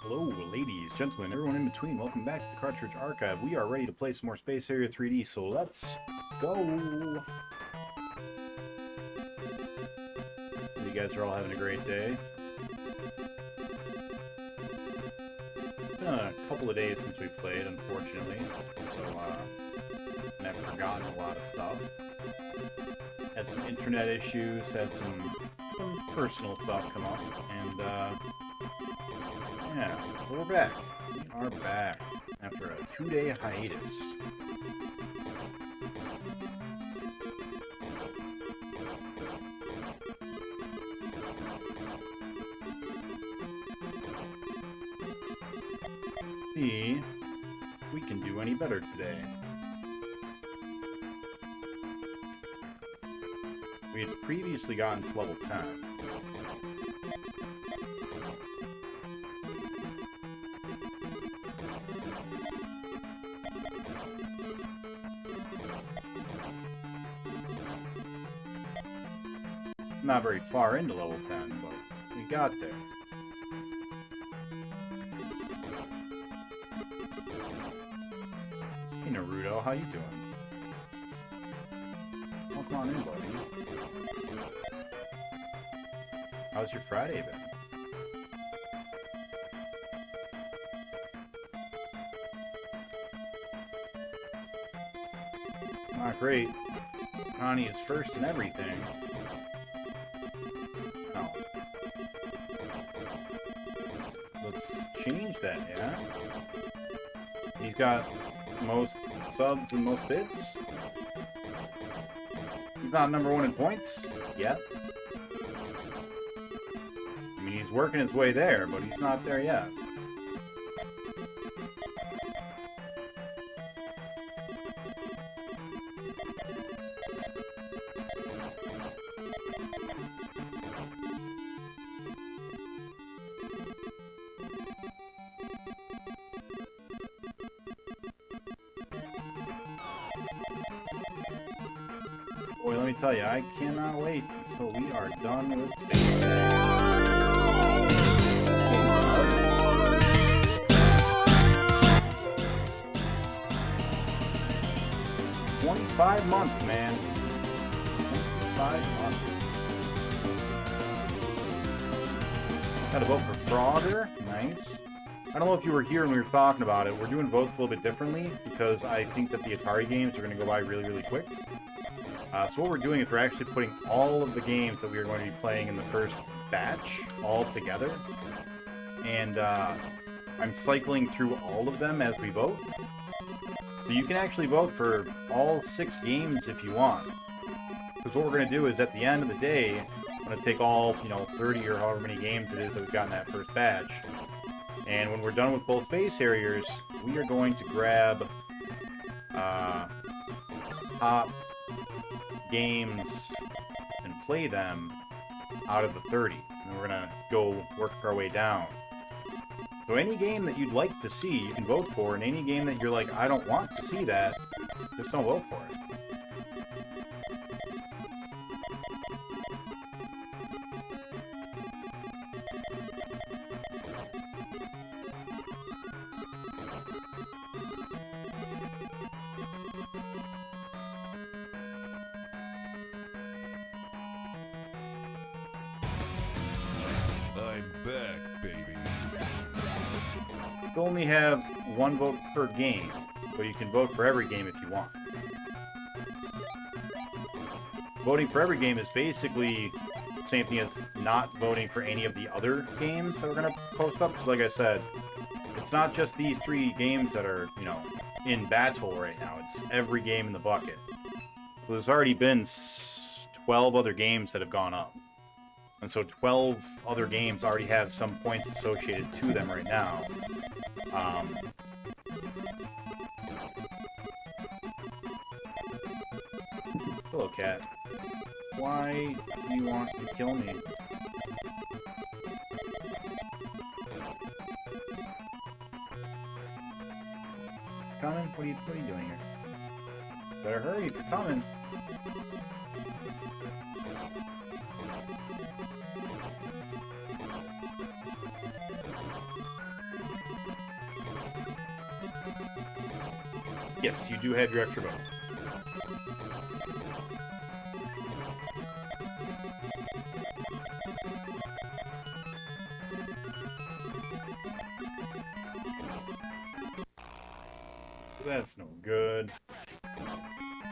Hello, ladies, gentlemen, everyone in between. Welcome back to the Cartridge Archive. We are ready to play some more Space Harrier 3D, so let's go! You guys are all having a great day. It's been a couple of days since we played, unfortunately, so I've forgotten a lot of stuff. Had some internet issues, had some personal stuff come up, and yeah, so we're back. We are back after a 2-day hiatus. See if we can do any better today. We had previously gotten to level 10. Not very far into level 10, but we got there. Hey Naruto, how you doing? Oh, come on in, buddy. How's your Friday been? Not great. Connie is first in everything. Let's change that, yeah? He's got most subs and most bits. He's not #1 in points yet. I mean, he's working his way there, but he's not there yet. Boy, let me tell you, I cannot wait until we are done with Space Harrier. 25 months, man. 25 months. Got a vote for Frogger. Nice. I don't know if you were here when we were talking about it. We're doing votes a little bit differently because I think that the Atari games are going to go by really, really quick. So what we're doing is we're actually putting all of the games that we are going to be playing in the first batch all together. And I'm cycling through all of them as we vote. So you can actually vote for all 6 games if you want. Because what we're going to do is at the end of the day, I'm going to take all, 30 or however many games it is that we've got in that first batch. And when we're done with both Space Harriers, we are going to grab top games and play them out of the 30. And then we're going to go work our way down. So any game that you'd like to see, you can vote for, and any game that you're like, I don't want to see that, just don't vote for it. I'm back, baby. You only have 1 vote per game, but you can vote for every game if you want. Voting for every game is basically the same thing as not voting for any of the other games that we're going to post up. Because like I said, it's not just these 3 games that are, in battle right now. It's every game in the bucket. So there's already been 12 other games that have gone up. And so 12 other games already have some points associated to them right now. Hello, cat. Why do you want to kill me? Coming? What are you doing here? Better hurry if you're coming. Yes, you do have your extra vote. That's no good.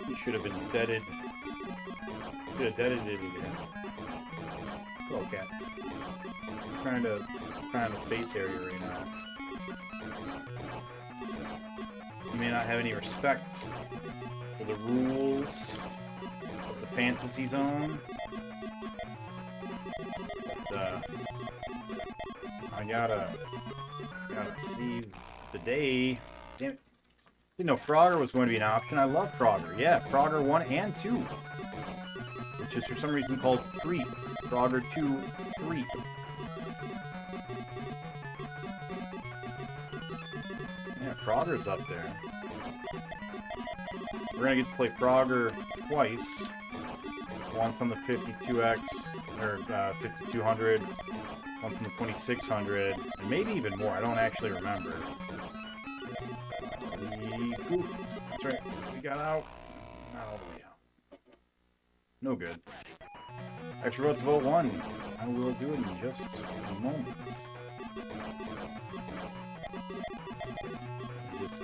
He should have been deaded. Should have deaded it again. Hello, cat. Trying to find a space area right now. You may not have any respect for the rules of the fantasy zone, but I gotta save the day. Damn it. Didn't know Frogger was going to be an option. I love Frogger. Yeah, Frogger 1 and 2. Which is for some reason called Creep. Frogger 2, Creep. Yeah, Frogger's up there. We're gonna get to play Frogger twice. Once on the 52X, or 5200. Once on the 2600. And maybe even more. I don't actually remember. Ooh, that's right. We got out. Not all the way out. No good. Extra vote to vote 1. I will do it in just a moment. Just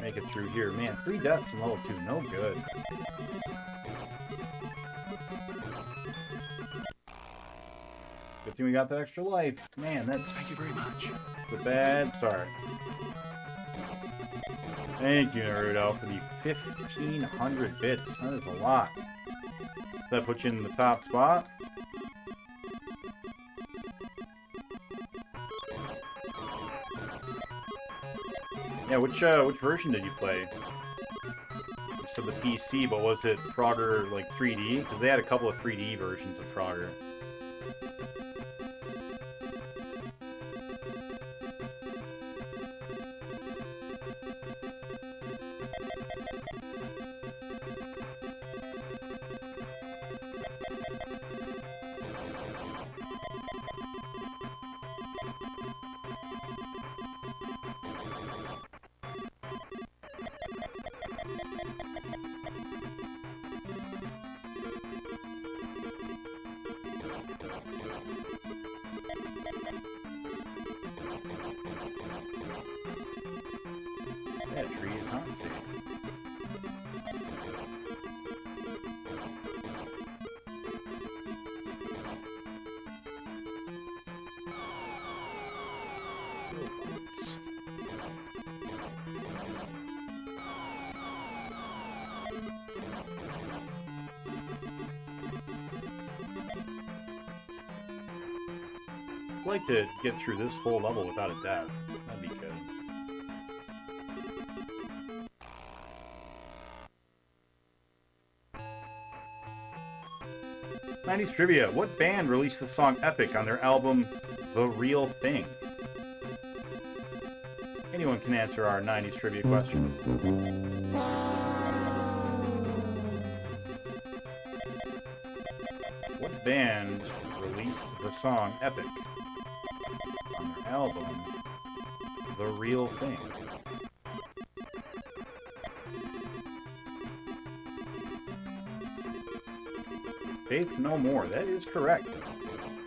make it through here. Man, 3 deaths in level 2. No good. Good thing we got that extra life. Man, that's... Thank you very much. A bad start. Thank you, Naruto, for the 1,500 bits. That is a lot. Does that put you in the top spot? Yeah, which version did you play? You said the PC, but was it Frogger, like, 3D? Because they had a couple of 3D versions of Frogger. That tree is not safe. I'd like to get through this whole level without a death. That'd be good. '90s trivia. What band released the song Epic on their album The Real Thing? Anyone can answer our '90s trivia question. What band released the song Epic on their album The Real Thing? Faith No More. That is correct.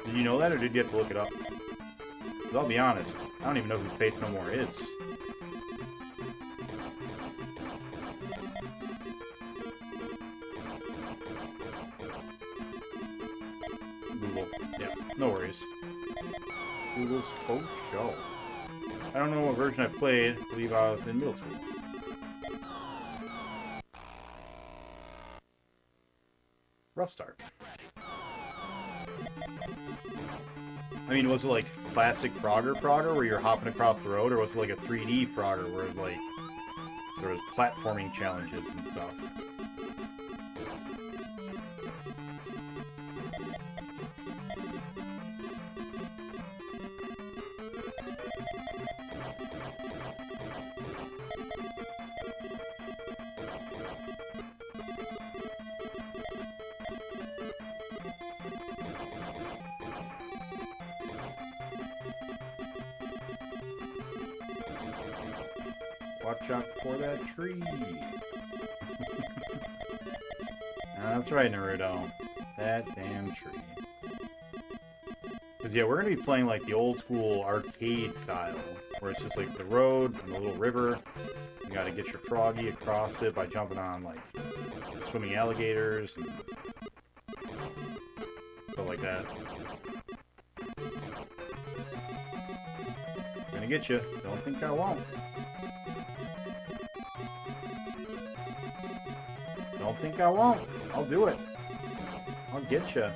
Did you know that, or did you have to look it up? 'Cause I'll be honest, I don't even know who Faith No More is. Google. Yeah, no worries. Google's faux show. I don't know what version I played. I believe I was in middle school. Rough start. I mean, was it like classic Frogger where you're hopping across the road, or was it like a 3D Frogger where like there was platforming challenges and stuff? Watch out for that tree. That's right, Naruto. That damn tree. Because, yeah, we're going to be playing, like, the old-school arcade style, where it's just, like, the road and the little river. You gotta get your froggy across it by jumping on, like, swimming alligators and stuff like that. Gonna get you. Don't think I won't. Don't think I won't. I'll do it. I'll get you.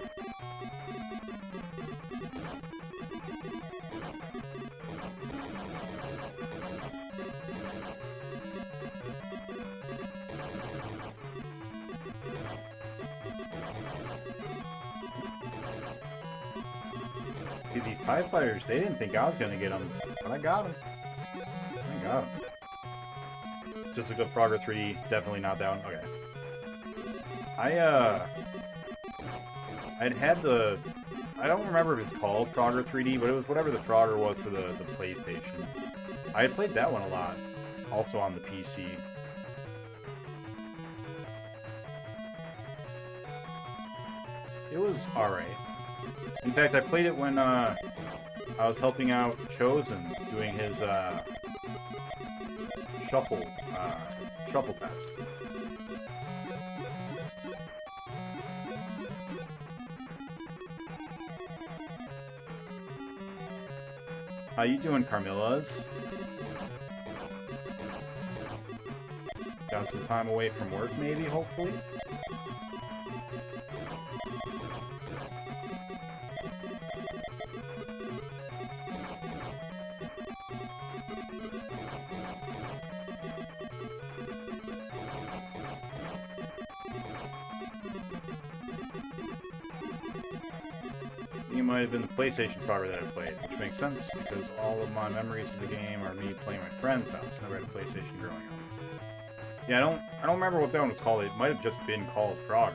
See, these TIE fighters, they didn't think I was gonna get them, but I got them. I got them. Just a good Frogger 3D, definitely not that one. Okay. I'd had the... I don't remember if it's called Frogger 3D, but it was whatever the Frogger was for the PlayStation. I had played that one a lot, also on the PC. It was alright. In fact, I played it when I was helping out Chosen doing his shuffle test. How you doing, Carmillas? Got some time away from work, maybe, hopefully? It might have been the PlayStation Frogger that I played, which makes sense, because all of my memories of the game are me playing at my friend's house. Never had a PlayStation growing up. Yeah, I don't remember what that one was called. It might have just been called Frogger.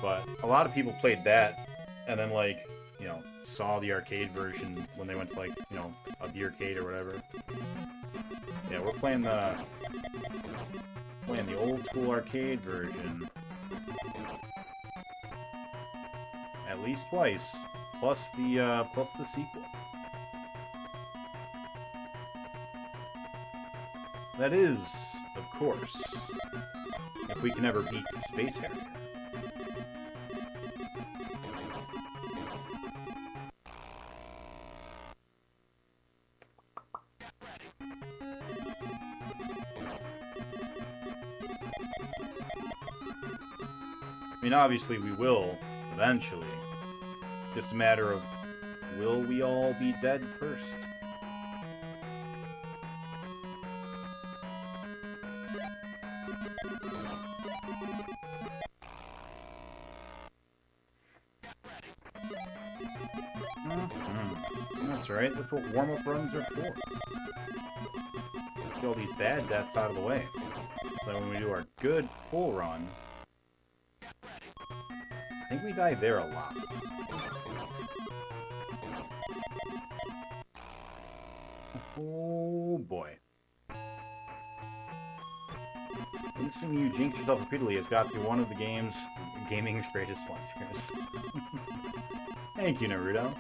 But a lot of people played that, and then, like, you know, saw the arcade version when they went to, like, you know, a beer-cade or whatever. Yeah, we're playing the old-school arcade version. At least twice. Plus the sequel. That is, of course, if we can ever beat Space Harrier. I mean, obviously we will, eventually. Just a matter of, will we all be dead first? That's right, that's what warm-up runs are for. Get all these bad deaths out of the way. So when we do our good full run, I think we die there a lot. Oh boy. Anything you jinx yourself repeatedly has got to be one of the gaming's greatest wonders. Thank you, Naruto.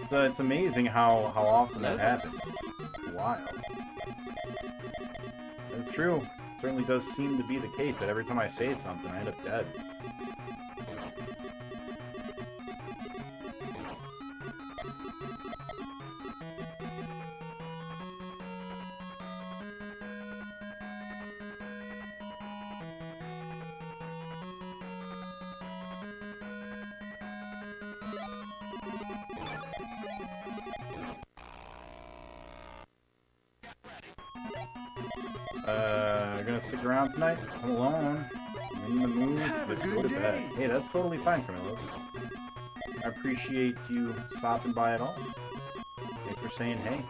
So it's amazing how often that happens. It's wild. It's true. It certainly does seem to be the case that every time I say something, I end up dead. Gonna stick around tonight? I'm alone. I'm in the mood. Let's go to bed. Hey, that's totally fine, Camillus. I appreciate you stopping by at all. Thanks for saying hey.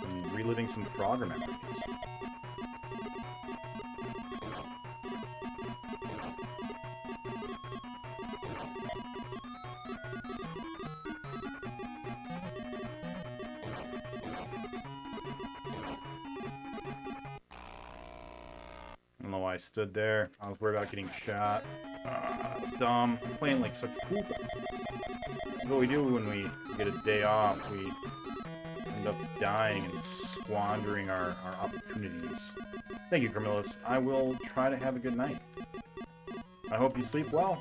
And reliving some Frogger memories. I stood there. I was worried about getting shot. Dumb. Playing like such cool. What we do when we get a day off, we end up dying and squandering our opportunities. Thank you, Carmillus. I will try to have a good night. I hope you sleep well.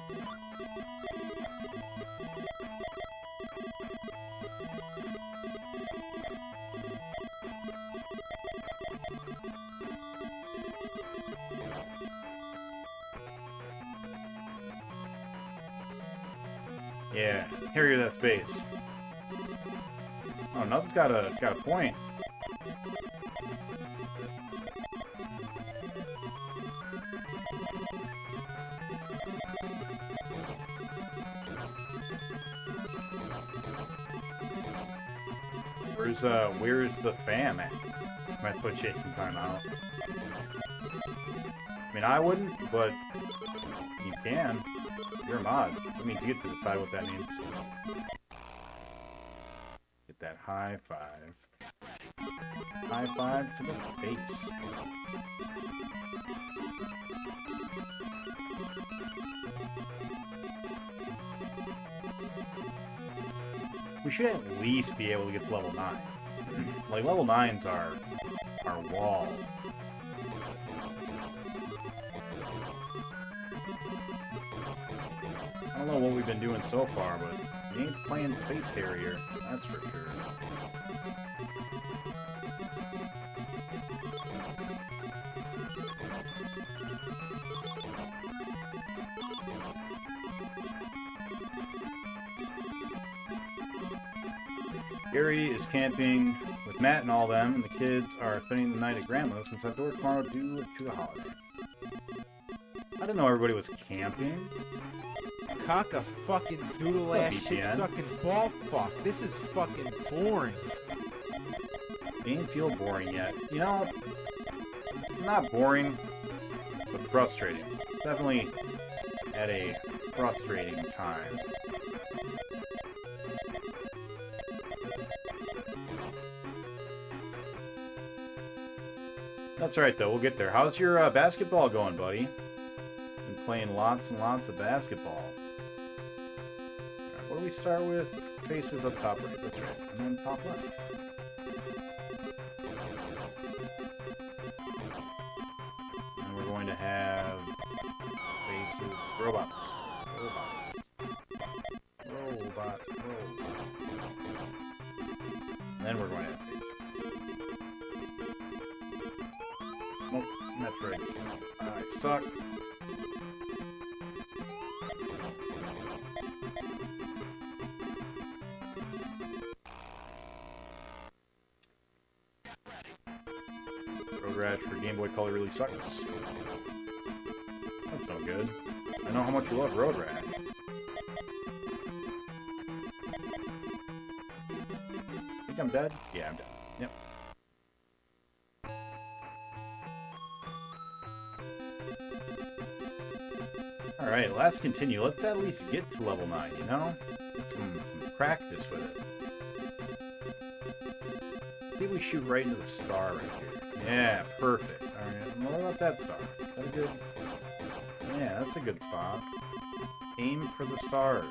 Yeah, Harrier that space. Oh, nothing's got a point. Where's the fam at? Might put shit in timeout. I mean, I wouldn't, but you can. You're a mod. That means you get to decide what that means. Get that high five. High five to the face. We should at least be able to get to level 9. Like, level 9's our wall. I don't know what we've been doing so far, but we ain't playing Space Harrier, that's for sure. Gary is camping with Matt and all them, and the kids are spending the night at Grandma's since I have to work tomorrow due to the holiday. I didn't know everybody was camping. Cock a fucking doodle ass shit sucking ball fuck. This is fucking boring. Didn't feel boring yet. You know, not boring, but frustrating. Definitely at a frustrating time. That's right, though. We'll get there. How's your basketball going, buddy? Been playing lots and lots of basketball. Right, what do we start with? Faces up top right. That's right. And then top left. And we're going to have faces. Robots. Robot. And then we're going to have faces. Nope, Metroids. I suck. Road Rash for Game Boy Color really sucks. That's no good. I know how much you love Road Rash. Think I'm dead? Yeah, I'm dead. Yep. Alright, let's continue. Let's at least get to level 9, you know? Some practice with it. See if we shoot right into the star right here. Yeah, perfect. Alright, what about that star? Is that a good... Yeah, that's a good spot. Aim for the stars.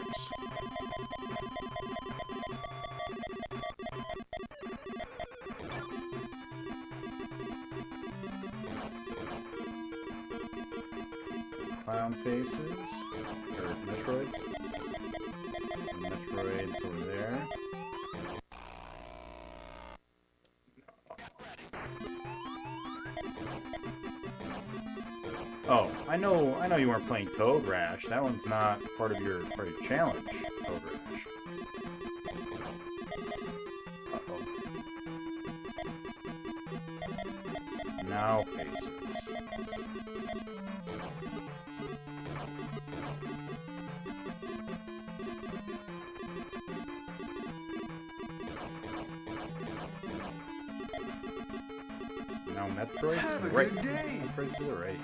Clown faces, or Metroids. Metroids over there. Oh, I know you weren't playing Toad Rash. That one's not part of your challenge, Toad Rash. Uh-oh. Now faces. Now Metroids Have to a the right. good day. Metroids to the right.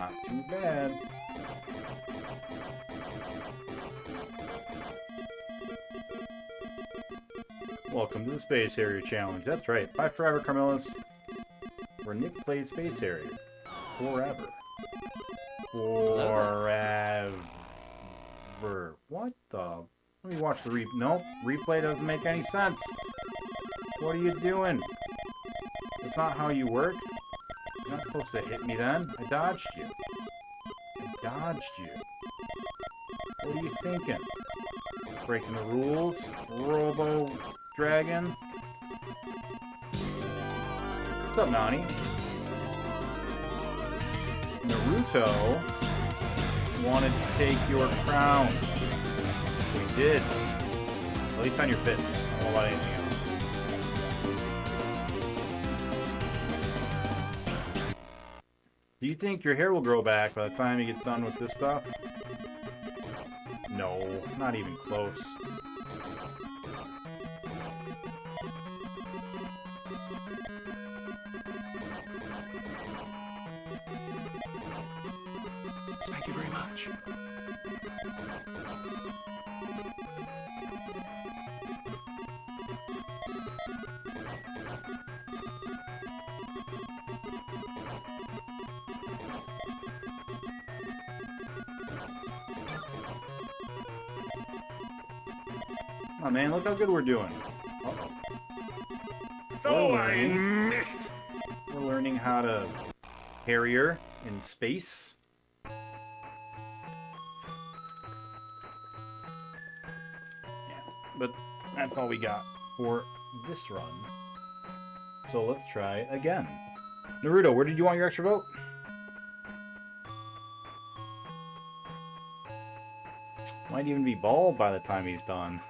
Not too bad. Welcome to the Space Harrier Challenge. That's right. Bye forever, Carmelis. Where Nick played Space Harrier. Forever. Forever. What the? Let me watch the replay. Nope. Replay doesn't make any sense. What are you doing? That's not how you work. You're not supposed to hit me then. I dodged you. I dodged you. What are you thinking? Breaking the rules? Robo Dragon? What's up, Nani? Naruto wanted to take your crown. We did. At least on your bits. I don't know about anything else. Do you think your hair will grow back by the time he gets done with this stuff? No, not even close. Thank you very much. Oh man, look how good we're doing. Uh-oh. So I missed. We're learning how to Harrier in space. Yeah, but that's all we got for this run. So let's try again. Naruto, where did you want your extra vote? Might even be bald by the time he's done.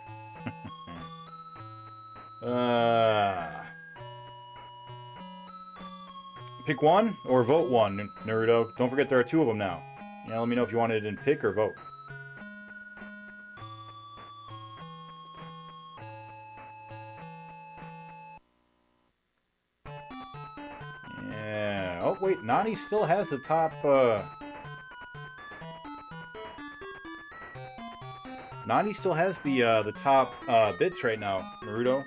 Pick one or vote one, Naruto. Don't forget there are two of them now. Yeah, let me know if you want it in pick or vote. Yeah. Oh wait, Nani still has the top. Nani still has the top bits right now, Naruto.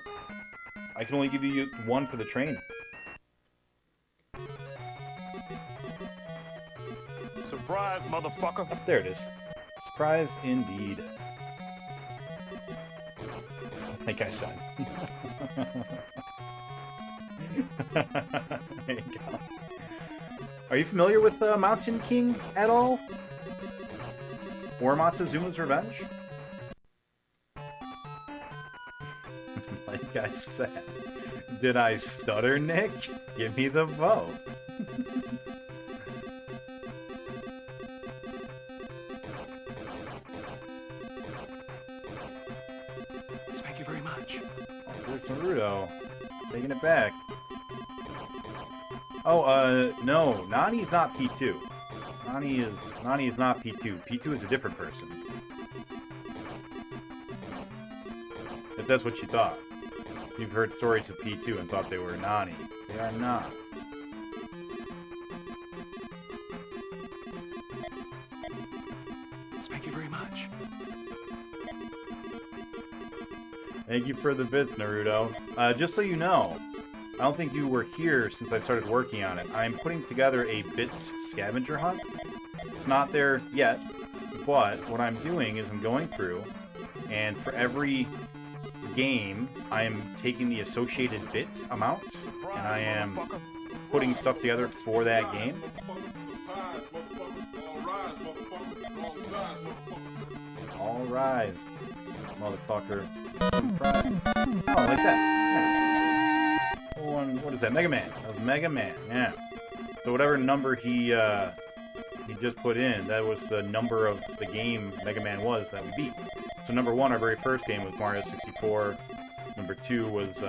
I can only give you one for the train. Surprise, motherfucker. Oh, there it is. Surprise indeed. Like I said. There you go. Are you familiar with Mountain King at all? Or Montezuma's Revenge? Like I said. Did I stutter, Nick? Give me the vote. Thank you very much. There's Naruto. Taking it back. Oh, no. Nani's not P2. Nani is not P2. P2 is a different person. If that's what you thought. You've heard stories of P2 and thought they were Nani. They are not. Thank you very much. Thank you for the bits, Naruto. Just so you know, I don't think you were here since I started working on it. I'm putting together a bits scavenger hunt. It's not there yet, but what I'm doing is I'm going through, and for every game, I am taking the associated bit amount, and I am putting stuff together for that game. All rise, motherfucker. Oh, like that. Yeah. What is that? Mega Man. That was Mega Man. Yeah. So whatever number he just put in, that was the number of the game Mega Man was that we beat. So number one, our very first game was Mario 64. Number two was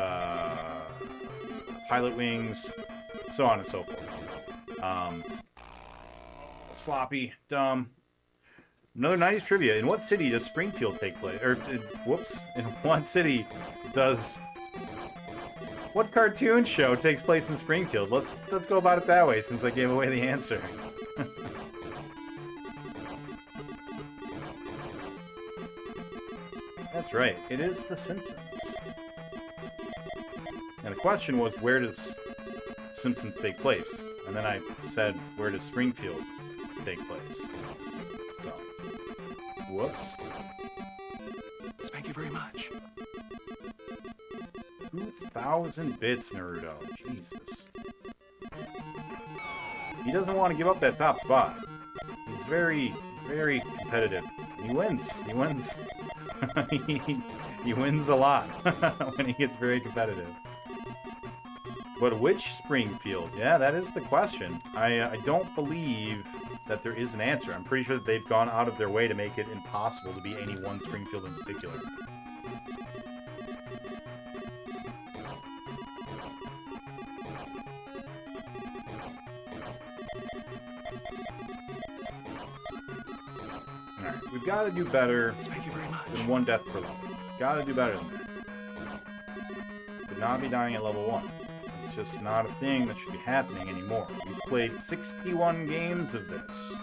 Pilot Wings, so on and so forth. Sloppy, dumb. Another 90s trivia. In what city does Springfield take place? Or, whoops. In what city does... What cartoon show takes place in Springfield? Let's go about it that way, since I gave away the answer. That's right. It is The Simpsons. And the question was, where does Simpsons take place? And then I said, where does Springfield take place? So, whoops. Thank you very much. 2,000 bits, Naruto. Jesus. He doesn't want to give up that top spot. He's very, very competitive. He wins. He wins. he wins a lot when he gets very competitive. But which Springfield? Yeah, that is the question. I don't believe that there is an answer. I'm pretty sure that they've gone out of their way to make it impossible to be any one Springfield in particular. Alright, we've got to do better Thank you very much. than 1 death per level. Got to do better than that. Could not be dying at level 1. It's just not a thing that should be happening anymore. We've played 61 games of this.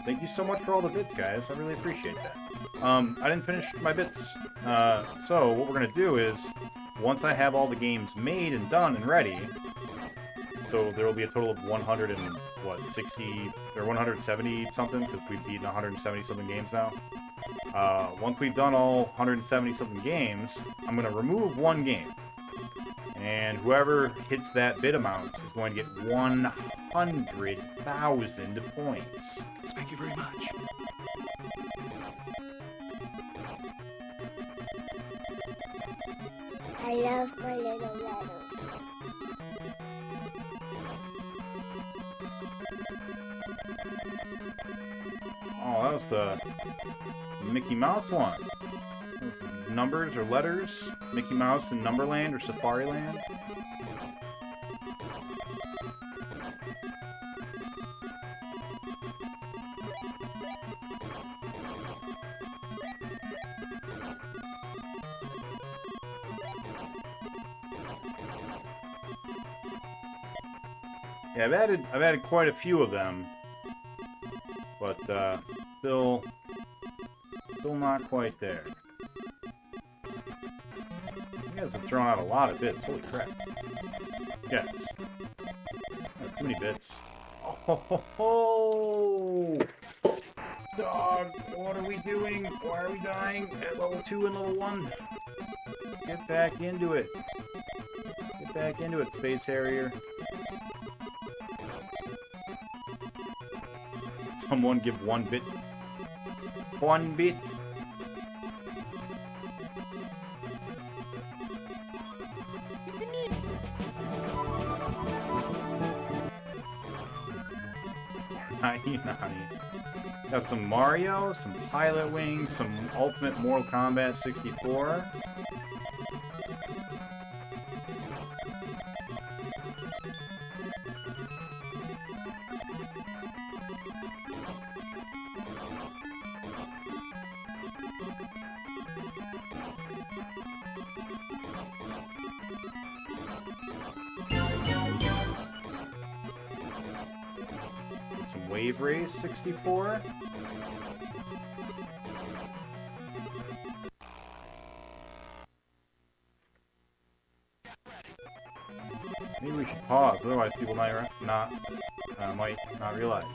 Thank you so much for all the bits, guys. I really appreciate that. I didn't finish my bits. So what we're going to do is, once I have all the games made and done and ready, so there will be a total of 160 or 170 something, because we've beaten 170 something games now. Once we've done all 170 something games, I'm going to remove 1 game. And whoever hits that bit amount is going to get 100,000 points. Thank you very much. I love my little letters. Oh, that was the Mickey Mouse one. Those numbers or letters? Mickey Mouse in Numberland or Safari Land? Yeah, I've added quite a few of them, but still not quite there. You guys have thrown out a lot of bits. Holy crap! Yes, that's too many bits. Oh, ho, ho, ho. Dog, what are we doing? Why are we dying at level 2 and level 1? Get back into it. Get back into it, Space Harrier. Someone give 1 bit. 1 bit. Nani. Got some Mario, some Pilot Wings, some Ultimate Mortal Kombat 64. Some Wave Race 64. Maybe we should pause, otherwise people might not realize.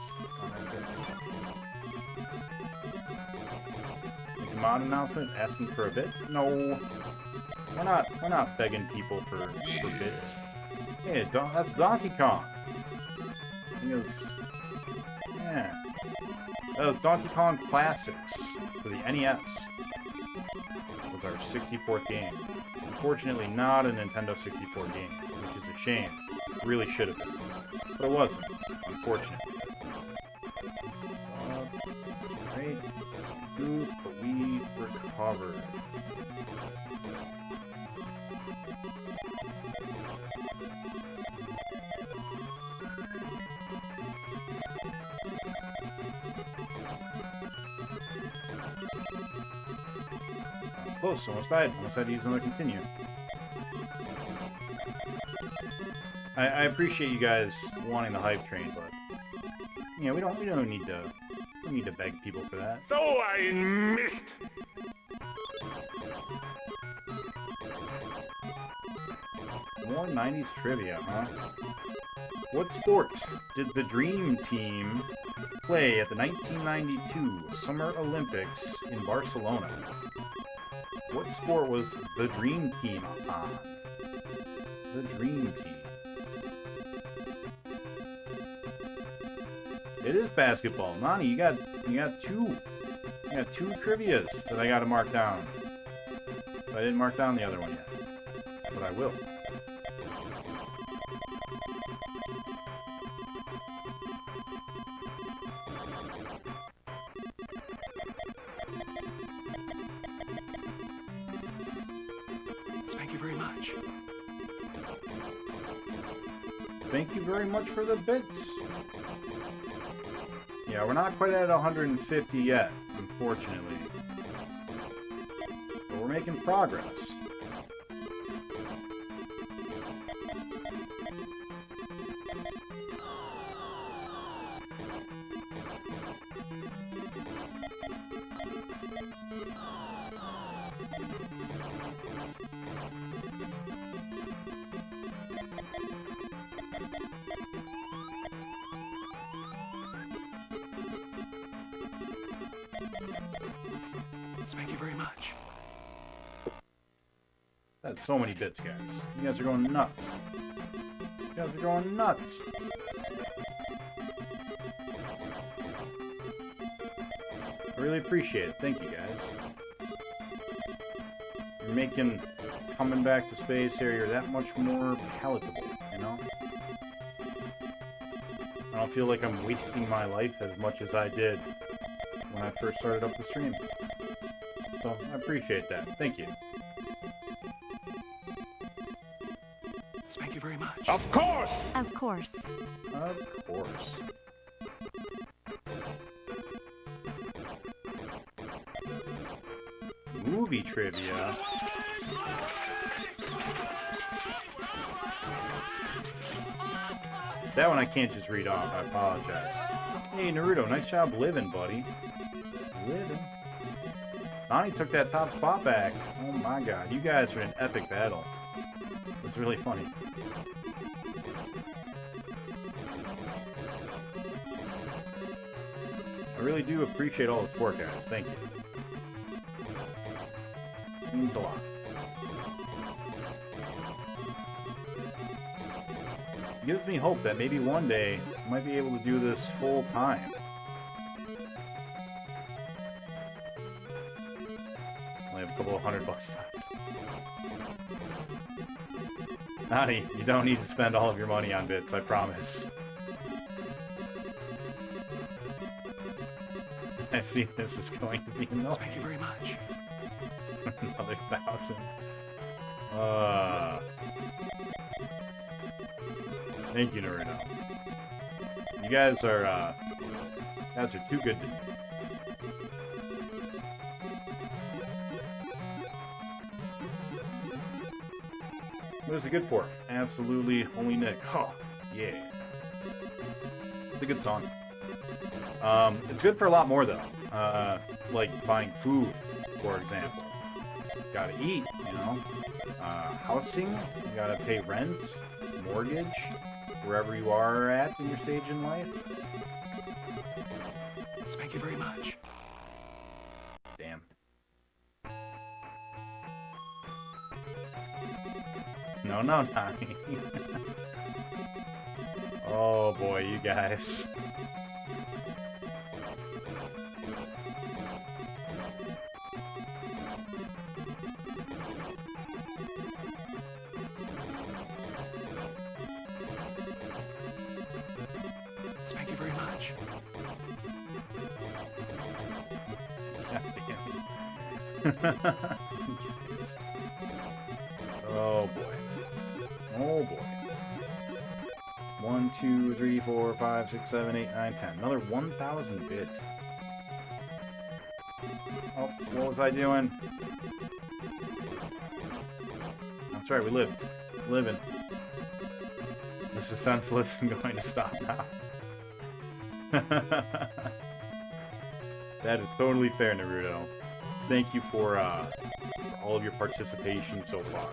Make a mod announcement asking for a bit? No, we're not begging people for bits. Hey, that's Donkey Kong. He goes, yeah. That was Donkey Kong Classics for the NES. That was our 64th game. Unfortunately, not a Nintendo 64 game, which is a shame. It really should have been. But it wasn't, unfortunately. Right. Goof, but we recovered. Close, almost died. Almost had to use another continue. I appreciate you guys wanting the hype train, but yeah, we don't need to beg people for that. So I missed. More 90s trivia, huh? What sport did the Dream Team play at the 1992 Summer Olympics in Barcelona? What sport was the Dream Team on? The Dream Team. It is basketball. Nani, you got two trivias that I gotta mark down. I didn't mark down the other one yet. But I will. Thank you very much. Thank you very much for the bits. Yeah, we're not quite at 150 yet, unfortunately. But we're making progress. Thank you very much. That's so many bits, guys. You guys are going nuts. You guys are going nuts. I really appreciate it. Thank you, guys. You're making coming back to Space Harrier that much more palatable, you know? I don't feel like I'm wasting my life as much as I did when I first started up the stream. So, I appreciate that. Thank you. Thank you very much. Of course! Of course. Of course. Movie trivia. That one I can't just read off. I apologize. Hey, Naruto, nice job living, buddy. Living. Nani took that top spot back. Oh my god, you guys are in an epic battle. It's really funny. I really do appreciate all the support, guys. Thank you. It means a lot. It gives me hope that maybe one day I might be able to do this full time. I have a couple of $100 left. Nani, you don't need to spend all of your money on bits, I promise. I see this is going to be annoying. Thank you very much. Another 1,000. Thank you, Naruto. You guys are too good to me. What is it good for? Absolutely only Nick. Oh, yeah. It's a good song. It's good for a lot more, though. Like buying food, for example. Gotta eat, you know? Housing, you gotta pay rent, mortgage, wherever you are at in your stage in life. Thank you very much. Damn. No, Nani. Oh boy, you guys. Thank you very much. Oh boy. Oh boy. 1, 2, 3, 4, 5, 6, 7, 8, 9, 10. Another 1,000 bits. Oh, what was I doing? That's right, we lived. Living. This is senseless. I'm going to stop now. That is totally fair, Naruto. Thank you for all of your participation so far.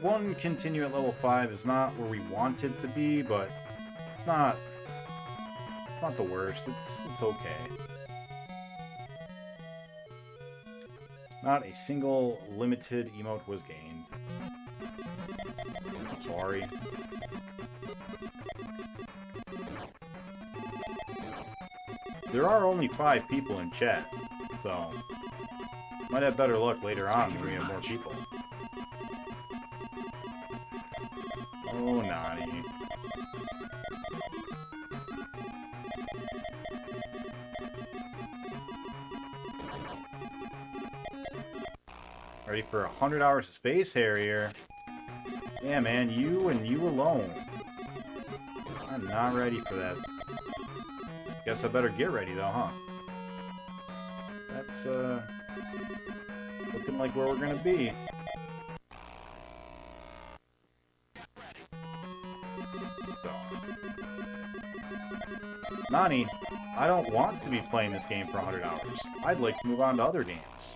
One continue at level 5 is not where we want it to be, but it's not the worst. It's okay. Not a single limited emote was gained. Sorry. There are only 5 people in chat, so might have better luck later on when we have more people. Oh, Nani. Ready for 100 hours of space, Harrier? Yeah, man, you and you alone. I'm not ready for that. Guess I better get ready, though, huh? That's, looking like where we're gonna be. Nani, I don't want to be playing this game for 100 hours. I'd like to move on to other games.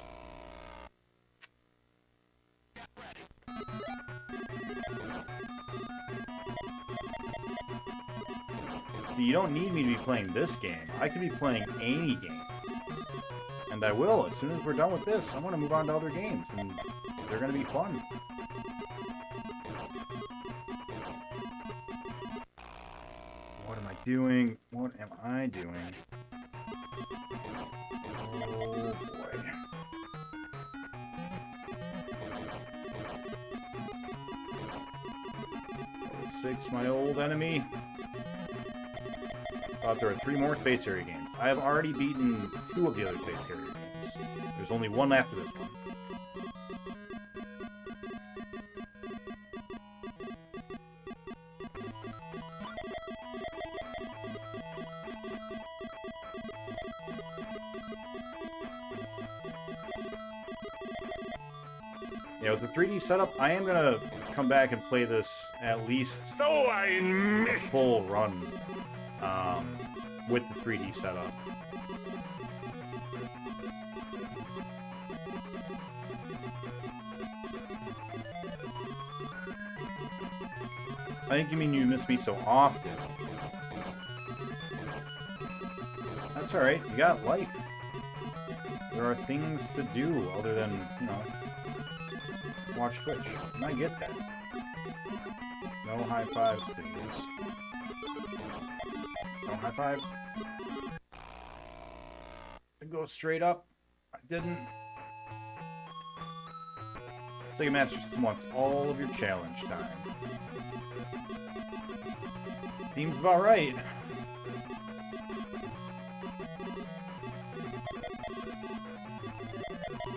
You don't need me to be playing this game. I could be playing any game. And I will. As soon as we're done with this, I'm going to move on to other games. And they're going to be fun. What am I doing? What am I doing? Oh, boy. Level 6, my old enemy. Thought there were 3 more Space Harrier games. I have already beaten 2 of the other Space Harrier games. There's only 1 after this one. Yeah, with the 3D setup, I am gonna come back and play this at least a full run with the 3D setup. I think you mean you miss me so often. That's alright, you got life. There are things to do other than, you know, watch Twitch. And I get that. No high fives, please. No high five. To go straight up. I didn't. Sega Master System wants all of your challenge time. Seems about right.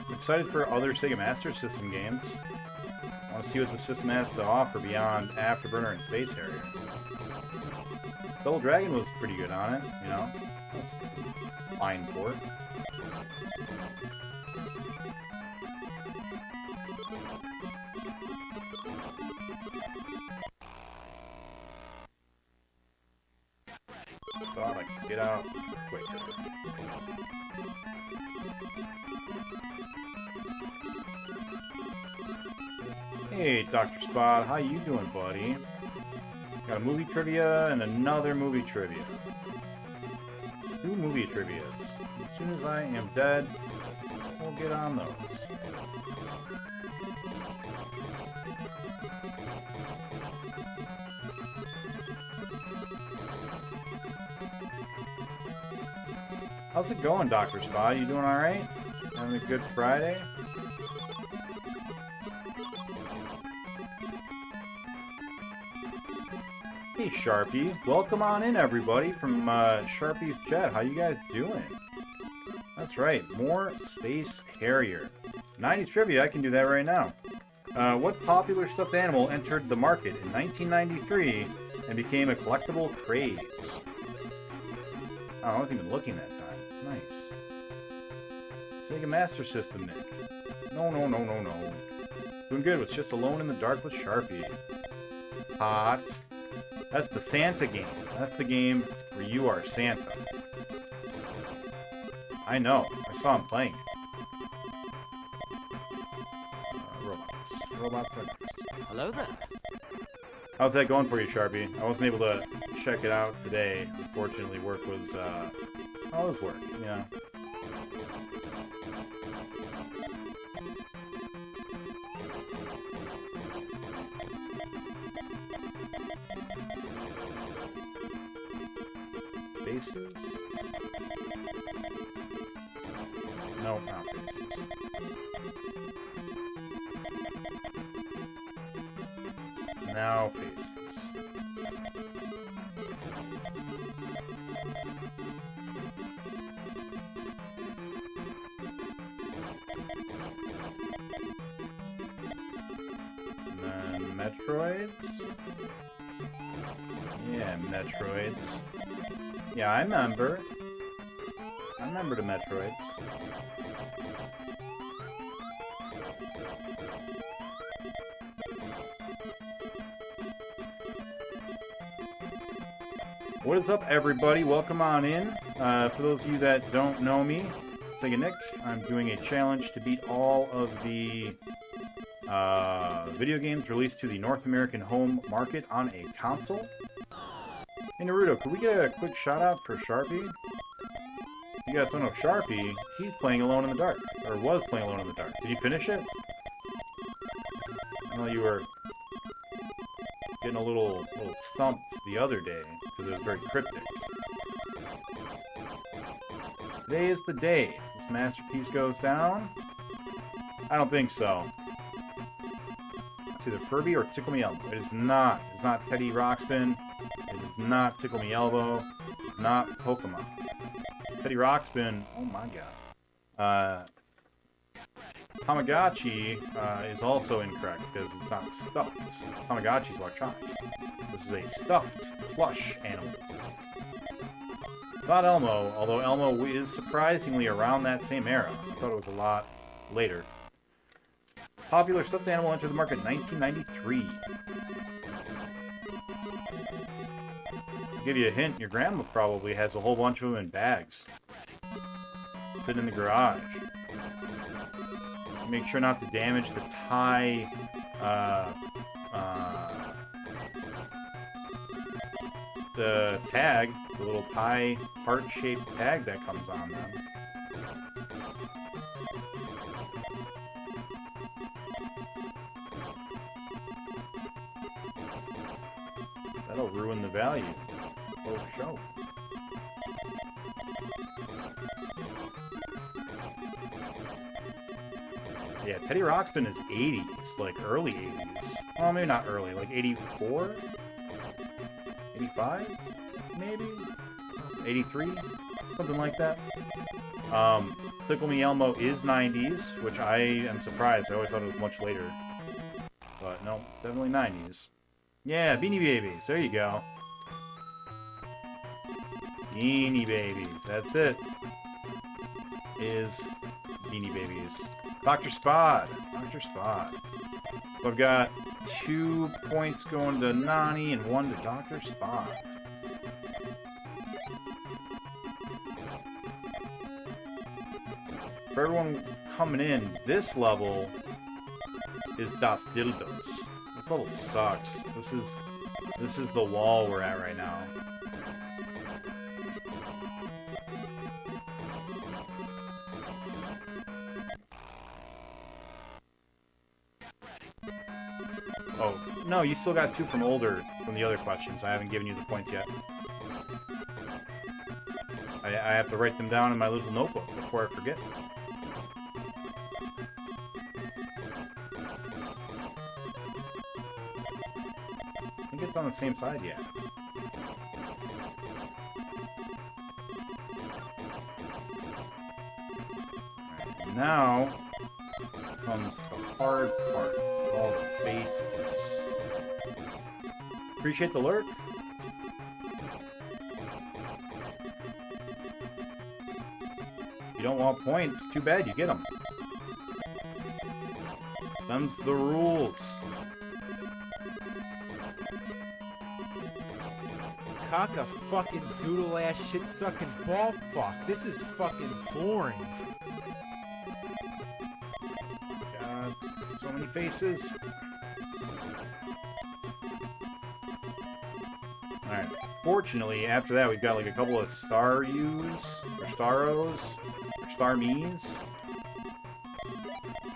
I'm excited for other Sega Master System games. I want to see what the system has to offer beyond Afterburner and Space Harrier. Double Dragon was pretty good on it, you know. Fine port. Thought I could get out quicker. Hey, Dr. Spot, how you doing, buddy? Got a movie trivia and another movie trivia. 2 movie trivias. As soon as I am dead, we'll get on those. How's it going, Dr. Spot? You doing alright? Having a good Friday? Hey, Sharpie. Welcome on in, everybody, from Sharpie's chat. How you guys doing? That's right. More Space Harrier. 90s trivia. I can do that right now. What popular stuffed animal entered the market in 1993 and became a collectible craze? Oh, I wasn't even looking that time. Nice. Sega Master System, Nick. No. Doing good with Just Alone in the Dark with Sharpie. Hot. That's the Santa game. That's the game where you are Santa. I know. I saw him playing it. Robots. Hello there. How's that going for you, Sharpie? I wasn't able to check it out today. Unfortunately, work was, how was work? Yeah. Faces? No, not faces. Now faces. And then Metroids? Yeah, Metroids. Yeah, I remember. I remember the Metroids. What is up, everybody? Welcome on in. For those of you that don't know me, Seganick, I'm doing a challenge to beat all of the video games released to the North American home market on a console. Hey, Naruto, could we get a quick shout-out for Sharpie? You guys don't know Sharpie, he's playing Alone in the Dark. Or was playing Alone in the Dark. Did you finish it? I know you were getting a little stumped the other day, because it was very cryptic. Today is the day this masterpiece goes down. I don't think so. It's either Furby or Tickle Me Elmo. It is not. It's not Teddy Rockspin. It is not Tickle Me Elbow. It's not Pokemon. Teddy Rockspin, oh my god. Tamagotchi is also incorrect because it's not stuffed. Tamagotchi is electronic. This is a stuffed plush animal. Not Elmo, although Elmo is surprisingly around that same era. I thought it was a lot later. Popular stuffed animal entered the market in 1993. To give you a hint, your grandma probably has a whole bunch of them in bags. Sitting in the garage. Make sure not to damage the tie, the tag, the little tie heart-shaped tag that comes on them. That'll ruin the value. Oh, show. Yeah, Teddy Rockspin is 80s, like early 80s. Well, maybe not early, like 84? 85? Maybe? 83? Something like that. Tickle Me Elmo is 90s, which I am surprised. I always thought it was much later. But no, definitely 90s. Yeah, Beanie Babies. There you go. Beanie Babies. That's it. Is Beanie Babies. Dr. Spod. Dr. Spod. So I've got 2 points going to Nani and 1 to Dr. Spod. For everyone coming in, this level is Das Dildos. This level sucks. This is the wall we're at right now. Oh, no, you still got 2 from the other questions. I haven't given you the points yet. I have to write them down in my little notebook before I forget. I think it's on the same side, yeah. Now comes the hard part. All the faces. Appreciate the lurk. You don't want points. Too bad, you get them. Them's the rules. Cock a fucking doodle ass shit sucking ball fuck. This is fucking boring. God, so many faces. Alright. Fortunately, after that, we've got like a couple of star U's, or star O's, or star me's.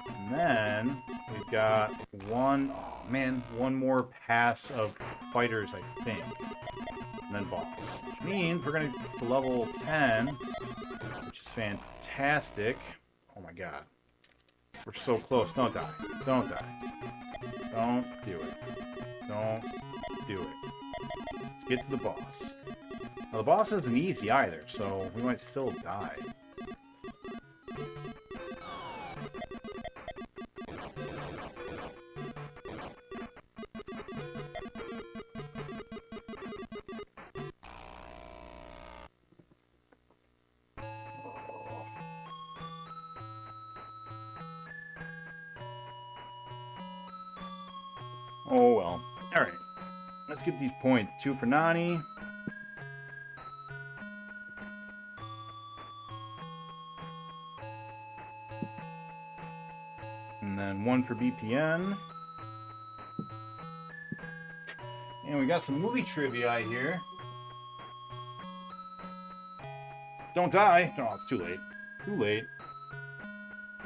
And then we've got one more pass of fighters, I think. And then boss. Which means we're going to get to level 10, which is fantastic. Oh my god. We're so close. Don't die. Don't die. Don't do it. Don't do it. Let's get to the boss. Now, the boss isn't easy either, so we might still die. Oh well. Alright. Let's get these points. 2 for Nani. And then 1 for BPN. And we got some movie trivia here. Don't die. No, it's too late. Too late.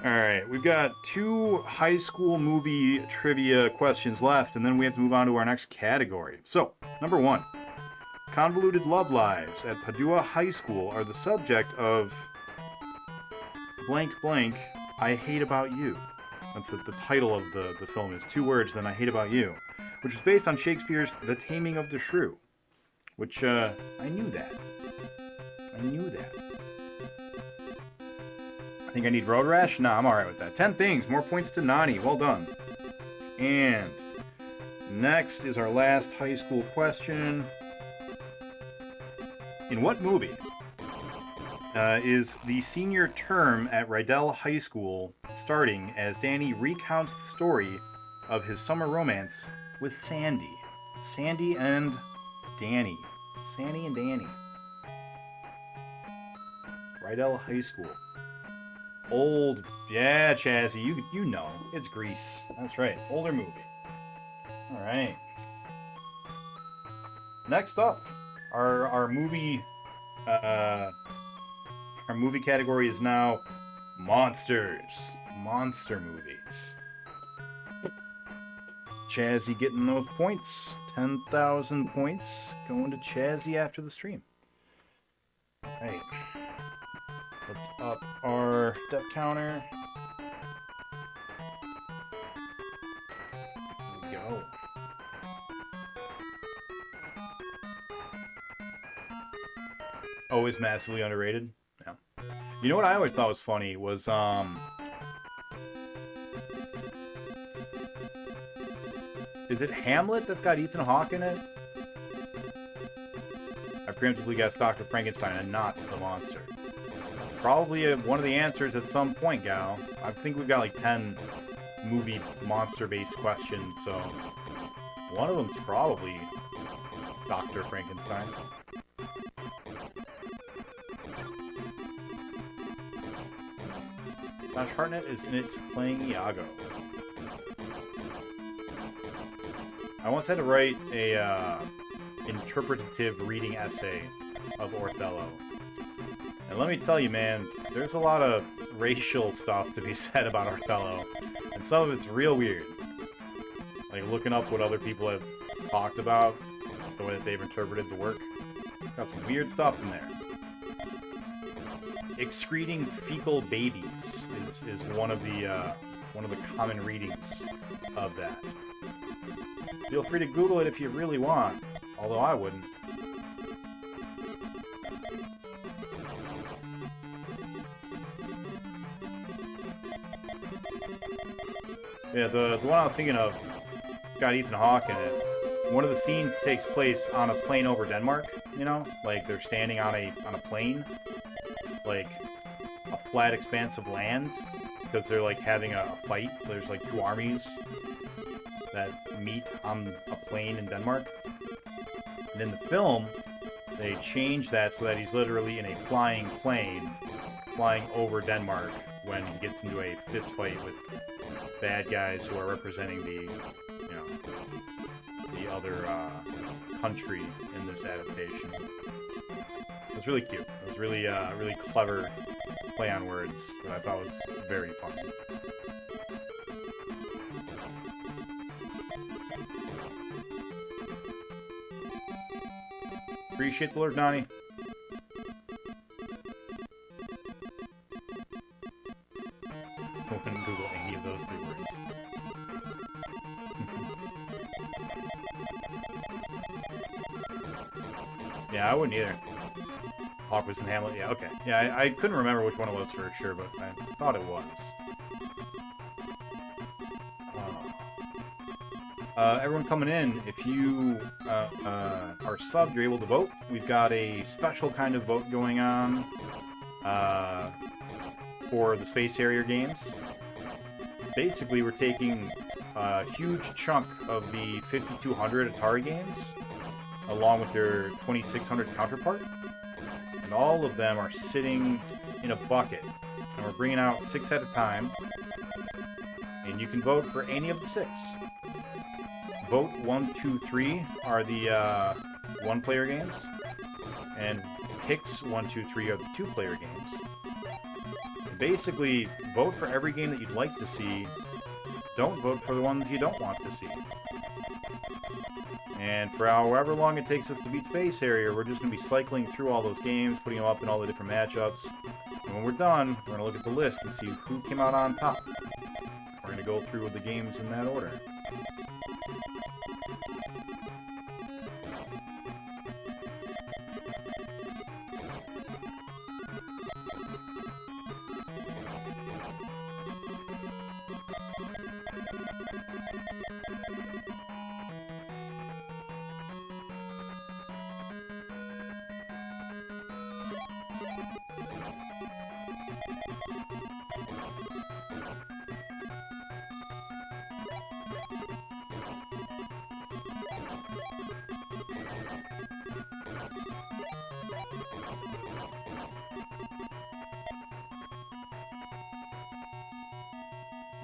Alright, we've got 2 high school movie trivia questions left, and then we have to move on to our next category. So, number 1. Convoluted love lives at Padua High School are the subject of blank blank, I Hate About You. That's the title of the film is 2 words, then I Hate About You, which is based on Shakespeare's The Taming of the Shrew, which, I knew that. I knew that. I think I need Road Rash? Nah, I'm alright with that. 10 things. More points to Nani. Well done. And next is our last high school question. In what movie is the senior term at Rydell High School starting as Danny recounts the story of his summer romance with Sandy? Sandy and Danny. Sandy and Danny. Rydell High School. Old, yeah, Chazzy, you know, it's Grease. That's right, older movie. Alright. Next up, our movie category is now monsters. Monster movies. Chazzy getting those points. 10,000 points going to Chazzy after the stream. Alright. Let's up our step counter. There we go. Always massively underrated. Yeah. You know what I always thought was funny was is it Hamlet that's got Ethan Hawke in it? I preemptively guessed Dr. Frankenstein and not the monster. Probably one of the answers at some point, gal. I think we've got like 10 movie monster-based questions, so one of them's probably Dr. Frankenstein. Josh Hartnett is in it playing Iago. I once had to write a interpretative reading essay of Othello. And let me tell you, man, there's a lot of racial stuff to be said about Othello, and some of it's real weird. Like looking up what other people have talked about, the way that they've interpreted the work. Got some weird stuff in there. Excreting fecal babies is one of the common readings of that. Feel free to Google it if you really want, although I wouldn't. Yeah, the one I was thinking of got Ethan Hawke in it. One of the scenes takes place on a plane over Denmark, you know? Like, they're standing on a plane. Like, a flat expanse of land. Because they're, like, having a fight. There's, like, two armies that meet on a plane in Denmark. And in the film, they change that so that he's literally in a flying plane flying over Denmark when he gets into a fist fight with bad guys who are representing the, you know, the other country in this adaptation. It was really cute. It was really, really clever play on words that I thought was very fun. Appreciate the Lord Nani. I couldn't Google any of those three words. Yeah, I wouldn't either. Hawkins and Hamlet, yeah, okay. Yeah, I couldn't remember which one it was for sure, but I thought it was. Everyone coming in, if you are subbed, you're able to vote. We've got a special kind of vote going on for the Space Harrier games. Basically, we're taking a huge chunk of the 5200 Atari games, along with their 2600 counterpart, and all of them are sitting in a bucket. And we're bringing out 6 at a time, and you can vote for any of the 6. Vote 1, 2, 3 are the one-player games, and picks 1, 2, 3 are the two-player games. And basically, vote for every game that you'd like to see. Don't vote for the ones you don't want to see. And for however long it takes us to beat Space Harrier, we're just going to be cycling through all those games, putting them up in all the different matchups. And when we're done, we're going to look at the list and see who came out on top. We're going to go through the games in that order.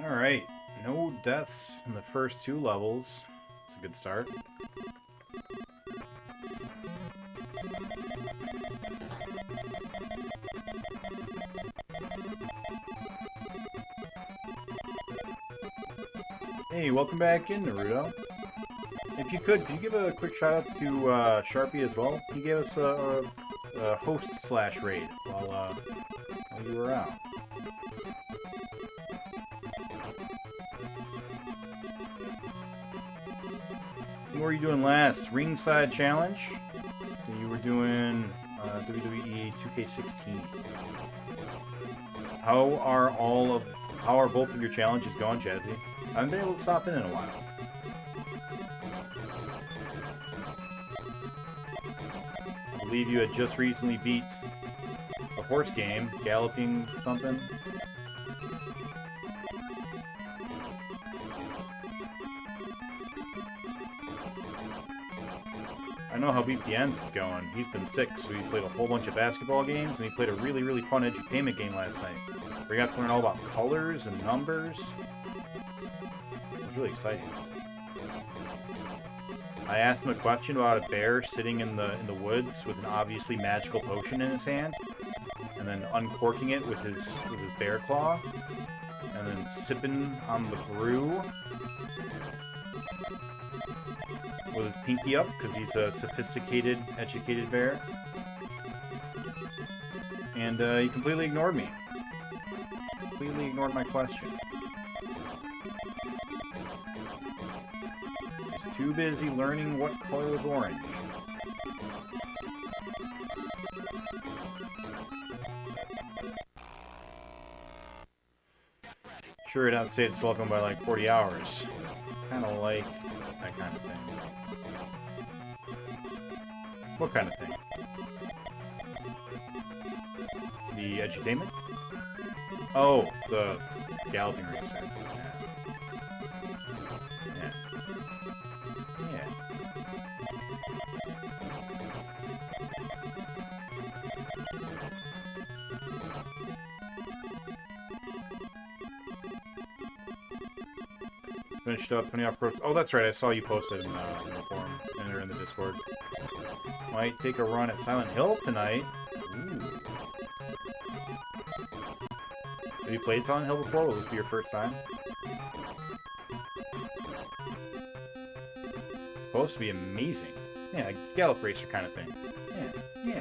Alright, no deaths in the first 2 levels. It's a good start. Hey, welcome back in, Naruto. If you could you give a quick shout out to Sharpie as well? He gave us a host/raid while you were out. What were you doing last? Ringside Challenge? So you were doing WWE 2K16. How are both of your challenges going, Jazzy? I haven't been able to stop in a while. I believe you had just recently beat a horse game, galloping something. I know how BPN's is going. He's been sick, so he played a whole bunch of basketball games, and he played a really, really fun edutainment game last night, where he got to learn all about colors and numbers. It was really exciting. I asked him a question about a bear sitting in the woods with an obviously magical potion in his hand, and then uncorking it with his bear claw, and then sipping on the brew with his pinky up, because he's a sophisticated, educated bear. And he completely ignored me. Completely ignored my question. He's too busy learning what color was orange. Sure, it outstayed its welcome by like 40 hours. Kind of like that kind of thing. What kind of thing? The edutainment? Oh, the galloping racer. Yeah. Yeah. Finished up 20 off pro. Oh, that's right. I saw you posted in the forum and they're in the Discord. Might take a run at Silent Hill tonight. Ooh. Have you played Silent Hill before? Will this be your first time? Supposed to be amazing. Yeah, gallop racer kind of thing. Yeah, yeah.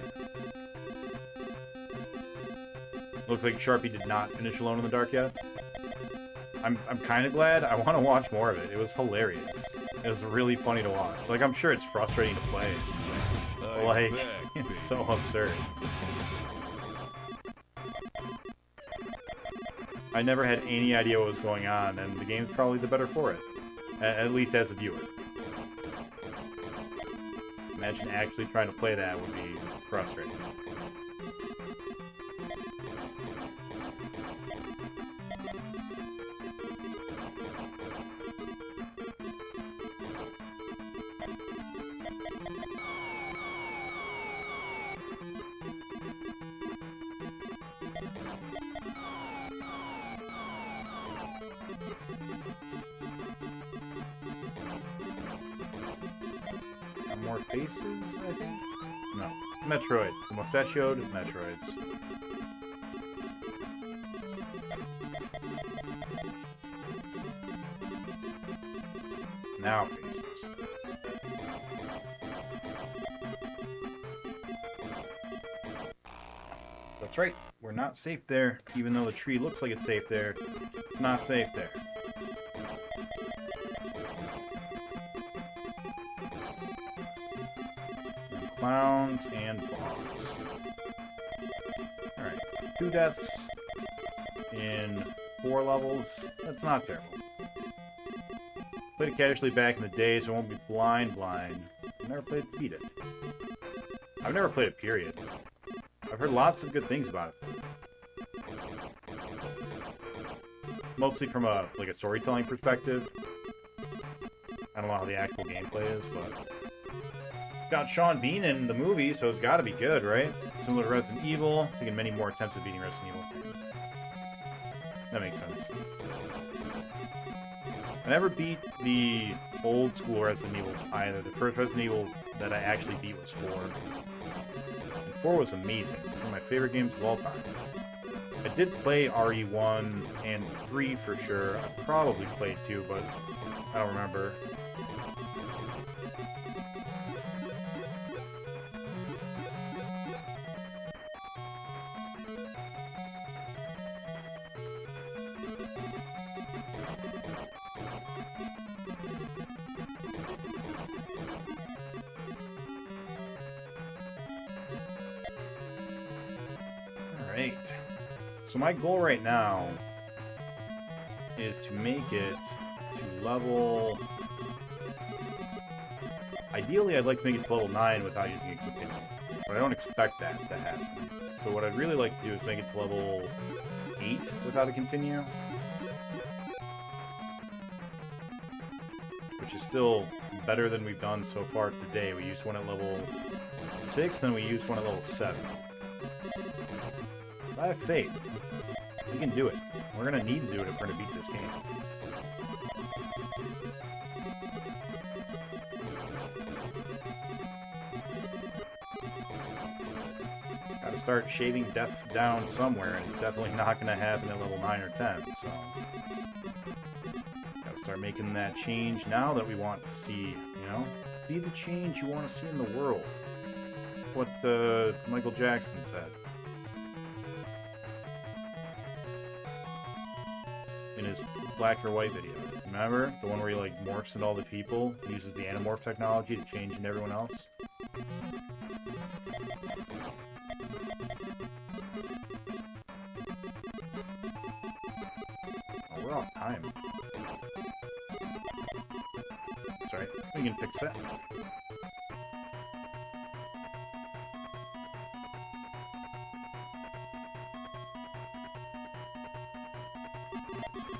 Looks like Sharpie did not finish Alone in the Dark yet. I'm kind of glad. I want to watch more of it. It was hilarious. It was really funny to watch. Like, I'm sure it's frustrating to play. But, like, it's so absurd. I never had any idea what was going on, and the game's probably the better for it. At least as a viewer. Imagine actually trying to play that would be frustrating. More faces, I think? No. Metroid. The mustachioed Metroids. Now faces. That's right. We're not safe there. Even though the tree looks like it's safe there, it's not safe there. Clowns and boss. Alright, 2 deaths in 4 levels. That's not terrible. Played it casually back in the day, so I won't be blind. Never played it to beat it. I've never played it, period. I've heard lots of good things about it. Mostly from a storytelling perspective. I don't know how the actual gameplay is, but got Sean Bean in the movie, so it's got to be good, right? Similar to Resident Evil, taking many more attempts at beating Resident Evil. That makes sense. I never beat the old school Resident Evil either. The first Resident Evil that I actually beat was 4. And 4 was amazing. One of my favorite games of all time. I did play RE1 and 3 for sure. I probably played 2, but I don't remember. Alright. So my goal right now is to make it to level... Ideally, I'd like to make it to level 9 without using a continue. But I don't expect that to happen. So what I'd really like to do is make it to level 8 without a continue. Which is still better than we've done so far today. We used one at level 6, then we used one at level 7. I have faith. We can do it. We're gonna need to do it if we're gonna beat this game. Gotta start shaving deaths down somewhere, and it's definitely not gonna happen at level 9 or 10, so... Gotta start making that change now that we want to see, you know? Be the change you want to see in the world. What, Michael Jackson said. In his black or white video. Remember? The one where he, like, morphs into all the people, uses the Animorph technology to change into everyone else? Oh, we're all time. That's right. We can fix that.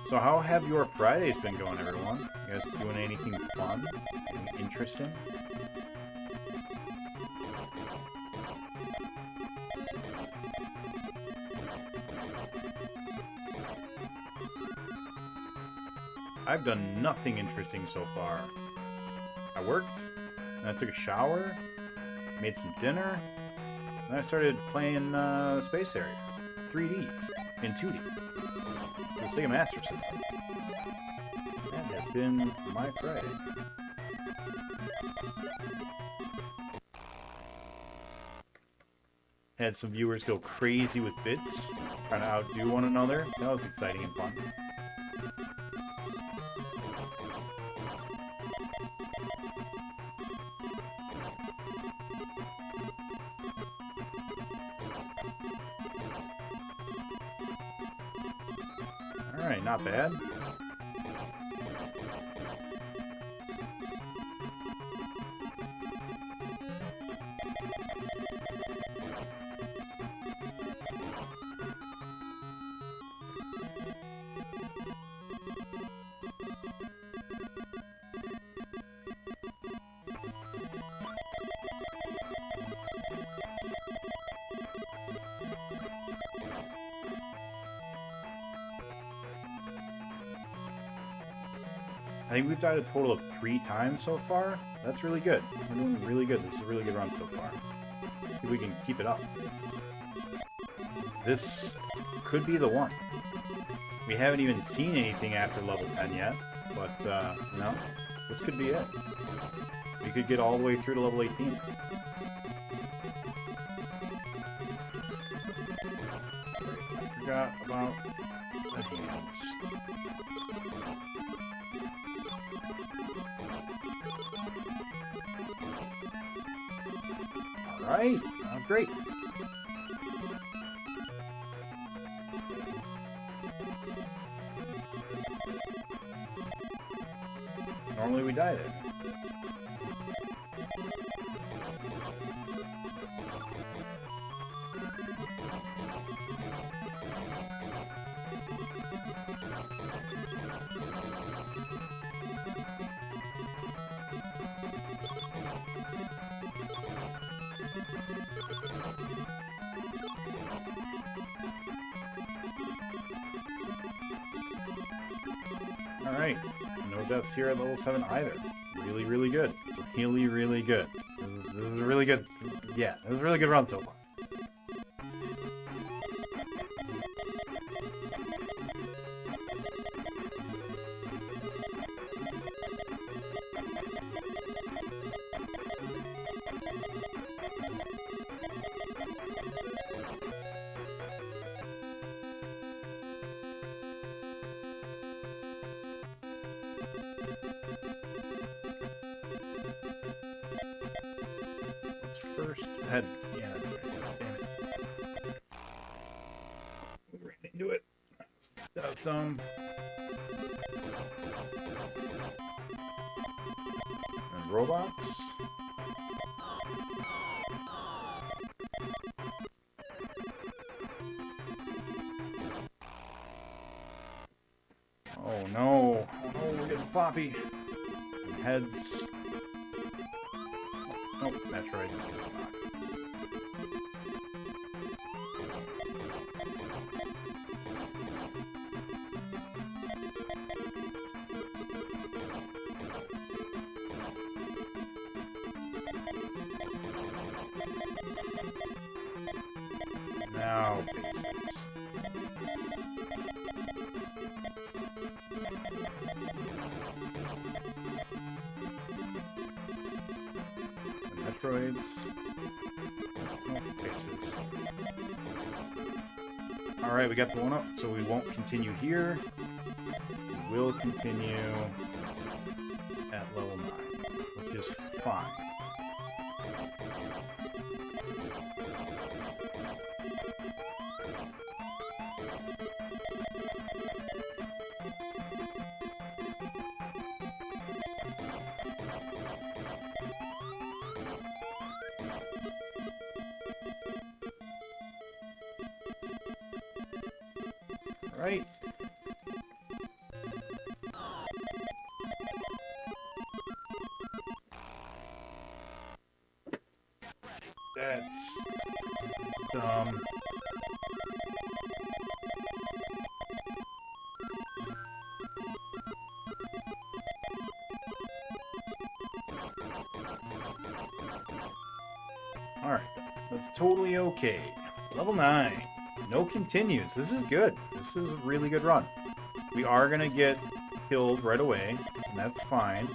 So how have your Fridays been going, everyone? You guys doing anything fun? Anything interesting? I've done nothing interesting so far. I worked, and I took a shower, made some dinner, and I started playing Space Harrier, 3D and 2D. Let's take a Master System. That has been my Friday. Had some viewers go crazy with bits, trying to outdo one another. That was exciting and fun. Alright, not bad. I think we've died a total of 3 times so far. That's really good. We're doing really good. This is a really good run so far. See if we can keep it up. This could be the one. We haven't even seen anything after level 10 yet, but, you know, this could be it. We could get all the way through to level 18. I forgot about the hands. Alright, great. Normally we die there. Alright, no deaths here at level 7 either. Really, really good. Really, really good. This is a really good... Yeah, this is a really good run so far. First head, yeah, damn it. We ran into it. That was dumb. And robots. Oh no! Oh no, we're getting floppy. And heads. Nope, Metroids. Now faces. Metroids. Oh, faces. Alright, we got the one up, so we won't continue here. We will continue at level 9, which is fine. Alright. That's dumb. Alright, that's totally okay. Level 9. No continues. This is good. This is a really good run. We are going to get killed right away, and that's fine.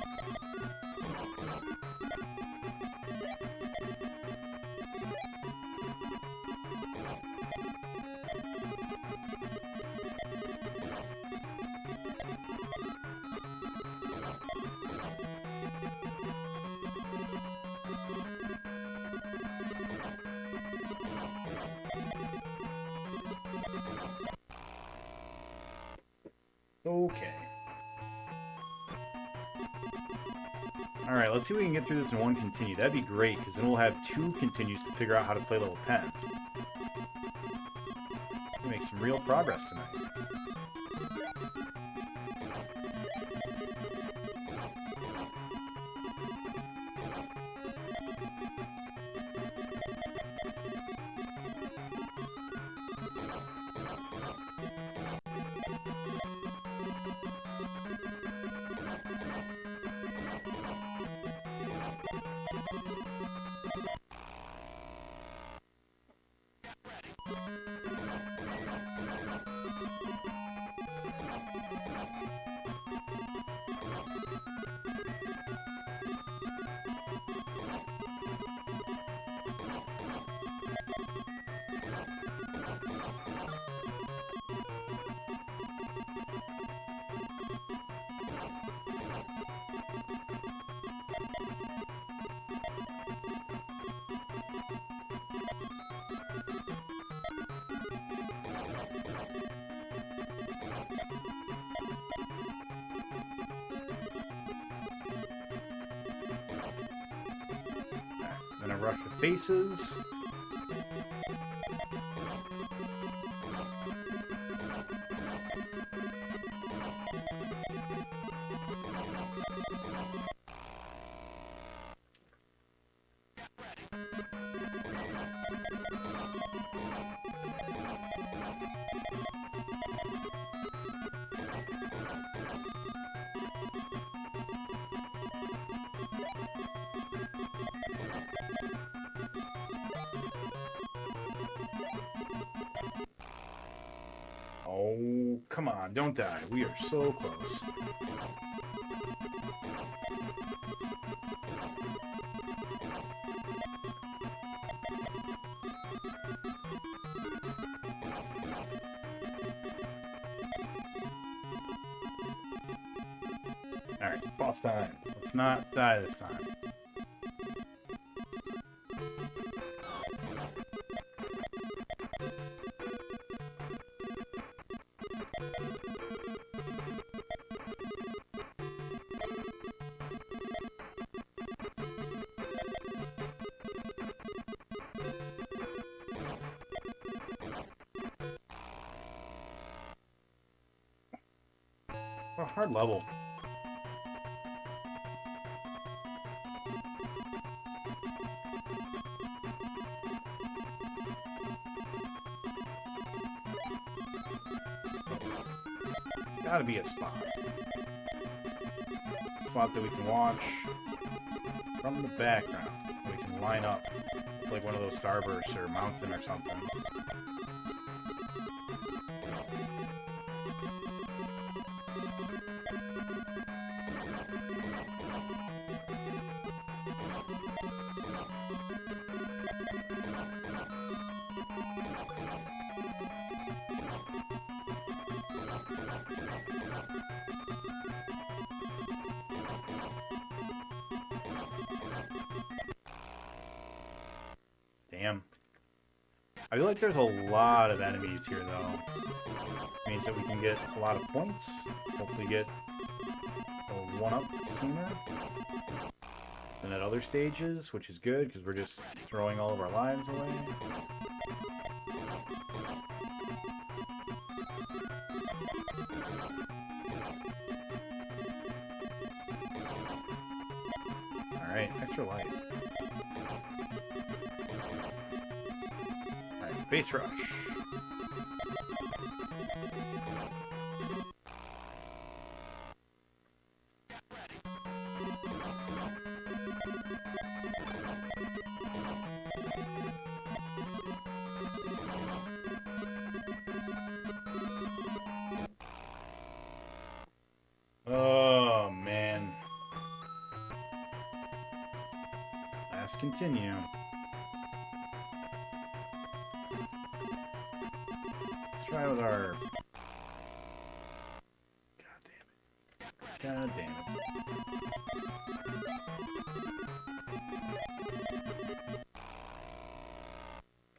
Okay. Alright, let's see if we can get through this in one continue. That'd be great, because then we'll have 2 continues to figure out how to play level 10. We make some real progress tonight. Then a rush of faces. Oh, come on, don't die. We are so close. Alright, boss time. Let's not die this time. Oh, hard level. Gotta be a spot. Spot that we can watch from the background. We can line up like one of those starbursts or mountain or something. Damn. I feel like there's a lot of enemies here, though. Means that we can get a lot of points. Hopefully get a 1-up sooner than at other stages, which is good, because we're just throwing all of our lives away. Alright, extra life. Alright, base rush. Oh, man. Let's continue. Let's try with our... God damn it.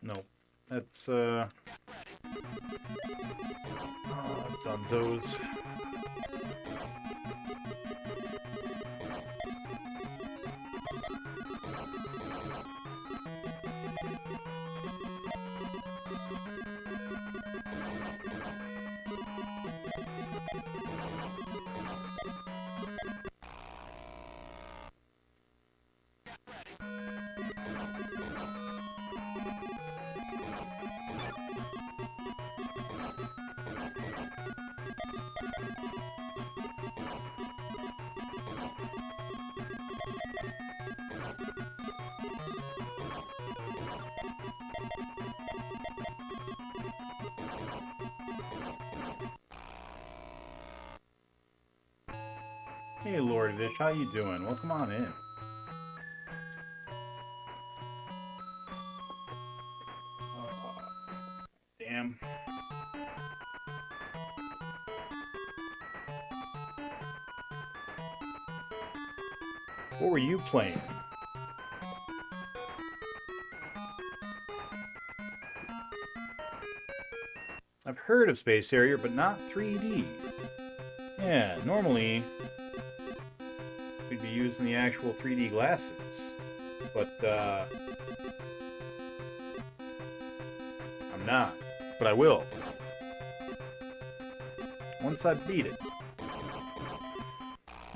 Nope. That's, oh, Dunzos. Hey, Lord Vish, how you doing? Welcome on in. Damn. What were you playing? I've heard of Space Harrier, but not 3D. Yeah, normally we'd be using the actual 3D glasses, but I'm not. But I will. Once I beat it.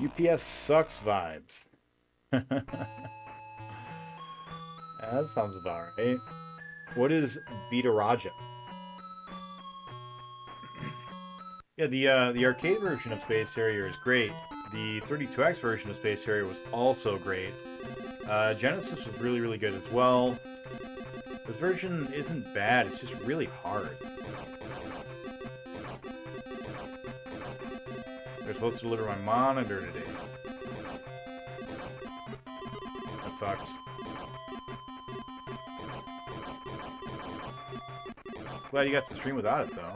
UPS sucks vibes. That sounds about right. What is Beta Raja? Yeah, the arcade version of Space Harrier is great. The 32X version of Space Harrier was also great. Genesis was really, really good as well. This version isn't bad, it's just really hard. They're supposed to deliver my monitor today. That sucks. Glad you got to stream without it, though.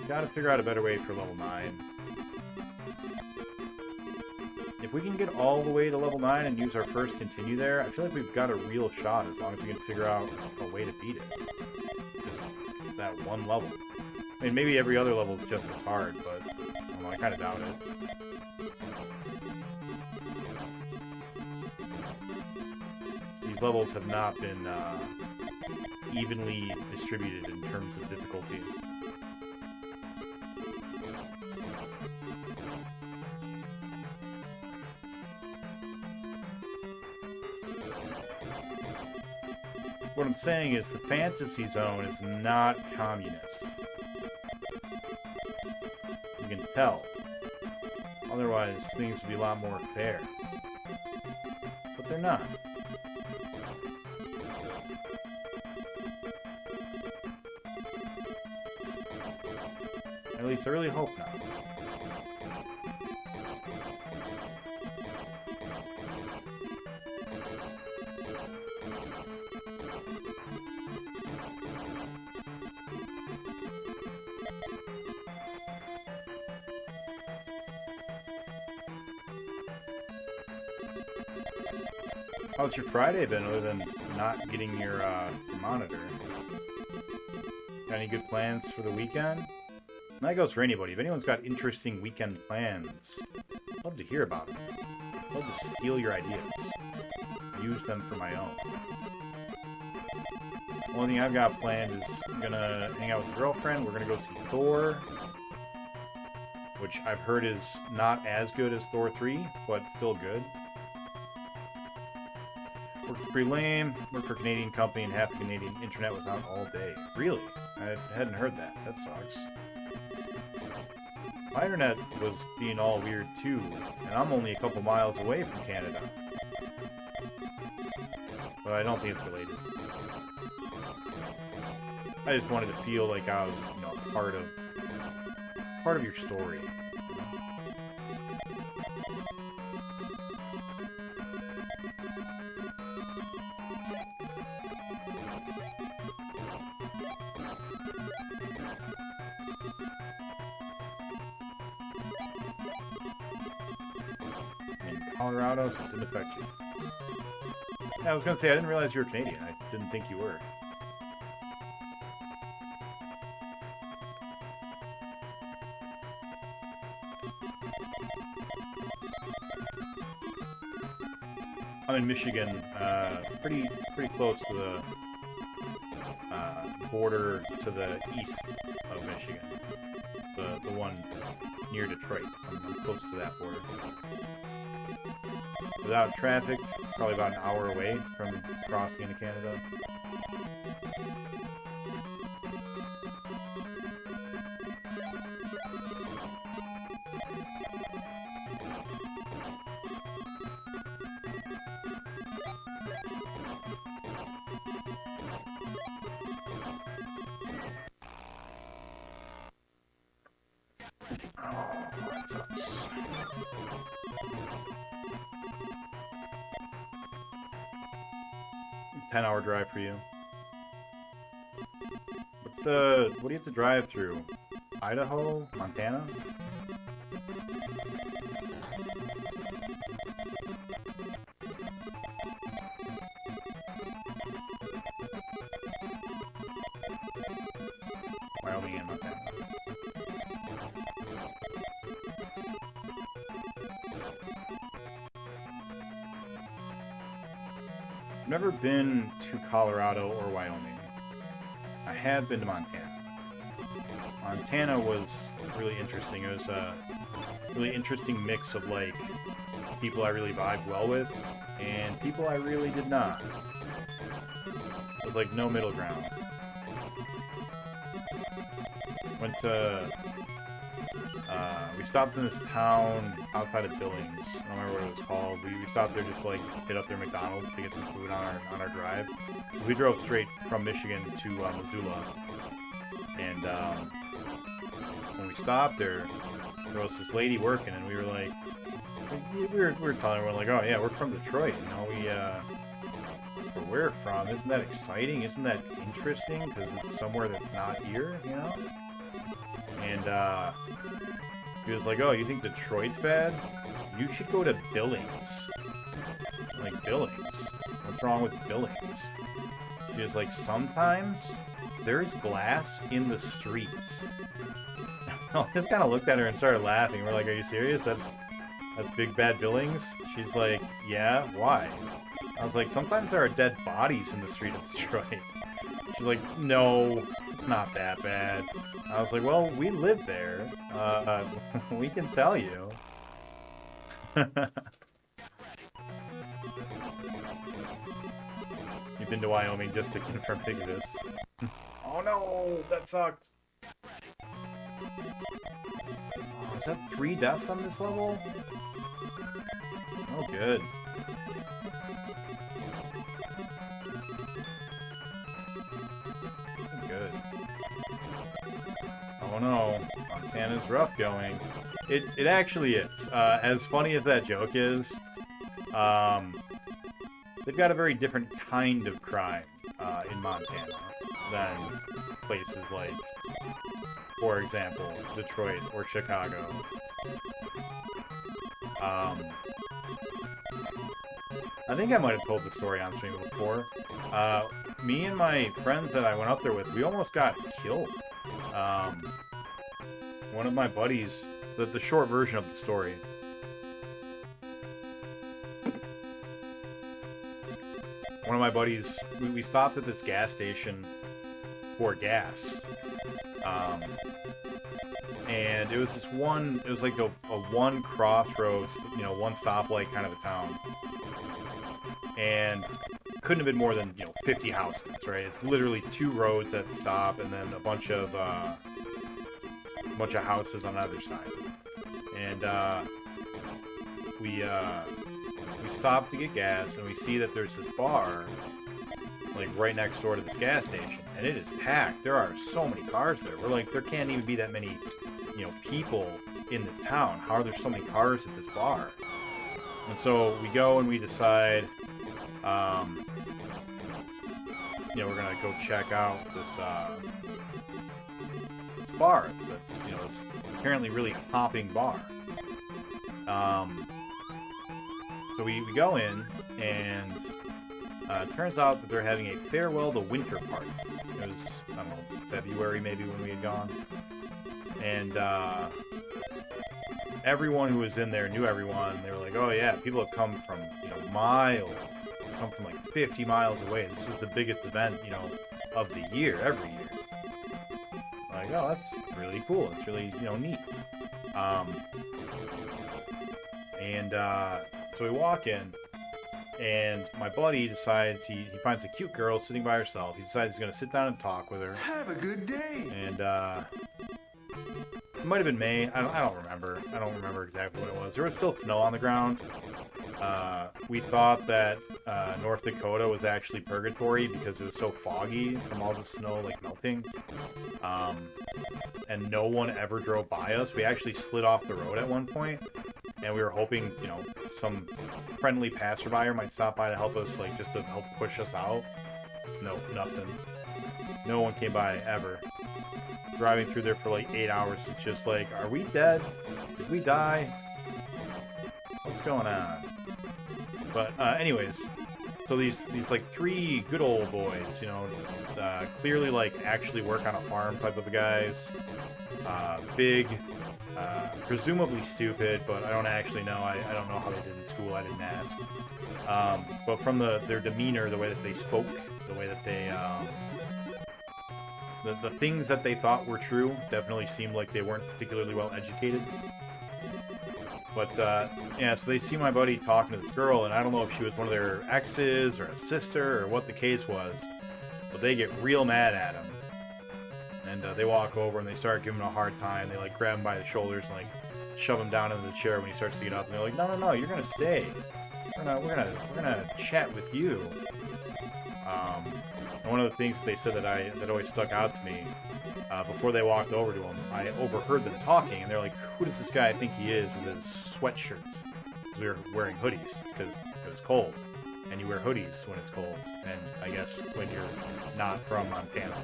Gotta figure out a better way for level 9. If we can get all the way to level 9 and use our first continue there, I feel like we've got a real shot as long as we can figure out a way to beat it. Just that one level. I mean, maybe every other level is just as hard, but I don't know, I kind of doubt it. These levels have not been evenly distributed in terms of difficulty. What I'm saying is the fantasy zone is not communist. You can tell. Otherwise, things would be a lot more fair. But they're not. At least I really hope not. How's your Friday been, other than not getting your monitor? Got any good plans for the weekend? And that goes for anybody. If anyone's got interesting weekend plans, I'd love to hear about them. I'd love to steal your ideas. Use them for my own. Only thing I've got planned is I'm gonna hang out with a girlfriend. We're gonna go see Thor, which I've heard is not as good as Thor 3, but still good. Worked pretty lame. Worked for a Canadian company and half the Canadian internet was out all day. Really? I hadn't heard that. That sucks. My internet was being all weird too, and I'm only a couple miles away from Canada. But I don't think it's related. I just wanted to feel like I was, you know, part of your story. In Colorado, so it didn't affect you. Yeah, I was gonna say I didn't realize you were Canadian. I didn't think you were. I'm in Michigan, pretty close to the border to the east of Michigan. The one near Detroit. I'm close to that border. Without traffic, probably about an hour away from crossing into Canada. That sucks. $10-hour drive for you. What do you have to drive through? Idaho? Montana? Wyoming and Montana. I've never been to Colorado or Wyoming. I have been to Montana. Montana was really interesting. It was a really interesting mix of, like, people I really vibed well with and people I really did not. There's, like, no middle ground. Went to... we stopped in this town outside of Billings. I don't remember what it was called. We stopped there just to, like, hit up their McDonald's to get some food on our drive. We drove straight from Michigan to Missoula. And when we stopped there was this lady working, and we were like, we were telling her, like, oh yeah, we're from Detroit. You know, where we're from, isn't that exciting? Isn't that interesting? Because it's somewhere that's not here, you know? And he was like, oh, you think Detroit's bad? You should go to Billings. Like, Billings? What's wrong with Billings? She was like, sometimes there's glass in the streets. I just kind of looked at her and started laughing. We're like, are you serious? That's Big Bad Billings? She's like, yeah, why? I was like, sometimes there are dead bodies in the street of Detroit. She's like, no, it's not that bad. I was like, well, we live there. We can tell you. You've been to Wyoming just to confirm it exists. Oh no, that sucked. Oh, is that 3 deaths on this level? Oh, good. Good. Oh no, Montana's rough going. It actually is. As funny as that joke is, they've got a very different kind of crime in Montana than places like, for example, Detroit or Chicago. I think I might have told the story on stream before. Me and my friends that I went up there with, we almost got killed. one of my buddies, the short version of the story. One of my buddies, we stopped at this gas station for gas. And it was this one, it was like a one crossroads, you know, one stoplight kind of a town. And couldn't have been more than, 50 houses, right? It's literally 2 roads at the stop and then a bunch of houses on the other side. And we stop to get gas and we see that there's this bar like right next door to this gas station, and it is packed. There are so many cars there. We're like, there can't even be that many, people in this town. How are there so many cars at this bar? And so we go and we decide, we're gonna go check out this bar that's, this apparently really hopping bar. So we go in, and it turns out that they're having a farewell to winter party. It was, I don't know, February maybe when we had gone. And everyone who was in there knew everyone. They were like, oh yeah, people have come from, miles. They've come from like 50 miles away. This is the biggest event, of the year, every year. Like, oh, that's really cool. It's really, neat. So we walk in, and my buddy decides he finds a cute girl sitting by herself. He decides he's going to sit down and talk with her. Have a good day. And it might have been May. I don't remember. I don't remember exactly what it was. There was still snow on the ground. We thought that North Dakota was actually purgatory because it was so foggy from all the snow like melting. And no one ever drove by us. We actually slid off the road at one point. And we were hoping, some friendly passerby might stop by to help us, like, just to help push us out. No, nothing. No one came by, ever. Driving through there for, like, 8 hours, it's just like, are we dead? Did we die? What's going on? But, anyways, so these like, 3 good old boys, clearly, like, actually work on a farm type of guys. Big... presumably stupid, but I don't actually know. I don't know how they did in school. I didn't ask. But from their demeanor, the way that they spoke, the way that they, the things that they thought were true definitely seemed like they weren't particularly well educated. But, yeah, so they see my buddy talking to this girl, and I don't know if she was one of their exes or a sister or what the case was, but they get real mad at him. And they walk over and they start giving him a hard time. They like grab him by the shoulders and like shove him down into the chair when he starts to get up. And they're like, no, you're gonna stay. We're gonna chat with you. And one of the things that they said that always stuck out to me before they walked over to him, I overheard them talking, and they're like, who does this guy think he is with his sweatshirts? Because we were wearing hoodies because it was cold, and you wear hoodies when it's cold, and I guess when you're not from Montana.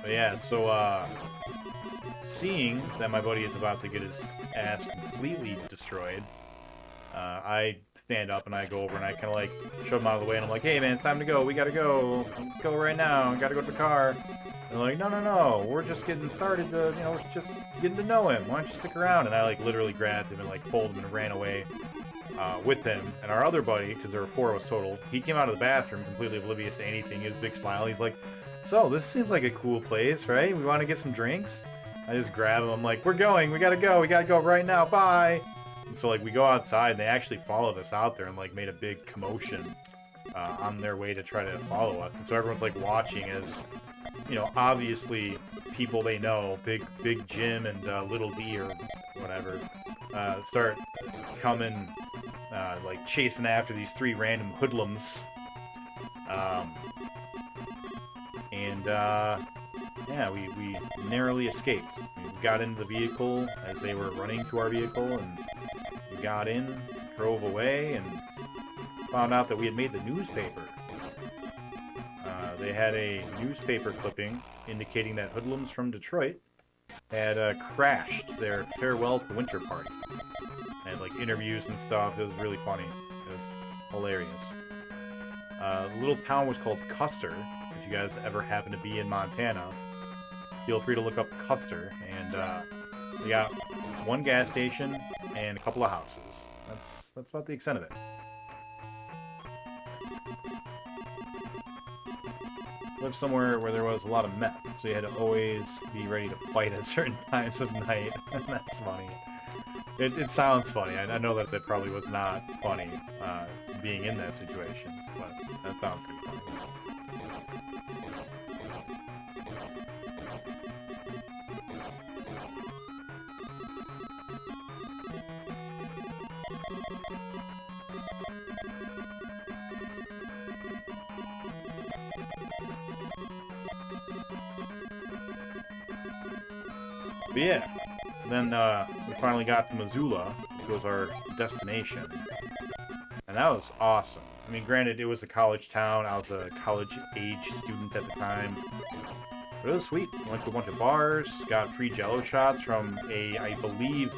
But yeah, so, seeing that my buddy is about to get his ass completely destroyed, I stand up and I go over and I kind of like shove him out of the way and I'm like, hey man, it's time to go, we gotta go, go right now, we gotta go to the car. And they're like, no, we're just getting started to, we're just getting to know him, why don't you stick around? And I like literally grabbed him and like pulled him and ran away. With him, and our other buddy, because there were 4 of us total, he came out of the bathroom completely oblivious to anything. He was a big smile. He's like, so, this seems like a cool place, right? We want to get some drinks? I just grab him. I'm like, we're going. We gotta go right now. Bye! And so, like, we go outside, and they actually followed us out there and, like, made a big commotion on their way to try to follow us. And so everyone's, like, watching as, obviously people they know, Big Jim and Little D or whatever, start coming... like chasing after these 3 random hoodlums, yeah, we narrowly escaped. We got into the vehicle as they were running to our vehicle, and we got in, drove away, and found out that we had made the newspaper. They had a newspaper clipping indicating that hoodlums from Detroit had crashed their farewell to winter party. They had like interviews and stuff. It was really funny. It was hilarious. The little town was called Custer. If you guys ever happen to be in Montana, feel free to look up Custer. And we got one gas station and a couple of houses. That's about the extent of it. Lived somewhere where there was a lot of meth, so you had to always be ready to fight at certain times of night. That's funny. It sounds funny. I know that that probably was not funny being in that situation, but that sounds pretty funny. But yeah, then we finally got to Missoula, which was our destination. And that was awesome. I mean, granted, it was a college town. I was a college-age student at the time. But it was sweet. Went to a bunch of bars, got free Jello shots from a, I believe,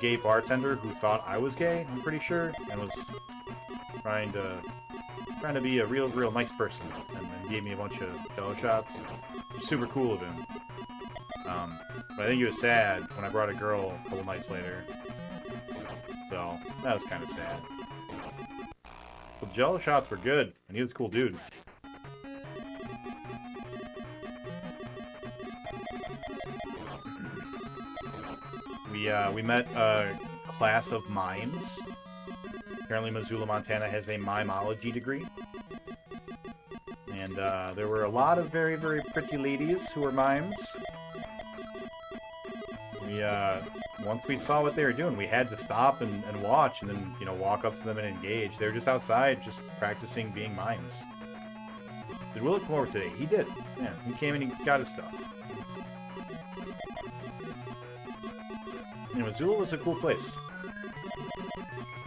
gay bartender who thought I was gay, I'm pretty sure, and was trying to be a real nice person, and then gave me a bunch of Jello shots. Super cool of him. But I think he was sad when I brought a girl a couple nights later. So, that was kind of sad. But the Jello shots were good, and he was a cool dude. We met a class of mimes. Apparently Missoula, Montana has a mimology degree. And there were a lot of very pretty ladies who were mimes. Once we saw what they were doing, we had to stop and watch, and then, you know, walk up to them and engage. They were just outside, just practicing being mimes. Did Willie come over today? He did. Yeah, he came and he got his stuff. You know, Missoula was a cool place.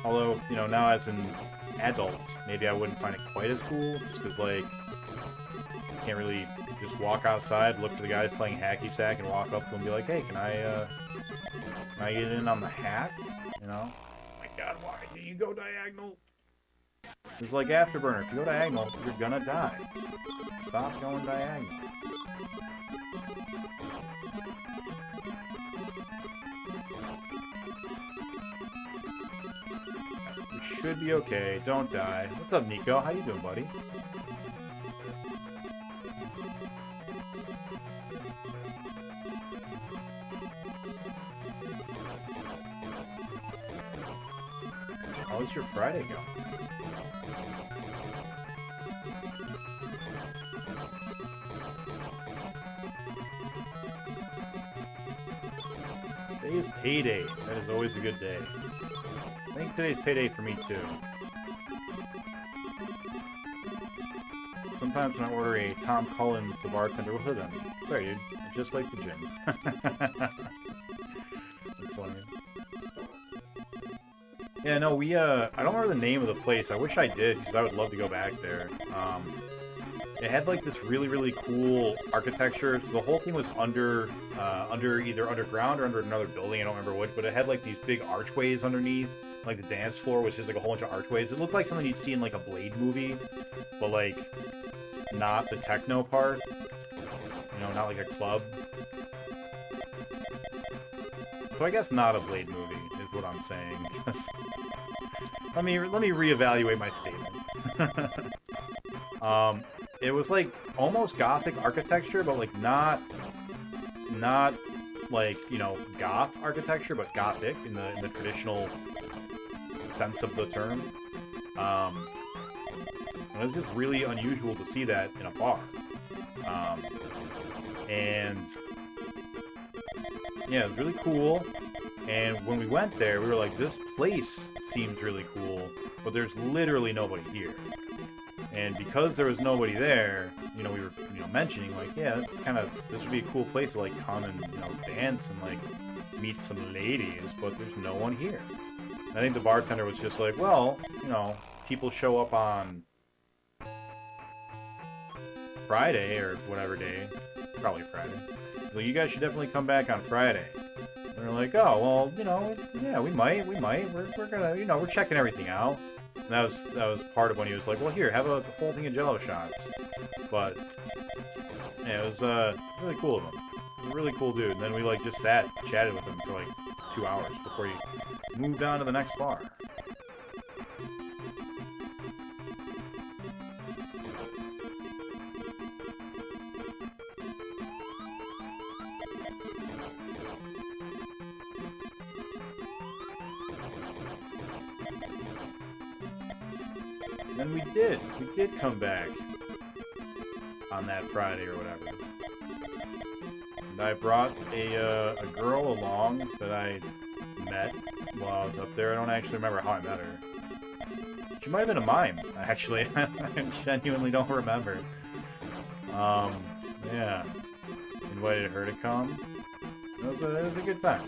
Although, you know, now as an adult, maybe I wouldn't find it quite as cool, just because, like, you can't really just walk outside, look for the guys playing hacky sack, and walk up to them and be like, hey, can I get in on the hack? You know? Oh my god, why do you go diagonal? It's like Afterburner. If you go diagonal, you're gonna die. Stop going diagonal. We should be okay. Don't die. What's up, Nico? How you doing, buddy? How's your Friday going? Today is payday. That is always a good day. I think today's payday for me too. Sometimes when I order a Tom Collins, the bartender will hit him. Sorry, dude. I just like the gin. That's funny. Yeah, no, I don't remember the name of the place. I wish I did, because I would love to go back there. It had, like, this really cool architecture. The whole thing was under either underground or under another building, I don't remember which, but it had, like, these big archways underneath. Like, the dance floor was just, like, a whole bunch of archways. It looked like something you'd see in, like, a Blade movie, but, like, not the techno part. You know, not like a club. So I guess not a Blade movie, is what I'm saying. Just let me reevaluate my statement. It was like almost Gothic architecture, but like not like, you know, goth architecture, but Gothic in the traditional sense of the term. It was just really unusual to see that in a bar. And yeah, it was really cool. And when we went there, we were like, this place seems really cool, but there's literally nobody here. And because there was nobody there, you know, we were, you know, mentioning, like, yeah, this would be a cool place to, like, come and, you know, dance and, like, meet some ladies, but there's no one here. And I think the bartender was just like, well, you know, people show up on Friday or whatever day, probably Friday. Well, you guys should definitely come back on Friday. And we're like, oh, well, you know, yeah, we might. We're gonna, you know, we're checking everything out. And that was part of when he was like, well, here, have a whole thing of Jello shots. But yeah, it was really cool of him. He's a really cool dude. And then we like just chatted with him for like 2 hours before he moved on to the next bar. And then we did come back on that Friday or whatever. And I brought a girl along that I met while I was up there. I don't actually remember how I met her. She might have been a mime, actually. I genuinely don't remember. Yeah. Invited her to come. It was a good time.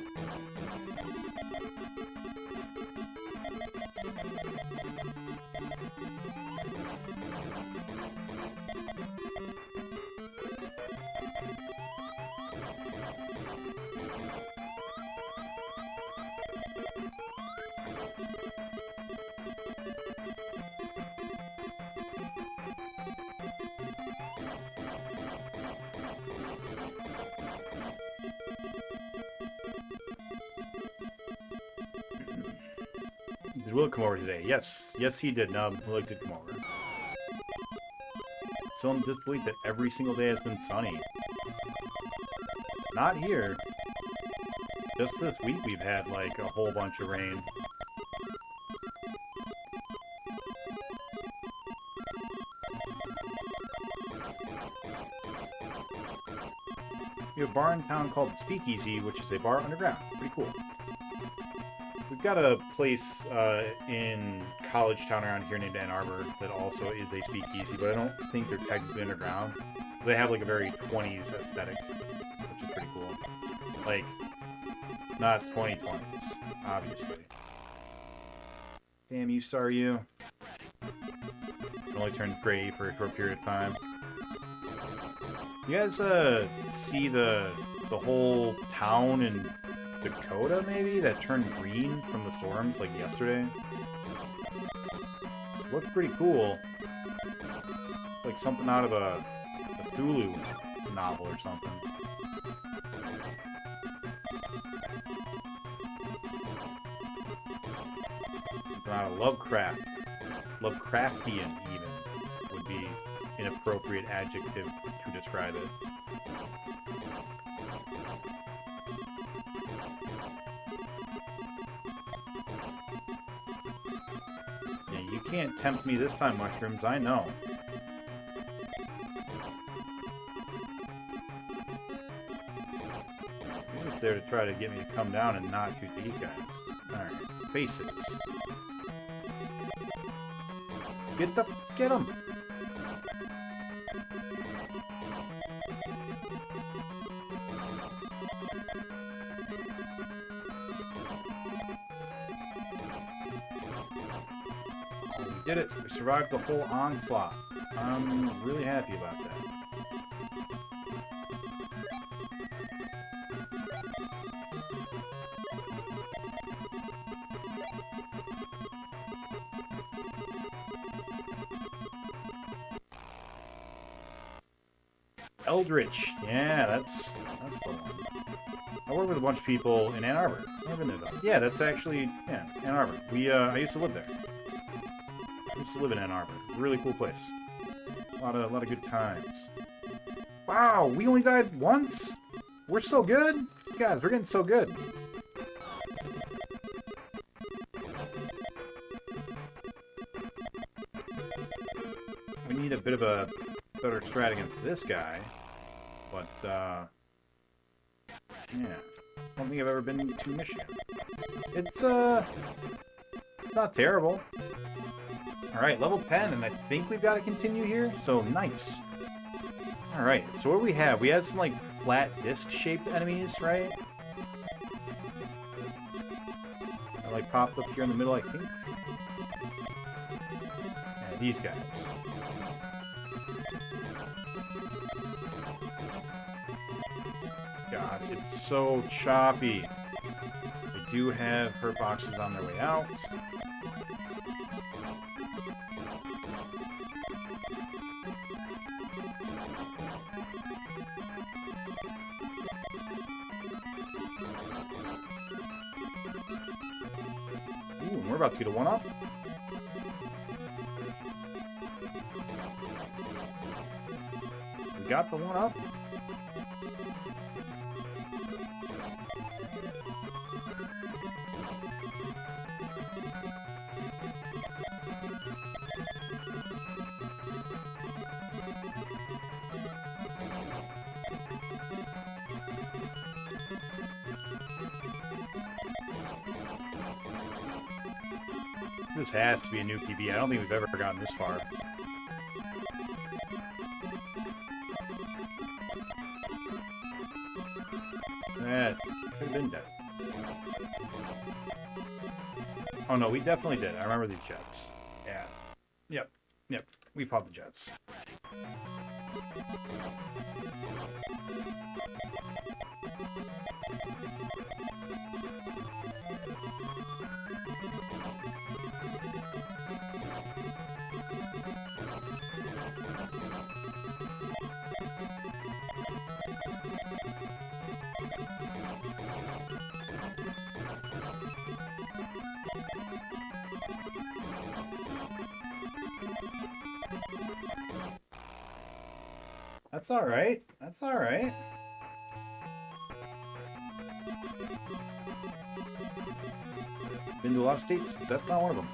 Did Will come over today? Yes. Yes, he did, Nub. Will did come over. Still in disbelief that every single day has been sunny. Not here. Just this week we've had, like, a whole bunch of rain. We have a bar in town called the Speakeasy, which is a bar underground. Pretty cool. We've got a place in College Town around here named Ann Arbor that also is a speakeasy, but I don't think they're technically underground. They have like a very 20s aesthetic, which is pretty cool. Like, not 2020s, obviously. Damn you, Star You. It only turned gray for a short period of time. You guys see the whole town in Dakota, maybe, that turned green from the storms, like yesterday? Looked pretty cool. Like something out of a Cthulhu novel or something. Something out of Lovecraft. Lovecraftian, even, would be an appropriate adjective to describe it. You can't tempt me this time, mushrooms, I know. You're just there to try to get me to come down and not shoot these guys. Alright, faces. Get them! Did it. We survived the whole onslaught. I'm really happy about that. Eldritch. Yeah, that's the one. I work with a bunch of people in Ann Arbor. I've been there though. Yeah, that's actually, yeah, Ann Arbor. I used to live there. I used to live in Ann Arbor. Really cool place. A lot of good times. Wow, we only died once? We're so good? Guys, we're getting so good. We need a bit of a better strat against this guy. But, yeah. I don't think I've ever been to Michigan. It's, not terrible. Alright, level 10, and I think we've got to continue here, so nice. Alright, so what do we have? We have some, like, flat disc-shaped enemies, right? That, like, popped up here in the middle, I think. Yeah, these guys. God, it's so choppy. They do have hurt boxes on their way out. we're about to get a 1-up. We got the 1-up. This has to be a new PB. I don't think we've ever gotten this far. That could have been dead. Oh no, we definitely did. I remember these jets. Yeah. Yep. Yep. We fought the jets. That's alright. That's alright. Been to a lot of states, but that's not one of them.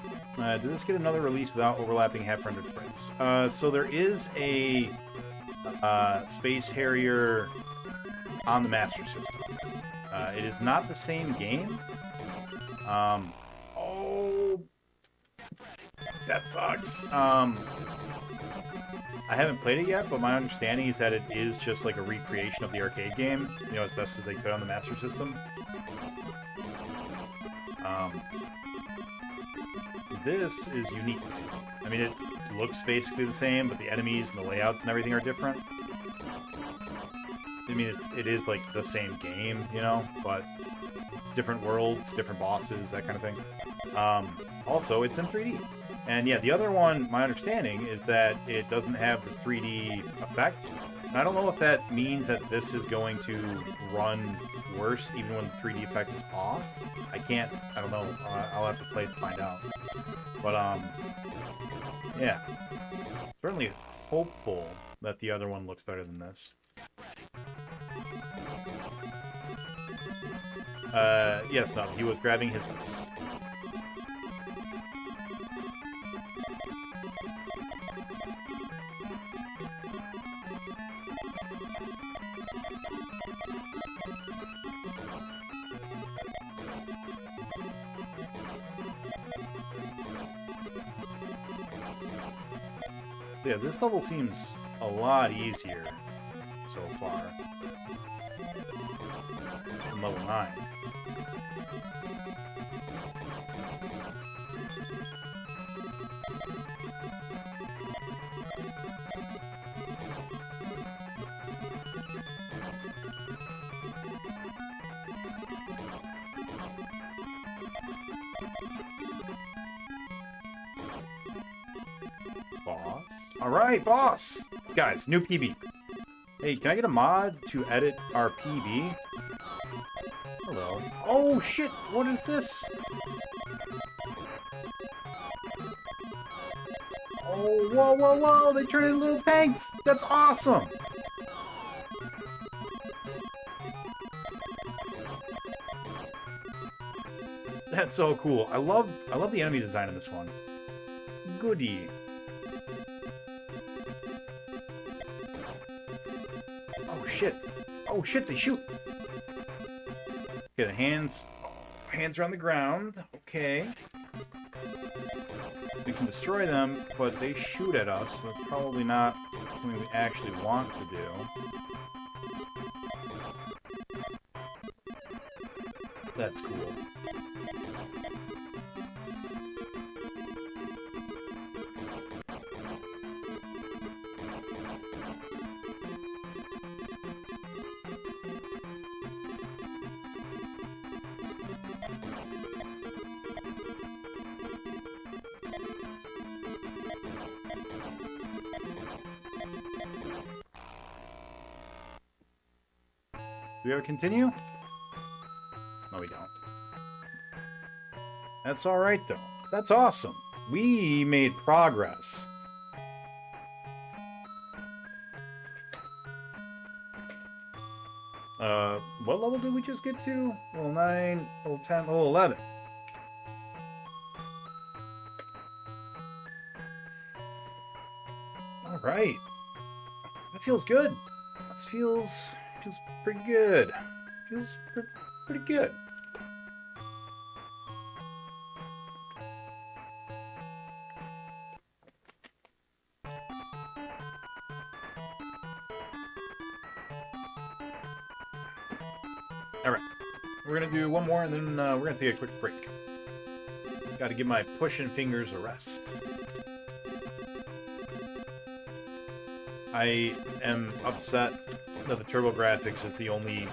Did this get another release without overlapping half-rendered frames? So there is a Space Harrier on the Master System. It is not the same game. Oh, that sucks. I haven't played it yet, but my understanding is that it is just like a recreation of the arcade game, you know, as best as they could on the Master System. This is unique. I mean, it looks basically the same, but the enemies and the layouts and everything are different. I mean, it is like the same game, you know, but different worlds, different bosses, that kind of thing. Also, it's in 3D. And yeah, the other one, my understanding, is that it doesn't have the 3D effect. And I don't know if that means that this is going to run worse even when the 3D effect is off. I don't know. I'll have to play to find out. But, yeah. Certainly hopeful that the other one looks better than this. Yes, no, he was grabbing his dice. Yeah, this level seems a lot easier so far than level 9. Boss? Alright, boss! Guys, new PB. Hey, can I get a mod to edit our PB? Hello. Oh, shit! What is this? Oh, whoa, whoa, whoa! They turn into little tanks! That's awesome! That's so cool. I love the enemy design in this one. Goody. Oh shit. Oh shit, they shoot. Okay, the hands are on the ground. Okay. We can destroy them, but they shoot at us, so that's probably not something we actually want to do. That's cool. Do we ever continue? No, we don't. That's alright, though. That's awesome. We made progress. What level did we just get to? Level 9, level 10, level 11. Alright. That feels good. That feels pretty good. Feels pretty good. Alright. We're gonna do one more and then we're gonna take a quick break. Gotta give my pushing fingers a rest. I am upset that the TurboGrafx is the only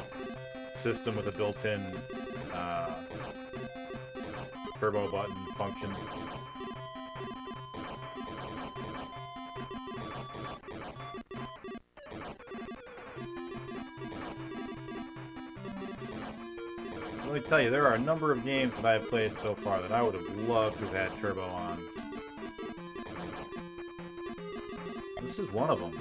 system with a built-in turbo button function. Let me tell you, there are a number of games that I've played so far that I would have loved to have had turbo on. This is one of them.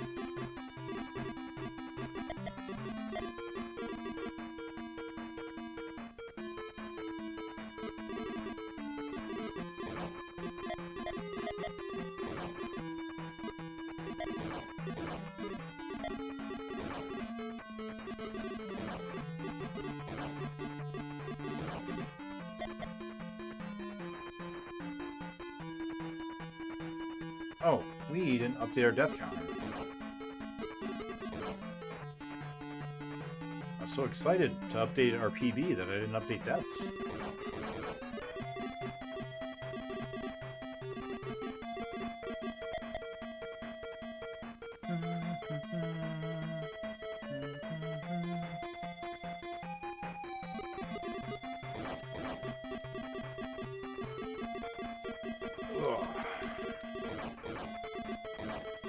Oh, we didn't update our death counter. I was so excited to update our PB that I didn't update deaths.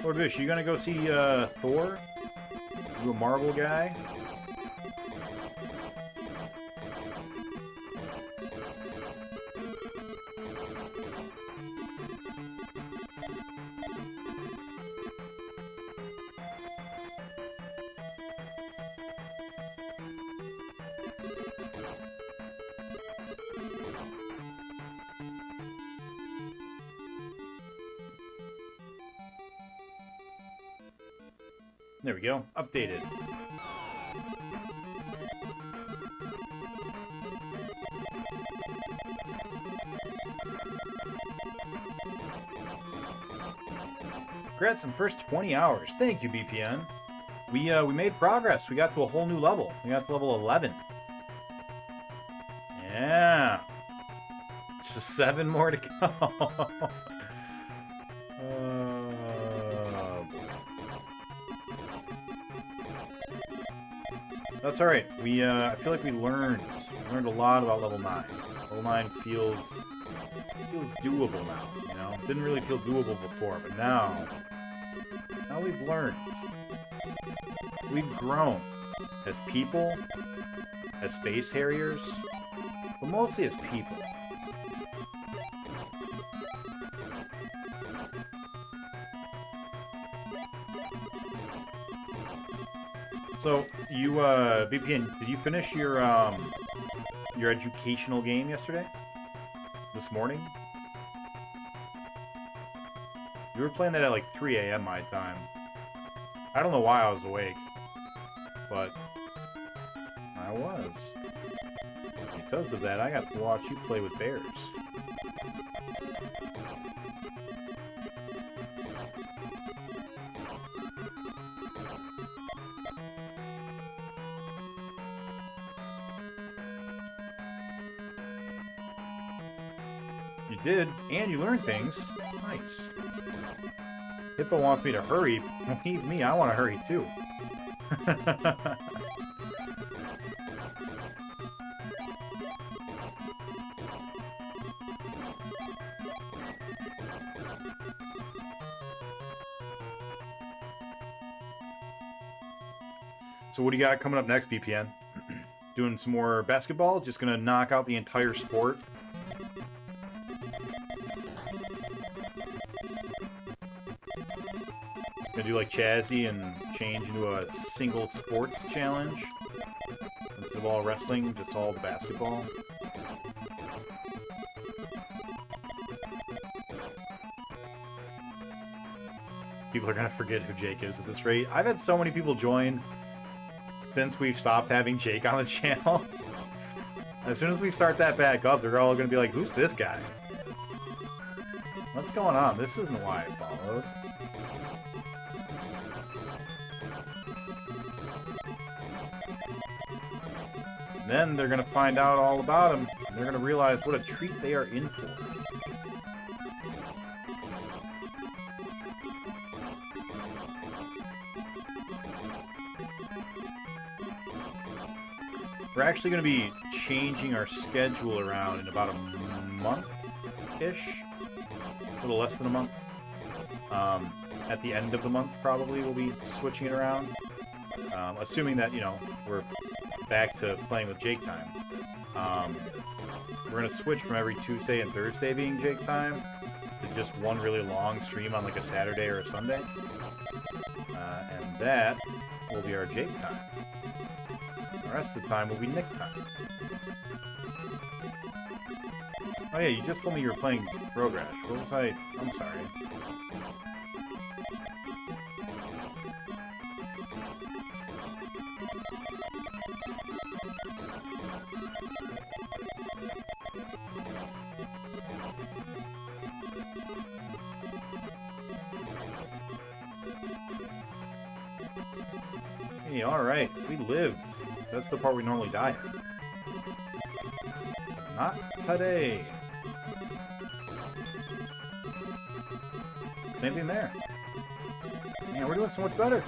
Lord Vish, you gonna go see Thor? You a Marvel guy? There we go. Updated. Congrats on first 20 hours. Thank you, BPN. We made progress. We got to a whole new level. We got to level 11. Yeah. Just 7 more to go. That's alright. I feel like we learned a lot about level 9. Level 9 feels doable now, you know? Didn't really feel doable before, but now we've learned. We've grown as people, as space harriers, but mostly as people. So, you, BPN, did you finish your educational game yesterday? This morning? You were playing that at like 3 a.m. my time. I don't know why I was awake, but I was. Because of that, I got to watch you play with bears. You did, and you learned things. Nice. Hippo wants me to hurry. Believe me, I want to hurry too. So what do you got coming up next, BPN? Doing some more basketball? Just gonna knock out the entire sport? Gonna do like Chazzy and change into a single sports challenge. Instead of all wrestling, just all the basketball. People are gonna forget who Jake is at this rate. I've had so many people join since we've stopped having Jake on the channel. As soon as we start that back up, they're all gonna be like, who's this guy? What's going on? This isn't why I followed. Then they're gonna find out all about him, and they're gonna realize what a treat they are in for. We're actually going to be changing our schedule around in about a month-ish. A little less than a month. At the end of the month, probably, we'll be switching it around. Assuming that, you know, we're back to playing with Jake time. We're going to switch from every Tuesday and Thursday being Jake time to just one really long stream on like a Saturday or a Sunday. And that will be our Jake time. The rest of the time will be Nick time. Oh yeah, you just told me you were playing Road Rash. What was I? I'm sorry. Hey, alright. We lived. That's the part we normally die at. Not today. Same thing there. Man, we're doing so much better.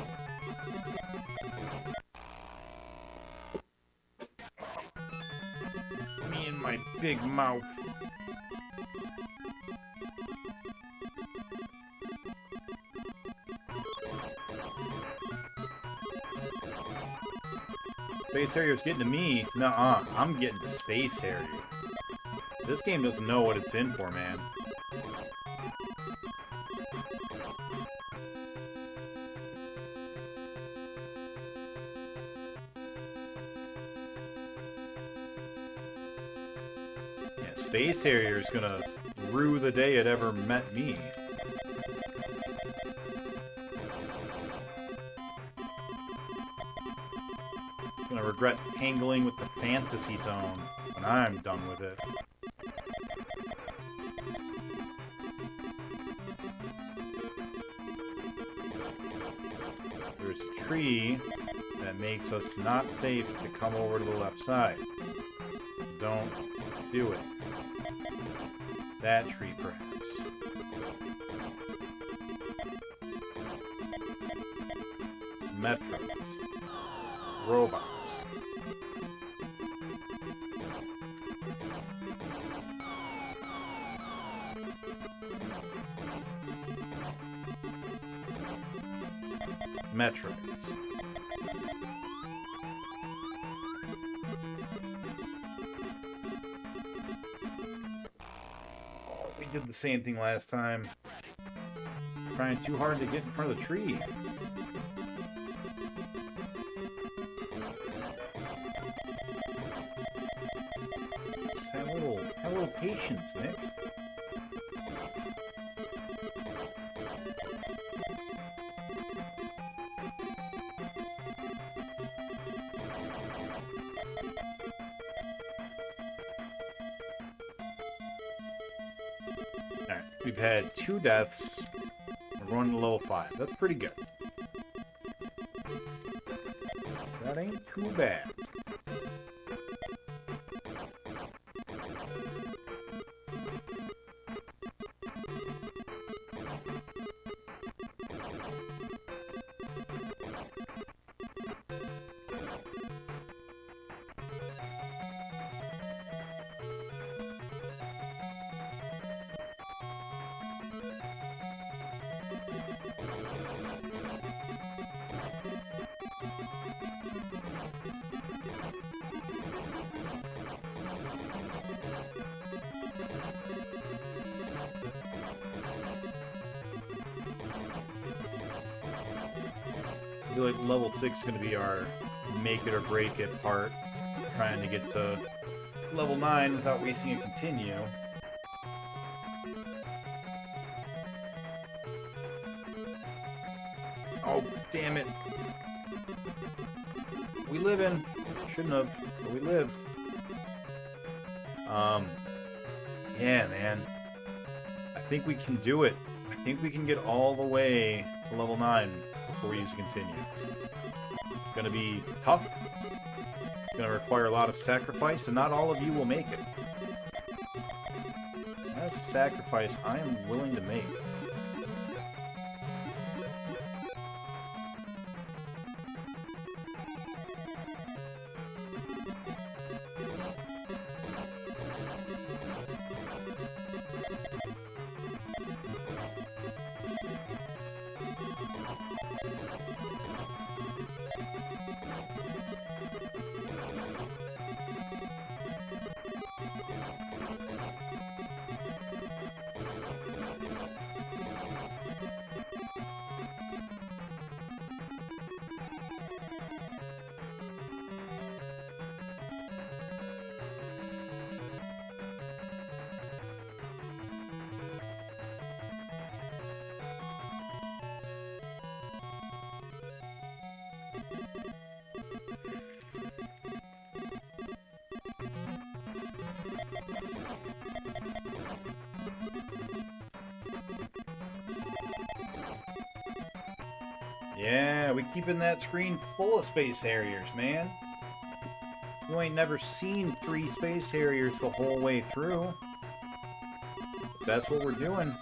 Me and my big mouth. Space Harrier's getting to me. Nuh-uh, I'm getting to Space Harrier. This game doesn't know what it's in for, man. Yeah, Space Harrier's gonna rue the day it ever met me. Gonna regret tangling with the fantasy zone when I'm done with it. There's a tree that makes us not safe to come over to the left side. Don't do it. That tree, perhaps. Metros. Robots. Metroids. Oh, we did the same thing last time. Trying too hard to get in front of the tree. Just have a little patience, Nick. Alright, we've had 2 deaths. We're going to level 5. That's pretty good. That ain't too bad. I feel like level 6 is going to be our make it or break it part. Trying to get to level 9 without wasting a continue. Oh, damn it. We live in. Shouldn't have, but we lived. Yeah, man. I think we can do it. I think we can get all the way to level 9 before we use a continue. It's gonna be tough. It's gonna require a lot of sacrifice, and not all of you will make it. That's a sacrifice I am willing to make. Yeah, we keeping that screen full of Space Harriers, man. You ain't never seen 3 Space Harriers the whole way through. But that's what we're doing.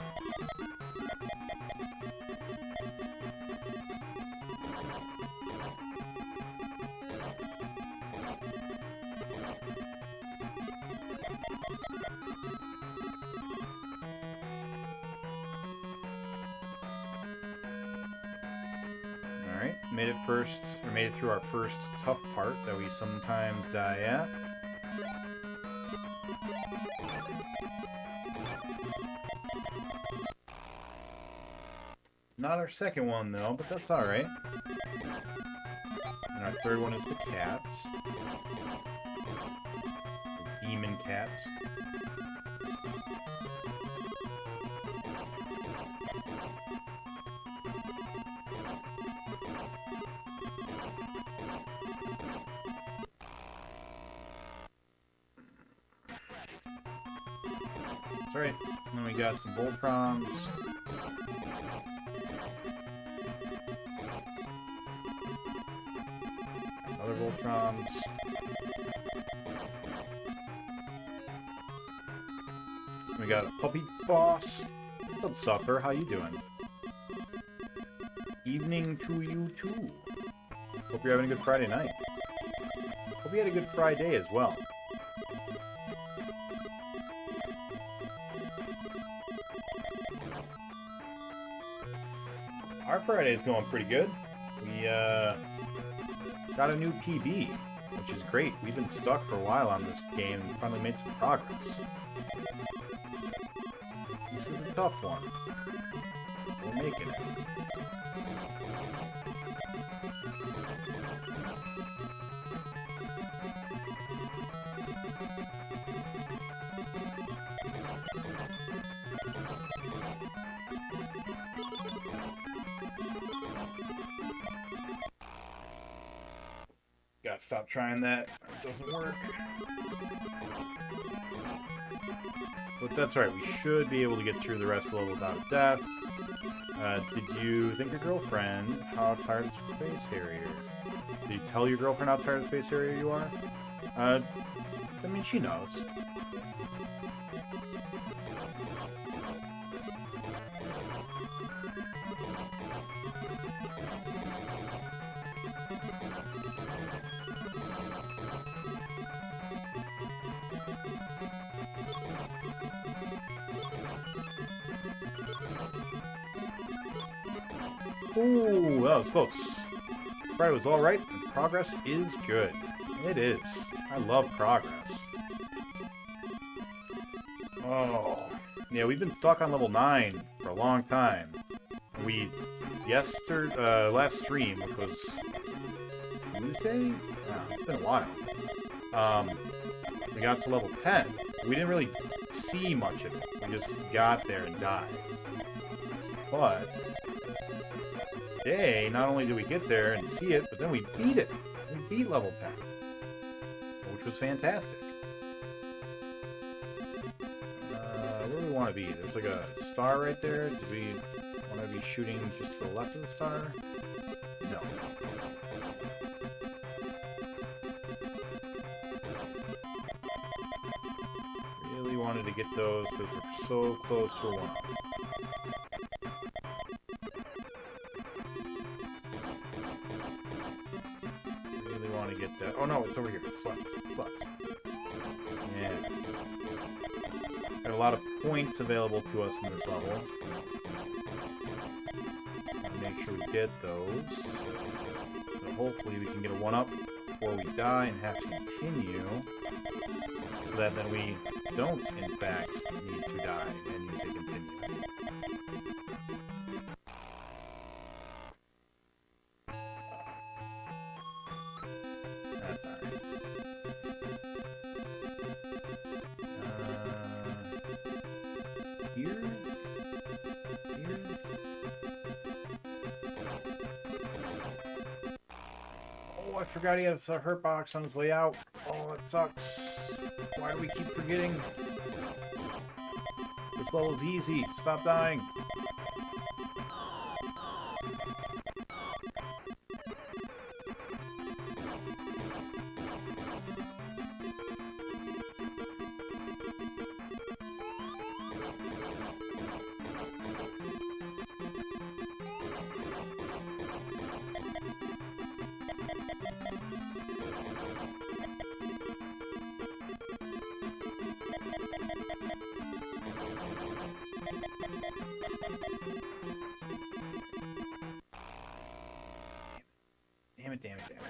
Made it through our first tough part that we sometimes die at. Not our second one though, but that's alright. And our third one is the cats. The demon cats. Alright, and then we got some Voltrons. Other Voltrons. We got a puppy boss. What's up, Supper? How you doing? Evening to you too. Hope you're having a good Friday night. Hope you had a good Friday as well. Our Friday's going pretty good. We got a new PB, which is great. We've been stuck for a while on this game and finally made some progress. This is a tough one. We're making it. Gotta stop trying that. It doesn't work. But that's right. We should be able to get through the rest of the level without a death. Did you think your girlfriend how tired of Space Harrier? Did you tell your girlfriend how tired of Space Harrier you are? I mean, she knows. Ooh, that was close. Friday was alright, and progress is good. It is. I love progress. Oh. Yeah, we've been stuck on level 9 for a long time. We last stream, which was Tuesday? It's been a while. We got to level 10. We didn't really see much of it. We just got there and died. But today, not only did we get there and see it, but then we beat it. We beat level 10, which was fantastic. Where do we want to be? There's like a star right there. Do we want to be shooting just to the left of the star? No. Really wanted to get those because we're so close to a 1-up. Really want to get that. Oh no, it's over here. It's left. It's left. Yeah. Got a lot of points available to us in this level. Make sure we get those. So hopefully we can get a 1-up before we die and have to continue. So that then we don't, in fact, need to die and need to continue. That's alright. Here? Here? Oh, I forgot he had a hurt box on his way out. Oh, that sucks. Why do we keep forgetting? This level's easy. Stop dying. Damn it, damn it, damn it.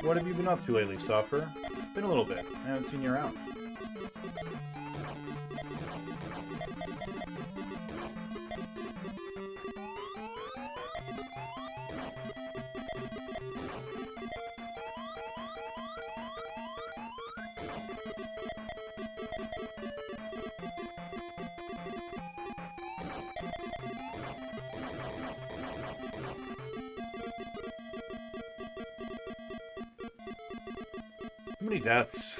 What have you been up to lately, Suffer? It's been a little bit. I haven't seen you around. Too many deaths.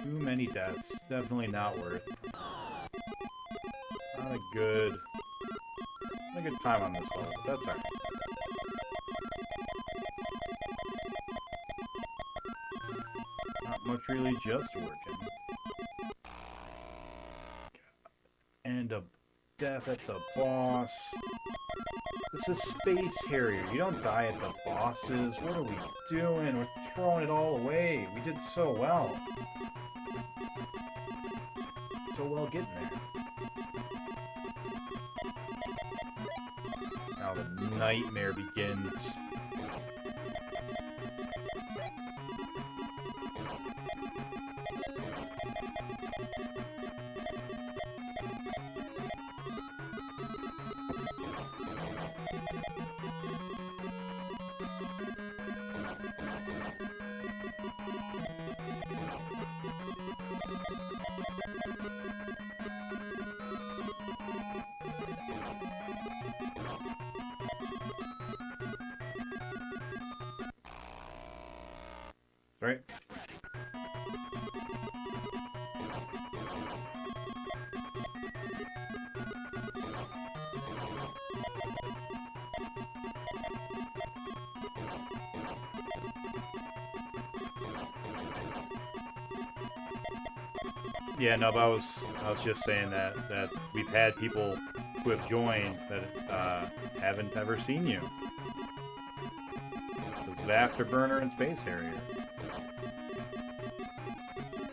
Too many deaths. Definitely not worth. Not a good time on this level, but that's alright. Not much really, just working. And a death at the boss. This is Space Harrier. You don't die at the bosses. What are we doing? We're throwing it all away. We did so well. So well getting there. Now the nightmare begins. Right? Yeah, no, but I was just saying that we've had people who have joined that haven't ever seen you. Because of Afterburner and Space Harrier.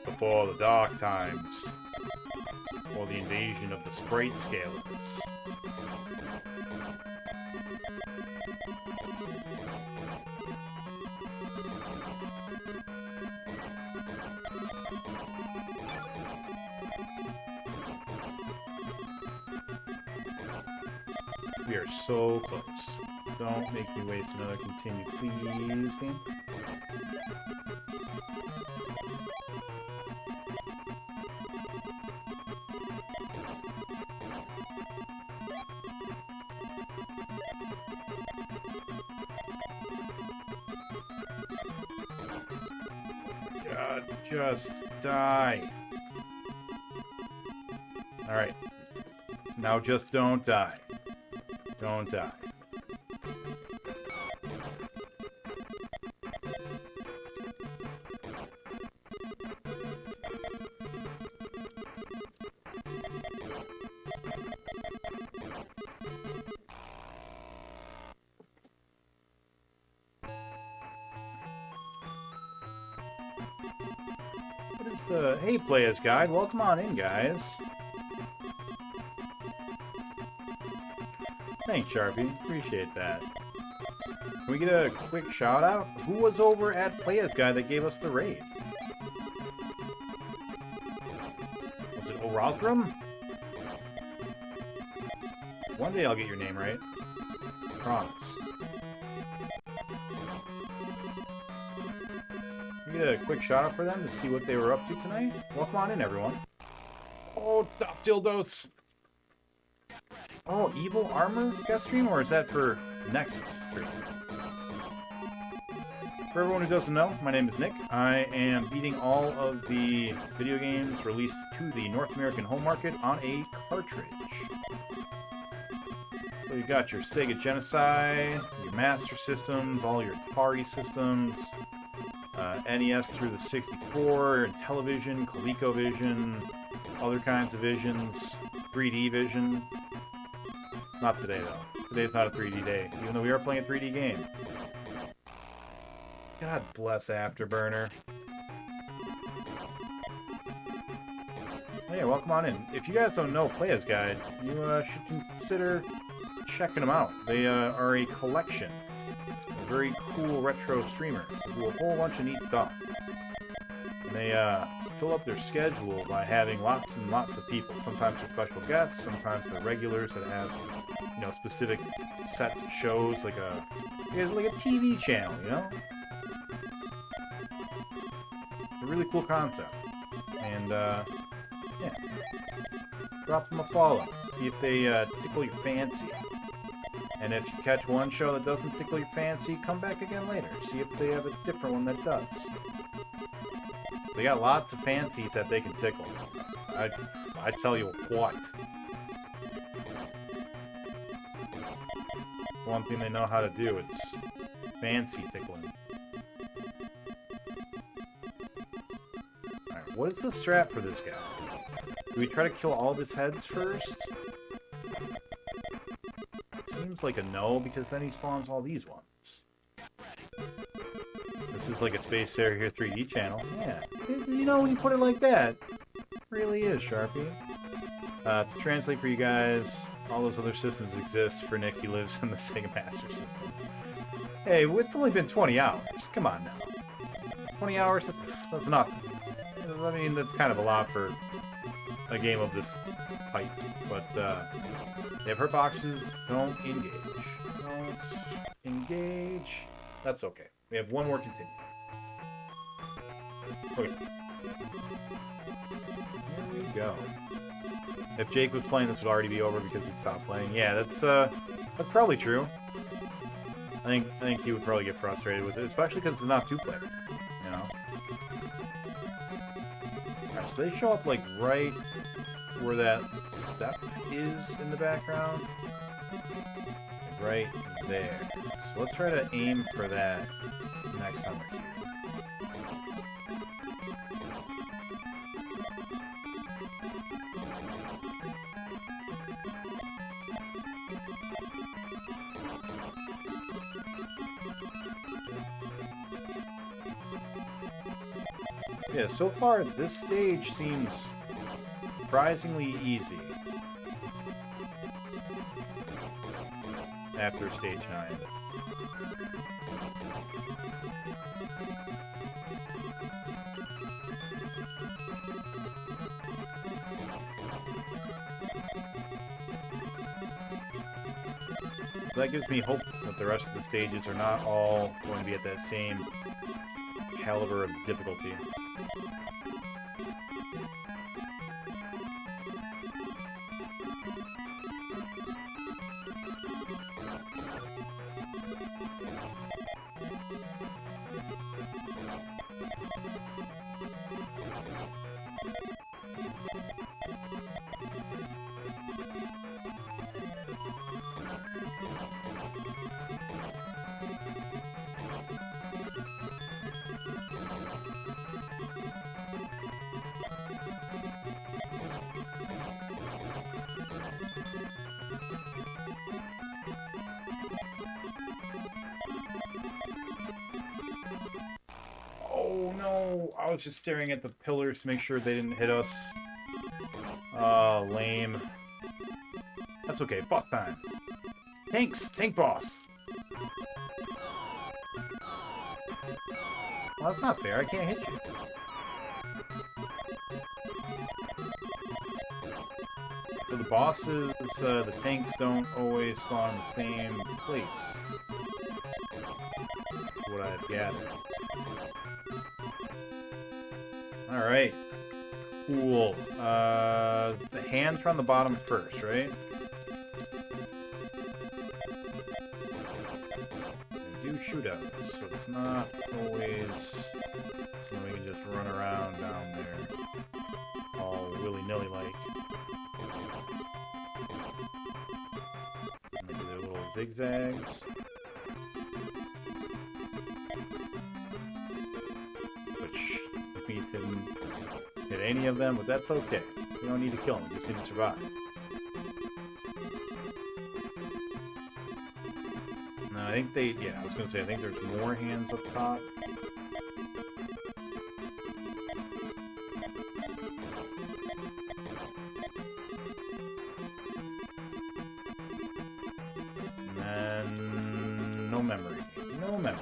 Before the dark times. Before the invasion of the Sprite Scalers. We are so close. Don't make me waste another continue, please, game. God, just die. Alright. Now just don't die. Don't die. What is the... Hey, Players Guide. Welcome on in, guys. Thanks, Sharpie. Appreciate that. Can we get a quick shout out? Who was over at Players Guide that gave us the raid? Was it Orothram? One day I'll get your name right. I promise. Can we get a quick shout out for them to see what they were up to tonight? Welcome on in, everyone. Oh, Das Dildos! Oh, Evil Armor guest stream, or is that for next stream? For everyone who doesn't know, my name is Nick. I am beating all of the video games released to the North American home market on a cartridge. So you got your Sega Genocide, your Master Systems, all your Atari systems, NES through the 64, and Television, ColecoVision, other kinds of visions, 3D vision. Not today, though. Today's not a 3D day, even though we are playing a 3D game. God bless Afterburner. Oh yeah, welcome on in. If you guys don't know Players Guide, you should consider checking them out. They are a collection of very cool retro streamers that do a whole bunch of neat stuff. And they fill up their schedule by having lots and lots of people. Sometimes they're special guests, sometimes they're regulars that have, you know, specific sets of shows, like a TV channel, you know? A really cool concept. And, yeah. Drop them a follow. See if they tickle your fancy. And if you catch one show that doesn't tickle your fancy, come back again later. See if they have a different one that does. They got lots of fancies that they can tickle. I tell you what. One thing they know how to do, it's fancy tickling. Alright, what is the strat for this guy? Do we try to kill all of his heads first? Seems like a no, because then he spawns all these ones. This is like a Space Harrier 3D channel. Yeah. You know, when you put it like that, it really is, Sharpie. To translate for you guys, all those other systems exist. For Nick, he lives in the Sega Master System. Hey, it's only been 20 hours. Come on now. 20 hours? That's nothing. I mean, that's kind of a lot for a game of this type. But, they have hurt boxes. Don't engage. Don't engage. That's okay. We have one more continue. Okay. Here we go. If Jake was playing, this would already be over because he'd stopped playing. Yeah, that's probably true. I think he would probably get frustrated with it, especially because it's not two-player. You know. Alright, so they show up like right where that step is in the background. Like right there. So let's try to aim for that next time we're here. Yeah, so far this stage seems surprisingly easy. After stage 9. So that gives me hope that the rest of the stages are not all going to be at that same caliber of difficulty. Oh no, I was just staring at the pillars to make sure they didn't hit us. Lame. That's okay, boss time. Thanks, tank boss. Well, that's not fair, I can't hit you. So the bosses, the tanks don't always spawn in the same place. That's what I've gathered. Alright. Cool. The hands are on the bottom first, right? They do shoot at us, so it's not always something we can just run around down there all willy-nilly like. Maybe their little zigzags. Which we didn't hit any of them, but that's okay. We don't need to kill them, we just need to survive. No, I think they, yeah, I was gonna say, I think there's more hands up top. And then, no memory. No memory.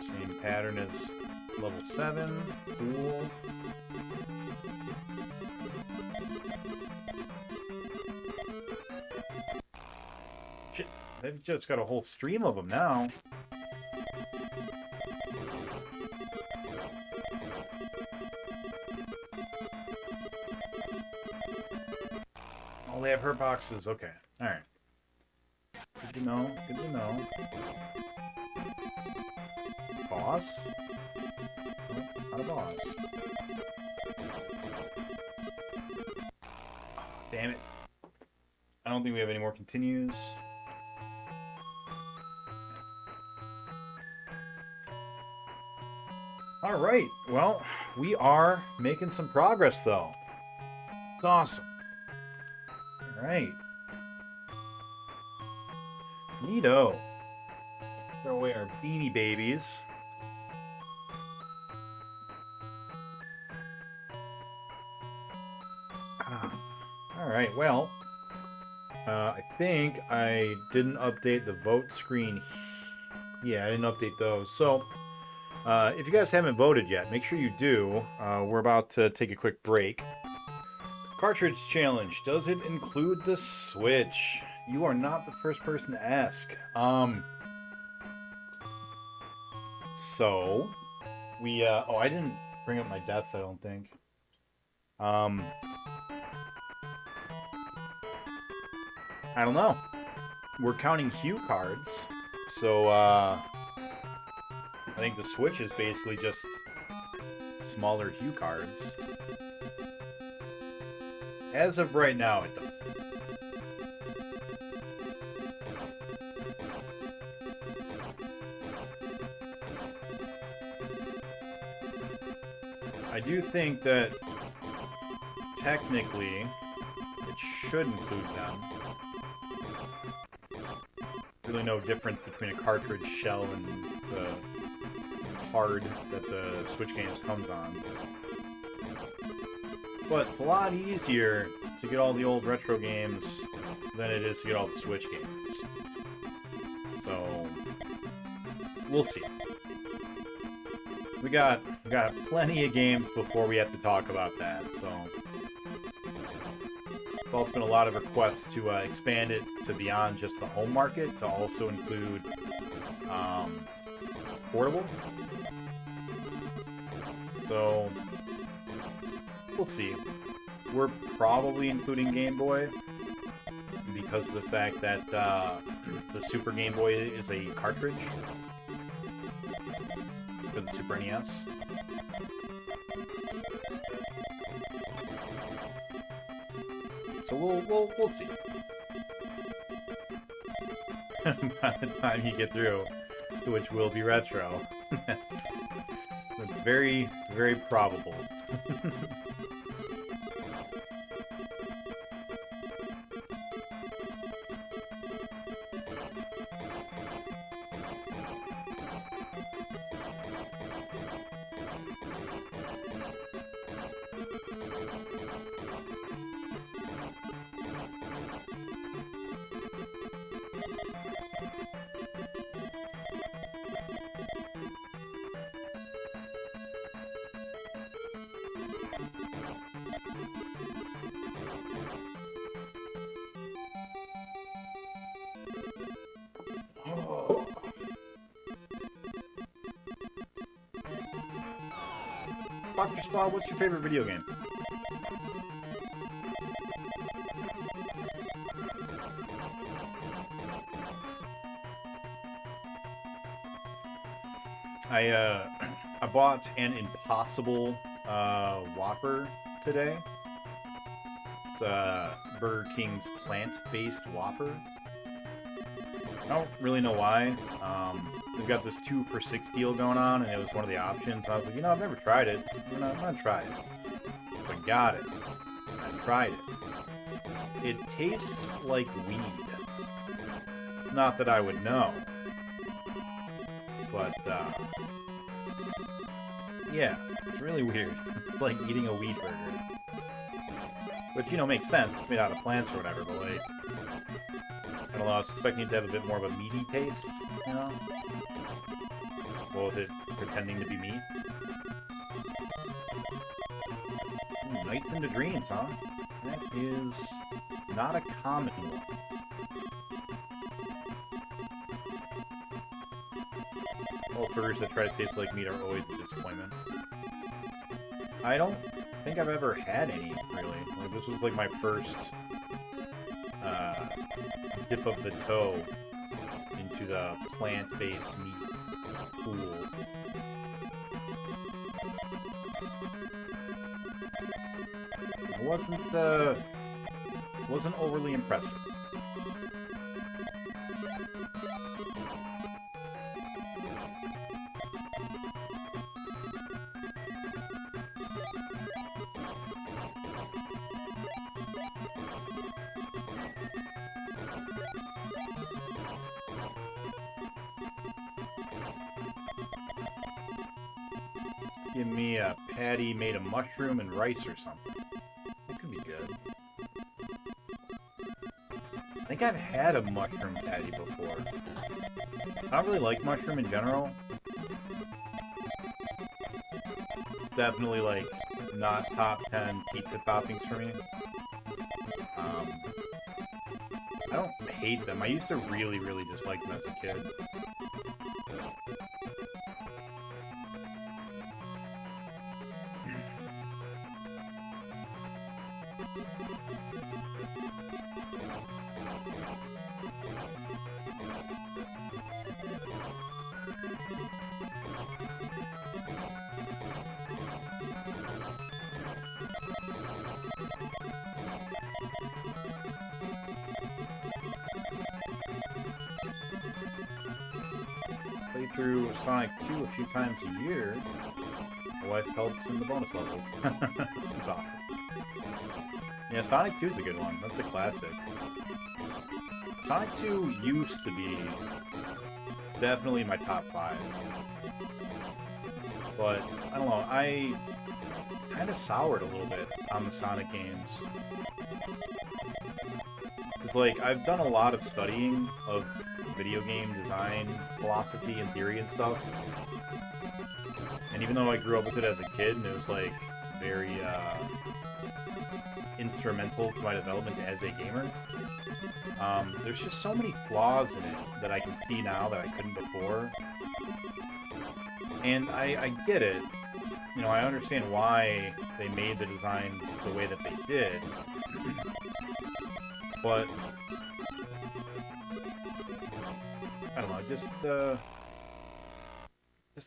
Same pattern as level 7. Cool. Shit, they've just got a whole stream of them now. Oh, they have hurt boxes. Okay. Alright. Good to know. Good to know. Boss? Oh, not a boss. Oh, damn it. I don't think we have any more continues. Alright. Well, we are making some progress, though. It's awesome. Alright. Neato. Throw away our beanie babies. Alright, well, I think I didn't update the vote screen. Yeah, I didn't update those. So, if you guys haven't voted yet, make sure you do. We're about to take a quick break. Cartridge challenge. Does it include the Switch? You are not the first person to ask. So, we, oh, I didn't bring up my deaths, I don't think. I don't know. We're counting hue cards, so, I think the Switch is basically just smaller hue cards. As of right now, it does. I do think that technically it should include them. Really no difference between a cartridge shell and the card that the Switch games comes on. But it's a lot easier to get all the old retro games than it is to get all the Switch games. So, we'll see. we got plenty of games before we have to talk about that, so... There's also been a lot of requests to expand it to beyond just the home market, to also include portable. So, we'll see. We're probably including Game Boy, because of the fact that the Super Game Boy is a cartridge for the Super NES. So we'll see. By the time you get through, which will be retro, that's very, very probable. Dr. Spa, what's your favorite video game? I bought an Impossible Whopper today. It's Burger King's plant-based Whopper. I don't really know why. They've got this 2 for $6 deal going on, and it was one of the options. I was like, you know, I've never tried it. You know, I'm gonna try it. So I got it. I tried it. It tastes like weed. Not that I would know. But, yeah, it's really weird. It's like eating a weed burger. Which, you know, makes sense. It's made out of plants or whatever, but like... I don't know, I was expecting it to have a bit more of a meaty taste, you know? Well, with it pretending to be meat. Ooh, Nights into Dreams, huh? That is not a common one. All burgers that try to taste like meat are always a disappointment. I don't think I've ever had any, really. Like, this was like my first dip of the toe into the plant-based meat pool. It wasn't overly impressive. Give me a patty made of mushroom and rice or something. That could be good. I think I've had a mushroom patty before. I don't really like mushroom in general. It's definitely, like, not top 10 pizza toppings for me. I don't hate them. I used to really, really dislike them as a kid. Through Sonic 2 a few times a year. My wife helps in the bonus levels. That's awesome. Yeah, Sonic 2 is a good one. That's a classic. Sonic 2 used to be definitely my top 5. But, I don't know, I kind of soured a little bit on the Sonic games. It's like, I've done a lot of studying of video game design philosophy and theory and stuff. And even though I grew up with it as a kid, and it was like very instrumental to my development as a gamer, there's just so many flaws in it that I can see now that I couldn't before. And I get it. You know, I understand why they made the designs the way that they did. But I don't know, just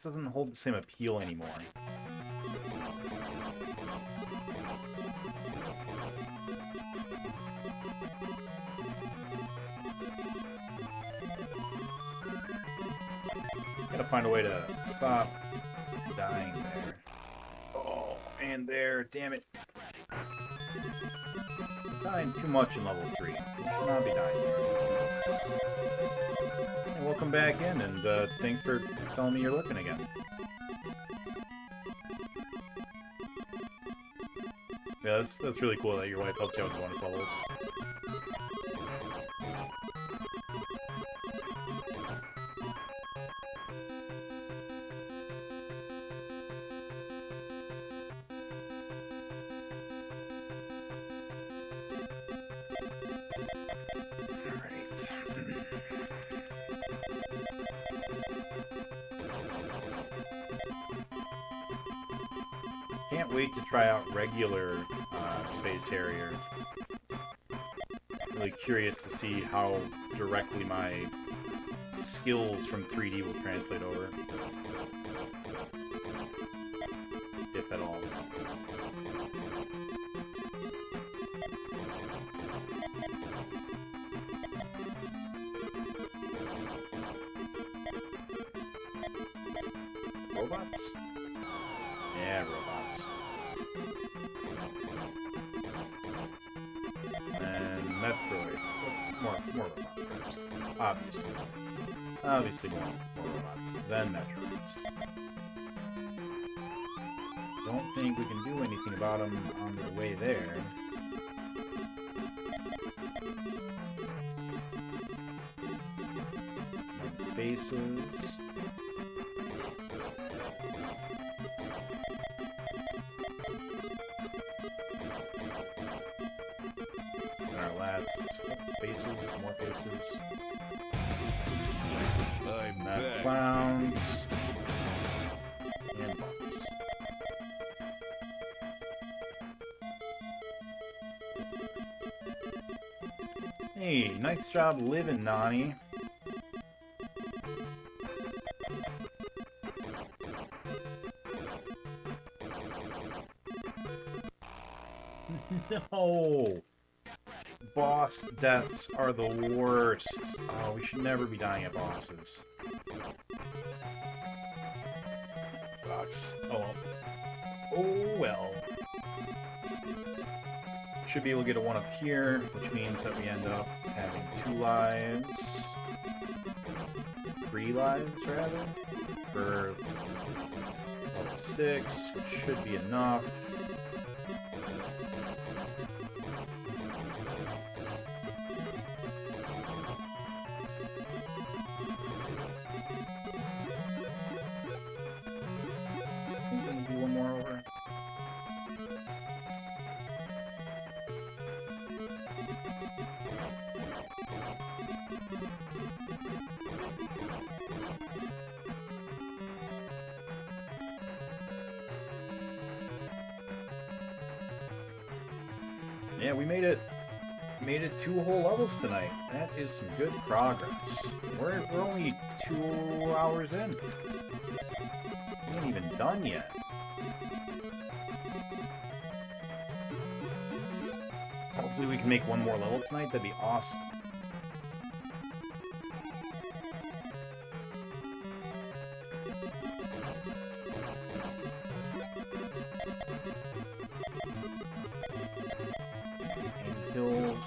doesn't hold the same appeal anymore. Gotta find a way to stop dying there. Oh, and there, damn it. Dying too much in level 3. Should not be dying here. And welcome back in, and thanks for telling me you're looking again. Yeah, that's really cool that your wife helps you out with bonus levels. Can't wait to try out regular Space Harrier. Really curious to see how directly my skills from 3D will translate over. If at all. Robots? Yeah, robots. And Metroid. So more robots first. Obviously. Obviously more robots. Then Metroids. Don't think we can do anything about them on their way there. Bases. Faces, more faces. I'm Mad back. clowns. And bots. Hey, nice job living, Nani. No! Boss deaths are the worst. Oh, we should never be dying at bosses. Sucks. Oh well. Oh well. Should be able to get a 1 up here, which means that we end up having 2 lives. 3 lives, rather. For level 6, which should be enough. Yeah, we made it 2 whole levels tonight. That is some good progress. We're only 2 hours in. We ain't even done yet. Hopefully we can make 1 more level tonight. That'd be awesome. Kills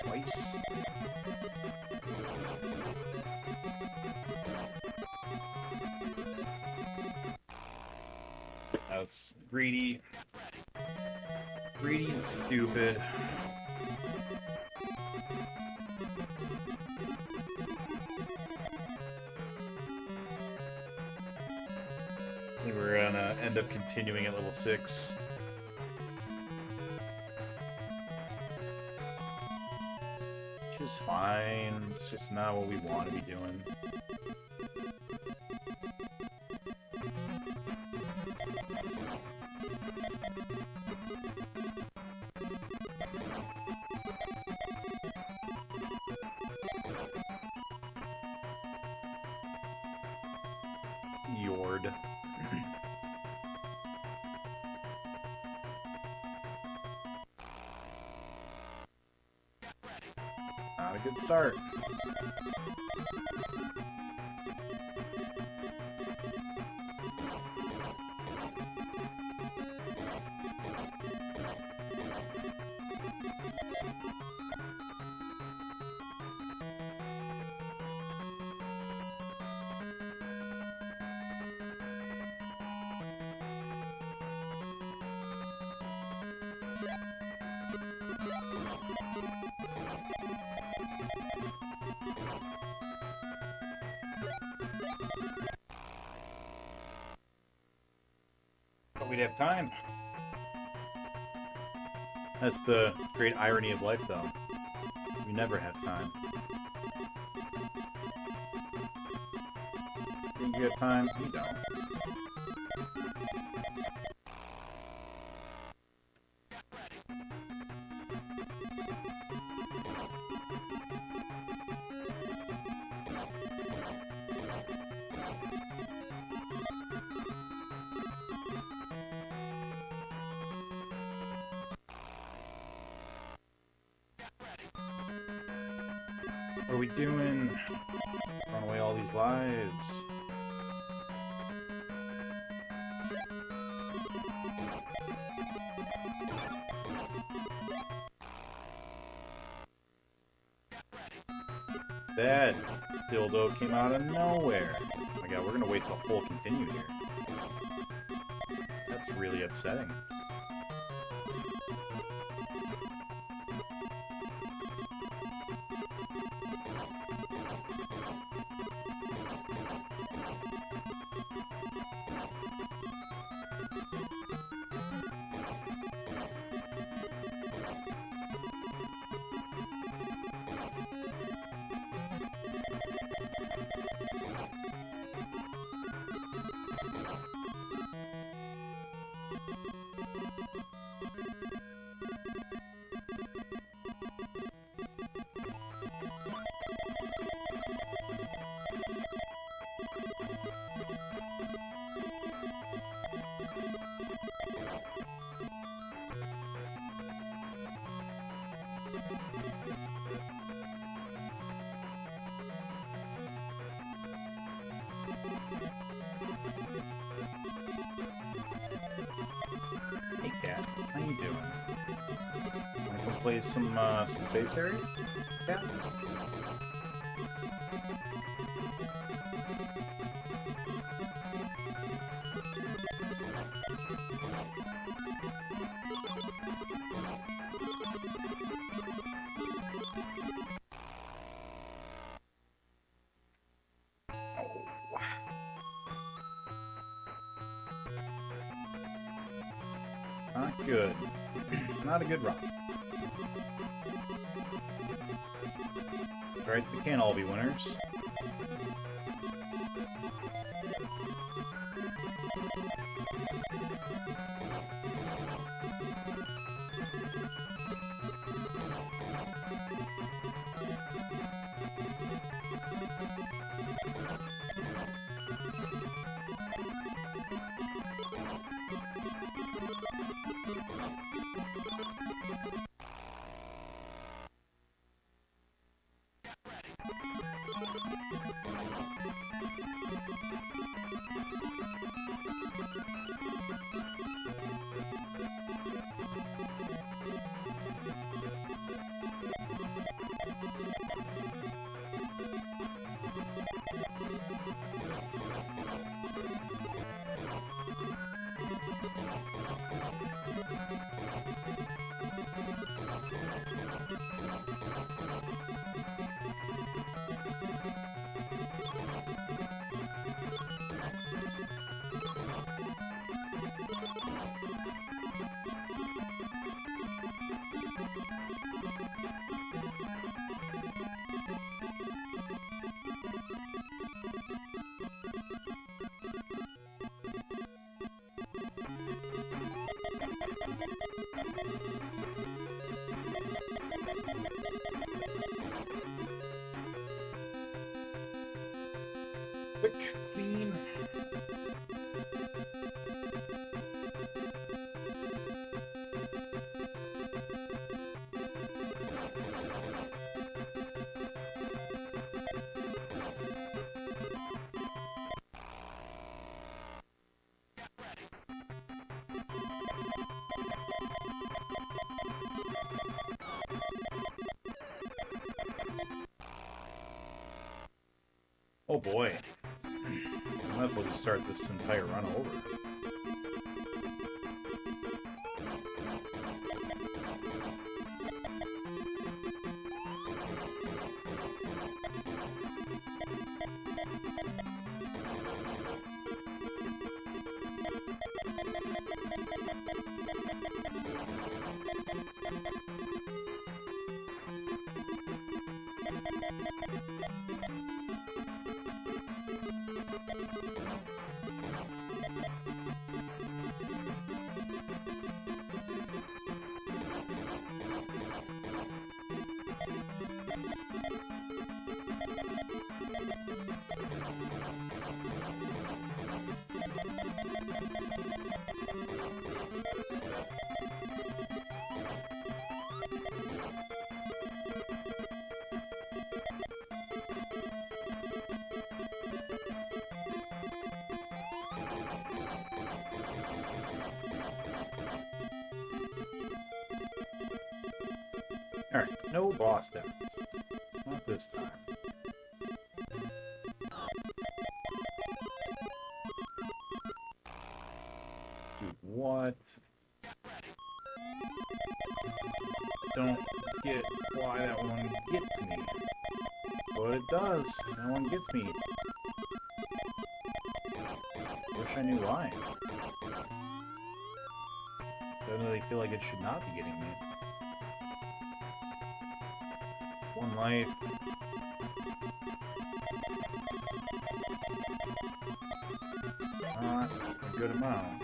twice. That was greedy. Greedy and stupid. we're gonna end up continuing at level 6. Which is fine. It's just not what we want to be doing. Yord. Not a good start. But we'd have time. That's the great irony of life, though. We never have time. Think you have time? You don't. What are we doing? Run away all these lives. That dildo came out of nowhere. Oh my god, we're gonna wait till full continue here. That's really upsetting. Hey cat, how you doing? Wanna come play some Space Harrier? Cat? Not good. Not a good run. Alright, they can't all be winners. boy. Might as well just start this entire run over. Alright, no boss deaths. Not this time. Dude, what? Don't get why that one gets me. But it does. That one gets me. Wish I knew why. Definitely feel like it should not be getting me. One life. Not a good amount.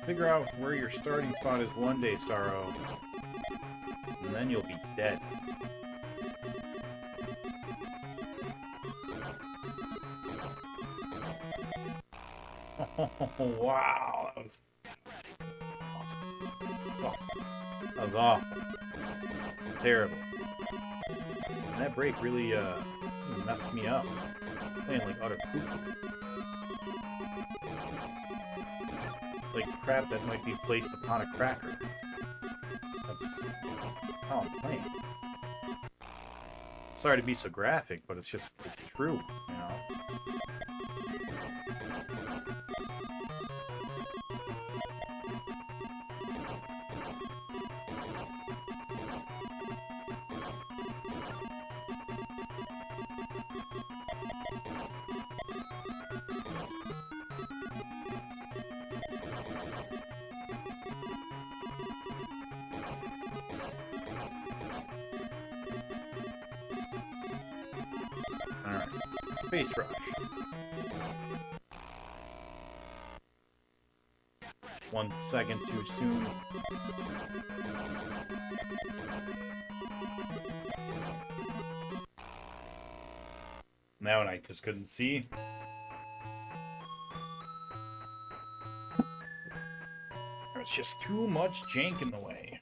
Figure out where your starting spot is one day, Sorrow. And then you'll be dead. Oh, wow, that was awesome. Oh, that was awful. Terrible. And that break really messed me up. Playing like utter poop. Like crap that might be placed upon a cracker. That's how I'm playing. Sorry to be so graphic, but it's true, you know? Alright. Space rush. 1 second too soon. That one I just couldn't see. There's just too much jank in the way.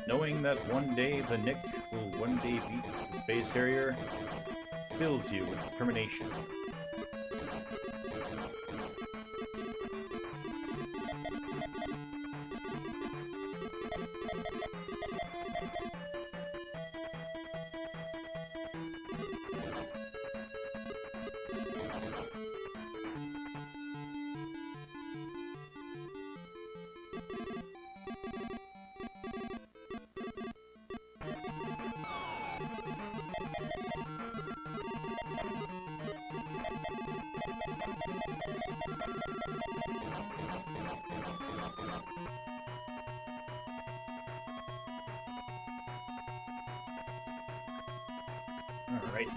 Knowing that one day the Nick will one day beat the Space Harrier fills you with determination. Alright.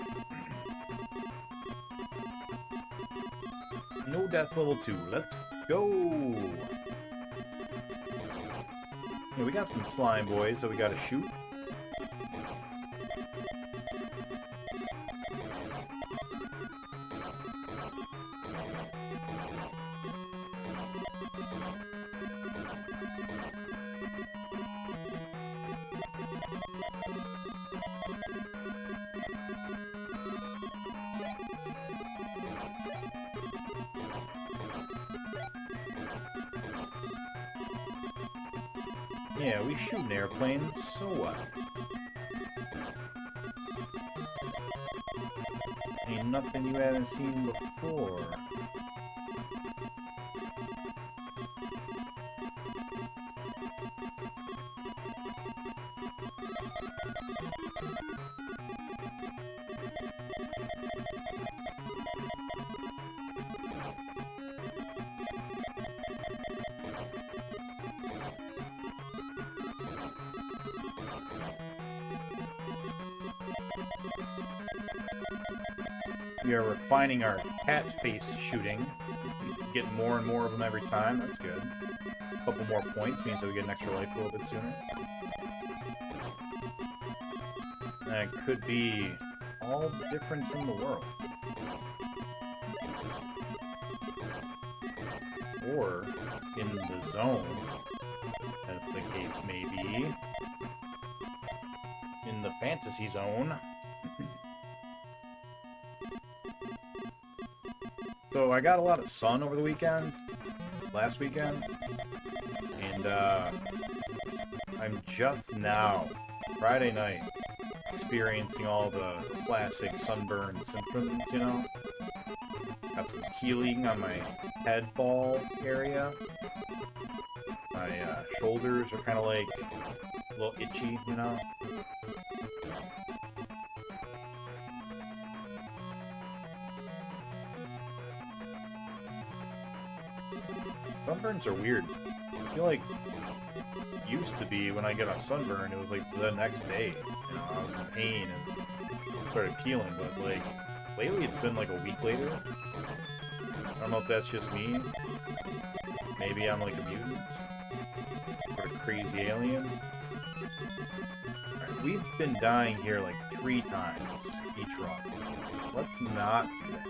No death level 2. Let's go! Yeah, we got some slime boys that we gotta shoot. Yeah, we shooting airplanes, so what? Ain't nothing you haven't seen before. We are refining our cat face shooting. Getting more and more of them every time. That's good. A couple more points means that we get an extra life a little bit sooner. That could be all the difference in the world. Or in the zone, as the case may be. In the fantasy zone. So I got a lot of sun over the weekend, last weekend, and I'm just now, Friday night, experiencing all the classic sunburn symptoms, you know? Got some peeling on my head ball area. My shoulders are kind of like a little itchy, you know? Sunburns are weird. I feel like it used to be when I get a sunburn, it was like the next day. You know, I was in pain and started peeling, but like lately it's been like a week later. I don't know if that's just me. Maybe I'm like a mutant. Sort of crazy alien. Alright, we've been dying here like 3 times each run. Let's not do that.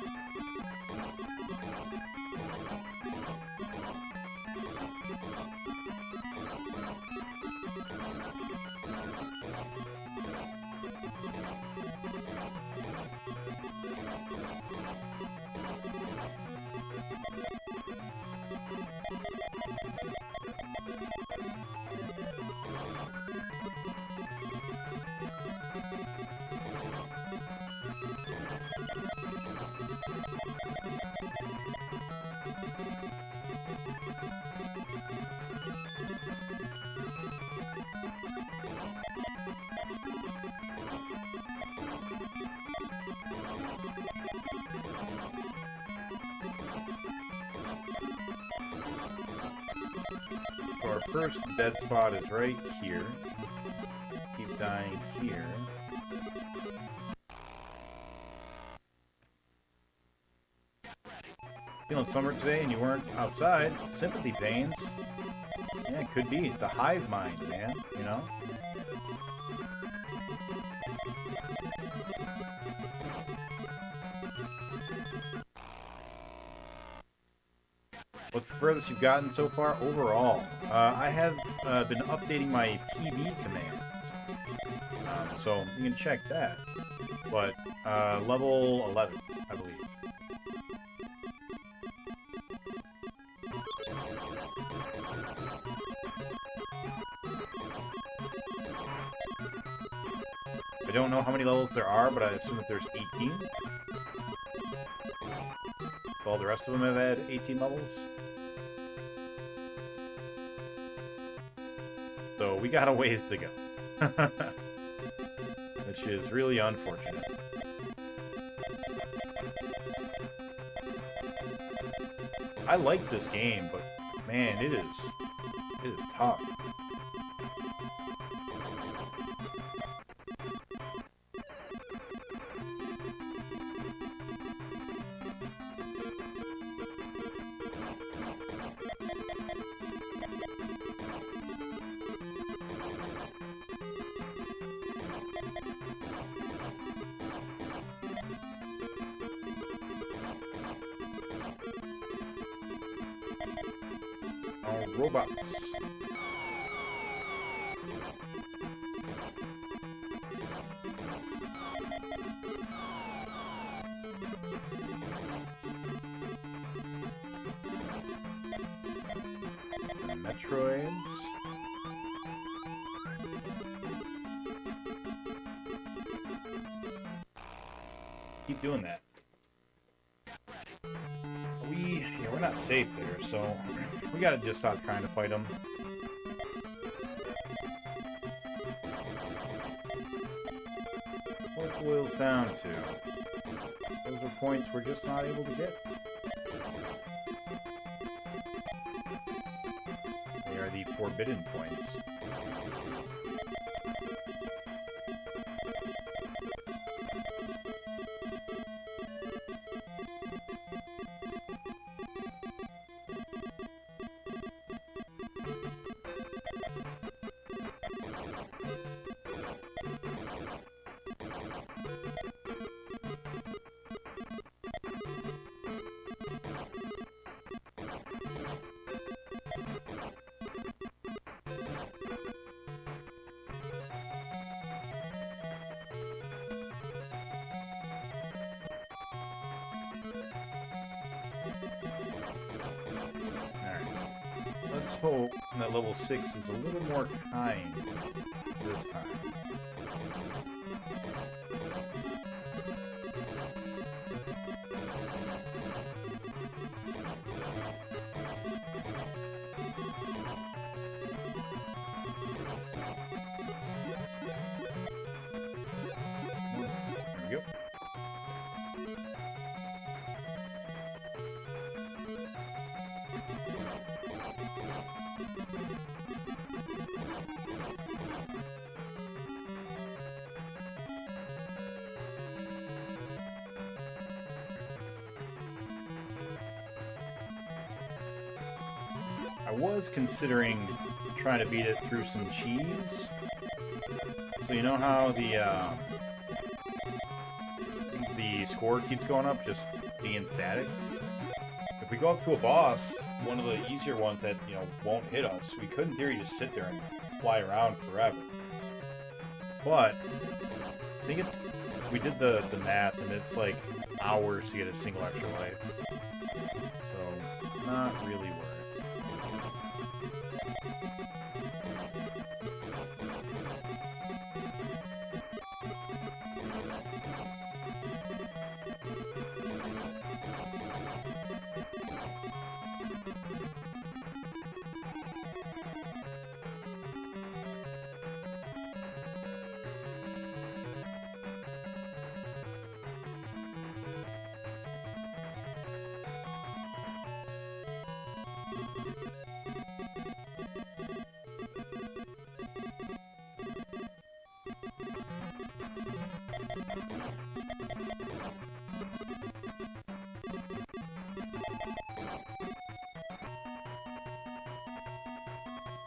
So our first dead spot is right here. Keep dying here. Feeling summer today and you weren't outside? Sympathy pains. Yeah, it could be. The hive mind, man, you know? What's the furthest you've gotten so far overall? I have been updating my PB command. So you can check that. But level 11, I believe. I don't know how many levels there are, but I assume that there's 18. All the rest of them have had 18 levels. So we got a ways to go. Which is really unfortunate. I like this game, but man, it is tough. Robots. Metroids. Keep doing that. We're not safe there, so we gotta just stop trying to fight them. What it boils down to, those are points we're just not able to get. They are the forbidden points. Let's hope that level 6 is a little more kind this time. There we go. I was considering trying to beat it through some cheese. So you know how the score keeps going up, just being static? If we go up to a boss, one of the easier ones that, you know, won't hit us, we could in theory just sit there and fly around forever. But I think it's, we did the math, and it's like hours to get a single extra life. So not really worth it.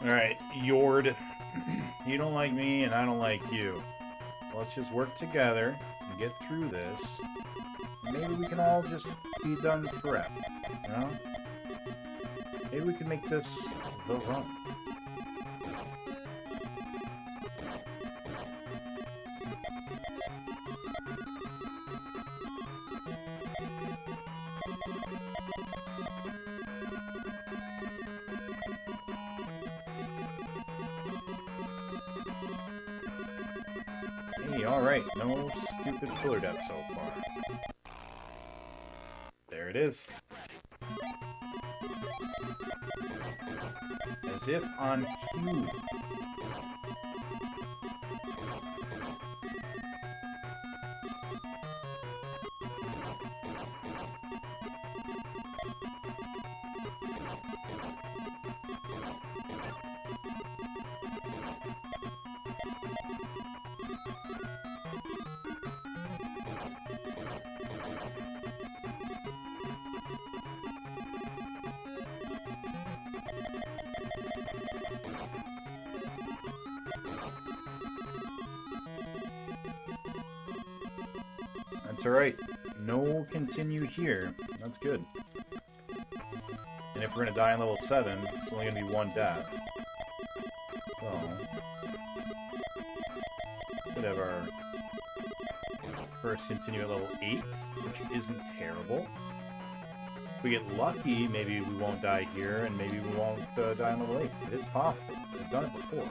Alright, Yord. You don't like me, and I don't like you. Let's just work together and get through this. Maybe we can all just be done forever, you know? Maybe we can make this the run. Hey, alright, no stupid killer death so far. There it is. As if on cue. That's alright. No continue here. That's good. And if we're gonna die on level 7, it's only gonna be one death. So could have our first continue at level 8, which isn't terrible. If we get lucky, maybe we won't die here, and maybe we won't die on level 8. It is possible. We've done it before.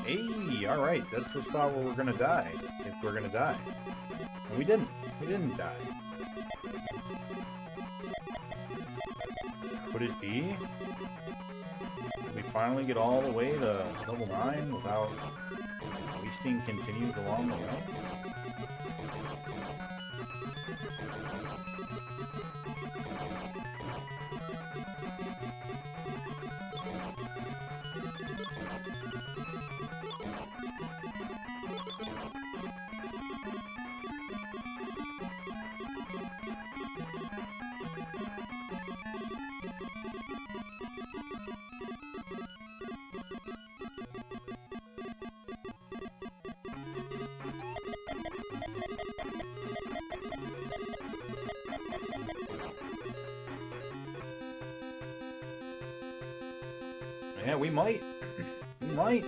Hey, alright, that's the spot where we're gonna die, if we're gonna die. And we didn't. We didn't die. Could it be? Did we finally get all the way to level 9 without wasting continues along the way? Yeah, we might. We might.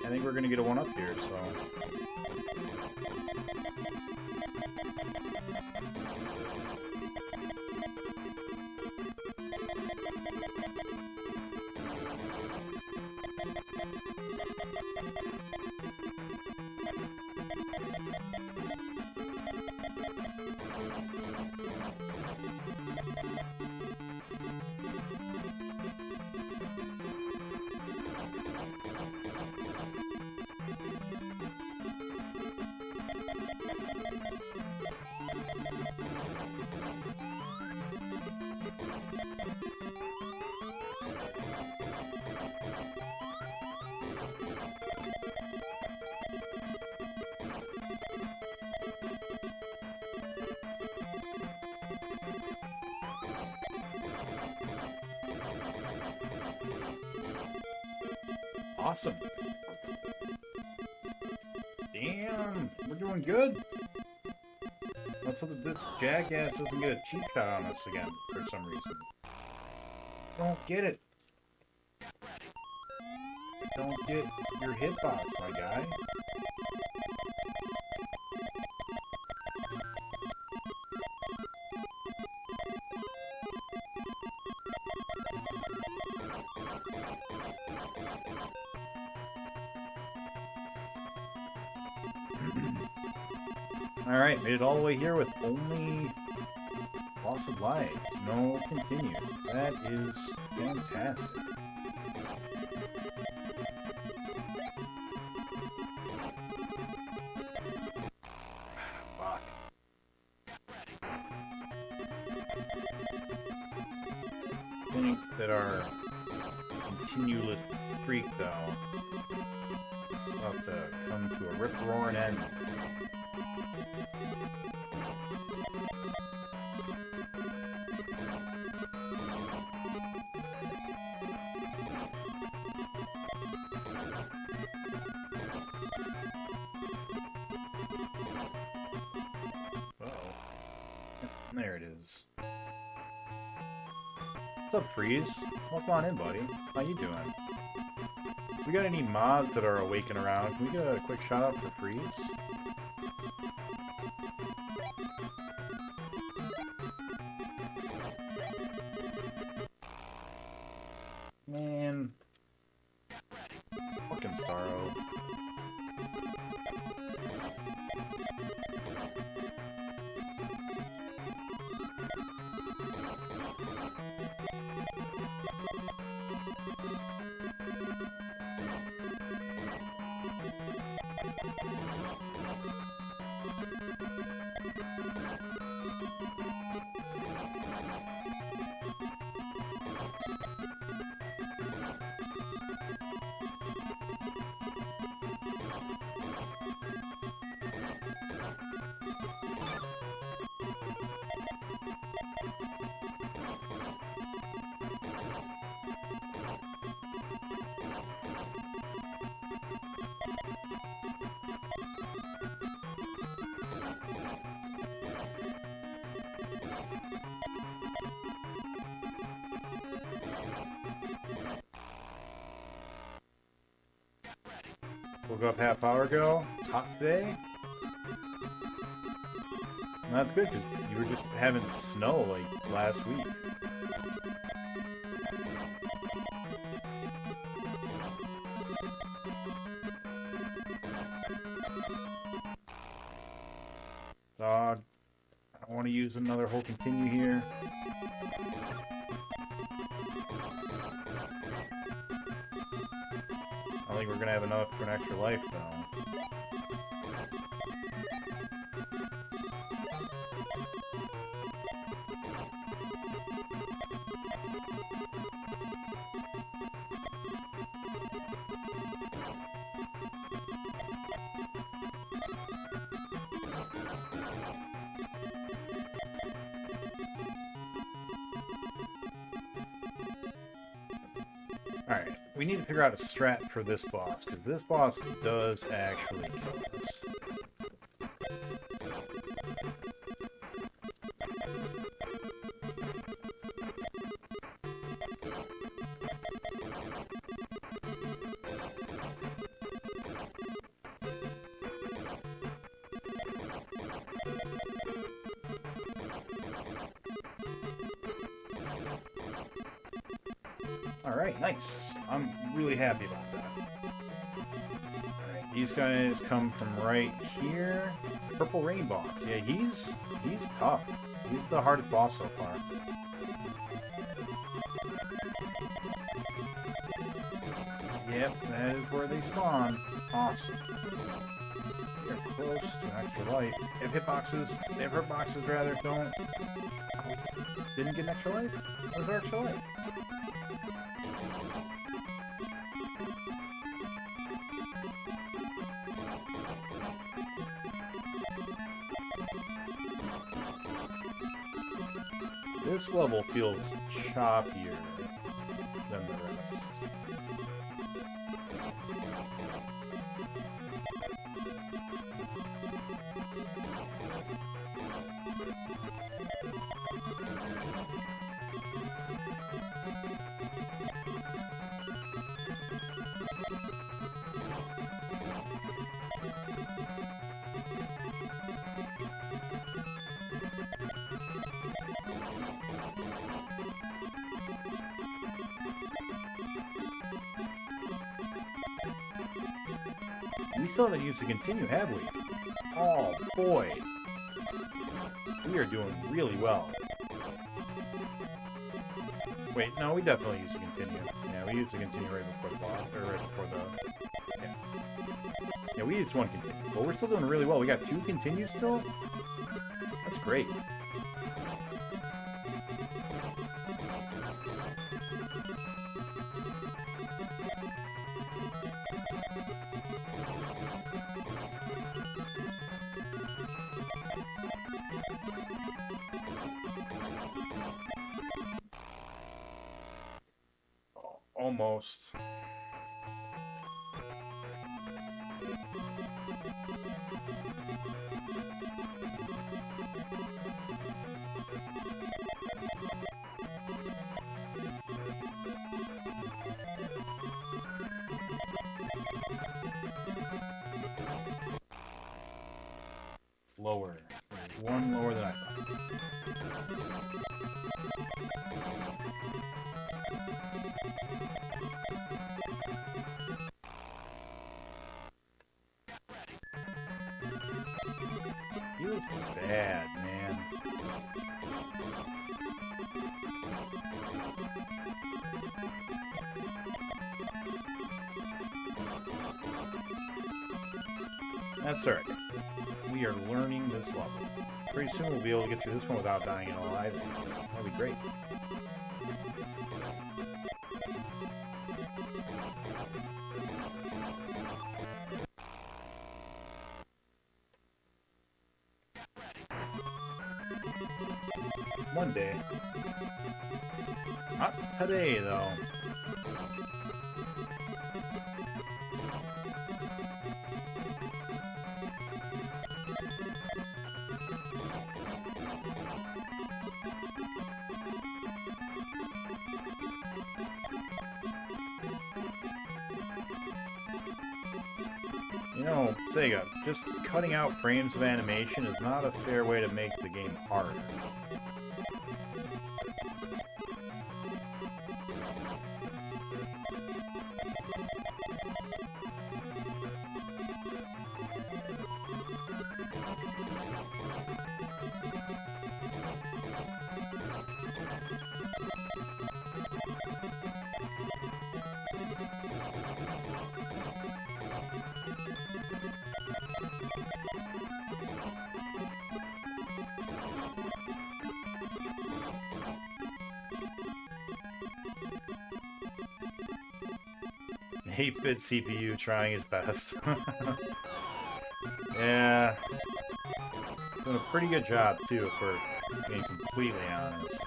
I think we're gonna get a 1-up here, so... Awesome. Damn, we're doing good. Let's hope that this jackass doesn't get a cheap shot on us again for some reason. Don't get it. Don't get your hitbox, my guy. Alright, made it all the way here with only loss of life. No continue. That is fantastic. Fuck. I think that our continuous streak, though, will have to come to a rip-roaring end. There it is. What's up, Freeze? Welcome on in, buddy. How you doing? We got any mods that are awaking around? Can we get a quick shout out for Freeze? Man. Fucking Starro. Woke up half hour ago. It's hot today. Well, that's good because you were just having snow like last week. Dog. I don't want to use another whole continue here. I think we're gonna have enough for an extra life, though. Alright, we need to figure out a strat for this boss, because this boss does actually kill us. Alright, nice. I'm really happy about that. Alright, these guys come from right here. Purple Rain Boss. Yeah, he's tough. He's the hardest boss so far. Yep, that is where they spawn. Awesome. They're close to an extra life. They have hitboxes. They have hurt boxes, rather. Don't. Didn't get an extra life? Where's our extra life? This level feels choppier than the rest. We still haven't used to continue, have we? Oh, boy. We are doing really well. Wait, no, we definitely used to continue. Yeah, we used to continue right before the boss, or right before the... Yeah. Yeah, we used one continue. But we're still doing really well. We got 2 continues still? That's great. Almost. It's lower. There's one lower than I thought. Feels bad, man. That's alright. We are learning this level. Pretty soon we'll be able to get through this one without dying at all either. That'll be great. One day. Not today, though. You know, Sega, just cutting out frames of animation is not a fair way to make the game harder. An 8-bit CPU trying his best. Yeah. Doing a pretty good job, too, if we're being completely honest.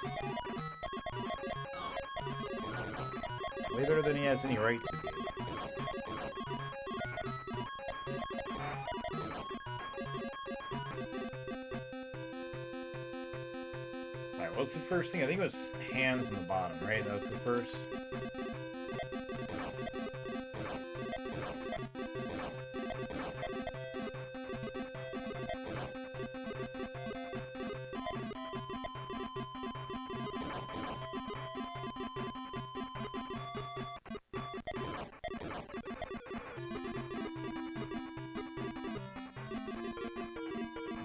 Way better than he has any right to do. Alright, what's the first thing? I think it was hands in the bottom, right? That was the first.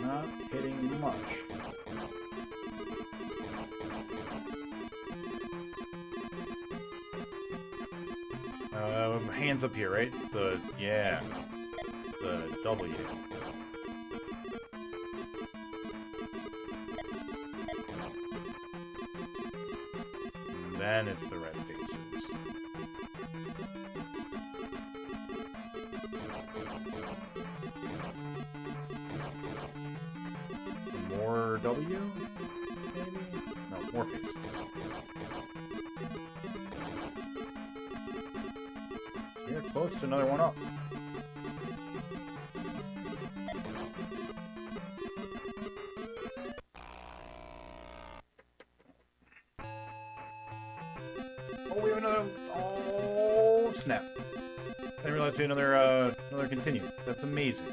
Not hitting much. Hands up here, right? Yeah. The W. And then it's the red faces. More W? Maybe? No, more faces. You're close to another one up. Oh, we have another. Oh, snap! I didn't realize we had another continue. That's amazing.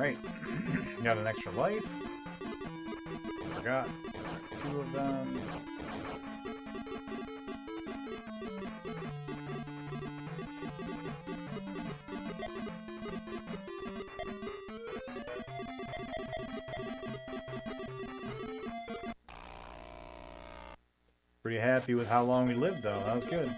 Alright. Got an extra life. Forgot. 2 of them. Pretty happy with how long we lived, though. That was good.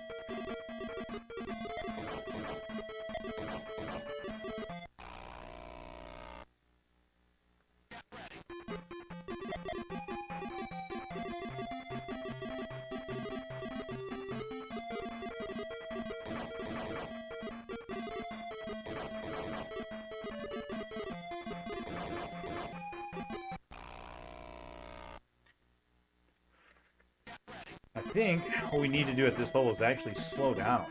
I think what we need to do at this level is actually slow down.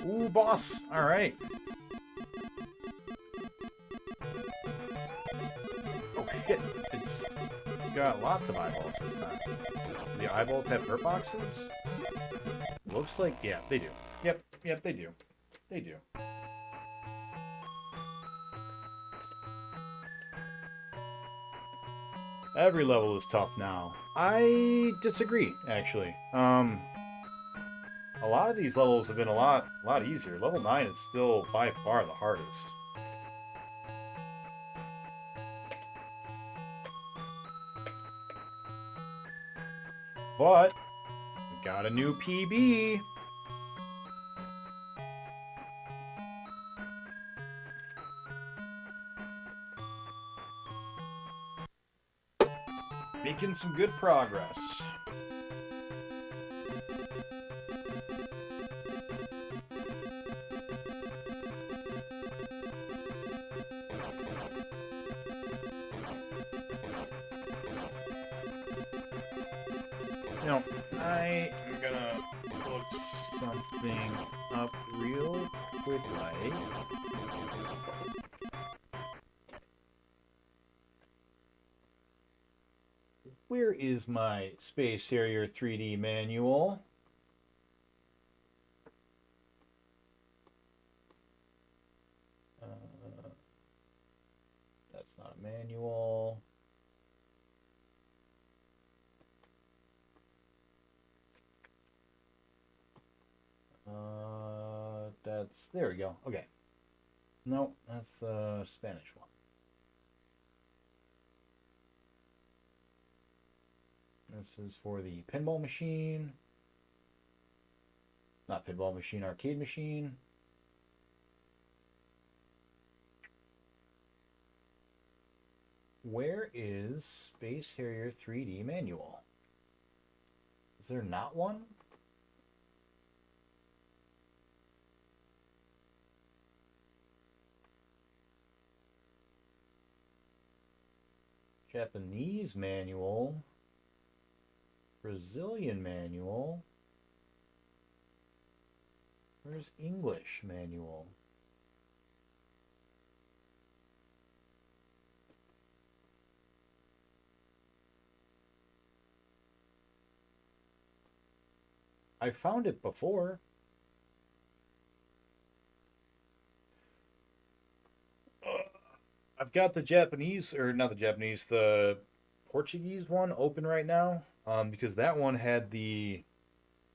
Ooh, boss! Alright. Oh shit, it's got lots of eyeballs this time. The eyeballs have hurt boxes? Looks like, yeah, they do. Yep, they do. They do. Every level is tough now. I disagree, actually. A lot of these levels have been a lot easier. Level 9 is still by far the hardest. But we got a new PB. Making some good progress. You know, I am gonna look something up real quickly. Where is my Space Harrier 3D manual? That's not a manual. There we go. Okay. No, that's the Spanish one. This is for the pinball machine. Not pinball machine, arcade machine. Where is Space Harrier 3D manual? Is there not one? Japanese manual, Brazilian manual, where's English manual? I found it before. I've got the Japanese, or not the Japanese, the Portuguese one open right now, because that one had the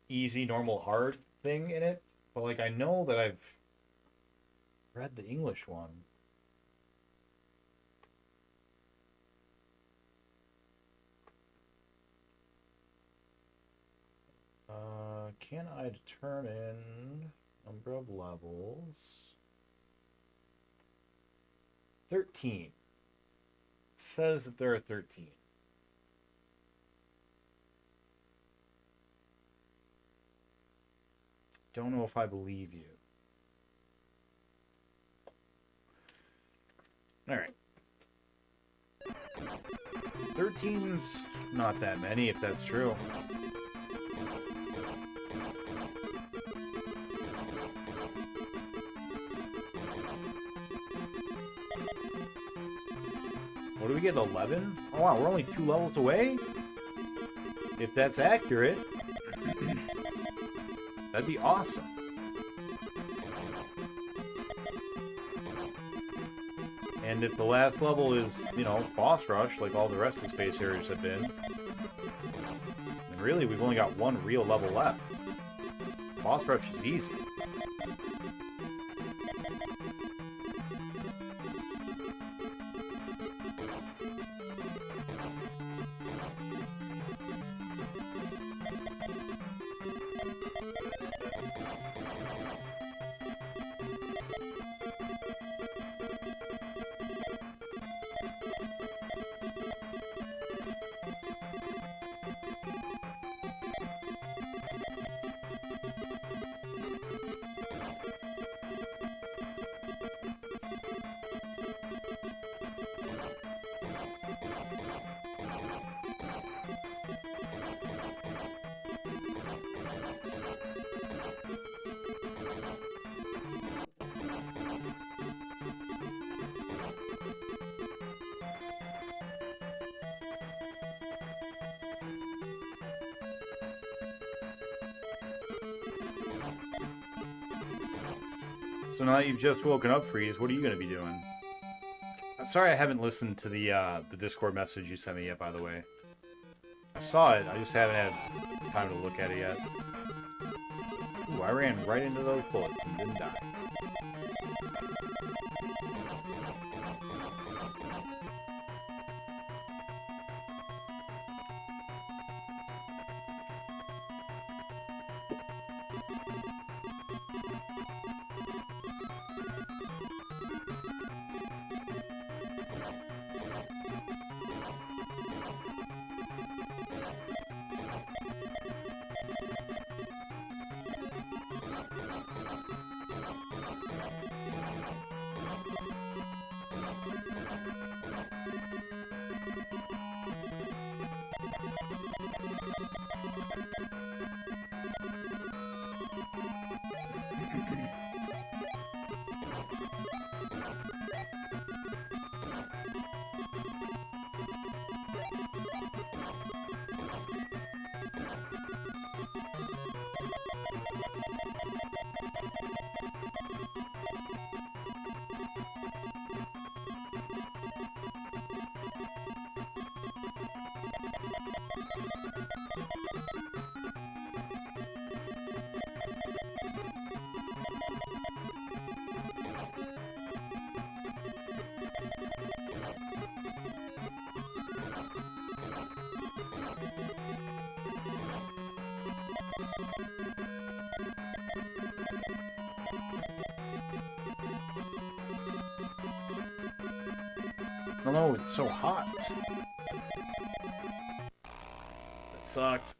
easy, normal, hard thing in it. But, like, I know that I've read the English one. Can I determine number of levels? 13. It says that there are 13. Don't know if I believe you. Alright. 13's not that many, if that's true. What do we get, 11? Oh wow, we're only 2 levels away? If that's accurate, that'd be awesome. And if the last level is, you know, boss rush, like all the rest of the Space Harriers have been, then really we've only got 1 real level left. Boss rush is easy. So now that you've just woken up, Freeze, what are you going to be doing? Sorry I haven't listened to the Discord message you sent me yet, by the way. I saw it, I just haven't had time to look at it yet. Ooh, I ran right into those bullets and didn't die. Oh no, it's so hot. That sucked.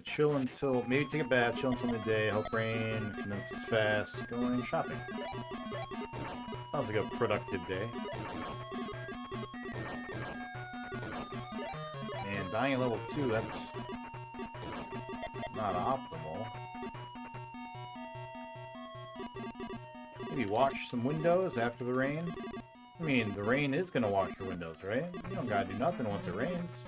Chill until, maybe take a bath, chill until midday, help rain, condenses fast, going shopping. Sounds like a productive day. And dying at level 2, that's not optimal. Maybe wash some windows after the rain. I mean, the rain is gonna wash your windows, right? You don't gotta do nothing once it rains.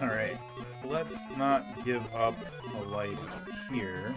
Alright, let's not give up a life here.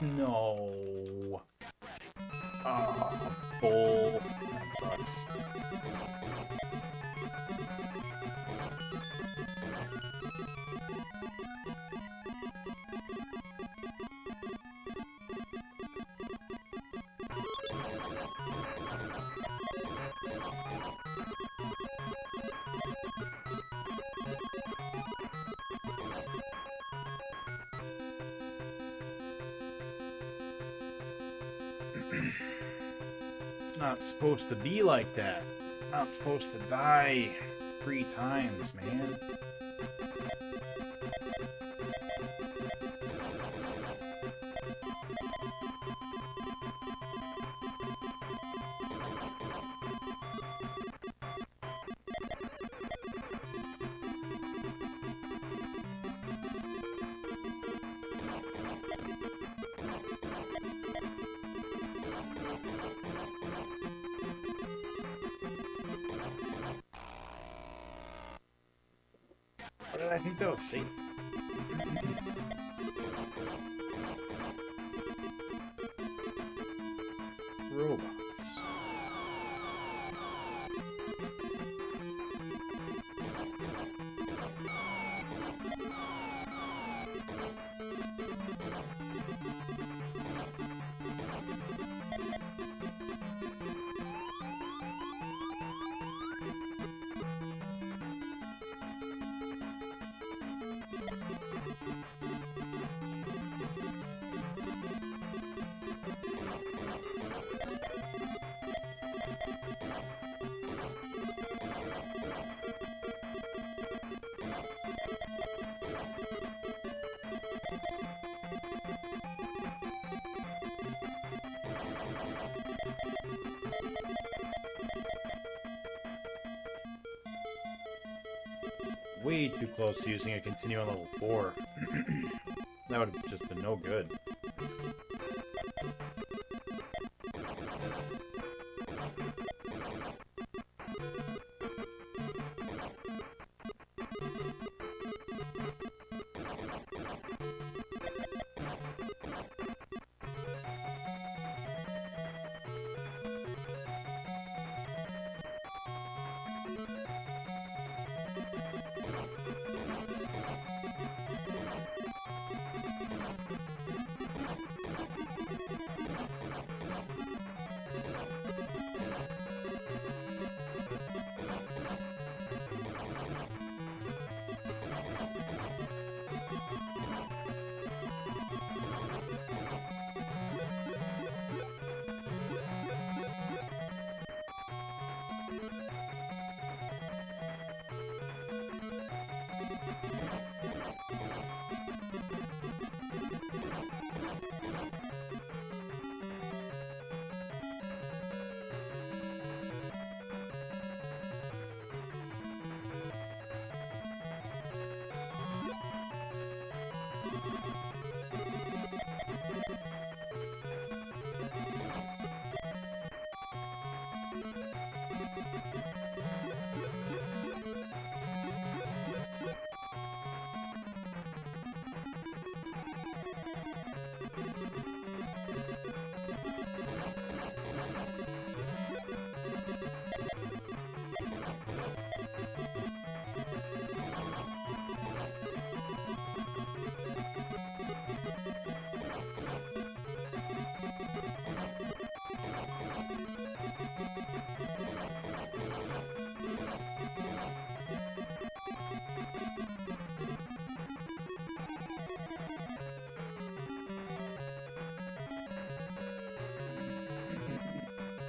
No. Ah, bull. That sucks. It's not supposed to be like that. Not supposed to die 3 times, man. I think that was safe. Robots. Way too close to using a continue on level 4. That would have just been no good.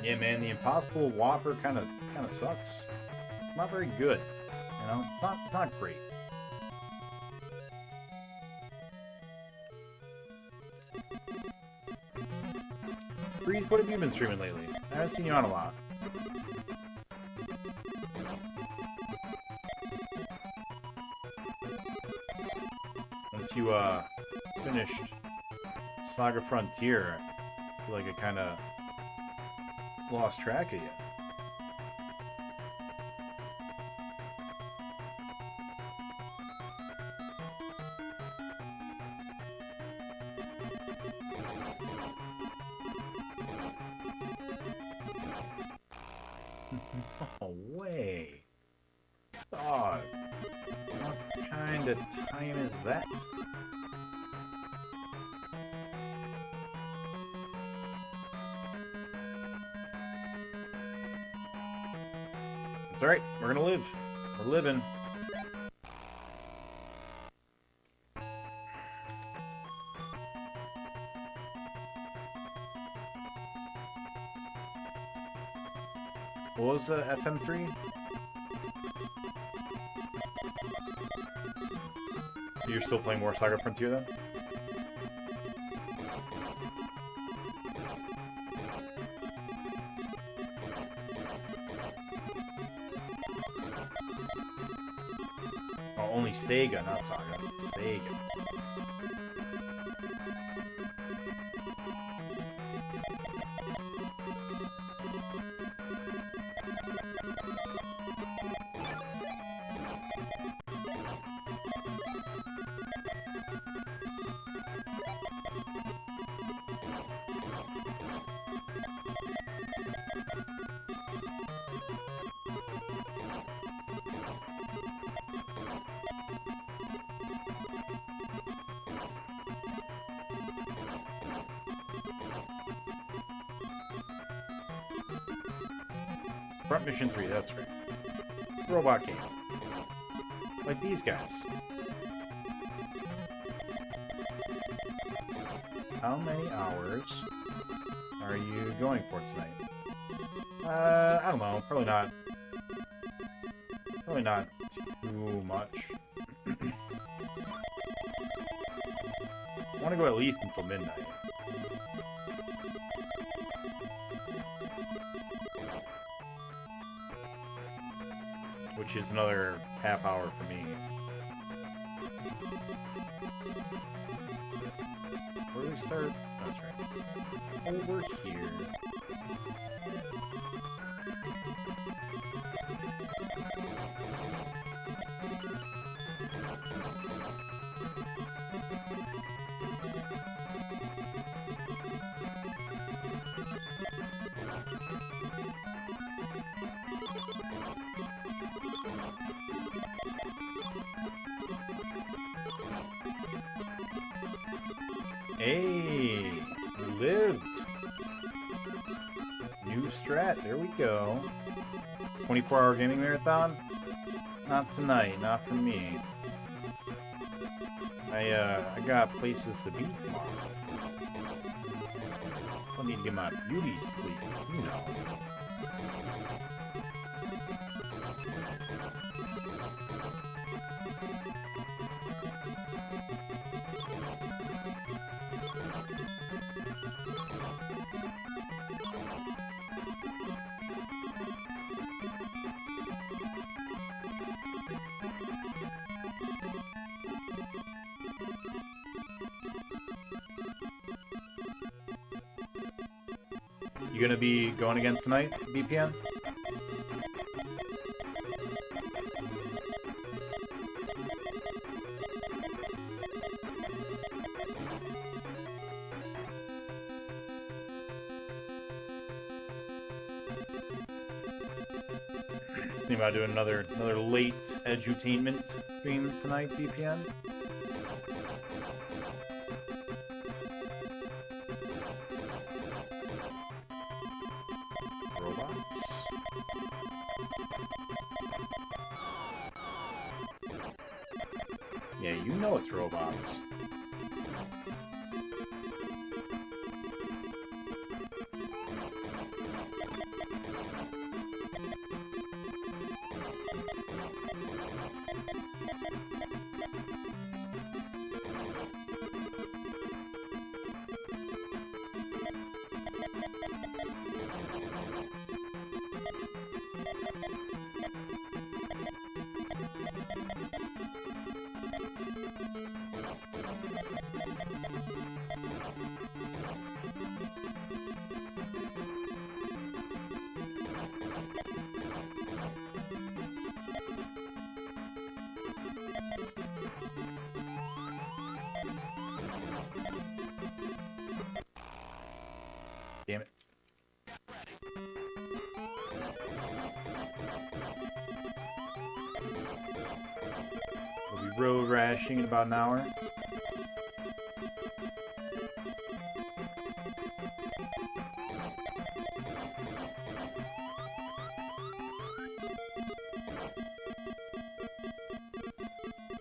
Yeah, man, the Impossible Whopper kind of sucks. It's not very good. You know, it's not great. Breeze, what have you been streaming lately? I haven't seen you on a lot. Once you finished Saga Frontier, I feel like I kind of lost track of you. No way. Dog. What kind of time is that? It's alright. We're gonna live. We're living. What was FM3? You're still playing more Saga Frontier then? Oh, only Stega, not Saga. Stega. Front Mission 3, that's right. Robot game. Like these guys. How many hours are you going for tonight? I don't know. Probably not. Probably not too much. I want to go at least until midnight. Which is another half hour for me. Where do we start? Oh, that's right. Over here. Hey, we lived. New strat, there we go. 24-hour gaming marathon? Not tonight, not for me. I got places to be tomorrow. I need to get my beauty sleep, you know. You gonna be going again tonight, BPN? Thinking about doing another late edutainment stream tonight, BPN? Yeah, you know it's robots. Damn it. We'll be road rashing in about an hour.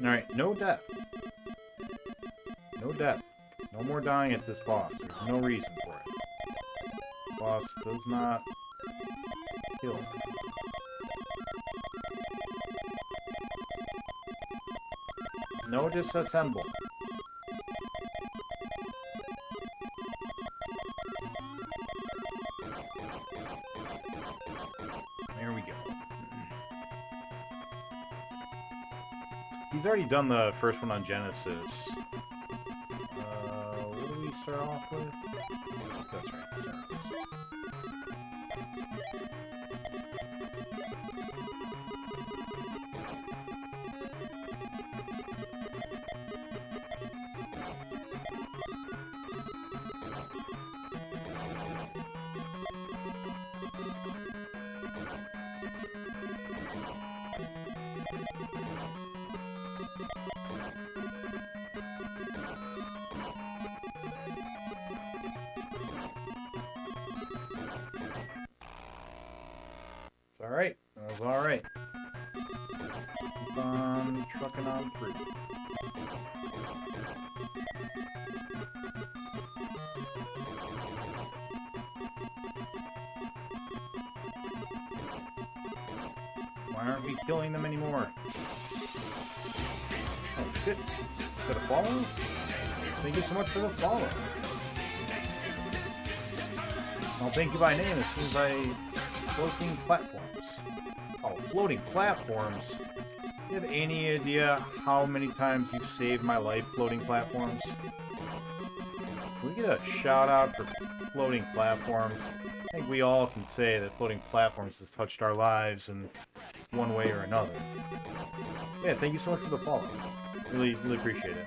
Alright, no death. No death. No more dying at this boss. There's no reason for it. Boss does not kill. No disassemble. There we go. He's already done the first one on Genesis. What do we start off with? That's right. Start off. Alright, that was alright. Keep on trucking on through. Why aren't we killing them anymore? Oh shit. Got a follow? Thank you so much for the follow. I'll thank you by name as soon as I... Floating platforms. Oh, floating platforms? Do you have any idea how many times you've saved my life, floating platforms? Can we get a shout out for floating platforms? I think we all can say that floating platforms has touched our lives in one way or another. Yeah, thank you so much for the follow. Really, really appreciate it.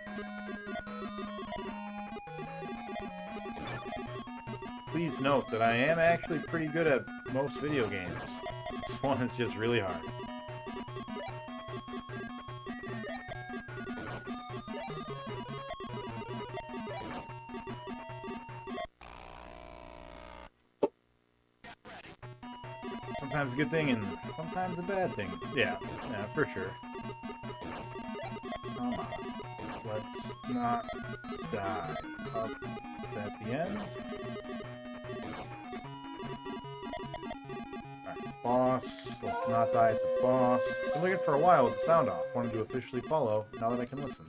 Please note that I am actually pretty good at most video games. This one is just really hard. Sometimes a good thing and sometimes a bad thing. Yeah, for sure. Come on. Let's not die. Up at the end. Boss. Let's not die at the boss. Been looking for a while with the sound off. Wanted to officially follow now that I can listen.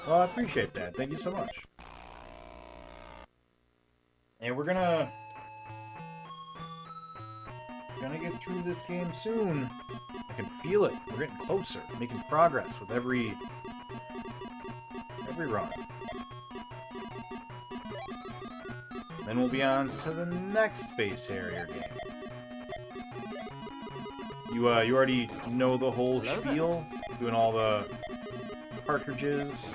Well, I appreciate that. Thank you so much. And we're gonna get through this game soon. I can feel it. We're getting closer, making progress with every run. Then we'll be on to the next Space Harrier game. You already know the whole spiel, doing all the cartridges,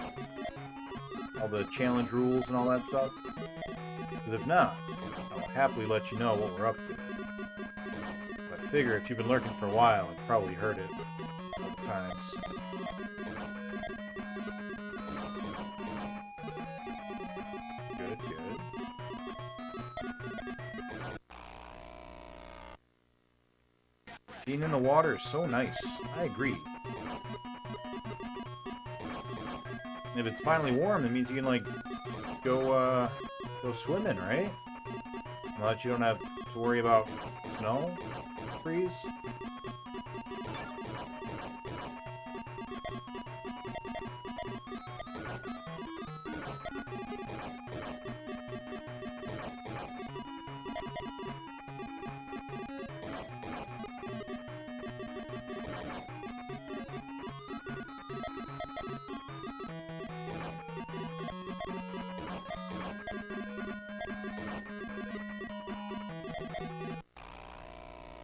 all the challenge rules and all that stuff? Because if not, I will happily let you know what we're up to. I figure if you've been lurking for a while, you've probably heard it a couple times. Good, good. Being in the water is so nice. I agree. And if it's finally warm, that means you can, like, go swimming, right? Now that you don't have to worry about snow, freeze.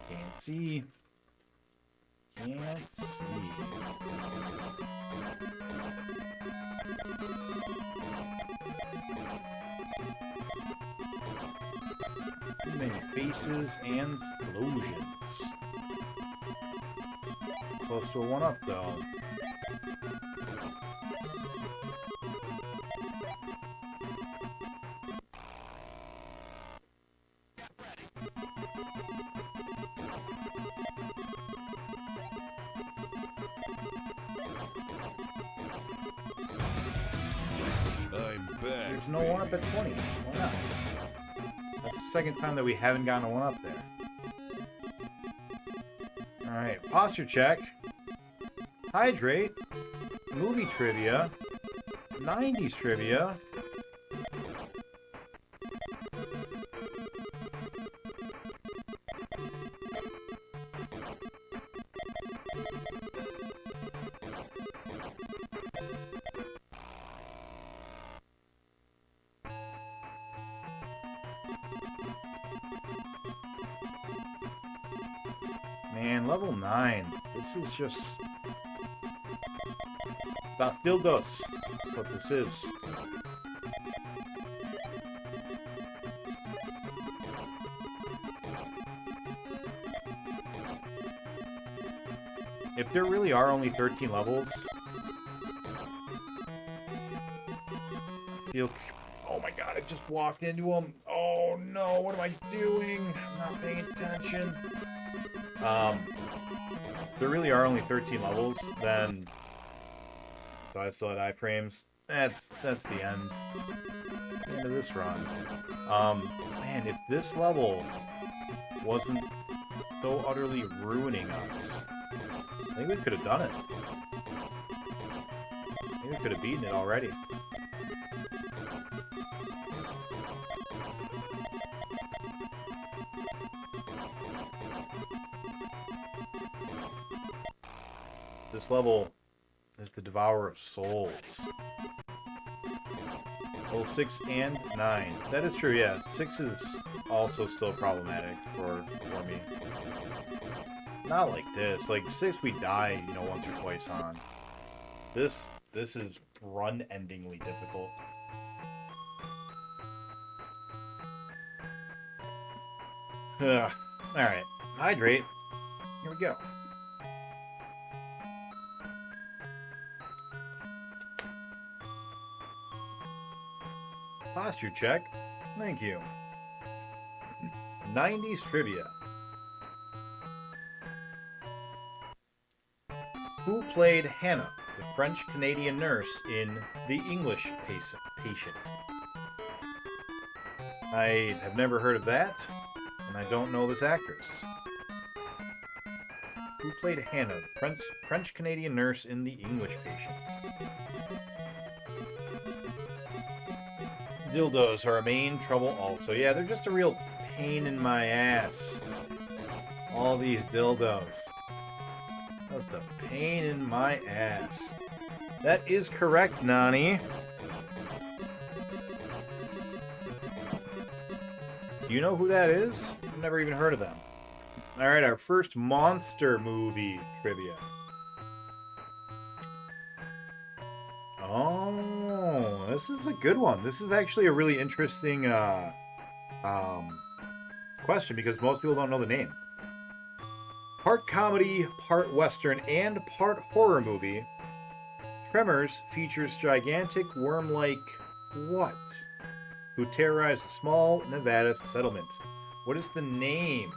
Can't see. Can't see. many faces and explosions. Close to a 1-up, though. There's no 1-up at 20. Why not? That's the second time that we haven't gotten a 1-up there. Alright, posture check. Hydrate. Movie trivia. 90s trivia. Man, level 9. This is just... Das Dildos. That's what this is. If there really are only 13 levels... Feel... Oh my god, I just walked into them. Oh no, what am I doing? I'm not paying attention. If there really are only 13 levels, then do I still had iframes? That's the end. The end of this run. Man, if this level wasn't so utterly ruining us, I think we could have done it. I think we could have beaten it already. This level is the Devourer of Souls. Level 6 and 9. That is true, yeah. 6 is also still problematic for me. Not like this. Like 6 we die, you know, once or twice on. This is run-endingly difficult. Ugh. Alright. Hydrate. Here we go. Posture check. Thank you. 90s trivia. Who played Hannah, the French-Canadian nurse, in The English Patient? I have never heard of that, and I don't know this actress. Who played Hannah, the French-Canadian nurse in The English Patient? Dildos are a main trouble also. Yeah, they're just a real pain in my ass. All these dildos. Just a pain in my ass. That is correct, Nani. Do you know who that is? I've never even heard of them. Alright, our first monster movie trivia. Oh, this is a good one. This is actually a really interesting question because most people don't know the name. Part comedy, part western, and part horror movie, Tremors features gigantic worm-like what? Who terrorized a small Nevada settlement. What is the name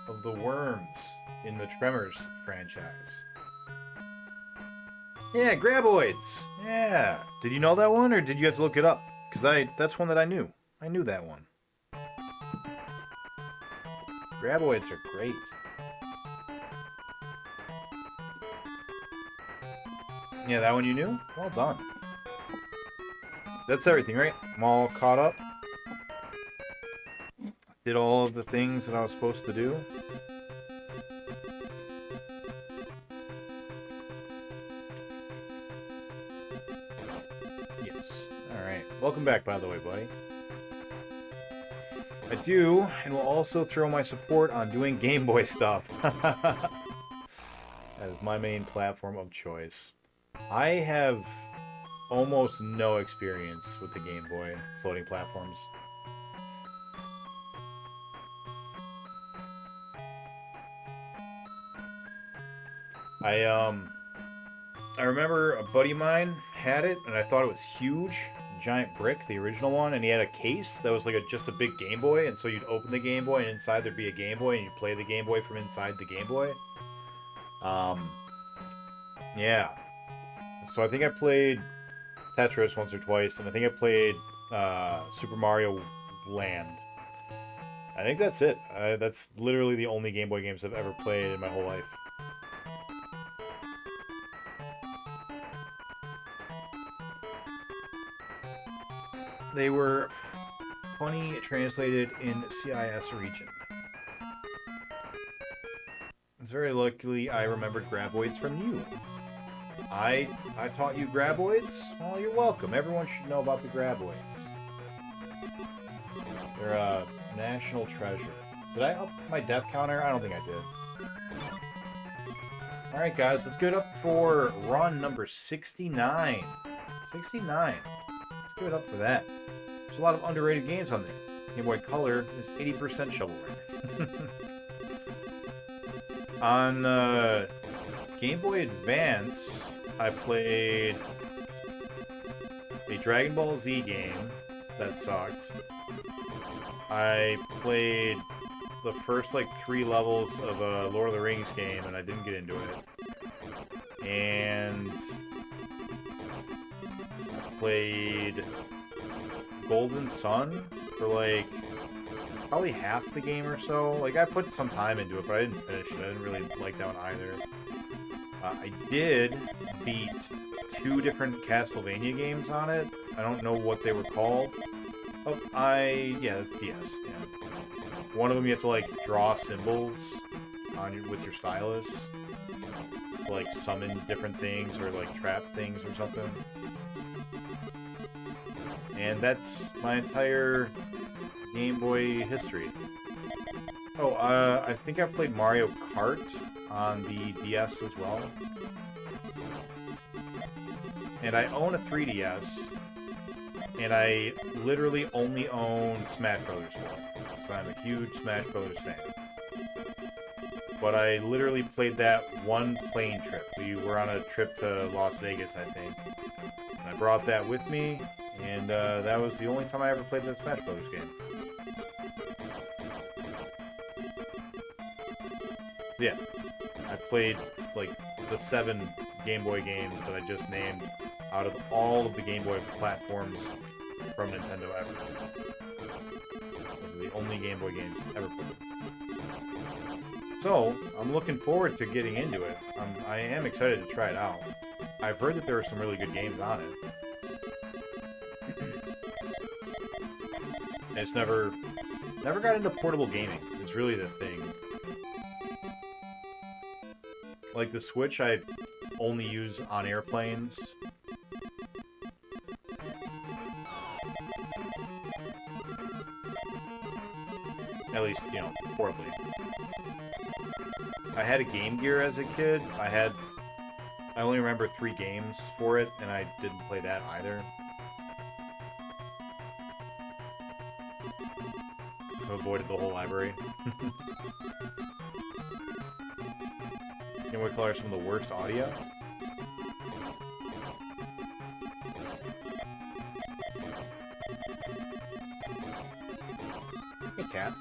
of the worms in the Tremors franchise? Yeah, graboids. Yeah. Did you know that one, or did you have to look it up? Because that's one that I knew. I knew that one. Graboids are great. Yeah, that one you knew? Well done. That's everything, right? I'm all caught up. Did all of the things that I was supposed to do. Yes. Alright. Welcome back, by the way, buddy. I do, and will also throw my support on doing Game Boy stuff. That is my main platform of choice. I have almost no experience with the Game Boy floating platforms. I remember a buddy of mine had it, and I thought it was huge, giant brick, the original one, and he had a case that was like just a big Game Boy, and so you'd open the Game Boy, and inside there'd be a Game Boy, and you'd play the Game Boy from inside the Game Boy. Yeah. So I think I played Tetris once or twice, and I think I played Super Mario Land. I think that's it. That's literally the only Game Boy games I've ever played in my whole life. They were funny translated in CIS region. It's very luckily I remembered graboids from you. I taught you graboids? Well, you're welcome. Everyone should know about the graboids. They're a national treasure. Did I up my death counter? I don't think I did. Alright guys, let's get up for run number 69. 69. Let's give it up for that. There's a lot of underrated games on there. Game Boy Color is 80% shovelware. On Game Boy Advance, I played a Dragon Ball Z game that sucked. I played the first like 3 levels of a Lord of the Rings game and I didn't get into it. And I played Golden Sun for like probably half the game or so. Like I put some time into it, but I didn't finish it. I didn't really like that one either. I did beat 2 different Castlevania games on it. I don't know what they were called. Oh, yeah, that's DS. Yeah. One of them you have to like draw symbols on with your stylus, to, like summon different things or like trap things or something. And that's my entire Game Boy history. Oh, I think I played Mario Kart on the DS as well. And I own a 3DS, and I literally only own Smash Brothers for it. So I'm a huge Smash Brothers fan. But I literally played that one plane trip. We were on a trip to Las Vegas, I think. And I brought that with me, and that was the only time I ever played that Smash Brothers game. Yeah, I played like the 7 Game Boy games that I just named out of all of the Game Boy platforms from Nintendo ever. Those are the only Game Boy games ever played. So, I'm looking forward to getting into it. I am excited to try it out. I've heard that there are some really good games on it. I just never got into portable gaming. It's really the thing. Like the Switch, I only use on airplanes. At least, you know, portably. I had a Game Gear as a kid. I only remember 3 games for it, and I didn't play that either. I avoided the whole library. Game Boy Color has some of the worst audio. Hey, cat.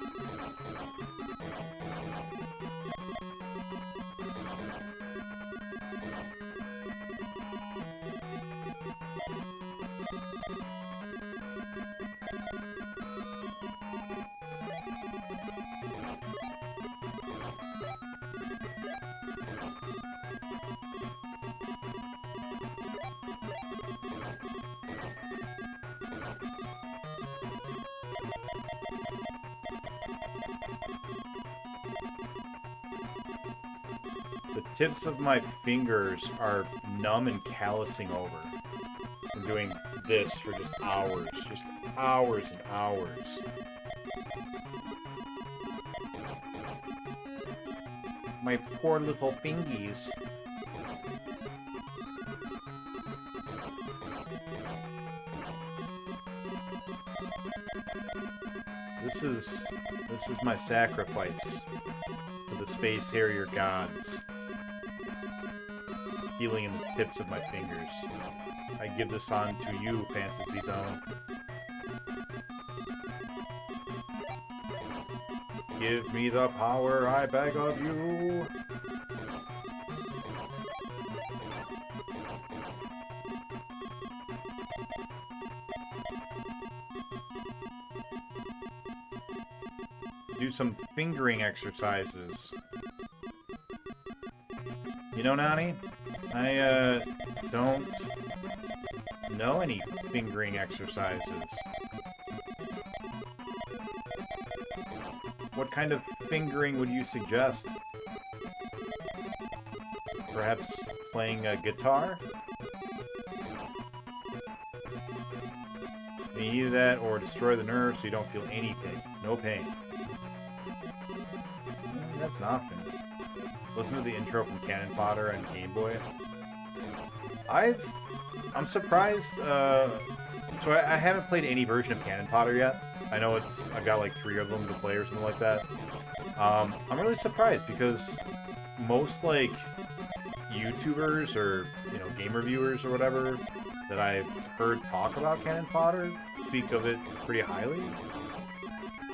The tips of my fingers are numb and callousing over. I'm doing this for just hours and hours. My poor little fingies. This is my sacrifice to the Space Harrier gods. feeling in the tips of my fingers. I give this on to you, Fantasy Zone. Give me the power, I beg of you. Do some fingering exercises. You know, Nani? I, don't know any fingering exercises. What kind of fingering would you suggest? Perhaps playing a guitar? I mean, either that or destroy the nerves so you don't feel anything. No pain. That's an option. Listen to the intro from Cannon Fodder and Game Boy. I'm surprised, so I haven't played any version of Cannon Fodder yet. I know I've got like 3 of them to play or something like that. I'm really surprised because most like YouTubers or, you know, game reviewers or whatever that I've heard talk about Cannon Fodder speak of it pretty highly.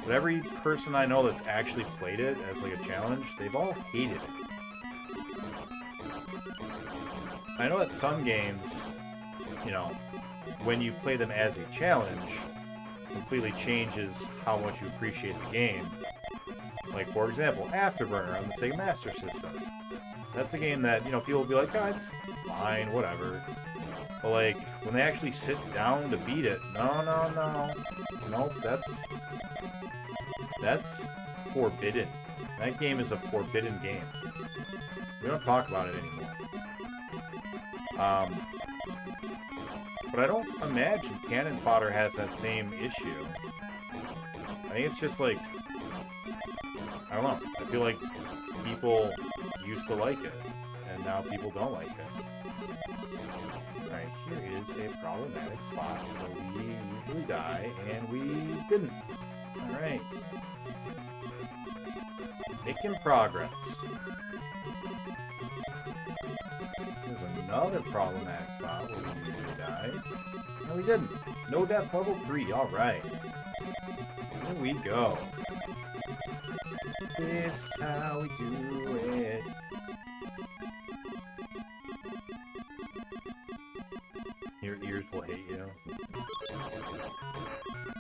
But every person I know that's actually played it as like a challenge, they've all hated it. I know that some games, you know, when you play them as a challenge, completely changes how much you appreciate the game. Like, for example, Afterburner on the Sega Master System. That's a game that, you know, people will be like, oh, it's fine, whatever. But, like, when they actually sit down to beat it, no. Nope, that's forbidden. That game is a forbidden game. We don't talk about it anymore. But I don't imagine Cannon Fodder has that same issue. I think it's just like, I don't know. I feel like people used to like it, and now people don't like it. Alright, here is a problematic spot where we usually die, and we didn't. Alright. Making progress. There's another problematic spot where we usually die. No, we didn't. No death level 3, alright. Here we go. This is how we do it. Your ears will hate you.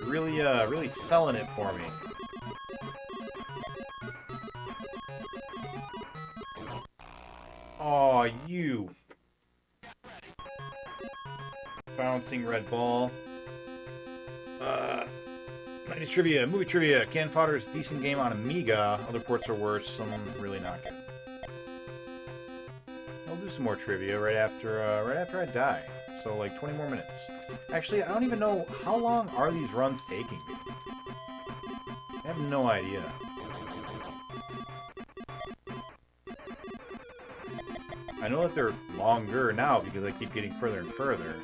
Really selling it for me. Aw, you. Bouncing red ball. 90s trivia, movie trivia. Cannon Fodder is a decent game on Amiga. Other ports are worse. Some really not good. I'll do some more trivia right after I die. So like 20 more minutes. Actually, I don't even know how long are these runs taking me. I have no idea. I know that they're longer now because I keep getting further and further.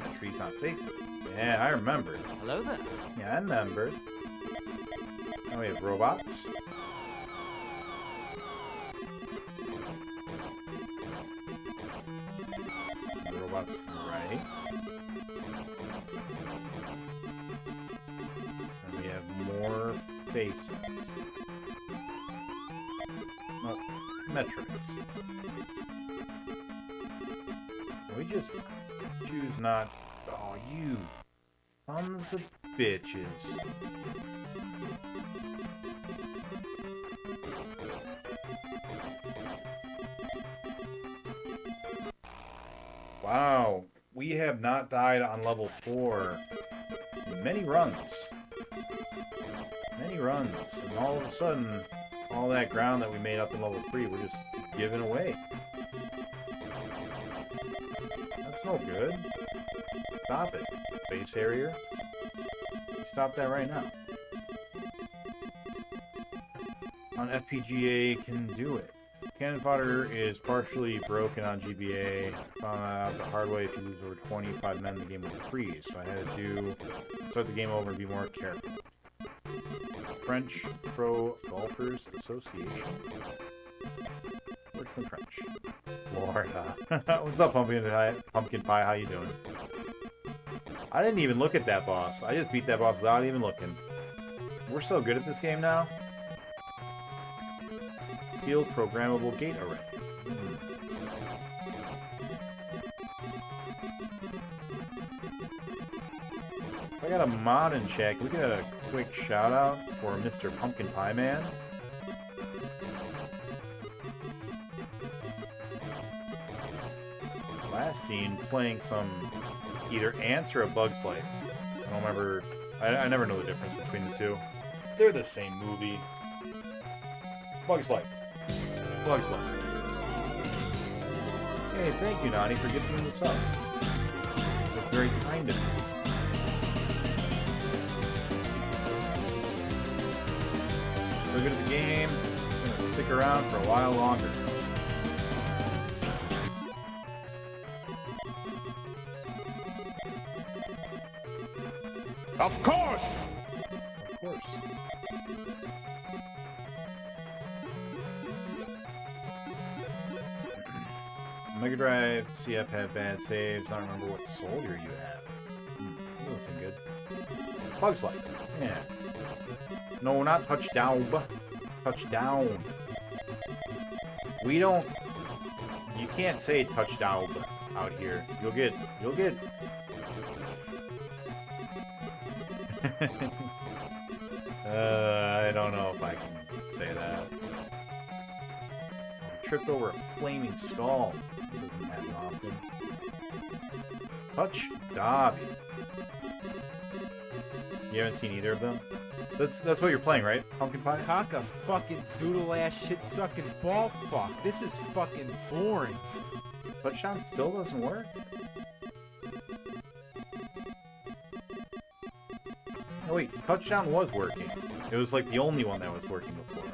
That tree's not safe. Yeah, I remember. Hello there. Yeah, I remember. Now we have robots. The robots to the right. And we have more faces. Oh, metrics. We just choose not... Oh, you sons of bitches. Wow, we have not died on level 4 in many runs. Many runs. And all of a sudden, all that ground that we made up in level 3, we're just giving away. That's no good. Stop it, Space Harrier. Stop that right now. On FPGA can do it. Cannon fodder is partially broken on GBA. Found out the hard way. If you lose over 25 men, the game will freeze. So I had to start the game over and be more careful. French Pro Golfers Association. Where's the French? Florida. What's up, Pumpkin Pie? How you doing? I didn't even look at that boss. I just beat that boss without even looking. We're so good at this game now. Field programmable gate array. If I got a mod in check, we get a quick shout out for Mr. Pumpkin Pie Man. Last scene playing some either Ants or A Bug's Life. I don't remember. I never know the difference between the two. They're the same movie. Bug's Life. Bug's Life. Hey, thank you, Nani, for giving me this up. That's very kind of you. So good at the game. I'm gonna stick around for a while longer. Of course! Of course. Mega Drive CF had bad saves. I don't remember what soldier you have. Listen good. Bugs Life. Yeah. No, not touchdown. Touchdown. We don't. You can't say touchdown out here. You'll get. I don't know if I can say that. Tripped over a flaming skull. Doesn't happen often. Touch Dobby. You haven't seen either of them? That's what you're playing, right? Pumpkin Pie? Cock a fucking doodle ass shit sucking ball fuck. This is fucking boring. Touchdown still doesn't work? Oh wait, Touchdown was working. It was like the only one that was working before.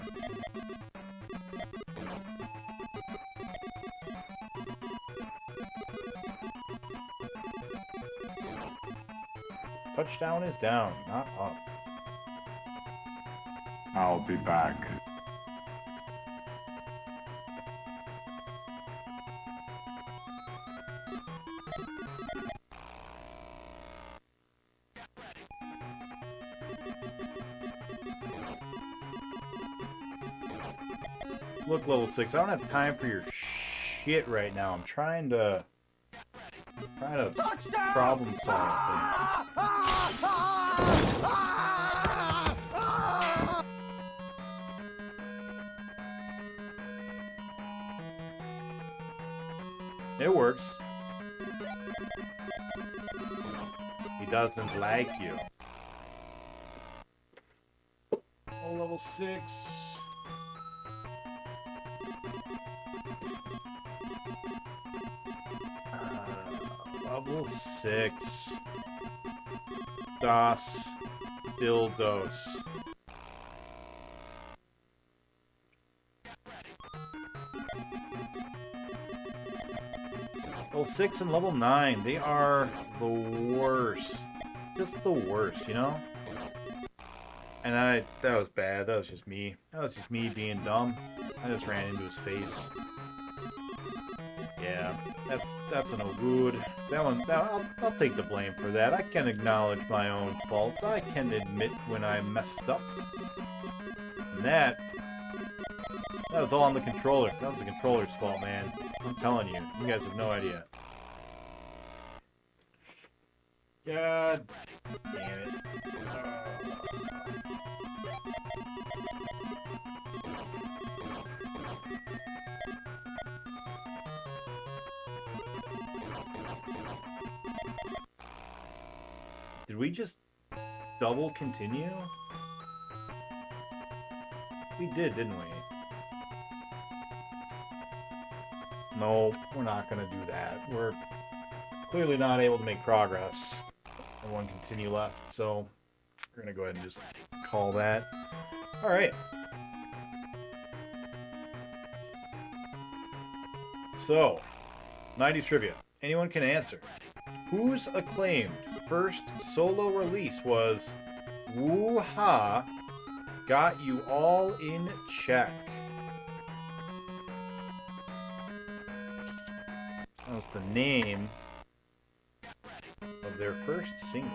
Touchdown is down, not up. I'll be back. Look, level 6. I don't have time for your shit right now. I'm trying to problem solve things. It works. He doesn't like you. Oh, level 6. Level 6. Das Dildos. Level 6 and level 9, they are the worst. Just the worst, you know? And that was bad. That was just me. That was just me being dumb. I just ran into his face. Yeah, that's no good. I'll take the blame for that. I can acknowledge my own faults. I can admit when I messed up. And that was all on the controller. That was the controller's fault, man. I'm telling you. You guys have no idea. God damn it. Did we just double continue? We did, didn't we? No, we're not going to do that. We're clearly not able to make progress. And one continue left, so we're going to go ahead and just call that. Alright. So, 90s trivia. Anyone can answer. Whose acclaimed first solo release was Woo-Ha Got You All in Check? That was the name of their first single.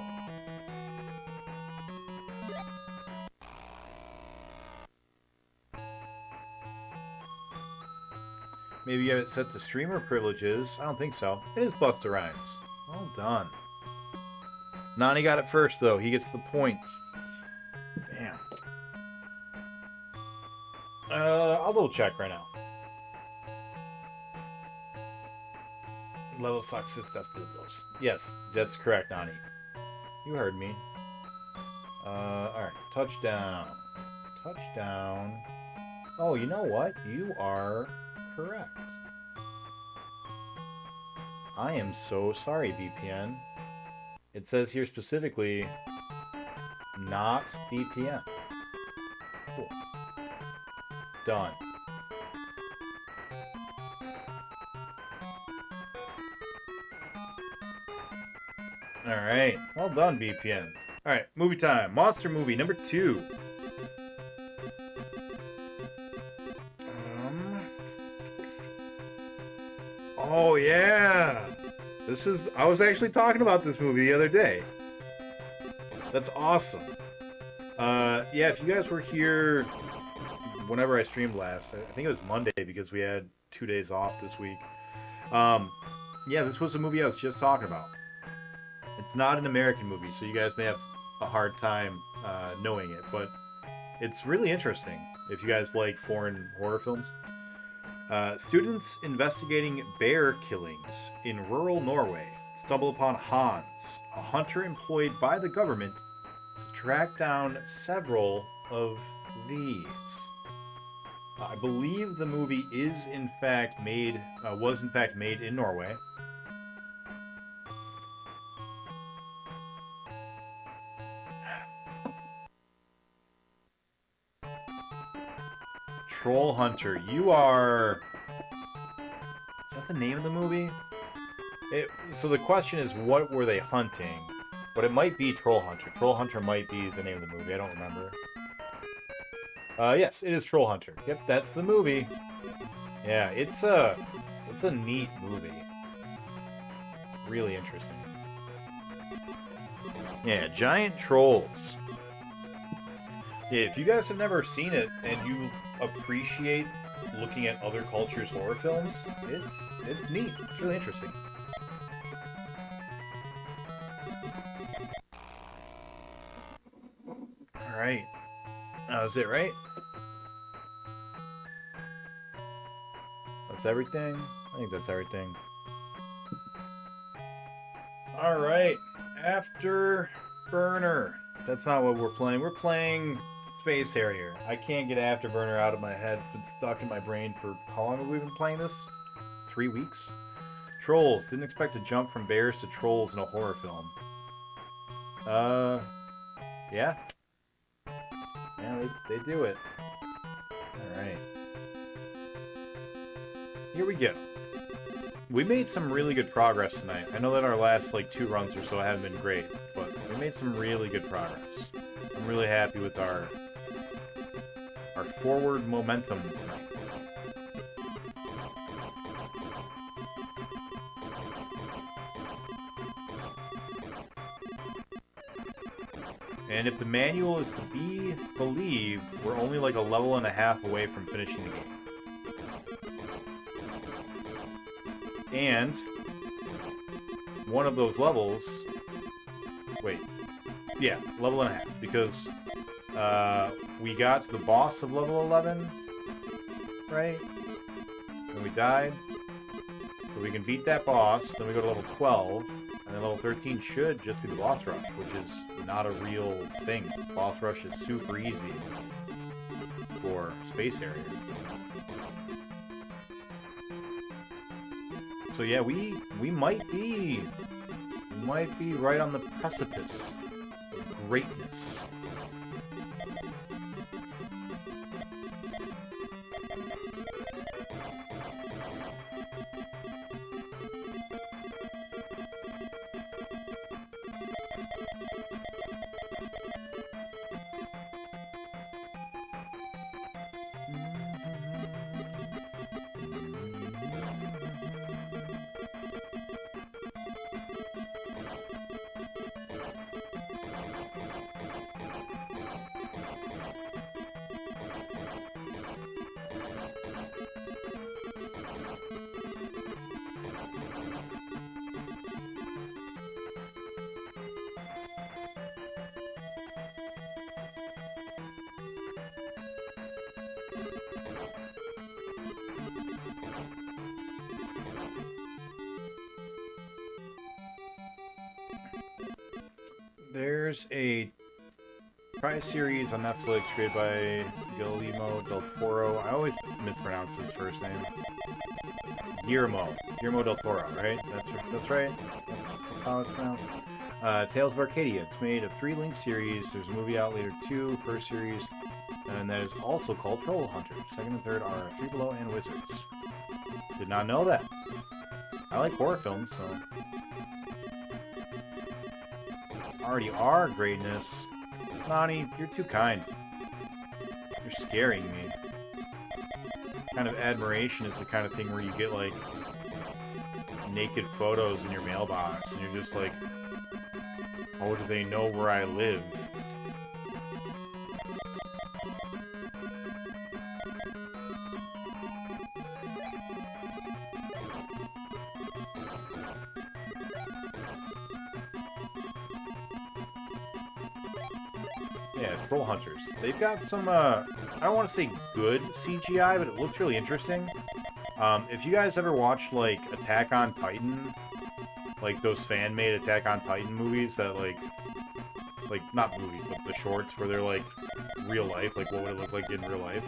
Maybe you have it set to streamer privileges. I don't think so. It is Busta Rhymes. Well done. Nani got it first, though. He gets the points. Damn. I'll double check right now. Level sucks. Those. Yes, that's correct, Nani. You heard me. Alright. Touchdown. Touchdown. Oh, you know what? You are correct. I am so sorry, VPN. It says here specifically, not VPN. Cool. Done. Alright. Well done, VPN. Alright, movie time. Monster movie number 2. Oh, yeah. I was actually talking about this movie the other day. That's awesome. Yeah, if you guys were here whenever I streamed last, I think it was Monday because we had 2 days off this week. Yeah, this was a movie I was just talking about. It's not an American movie, so you guys may have a hard time knowing it, but it's really interesting if you guys like foreign horror films. Students investigating bear killings in rural Norway stumble upon Hans, a hunter employed by the government to track down several of these. I believe the movie was in fact made in Norway. Troll Hunter, you are... Is that the name of the movie? So the question is, what were they hunting? But it might be Troll Hunter. Troll Hunter might be the name of the movie. I don't remember. Yes, it is Troll Hunter. Yep, that's the movie. Yeah, it's a neat movie. Really interesting. Yeah, giant trolls. Yeah, if you guys have never seen it and you appreciate looking at other cultures' horror films, it's neat. It's really interesting. Alright. That was it, right? That's everything? I think that's everything. Alright. Afterburner. That's not what we're playing. We're playing Space Harrier. I can't get Afterburner out of my head. It's been stuck in my brain for... How long have we been playing this? 3 weeks? Trolls. Didn't expect to jump from bears to trolls in a horror film. Yeah. Yeah, they do it. Alright. Here we go. We made some really good progress tonight. I know that our last, 2 runs or so haven't been great, but we made some really good progress. I'm really happy with our forward momentum tonight. And if the manual is to be believed, we're only a level and a half away from finishing the game. And one of those levels... Wait. Yeah, level and a half. Because we got to the boss of level 11, right? And we died. So we can beat that boss, then we go to level 12, and then level 13 should just be the boss rush, which is not a real thing. Boss rush is super easy for Space Harrier. So yeah, we might be right on the precipice of greatness. There's a tri-series on Netflix created by Guillermo del Toro. I always mispronounce his first name. Guillermo del Toro, right? That's right. That's how it's pronounced. Tales of Arcadia. It's made of 3 linked series. There's a movie out later too, first series, and that is also called Troll Hunters. Second and third are Three Below and Wizards. Did not know that. I like horror films, so. Already are greatness. Nani, you're too kind. You're scaring me. Kind of admiration is the kind of thing where you get, like, naked photos in your mailbox, and you're just like, how do they know where I live? Yeah, Troll Hunters. They've got some, I don't want to say good CGI, but it looks really interesting. If you guys ever watched, like, Attack on Titan, like those fan-made Attack on Titan movies that, like, not movies, but the shorts where they're, like, real life, like, what would it look like in real life?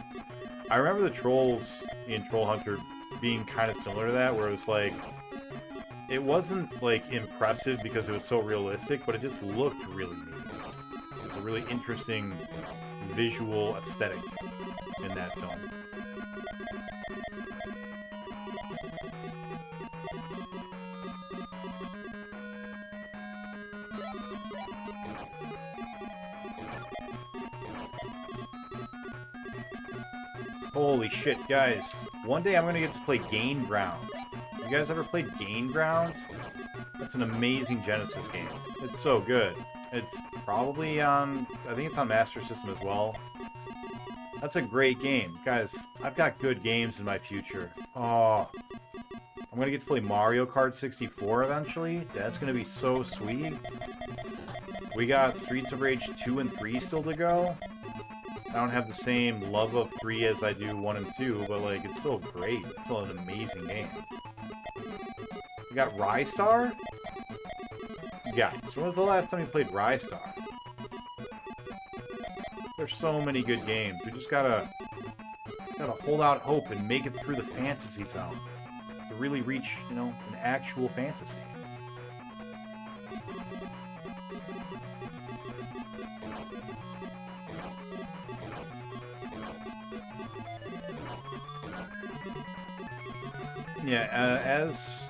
I remember the trolls in Troll Hunter being kind of similar to that, where it was, like, it wasn't, like, impressive because it was so realistic, but it just looked really neat. It was a really interesting visual aesthetic in that film. Holy shit, guys. One day I'm gonna get to play Gain Grounds. You guys ever played Gain Grounds? That's an amazing Genesis game. It's so good. It's probably on, I think it's on Master System as well. That's a great game. Guys, I've got good games in my future. Oh, I'm gonna get to play Mario Kart 64 eventually. That's gonna be so sweet. We got Streets of Rage 2 and 3 still to go. I don't have the same love of 3 as I do 1 and 2, but, like, it's still great. It's still an amazing game. We got Rystar? Guys, when was the last time you played Rystar? There's so many good games. We just gotta hold out hope and make it through the fantasy zone to really reach, you know, an actual fantasy. Yeah, as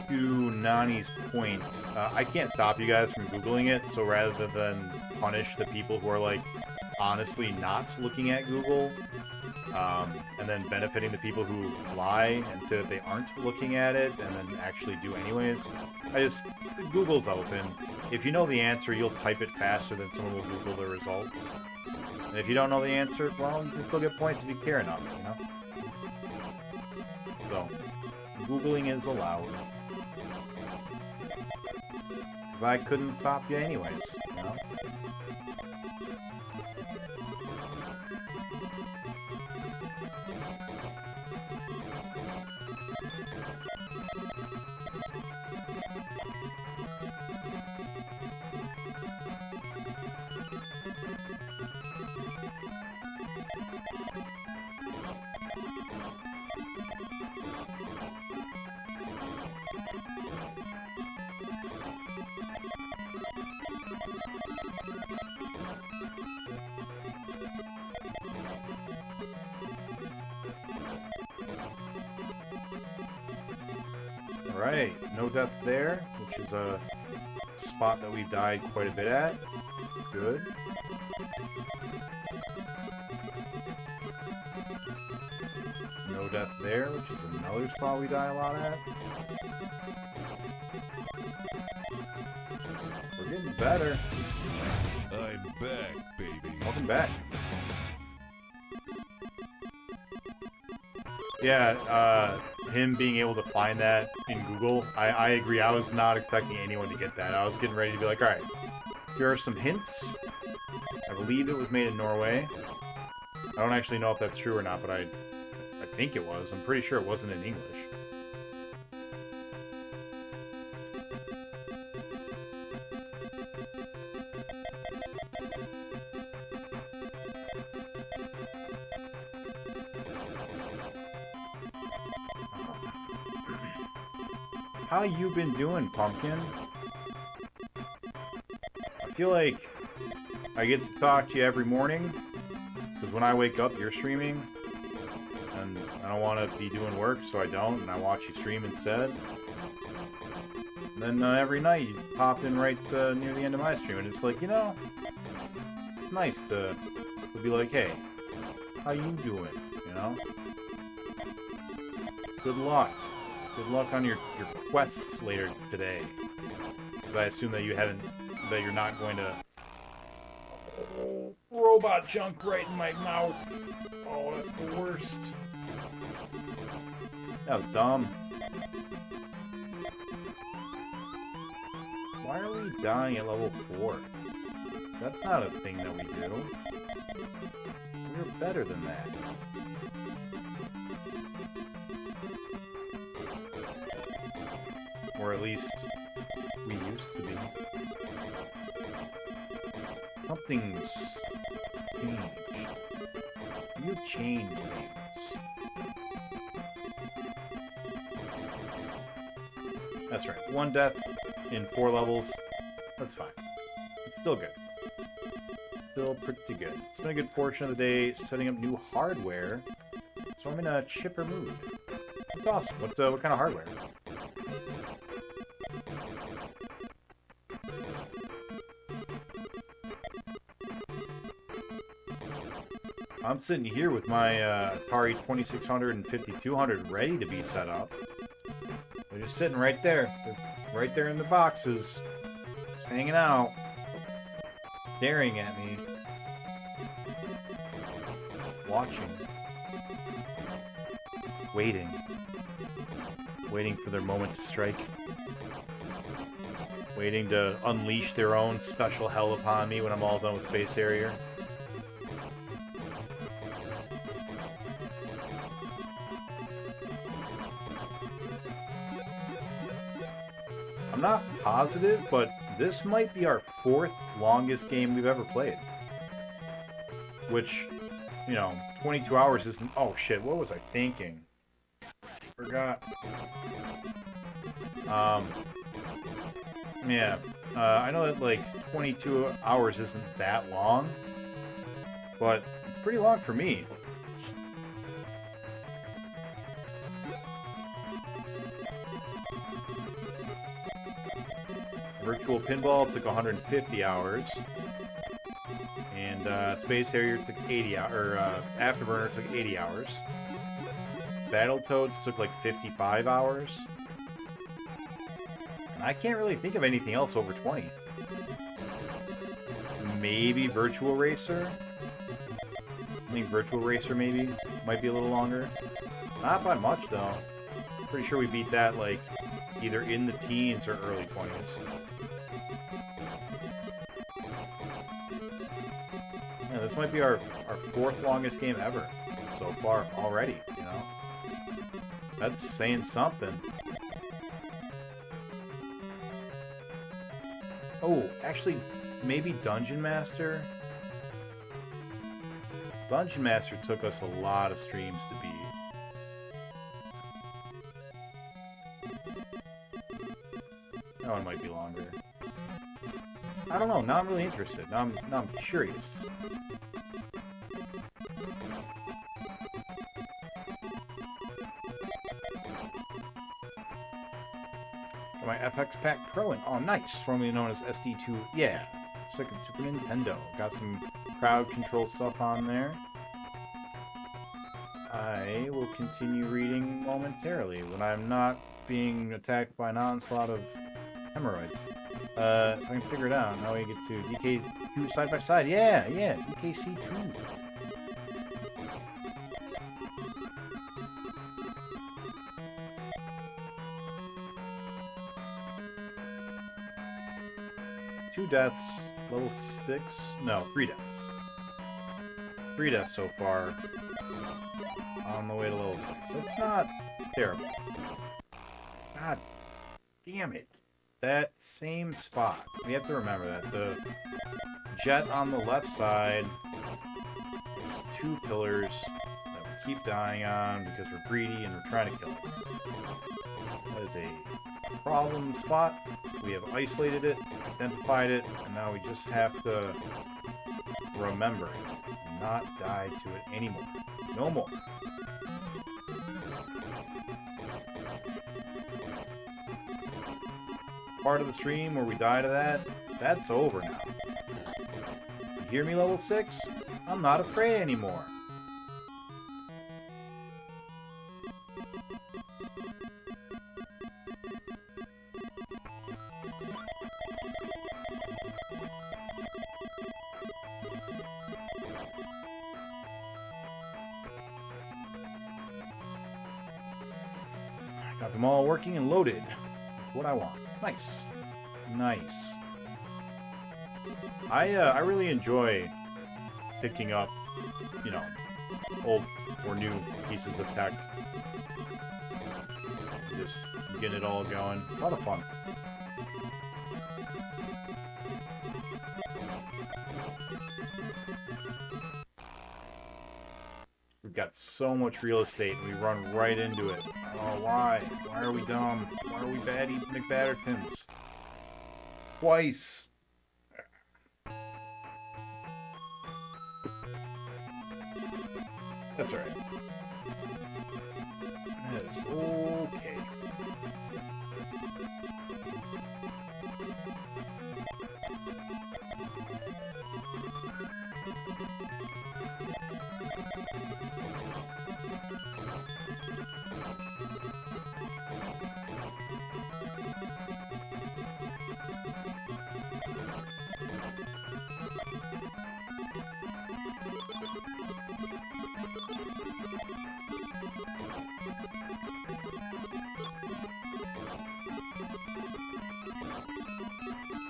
to Nani's point, I can't stop you guys from Googling it, so rather than punish the people who are, like, honestly not looking at Google, and then benefiting the people who lie and say that they aren't looking at it and then actually do anyways, Google's open. If you know the answer, you'll type it faster than someone will Google the results. And if you don't know the answer, well, you can still get points if you care enough, you know? So, Googling is allowed. If I couldn't stop you anyways, you know? Alright, no death there, which is a spot that we've died quite a bit at. Good. No death there, which is another spot we die a lot at. We're getting better. I'm back, baby. Welcome back. Yeah, him being able to find that in Google, I agree. I was not expecting anyone to get that. I was getting ready to be like, alright, here are some hints. I believe it was made in Norway. I don't actually know if that's true or not, but I think it was. I'm pretty sure it wasn't in English. How you been doing, Pumpkin? I feel like I get to talk to you every morning, because when I wake up, you're streaming, and I don't want to be doing work, so I don't, and I watch you stream instead. And then every night, you pop in right near the end of my stream, and it's like, you know, it's nice to be like, hey, how you doing, you know? Good luck. Good luck on your quests later today. Because I assume that you're not going to... Oh, robot junk right in my mouth. Oh, that's the worst. That was dumb. Why are we dying at level 4? That's not a thing that we do. We're better than that. Or at least, we used to be. Something's changed. You change things. That's right. 1 death in 4 levels. That's fine. It's still good. Still pretty good. It's been a good portion of the day setting up new hardware. So I'm in a chipper mood. That's awesome. What kind of hardware? I'm sitting here with my Atari 2600 and 5200 ready to be set up. They're just sitting right there. They're right there in the boxes. Just hanging out. Staring at me. Watching. Waiting. Waiting for their moment to strike. Waiting to unleash their own special hell upon me when I'm all done with Space Harrier. I'm not positive, but this might be our 4th longest game we've ever played. Which, you know, 22 hours isn't... Oh shit, what was I thinking? Forgot. Yeah. I know that, like, 22 hours isn't that long, but it's pretty long for me. Virtual Pinball took 150 hours, and Space Harrier took 80 hours, or Afterburner took 80 hours. Battletoads took like 55 hours. And I can't really think of anything else over 20. Maybe Virtual Racer? I think Virtual Racer maybe might be a little longer. Not by much though. Pretty sure we beat that like either in the teens or early 20s. Yeah, this might be our 4th longest game ever so far already, you know? That's saying something. Oh, actually, maybe Dungeon Master? Dungeon Master took us a lot of streams to beat. That one might be longer. I don't know. Now I'm really interested. Now I'm curious. My FX Pack Pro and oh nice, formerly known as SD2. Yeah, second Super Nintendo. Got some crowd control stuff on there. I will continue reading momentarily when I'm not being attacked by an onslaught of hemorrhoids. If I can figure it out, now we get to DK2 side by side. Yeah, DKC2. Two deaths, level 6. No, 3 deaths. 3 deaths so far. On the way to level 6. That's not terrible. God damn it. That same spot. We have to remember that. The jet on the left side, there's 2 pillars that we keep dying on because we're greedy and we're trying to kill it. That is a problem spot. We have isolated it, identified it, and now we just have to remember it and not die to it anymore. No more. Part of the stream where we die to that, that's over now. You hear me, level 6? I'm not afraid anymore. Got them all working and loaded. What I want. Nice. Nice. I really enjoy picking up, you know, old or new pieces of tech. Just getting it all going. It's a lot of fun. We've got so much real estate and we run right into it. Oh, why? Why are we dumb? Why are we baddie McBattertons? Twice. That's alright. That is okay.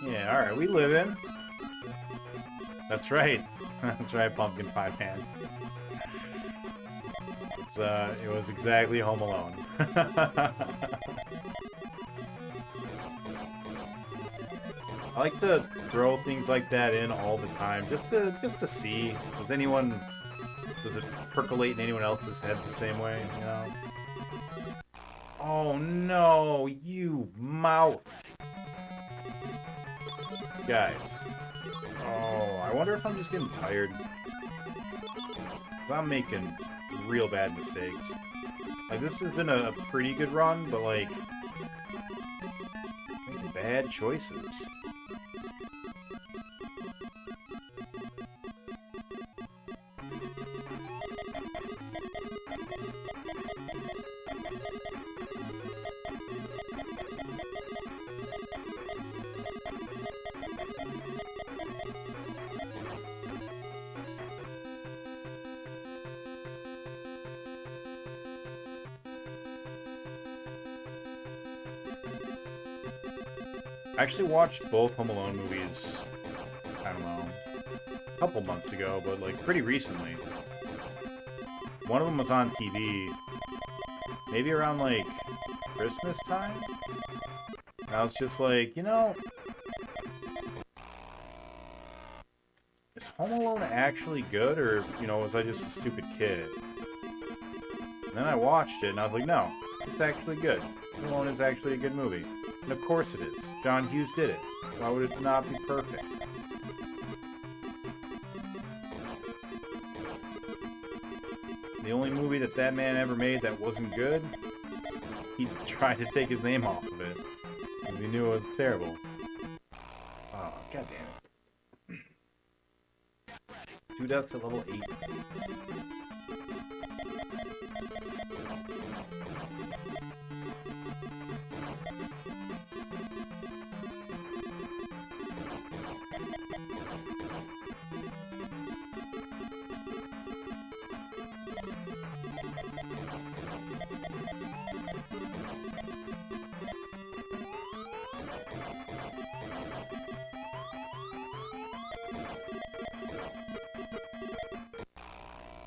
Yeah, alright, we live in. That's right. That's right, Pumpkin Pie Man. It was exactly Home Alone. I like to throw things like that in all the time, just to see. Does it percolate in anyone else's head the same way, you know? Oh no, you mouth! Guys. Oh, I wonder if I'm just getting tired. I'm making real bad mistakes. Like, this has been a pretty good run, but, like, making bad choices. I actually watched both Home Alone movies, I don't know, a couple months ago, but like pretty recently. One of them was on TV, maybe around like Christmas time. And I was just like, you know, is Home Alone actually good, or, you know, was I just a stupid kid? And then I watched it and I was like, no, it's actually good. Home Alone is actually a good movie. And of course it is. John Hughes did it. Why would it not be perfect? The only movie that man ever made that wasn't good, he tried to take his name off of it. Because he knew it was terrible. Oh, god damn it. Dude, that's at level 8.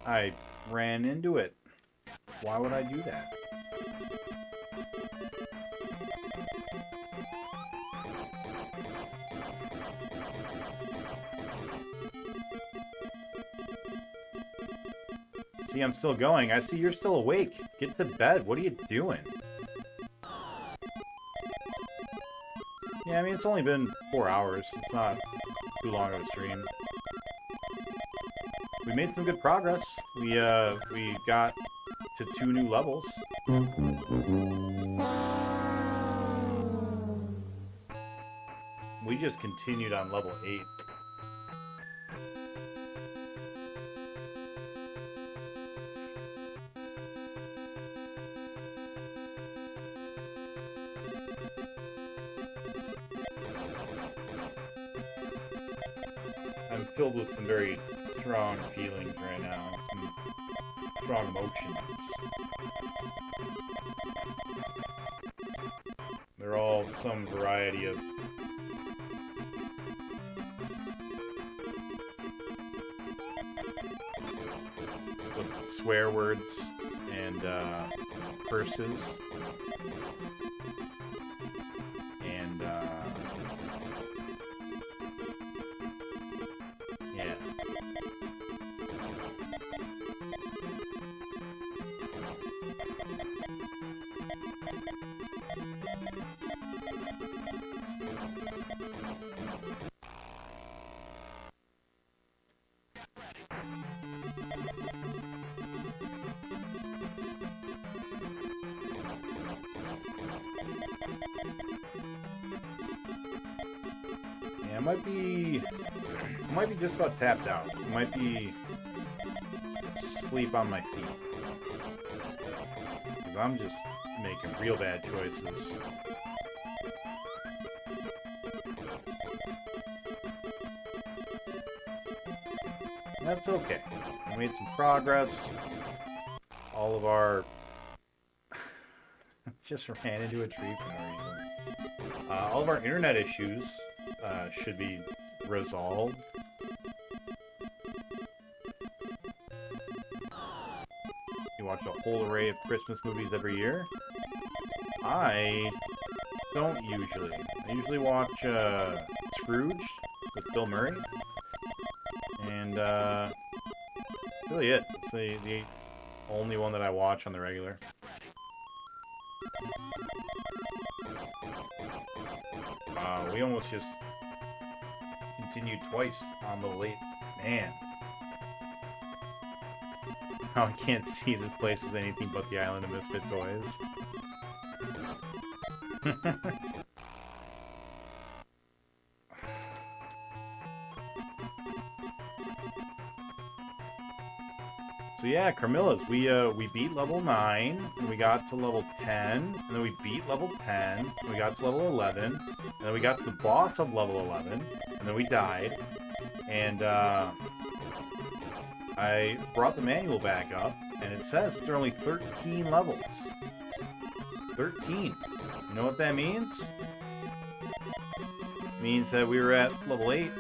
I ran into it. Why would I do that? See, I'm still going. I see you're still awake. Get to bed. What are you doing? Yeah, I mean, it's only been 4 hours. It's not too long of a stream. We made some good progress. We got to 2 new levels. We just continued on level 8. I'm filled with some very strong feelings right now. Some strong emotions. They're all some variety of swear words and curses and yeah. I might be just about tapped out. I might be asleep on my feet. Because I'm just making real bad choices. That's okay. We made some progress. All of our... just ran into a tree for no reason. All of our internet issues should be resolved. You watch a whole array of Christmas movies every year? I don't usually. I usually watch Scrooge with Bill Murray. And that's really it. It's the only one that I watch on the regular. Wow, we almost just continued twice on the late. Man. Now I can't see this place as anything but the Island of Misfit Toys. So yeah, Carmillas, we beat level 9, and we got to level 10, and then we beat level 10, and we got to level 11, and then we got to the boss of level 11, and then we died, and I brought the manual back up, and it says there are only 13 levels. 13. You know what that means? It means that we were at level 8,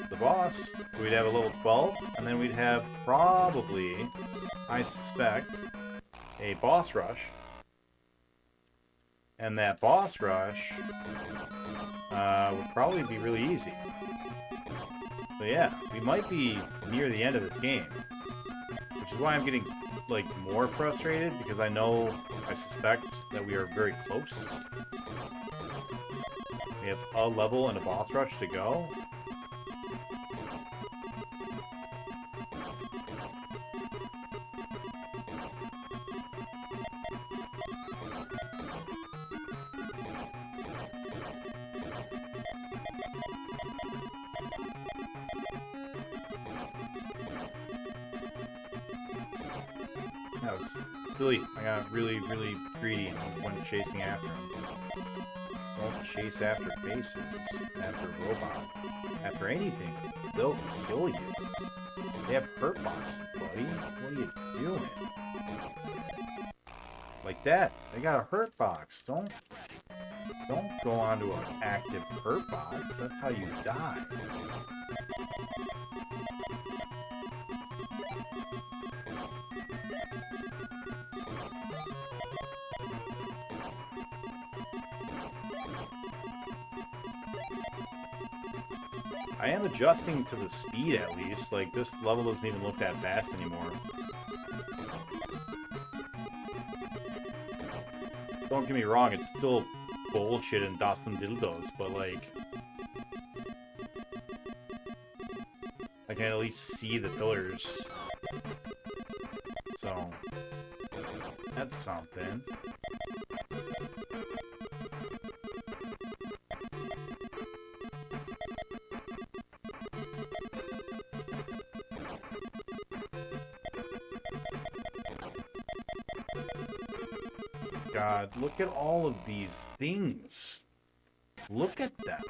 the boss, we'd have a level 12, and then we'd have probably, I suspect, a boss rush. And that boss rush would probably be really easy. So yeah, we might be near the end of this game. Which is why I'm getting, like, more frustrated, because I suspect that we are very close. We have a level and a boss rush to go. That was silly. I got really, really greedy and went chasing after him. Don't chase after faces, after robots, after anything. They'll kill you. They have hurt boxes, buddy. What are you doing? Like that. They got a hurt box. Don't go onto an active hurt box. That's how you die. I am adjusting to the speed at least. Like, this level doesn't even look that fast anymore. Don't get me wrong, it's still bullshit and dot some dildos, but like I can at least see the pillars. So that's something. God, look at all of these things. Look at them.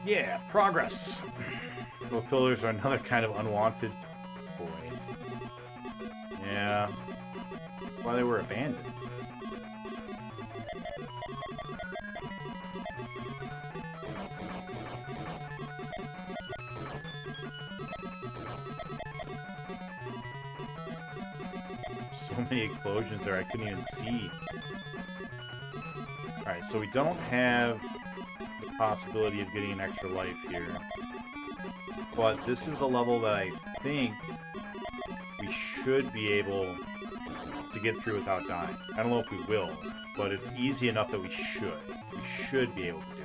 Yeah, progress. Well, pillars are another kind of unwanted toy. Yeah. That's why they were abandoned. So many explosions there I couldn't even see. Alright, so we don't have the possibility of getting an extra life here. But this is a level that I think we should be able to get through without dying. I don't know if we will, but it's easy enough that we should. We should be able to do it.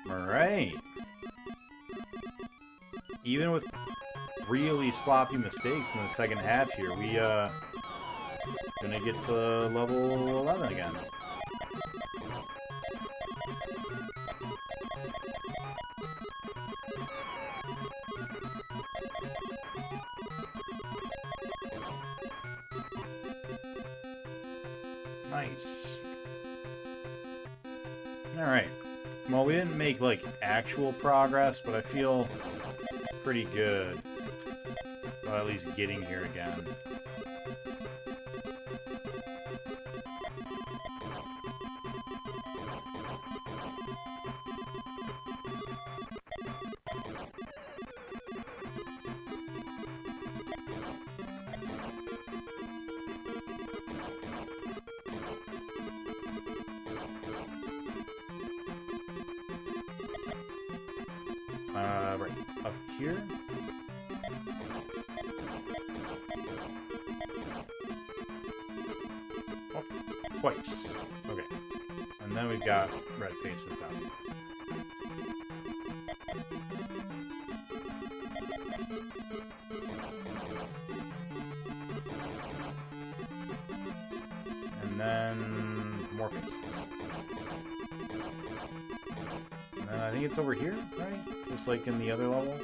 Alright. Even with really sloppy mistakes in the second half here, we gonna get to level 11 again. Nice. Alright. Well, we didn't make, like, actual progress, but I feel pretty good about at least getting here again. Right up here. Oh, twice. Okay. And then we've got red faces down here. And then more faces. And then I think it's over here, right? Just like in the other level.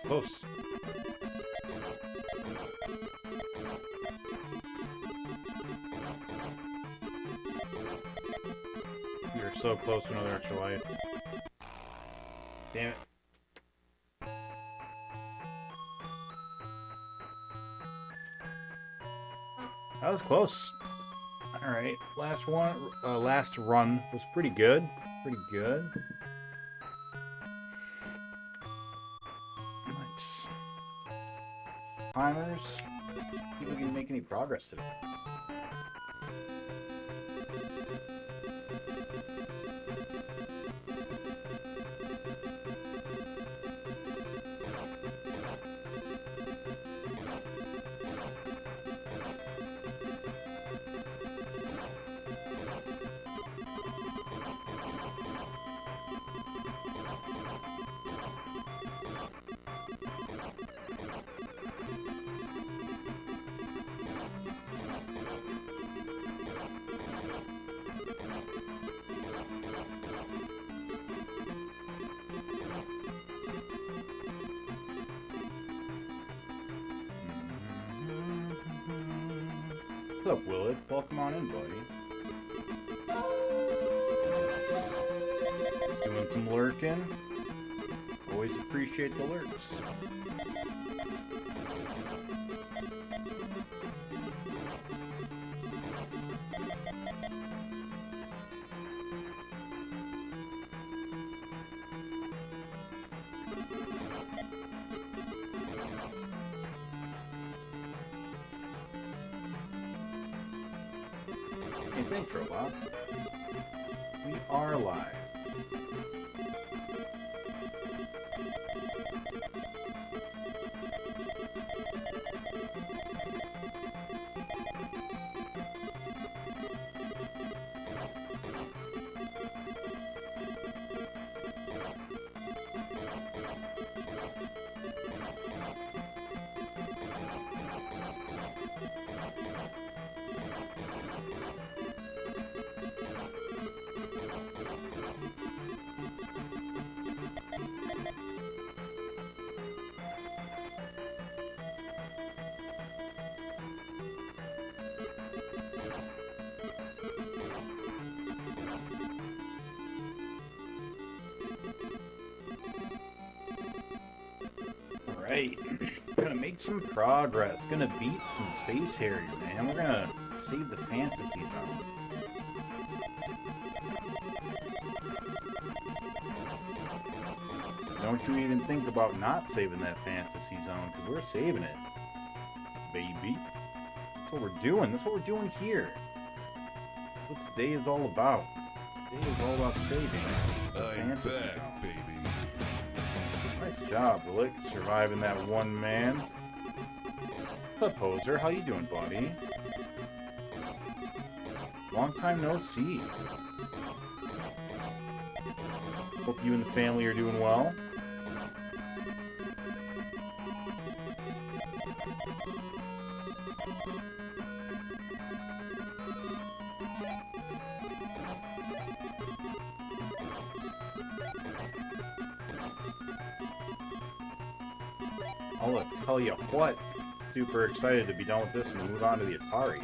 Close. We are so close to another extra life. Damn it. That was close. Alright, last run was pretty good. Pretty good. Nice. Timers. See if we can make any progress today. What's up, Willett? Welcome on in, buddy. Just doing some lurking. Always appreciate the lurks. Hey, thanks, Robot. We are live. Alright, gonna make some progress. Gonna beat some Space Harrier, man. We're gonna save the Fantasy Zone. Don't you even think about not saving that Fantasy Zone, because we're saving it, baby. That's what we're doing. That's what we're doing here. That's what today is all about. Today is all about saving the I'm Fantasy back, Zone. baby. Nice job, Willick, surviving that one man. What's up, Poser? How you doing, buddy? Long time no see. Hope you and the family are doing well. I'll tell you what, super excited to be done with this and move on to the Atari.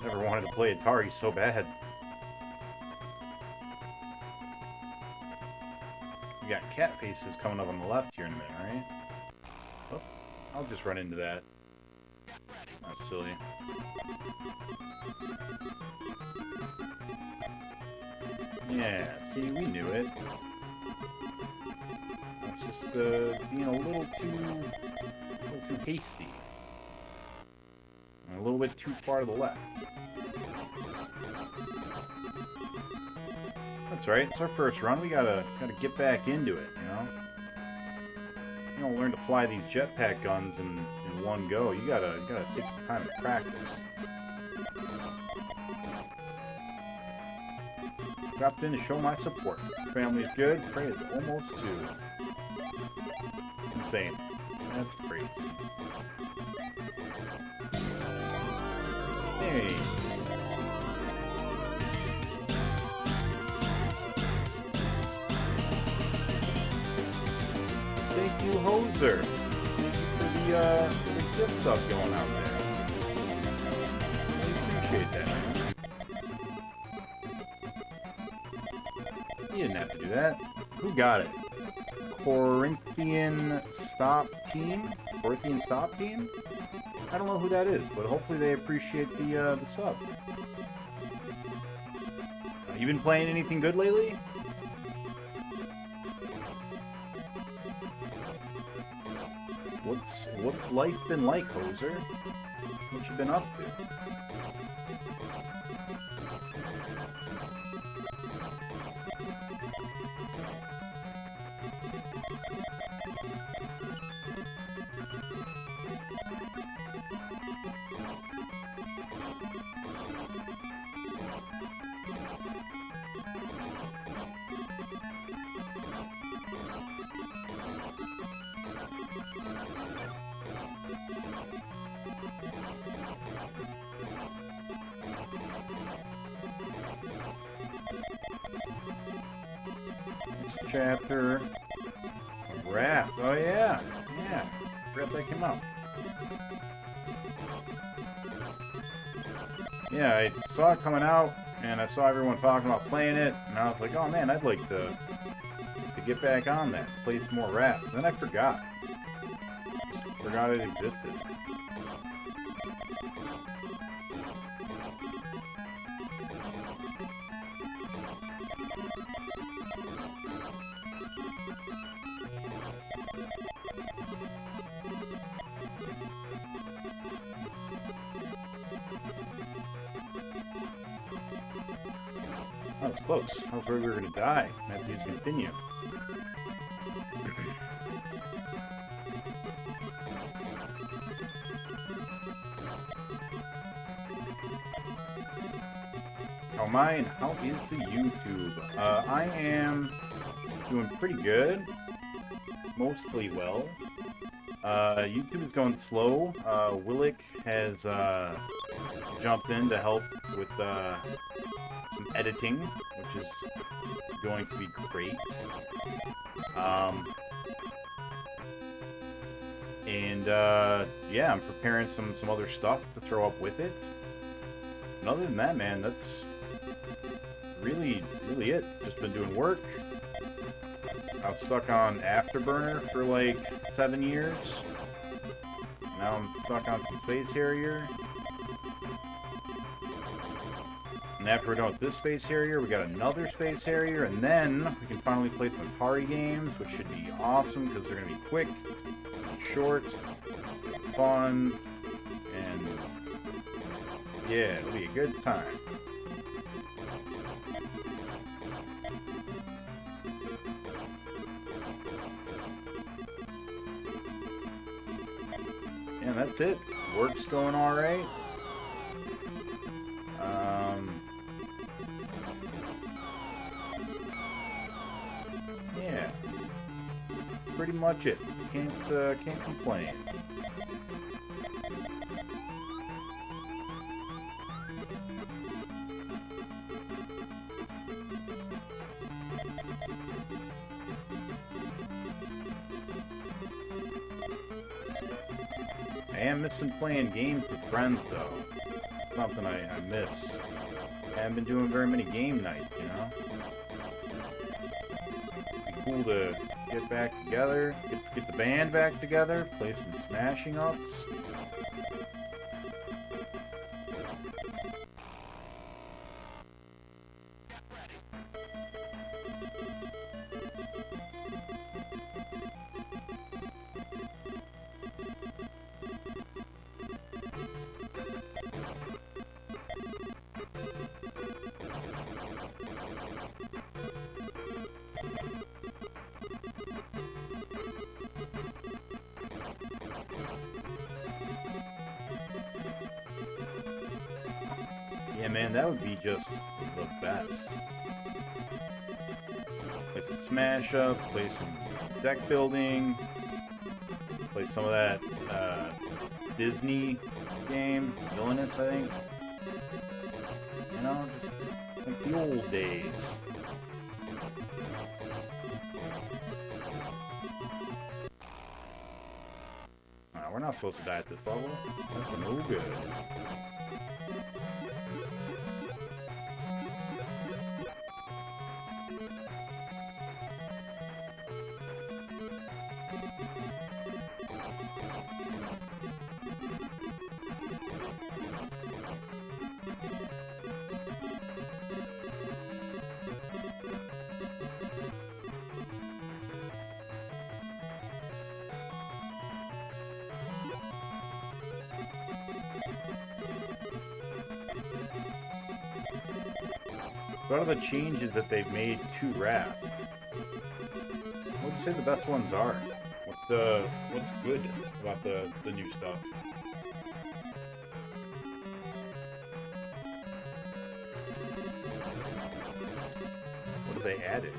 Never wanted to play Atari so bad. We got cat faces coming up on the left here in a minute, right? Oh, I'll just run into that. That's silly. Yeah, see, we knew it. It's just being a little too hasty. And a little bit too far to the left. That's right, it's our first run. We gotta get back into it, you know? You don't learn to fly these jetpack guns in one go. You gotta take some time to practice. Dropped in to show my support. Family's good. Prey is almost 2. Insane. That's crazy. Hey. Thank you, Hoser. Thank you for the gift sub going out there. I appreciate that, man. You didn't have to do that. Who got it? Corinthian Stop Team? Corinthian Stop Team? I don't know who that is, but hopefully they appreciate the sub. You been playing anything good lately? What's life been like, Hoser? What you been up to? Chapter Raft. Oh yeah, yeah. Forgot that came out. Yeah, I saw it coming out, and I saw everyone talking about playing it, and I was like, oh man, I'd like to get back on that, play some more Raft. Then I forgot. Just forgot it existed. That was close. I was worried we were going to die. I have to use continue. Oh mine, how is the YouTube? I am doing pretty good. Mostly well. YouTube is going slow. Willick has jumped in to help with some editing, which is going to be great. Yeah, I'm preparing some other stuff to throw up with it. And other than that, man, that's really it. Just been doing work. I was stuck on Afterburner for like 7 years. Now I'm stuck on some Space Harrier. And after we're done with this Space Harrier, we got another Space Harrier, and then we can finally play some Atari games, which should be awesome because they're going to be quick, and short, fun, and yeah, it'll be a good time. And that's it. Work's going alright. Yeah. Pretty much it. Can't complain. I am missing playing games with friends, though. Something I miss. I haven't been doing very many game nights, you know? It'd be cool to get back together, get the band back together, play some smashing ups. Yeah, man, that would be just the best. Play some Smash Up, play some deck building, play some of that Disney game, Villainous, I think. You know, just like the old days. We're not supposed to die at this level. That's no good. What are the changes that they've made to Wrath? What would you say the best ones are? What's good about the new stuff? What have they added?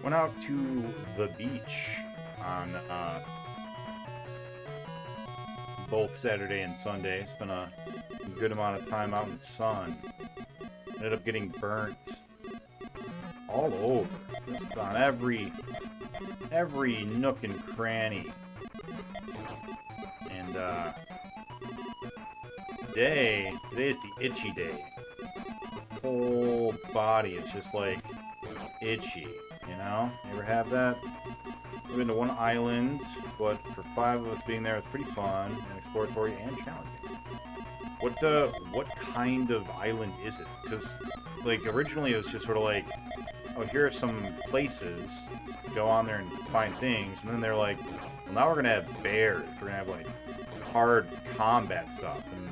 Went out to the beach on both Saturday and Sunday. Spent a good amount of time out in the sun. Ended up getting burnt all over, just on every nook and cranny. And today's the itchy day. Whole body is just like itchy. You know, you ever have that? We've been to one island, but for 5 of us being there, it's pretty fun and exploratory and challenging. What kind of island is it? Because, like, originally it was just sort of like, oh, here are some places, go on there and find things, and then they're like, well, now we're gonna have bears, we're gonna have like hard combat stuff, and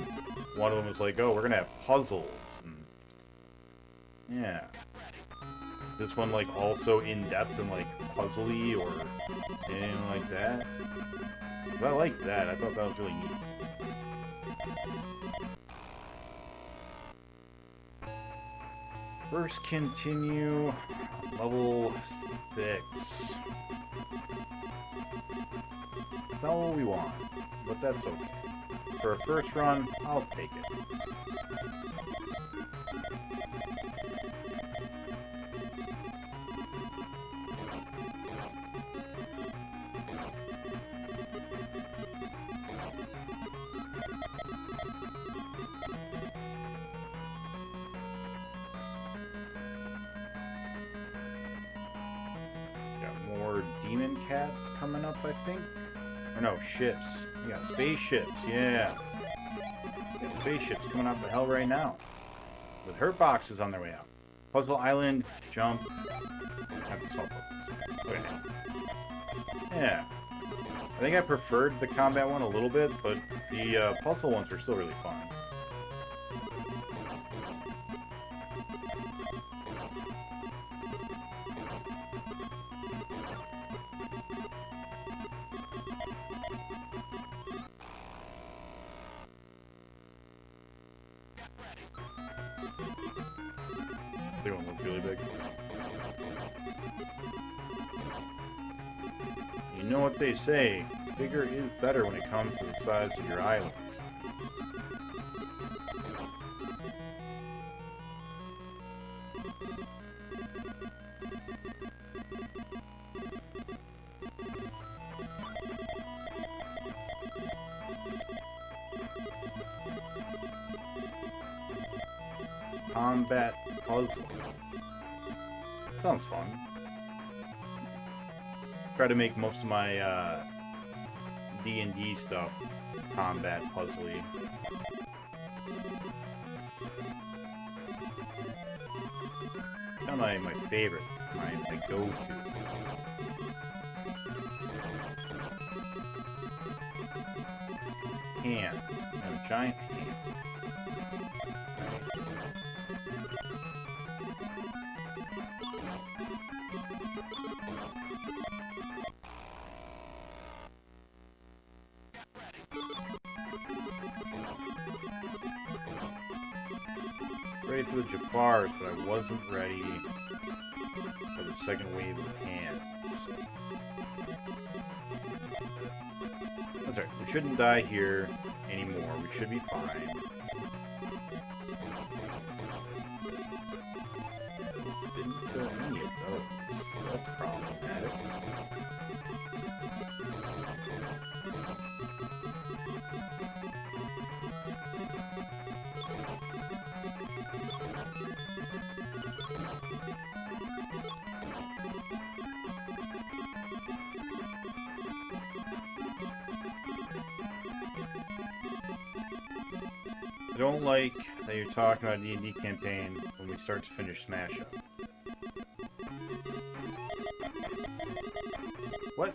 one of them was like, oh, we're gonna have puzzles, and yeah. This one, like, also in-depth and, like, puzzly or anything like that? But I like that. I thought that was really neat. First continue, level 6. It's not what we want, but that's okay. For a first run, I'll take it. Demon cats coming up, I think. Or no, ships. We got spaceships, yeah. We got spaceships coming out the hell right now. With hurt boxes on their way out. Puzzle Island, jump. Have to solve puzzles. Okay. Yeah. I think I preferred the combat one a little bit, but the puzzle ones were still really fun. They don't look really big. You know what they say, bigger is better when it comes to the size of your island. Combat puzzle. Sounds fun. Try to make most of my D&D stuff combat puzzly. Kind of my favorite, my go-to. Hand. I have a giant hand. Ready for the Jafars, but I wasn't ready for the second wave of hands. That's right, we shouldn't die here anymore. We should be fine. Didn't kill any of those, so that's problematic. I don't like that you're talking about D&D campaign when we start to finish Smash Up. What?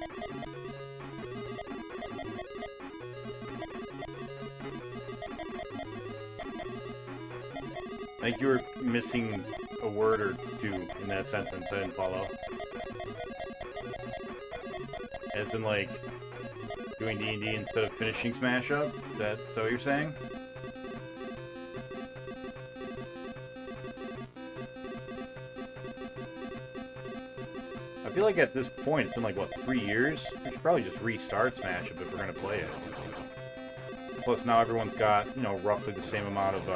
Like you were missing a word or two in that sentence I didn't follow. As in like doing D&D instead of finishing Smash Up? Is that what you're saying? I feel like at this point it's been like, what, 3 years? We should probably just restart Smash Up if we're gonna play it. Plus now everyone's got, you know, roughly the same amount of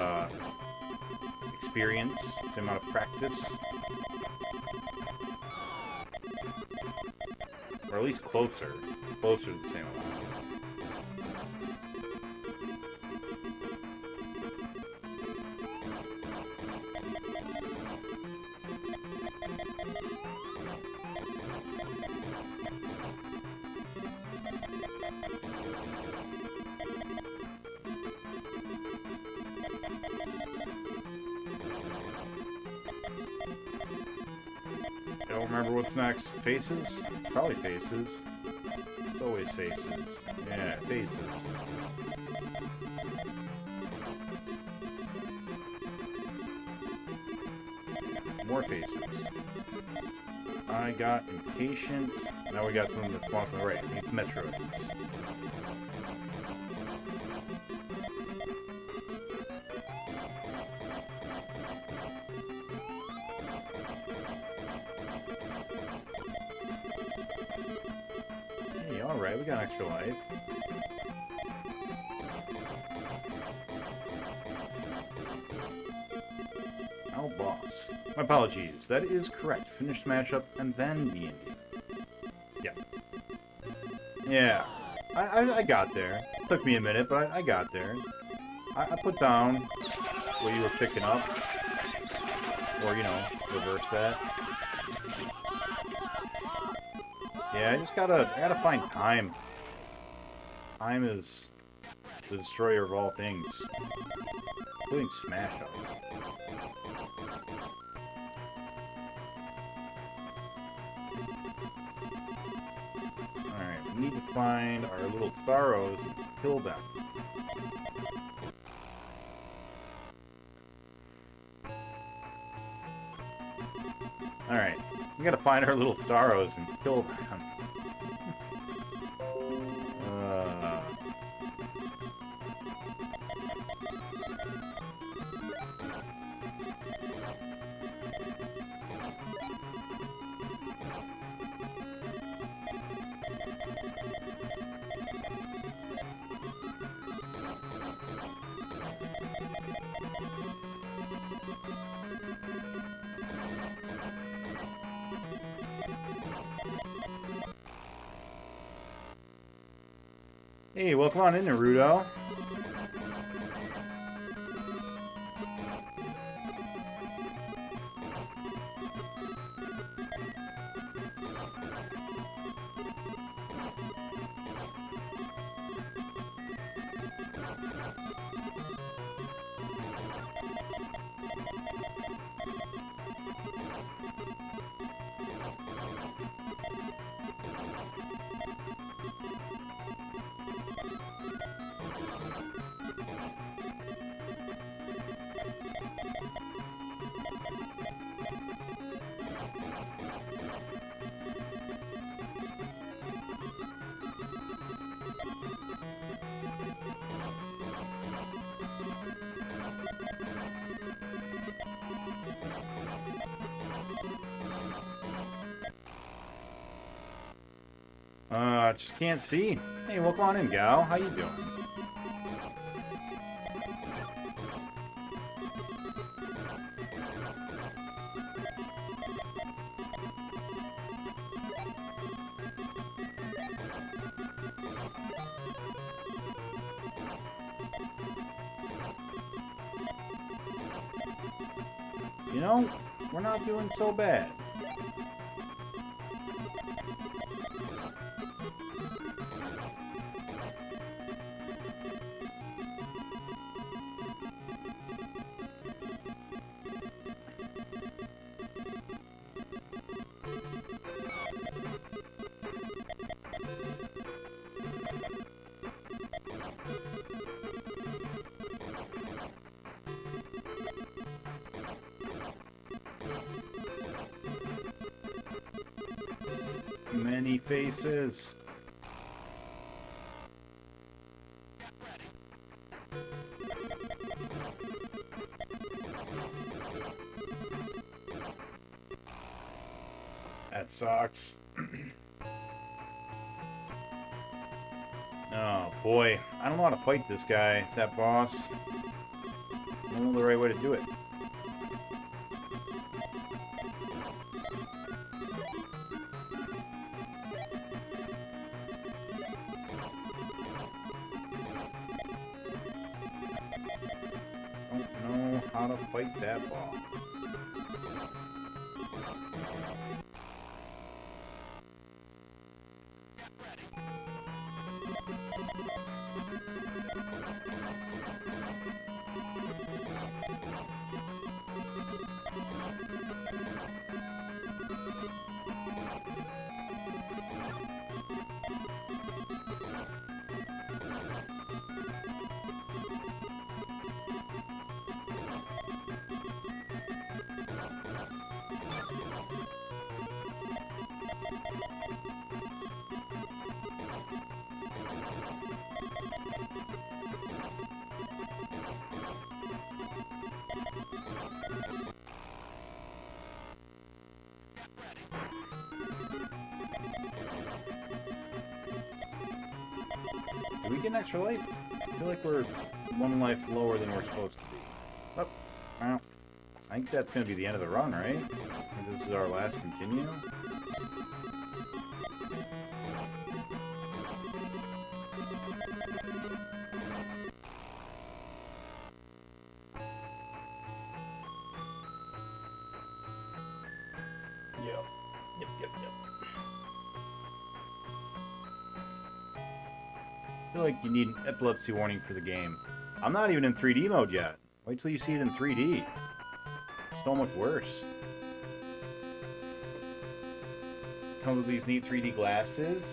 experience, same amount of practice. Or at least closer to the same amount. I don't remember what's next. Faces? Probably faces. It's always faces. Yeah, faces. More faces. I got impatient. Now we got something that spawns on the right. It's Metroids. Hey, alright, we got an extra life. Oh, boss. My apologies. That is correct. Finish Smash Up and then D&D. Yeah. Yeah. I got there. Took me a minute, but I got there. I put down what you were picking up. Or, you know, reverse that. Yeah, I gotta find time. Time is the destroyer of all things. Including Smash Up. Alright, we need to find our little Staros and kill them. Alright, we gotta find our little Staros and kill them. Hey, welcome on in, Naruto. Just can't see. Hey, welcome on in, gal. How you doing? You know, we're not doing so bad. Many faces. That sucks. Oh boy, I don't know how to fight this guy, that boss. I don't know the right way to do it. Don't know how to fight that boss. Did we get an extra life? I feel like we're one life lower than we're supposed to be. Oh, well, I think that's going to be the end of the run, right? This is our last continue. Yep. I feel like you need an epilepsy warning for the game. I'm not even in 3D mode yet. Wait till you see it in 3D. It's so much worse. Comes with these neat 3D glasses.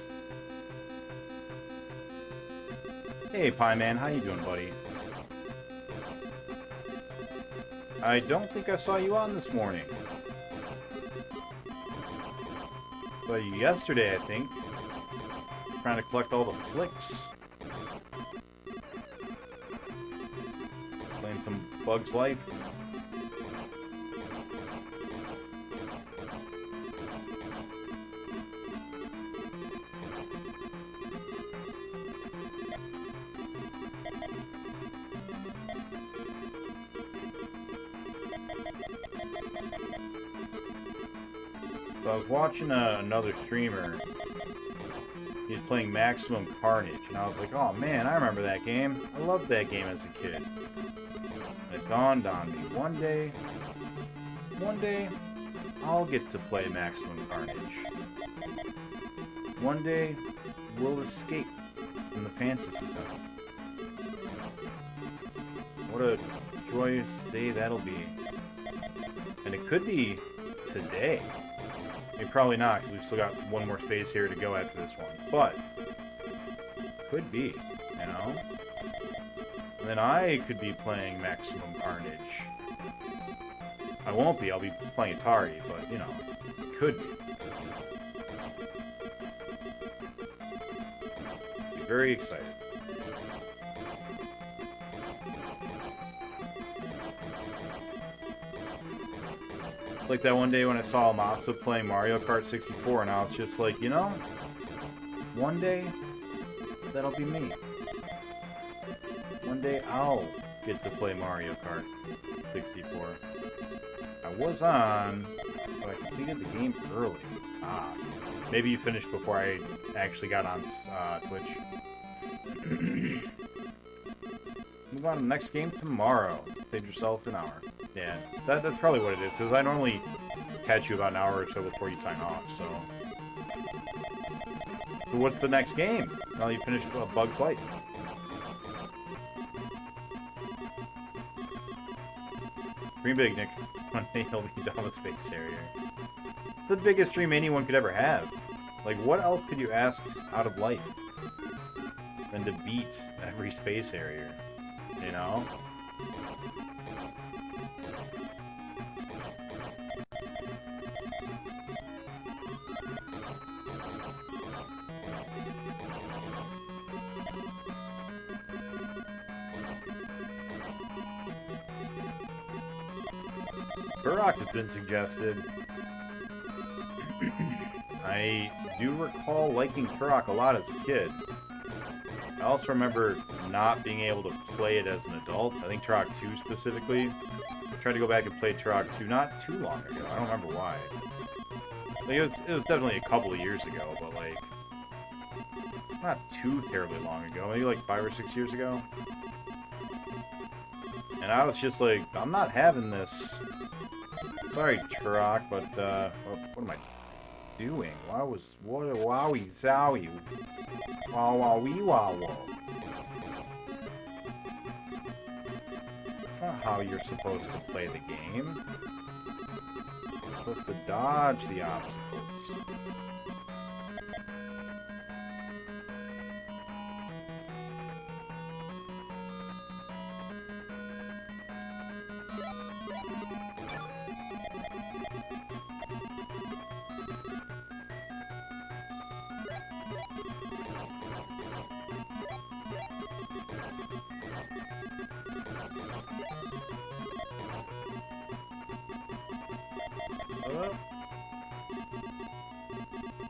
Hey, Pie Man, how you doing, buddy? I don't think I saw you on this morning. Saw you yesterday, I think. Trying to collect all the flicks. Playing some Bugs Life. So I was watching another streamer. He was playing Maximum Carnage, and I was like, oh man, I remember that game. I loved that game as a kid. And it dawned on me, one day, I'll get to play Maximum Carnage. One day, we'll escape from the fantasy zone. What a joyous day that'll be. And it could be today. I mean, probably not, because we've still got one more space here to go after this one. But, could be, you know? And then I could be playing Maximum Carnage. I won't be, I'll be playing Atari, but, you know, could be. Be very excited. Like that one day when I saw Masa playing Mario Kart 64, and I was just like, you know, one day, that'll be me. One day, I'll get to play Mario Kart 64. I was on, but I completed the game early. Maybe you finished before I actually got on Twitch. Move on to the next game tomorrow. Save yourself an hour. Yeah, that's probably what it is, because I normally catch you about an hour or so before you sign off, so... So what's the next game? Now you finish Bug Fight. Dream big, Nick. One day he'll be done with Space Harrier. The biggest dream anyone could ever have. Like, what else could you ask out of life than to beat every Space Harrier? You know? Turok has been suggested. I do recall liking Turok a lot as a kid. I also remember not being able to play it as an adult. I think Turok 2 specifically. I tried to go back and play Turok 2 not too long ago. I don't remember why. Like, it was definitely a couple of years ago, but like not too terribly long ago. Maybe like 5 or 6 years ago. And I was just like, I'm not having this. Sorry, Turok, but what am I doing? Wowie zowie. Wow wow wee wow wow. That's not how you're supposed to play the game. You're supposed to dodge the obstacles.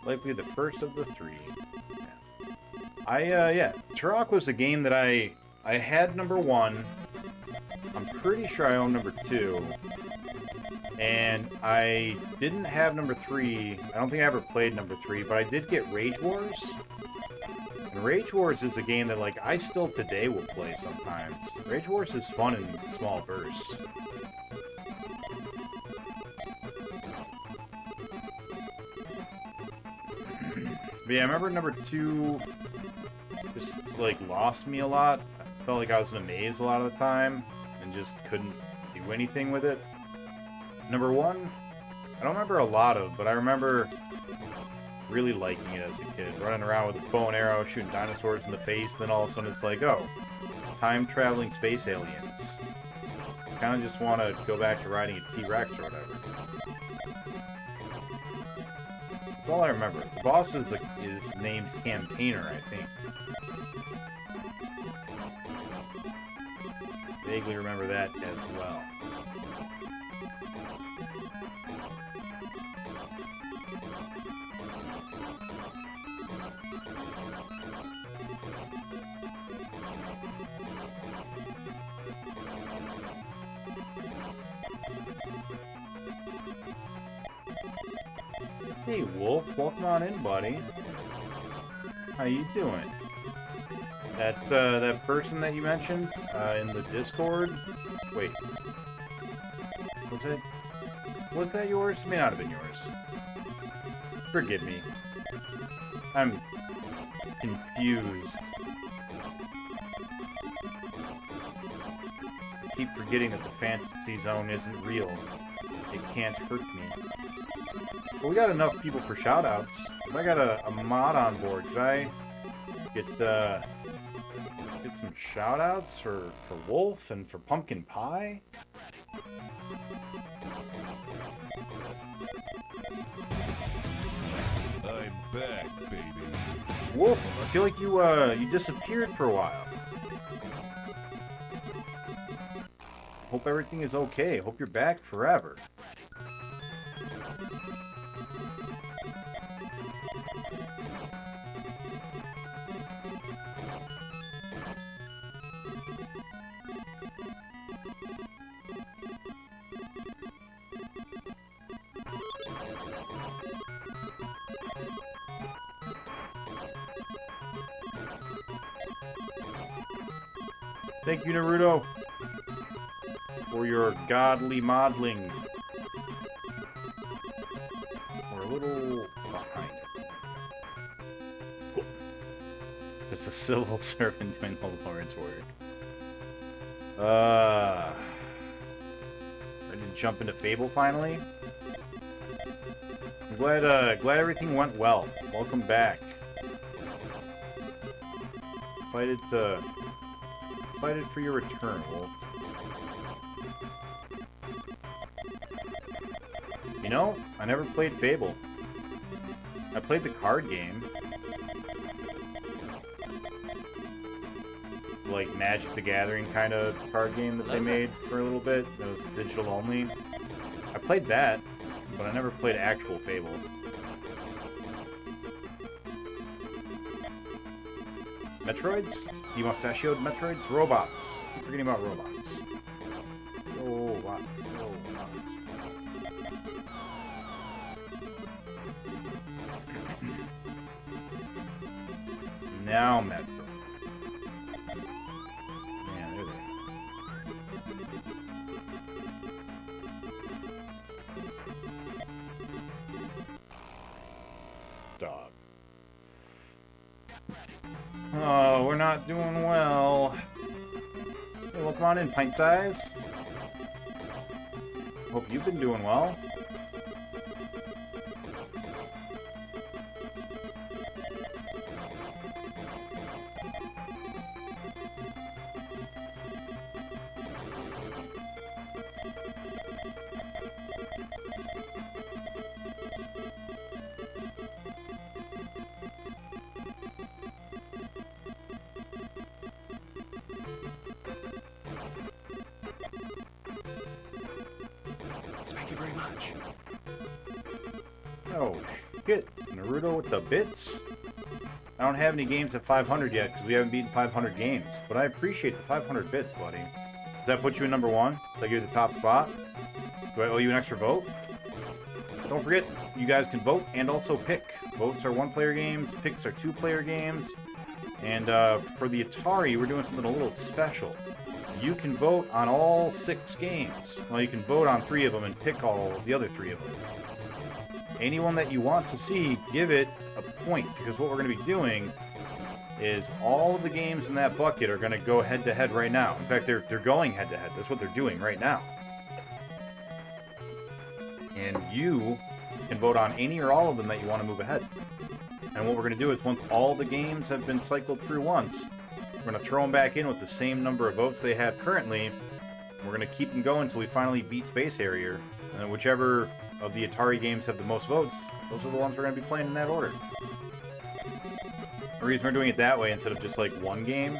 Likely the first of the three. Yeah. Turok was a game that I had number 1. I'm pretty sure I own number 2. And I didn't have number 3. I don't think I ever played number 3, but I did get Rage Wars. And Rage Wars is a game that, like, I still today will play sometimes. Rage Wars is fun in small bursts. But yeah, I remember number 2 just, like, lost me a lot. I felt like I was in a maze a lot of the time and just couldn't do anything with it. Number 1, I don't remember a lot of, but I remember really liking it as a kid. Running around with a bow and arrow, shooting dinosaurs in the face, then all of a sudden it's like, oh, time-traveling space aliens. I kind of just want to go back to riding a T-Rex or whatever. That's all I remember. The boss is named Campaigner, I think. Vaguely remember that as well. Hey Wolf, welcome on in, buddy. How you doing? That person that you mentioned in the Discord. Wait, was that yours? May not have been yours. Forgive me. I'm confused. I keep forgetting that the fantasy zone isn't real. It can't hurt me. Well, we got enough people for shoutouts. If I got a mod on board, could I get some shoutouts for Wolf and for Pumpkin Pie? I'm back, baby. Wolf, I feel like you disappeared for a while. Hope everything is okay. Hope you're back forever. Thank you, Naruto, for your godly modeling. We're a little behind it. Just a civil servant doing the Lord's work. Ready to jump into Fable finally? I'm glad everything went well. Welcome back. Excited for your return, Wolf. You know, I never played Fable. I played the card game. Like Magic the Gathering kind of card game that they made for a little bit. It was digital only. I played that, but I never played actual Fable. Metroids? Demustachioed Metroids? Robots. Keep forgetting about robots. Robots. Now Metroid. Yeah, there they are. Dog. Oh, we're not doing well. Hey, well, come on in, pint size. Hope you've been doing well. Thank you very much. Oh, shit. Naruto with the bits? I don't have any games at 500 yet, because we haven't beaten 500 games. But I appreciate the 500 bits, buddy. Does that put you in number 1? Does that give you the top spot? Do I owe you an extra vote? Don't forget, you guys can vote and also pick. Votes are 1-player games, picks are 2-player games. And for the Atari, we're doing something a little special. You can vote on all 6 games. Well, you can vote on 3 of them and pick all the other 3 of them. Anyone that you want to see, give it a point, because what we're going to be doing is all of the games in that bucket are going to go head-to-head right now. In fact, they're going head-to-head. That's what they're doing right now. And you can vote on any or all of them that you want to move ahead. And what we're going to do is once all the games have been cycled through once, we're going to throw them back in with the same number of votes they have currently. We're going to keep them going until we finally beat Space Harrier. And then whichever of the Atari games have the most votes, those are the ones we're going to be playing in that order. The reason we're doing it that way instead of just like one game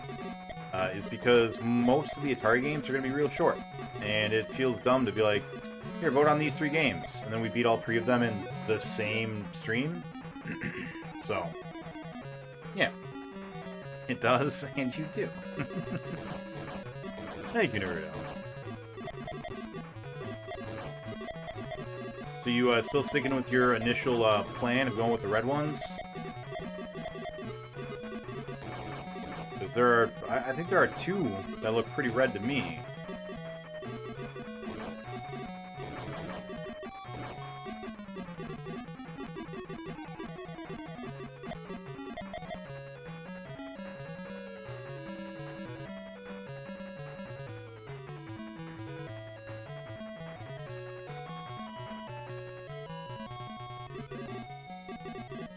is because most of the Atari games are going to be real short. And it feels dumb to be like, here, vote on these 3 games. And then we beat all 3 of them in the same stream. So, yeah. It does, and you do. Thank you, Naruto. So you still sticking with your initial plan of going with the red ones? Because there are, I think there are 2 that look pretty red to me.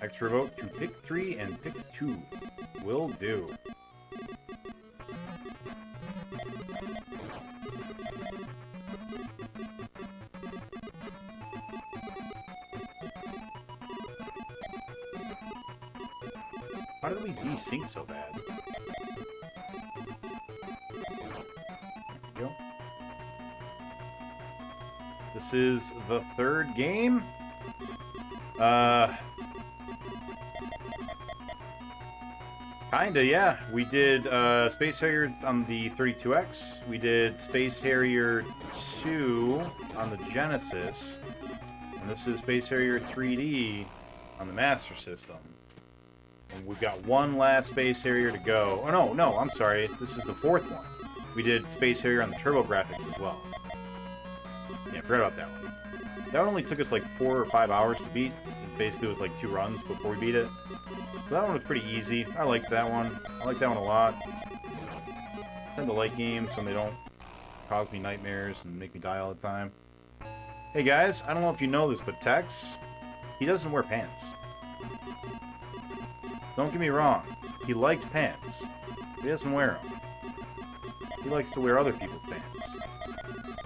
Extra vote to pick 3 and pick 2. Will do. How did we desync so bad? There we go. This is the 3rd game. Kinda, yeah. We did Space Harrier on the 32X. We did Space Harrier 2 on the Genesis. And this is Space Harrier 3D on the Master System. And we've got one last Space Harrier to go. Oh, no, I'm sorry. This is the 4th one. We did Space Harrier on the TurboGrafx as well. Yeah, forgot about that one. That one only took us like 4 or 5 hours to beat. Basically with like 2 runs before we beat it. So that one was pretty easy. I like that one. I like that one a lot. I tend to like games when they don't cause me nightmares and make me die all the time. Hey guys, I don't know if you know this, but Tex, he doesn't wear pants. Don't get me wrong. He likes pants. He doesn't wear them. He likes to wear other people's pants.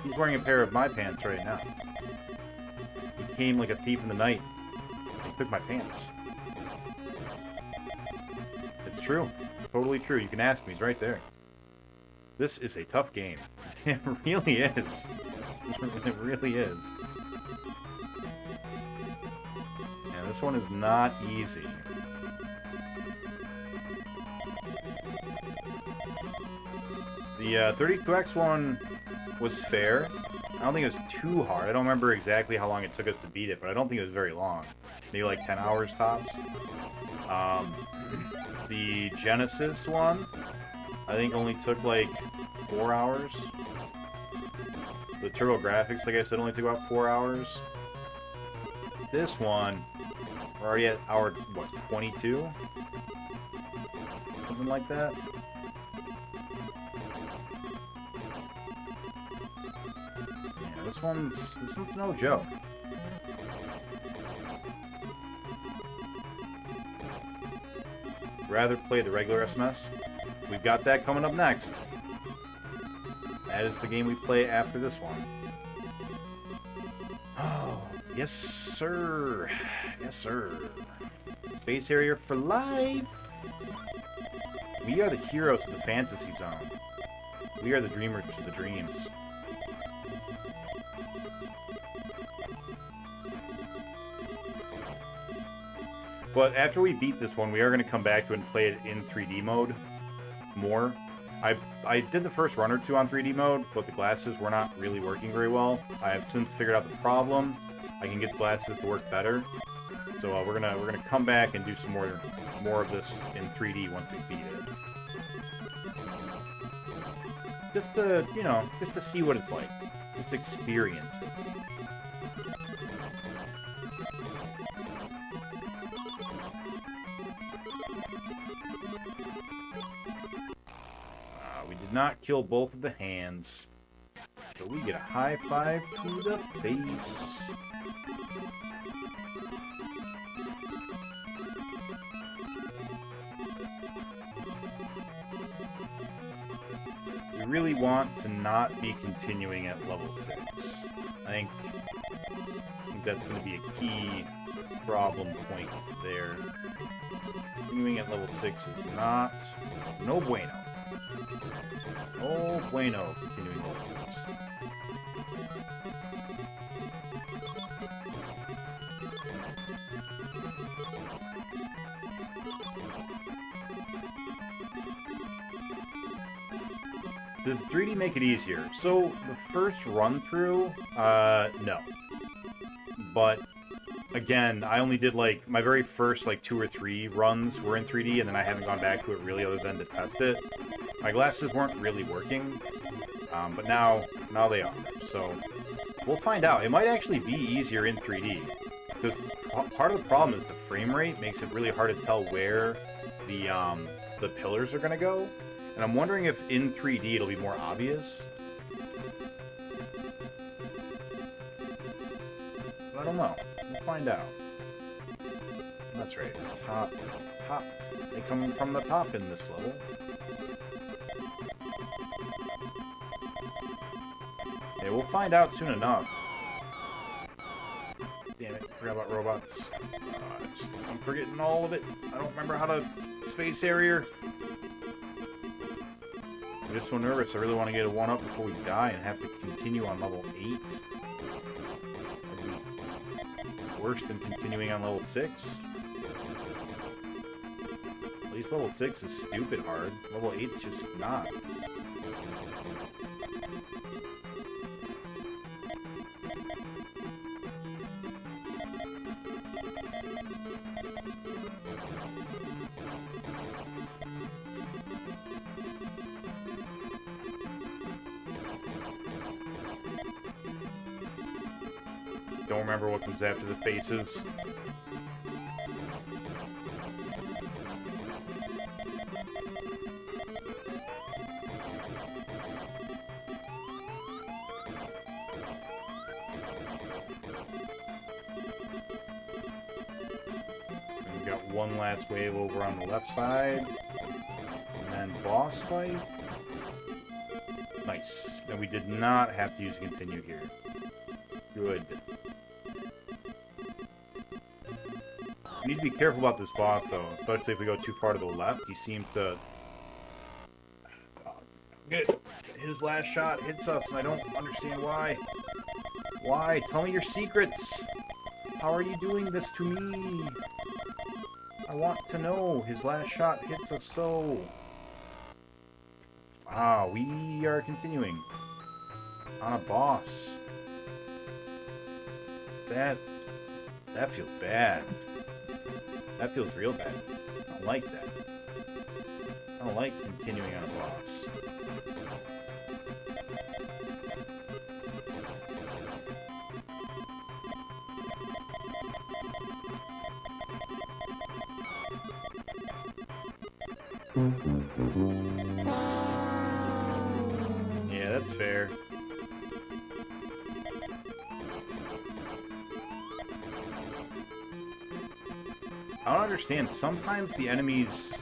He's wearing a pair of my pants right now. He came like a thief in the night. He took my pants. It's true. Totally true. You can ask me. He's right there. This is a tough game. It really is. It really is. this one is not easy. The 32X one was fair. I don't think it was too hard. I don't remember exactly how long it took us to beat it, but I don't think it was very long. Maybe like 10 hours tops. The Genesis one, I think only took like 4 hours. The TurboGrafx, like I said, only took about 4 hours. This one, we're already at hour, what, 22? Something like that. Yeah, this one's no joke. Rather play the regular SMS. We've got that coming up next. That is the game we play after this one. Oh, yes, sir. Yes, sir. Space Harrier for life. We are the heroes of the fantasy zone. We are the dreamers of the dreams. But after we beat this one, we are going to come back to it and play it in 3D mode more. I did the first run or two on 3D mode, but the glasses were not really working very well. I have since figured out the problem. I can get the glasses to work better. So we're gonna come back and do some more of this in 3D once we beat it. Just to, you know, just to see what it's like. Just experience it. We did not kill both of the hands. So we get a high five to the face. We really want to not be continuing at level 6. I think that's going to be a key problem point there. Continuing at level 6 is not... no bueno. No bueno continuing level 6. Did 3D make it easier? So, the first run-through, no. But, again, I only did, like, my very first, like, 2 or 3 runs were in 3D, and then I haven't gone back to it really other than to test it. My glasses weren't really working, but now they are. So, we'll find out. It might actually be easier in 3D, because part of the problem is the frame rate makes it really hard to tell where the pillars are going to go. And I'm wondering if in 3D it'll be more obvious. But I don't know. We'll find out. That's right. Top. They come from the top in this level. Yeah, we'll find out soon enough. Damn it, forgot about robots. I'm forgetting all of it. I don't remember how to Space Harrier. I'm just so nervous. I really want to get a 1-up before we die and have to continue on level 8. That'd be worse than continuing on level 6. At least level 6 is stupid hard. Level 8's just not. Don't remember what comes after the faces. And we've got one last wave over on the left side. And then boss fight. Nice. And we did not have to use continue here. Good. We need to be careful about this boss, though, especially if we go too far to the left. He seems to... His last shot hits us, and I don't understand why. Why? Tell me your secrets! How are you doing this to me? I want to know. His last shot hits us so. Wow, we are continuing on a boss. That feels bad. That feels real bad. I don't like that. I don't like continuing on a boss. Yeah, that's fair. I don't understand. Sometimes the enemies,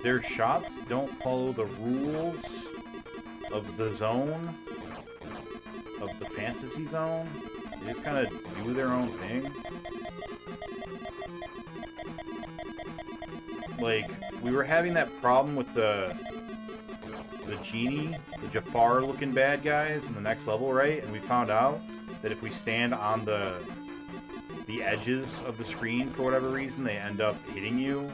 their shots don't follow the rules of the zone, of the fantasy zone. They just kind of do their own thing. Like, we were having that problem with the genie, the Jafar-looking bad guys in the next level, right? And we found out that if we stand on the edges of the screen for whatever reason, they end up hitting you.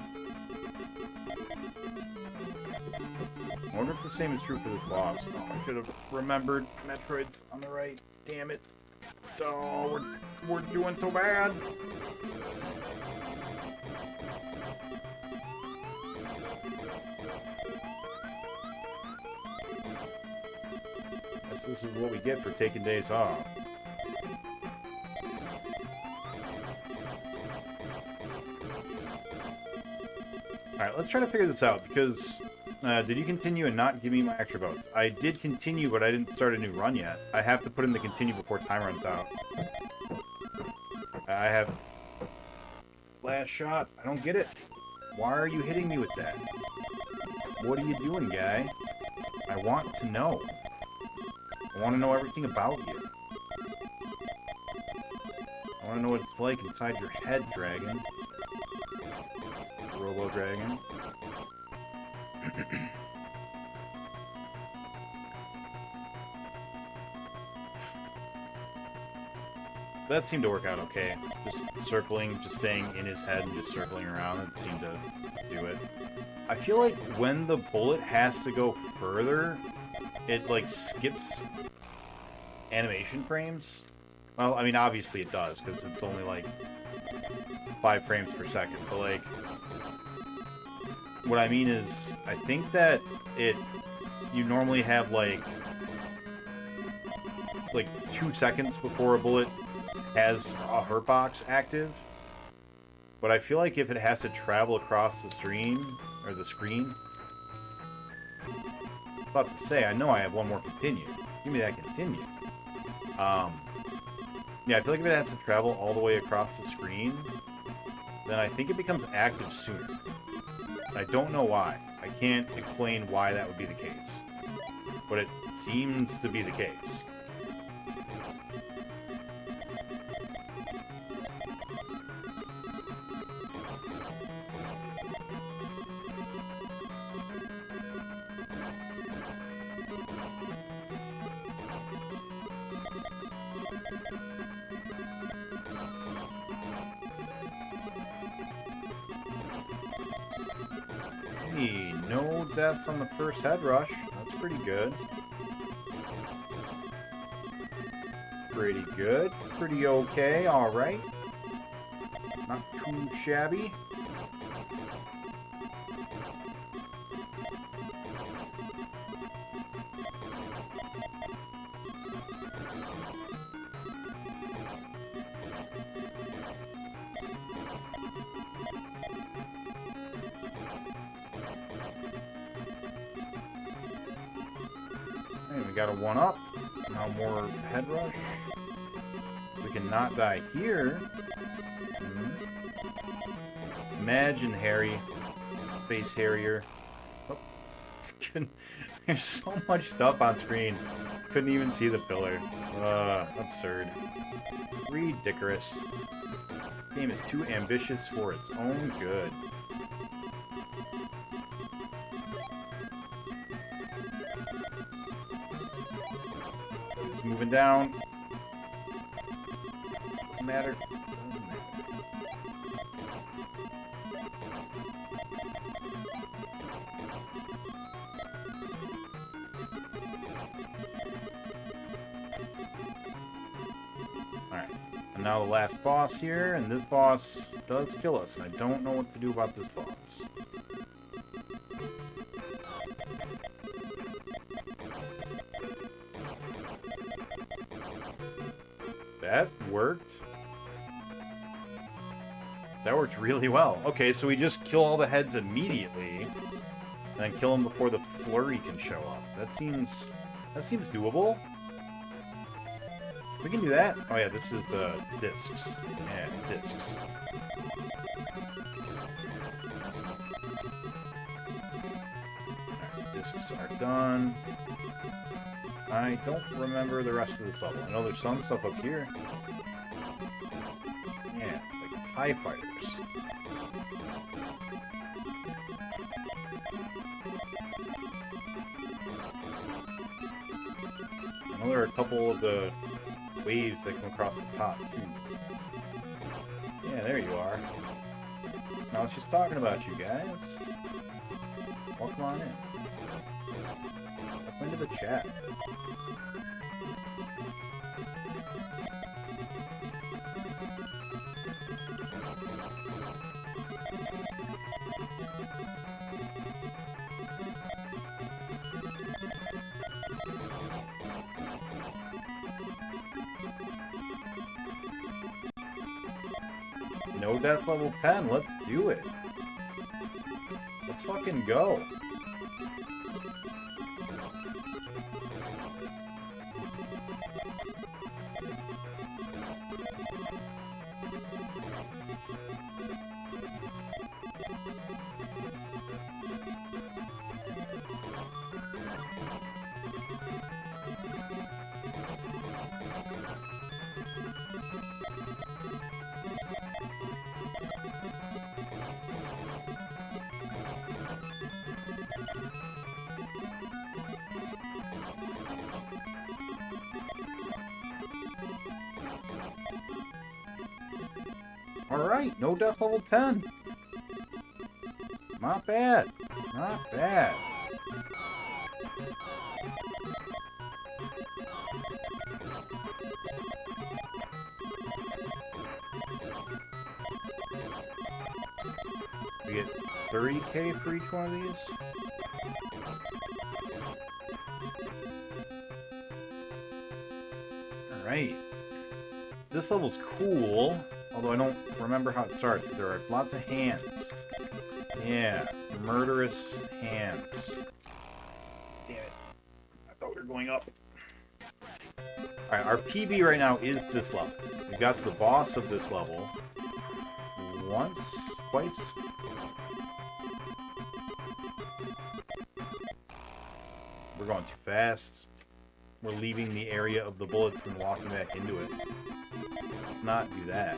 I wonder if the same is true for this boss. Oh, I should have remembered Metroid's on the right. Damn it. Oh, we're doing so bad. Guess this is what we get for taking days off. Alright, let's try to figure this out, because did you continue and not give me my extra votes? I did continue, but I didn't start a new run yet. I have to put in the continue before time runs out. I have... Last shot. I don't get it. Why are you hitting me with that? What are you doing, guy? I want to know. I want to know everything about you. I want to know what it's like inside your head, dragon. Robo Dragon. That seemed to work out okay. Just circling, just staying in his head and just circling around, it seemed to do it. I feel like when the bullet has to go further, it like skips animation frames. Well, I mean, obviously it does, because it's only like 5 frames per second, but like, what I mean is, I think that you normally have like 2 seconds before a bullet has a hurt box active. But I feel like if it has to travel across the screen, about to say, I know I have one more continue. Give me that continue. Yeah, I feel like if it has to travel all the way across the screen, then I think it becomes active sooner. I don't know why. I can't explain why that would be the case. But it seems to be the case. Hey, no deaths on the first head rush. That's pretty good. Pretty good. Pretty okay, alright. Not too shabby. Got a 1-up. Now more head rush. We can not die here. Imagine Harry. Face Harrier. Oh. There's so much stuff on screen. Couldn't even see the pillar. Absurd. Ridiculous. This game is too ambitious for its own good. Moving down. Doesn't matter. Doesn't matter. Alright. And now the last boss here, and this boss does kill us, and I don't know what to do about this boss. That worked. That worked really well. Okay, so we just kill all the heads immediately, and then kill them before the flurry can show up. That seems doable. We can do that. Oh yeah, this is the discs. Yeah, discs. Alright, discs are done. I don't remember the rest of this level. I know there's some stuff up here. Yeah, like TIE fighters. I know there are a couple of the waves that come across the top, too. Yeah, there you are. I was just talking about you guys. Welcome on in. Welcome into the chat. No death level 10, let's do it. Let's fucking go. Alright, no death level 10. Not bad. Not bad. We get 30k for each one of these. Alright. This level's cool. Although I don't remember how it starts. There are lots of hands. Yeah, murderous hands. Damn it. I thought we were going up. Alright, our PB right now is this level. We got to the boss of this level. Once, twice. We're going too fast. We're leaving the area of the bullets and walking back into it. Let's not do that.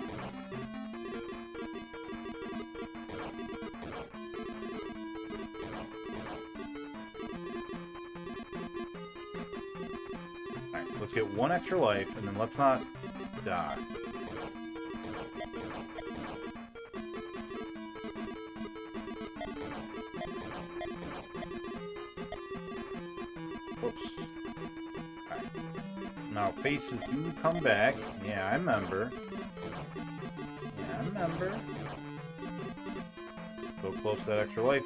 Alright, let's get one extra life, and then let's not die. Whoops. Alright. Now, faces do come back. Yeah, I remember. Yeah, I remember. So close to that extra life.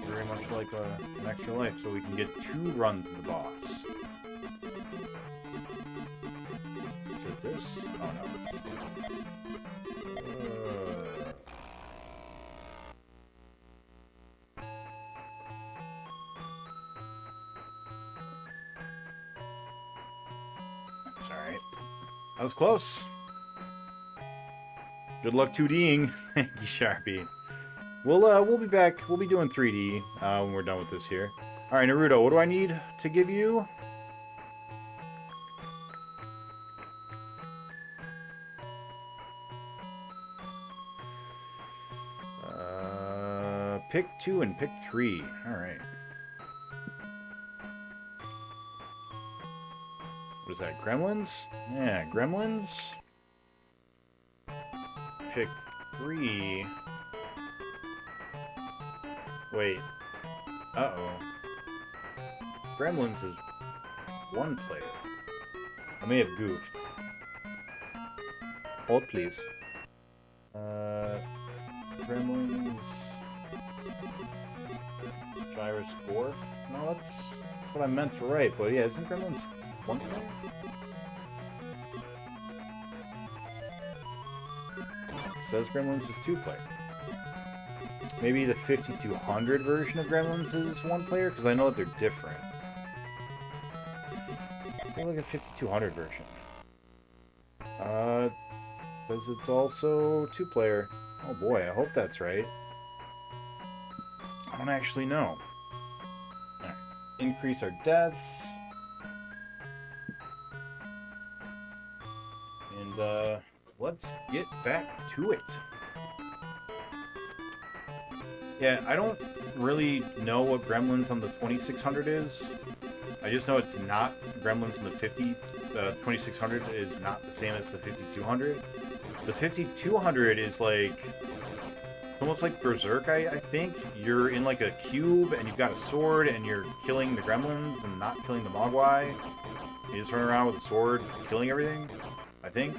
Very much like an extra life, so we can get 2 runs to the boss. Is it this? Oh no, it's... That's alright. That was close. Good luck 2D'ing. Thank you, Sharpie. We'll be back. We'll be doing 3D when we're done with this here. All right, Naruto, what do I need to give you? Pick 2 and pick 3. All right. What is that? Gremlins? Yeah, Gremlins. Pick 3. Wait. Uh-oh. Gremlins is 1 player. I may have goofed. Hold, please. Gremlins... Gyrus Gore? No, that's what I meant to write, but yeah, isn't Gremlins 1 player? It says Gremlins is 2 player. Maybe the 5200 version of Gremlins is 1 player, because I know that they're different. Take a look at 5200 version. Because it's also 2 player. Oh boy, I hope that's right. I don't actually know. Alright. Increase our deaths. And, let's get back to it. Yeah, I don't really know what Gremlins on the 2600 is. I just know it's not Gremlins in the 2600 is not the same as the 5200. The 5200 is like almost like Berserk, I think. You're in like a cube and you've got a sword and you're killing the gremlins and not killing the mogwai. You just run around with a sword killing everything, I think.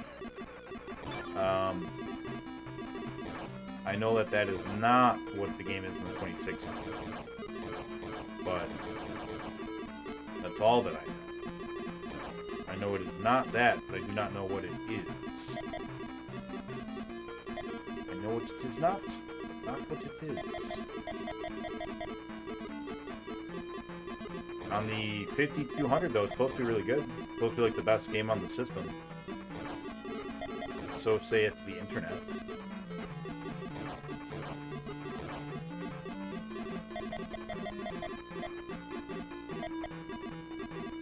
I know that that is not what the game is in the 2600. But that's all that I know. I know it is not that, but I do not know what it is. I know what it is not what it is. On the 5200 though, it's supposed to be really good. It's supposed to be like the best game on the system. So saith the internet.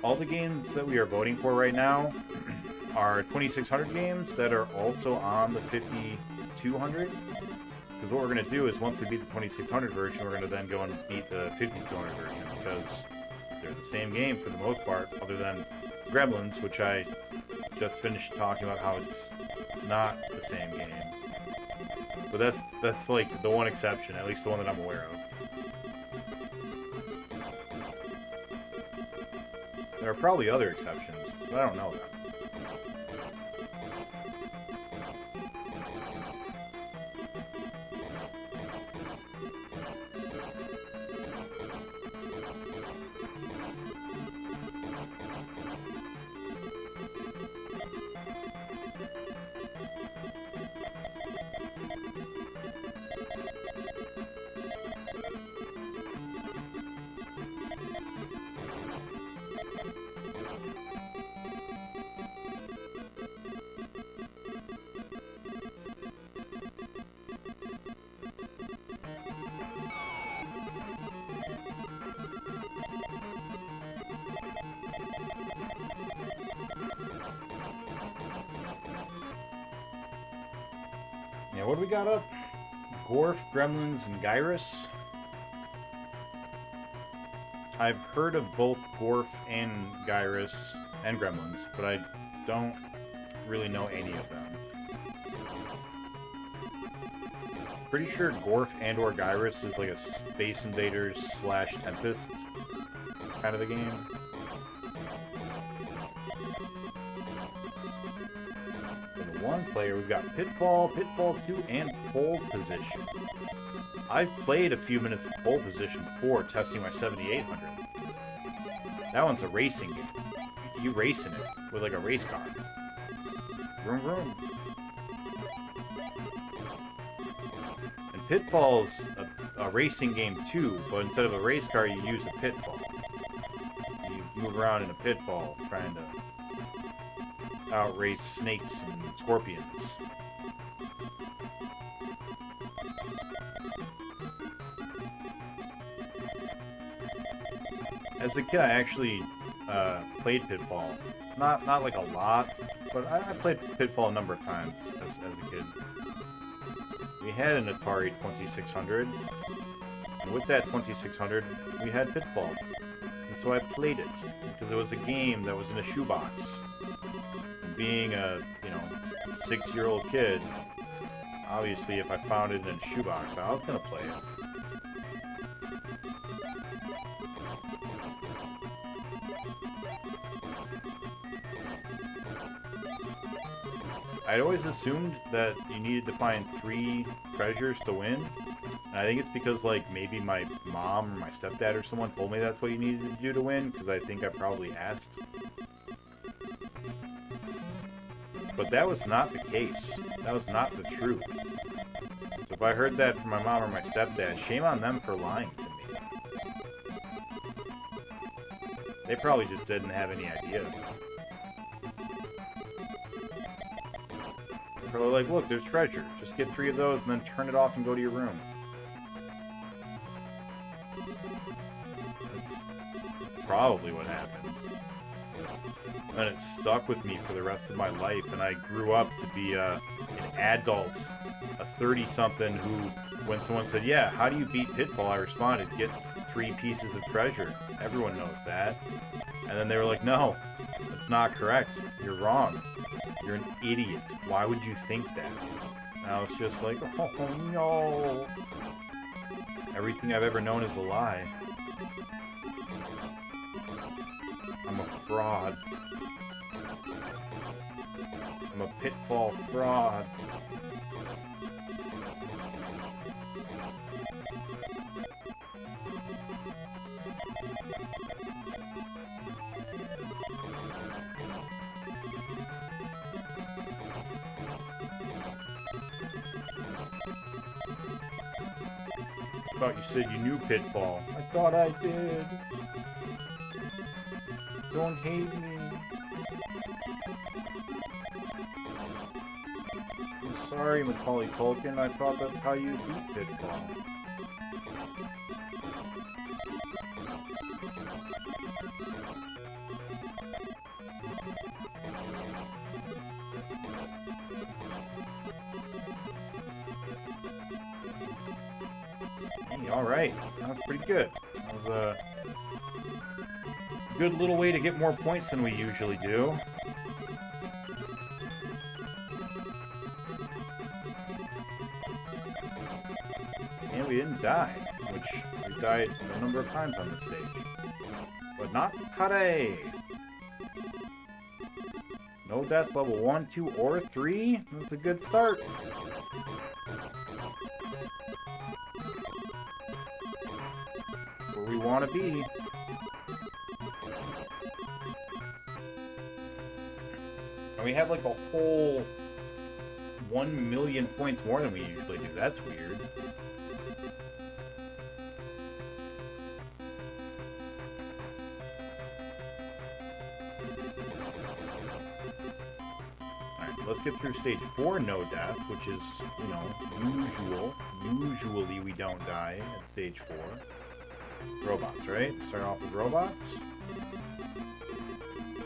All the games that we are voting for right now are 2600 games that are also on the 5200. Because what we're going to do is once we beat the 2600 version, we're going to then go and beat the 5200 version. Because they're the same game for the most part, other than Gremlins, which I just finished talking about how it's not the same game. But that's like the one exception, at least the one that I'm aware of. There are probably other exceptions, but I don't know them. Yeah, what do we got up? Gorf, Gremlins, and Gyrus. I've heard of both Gorf and Gyrus and Gremlins, but I don't really know any of them. Pretty sure Gorf and or Gyrus is like a Space Invaders / Tempest kind of a game. One player, we've got Pitfall, Pitfall 2, and Pole Position. I've played a few minutes of Pole Position before, testing my 7800. That one's a racing game. You racing it with like a race car. Vroom vroom. And Pitfall's a racing game too, but instead of a race car, you use a pitfall. You move around in a pitfall, trying to outrace snakes and scorpions. As a kid, I actually played Pitfall. Not like a lot, but I played Pitfall a number of times as a kid. We had an Atari 2600, and with that 2600, we had Pitfall. And so I played it, because it was a game that was in a shoebox. Being a, 6-year-old kid, obviously if I found it in a shoebox, I was gonna play it. I'd always assumed that you needed to find 3 treasures to win. And I think it's because, like, maybe my mom or my stepdad or someone told me that's what you needed to do to win, because I think I probably asked. But that was not the case. That was not the truth. So if I heard that from my mom or my stepdad, shame on them for lying to me. They probably just didn't have any idea. They're probably like, look, there's treasure. Just get 3 of those and then turn it off and go to your room. That's probably what happened. And it stuck with me for the rest of my life, and I grew up to be an adult, a 30-something who, when someone said, yeah, how do you beat Pitfall? I responded, get 3 pieces of treasure. Everyone knows that. And then they were like, no, that's not correct. You're wrong. You're an idiot. Why would you think that? And I was just like, oh no. Everything I've ever known is a lie. I'm a fraud. I'm a Pitfall fraud. I thought you said you knew Pitfall. I thought I did. Don't hate me. I'm sorry, Macaulay Culkin. I thought that's how you beat Pitfall. Hey, alright. That was pretty good. That was a good little way to get more points than we usually do. And we didn't die, which we died a number of times on this stage. But not Kare! No death level 1, 2, or 3. That's a good start. Where we want to be. And we have like a whole 1 million points more than we usually do. That's weird. Alright, let's get through stage 4, no death, which is, you know, usual. Usually we don't die at stage 4. Robots, right? Start off with robots.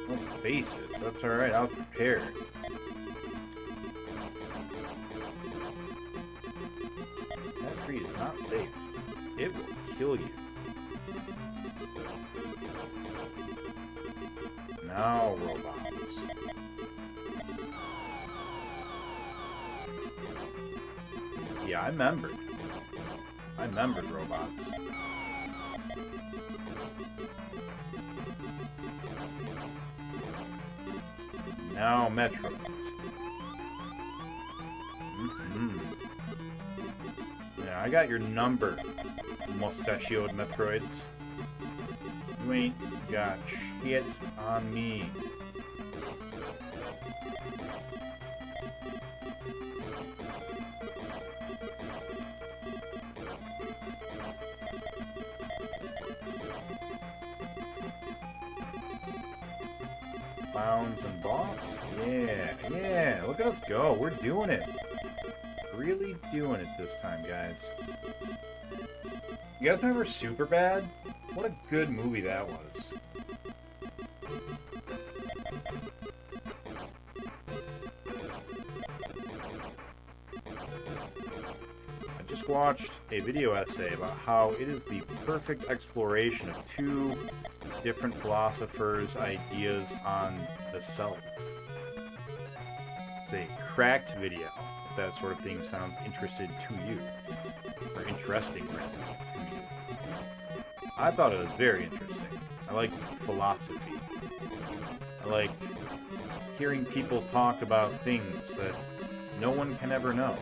Don't face it. That's alright, I was prepared. That tree is not safe. It will kill you. Now, robots. Yeah, I remembered. I remembered robots. Now, Metroids. Yeah, I got your number, mustachioed Metroids. You ain't got shit on me. Bounds and boss? Yeah, look at us go. We're doing it. Really doing it this time, guys. You guys remember Superbad? What a good movie that was. I just watched a video essay about how it is the perfect exploration of 2 different philosophers' ideas on the self. It's a cracked video, if that sort of thing sounds interested to you. Or interesting, rather, to you. I thought it was very interesting. I like philosophy. I like hearing people talk about things that no one can ever know.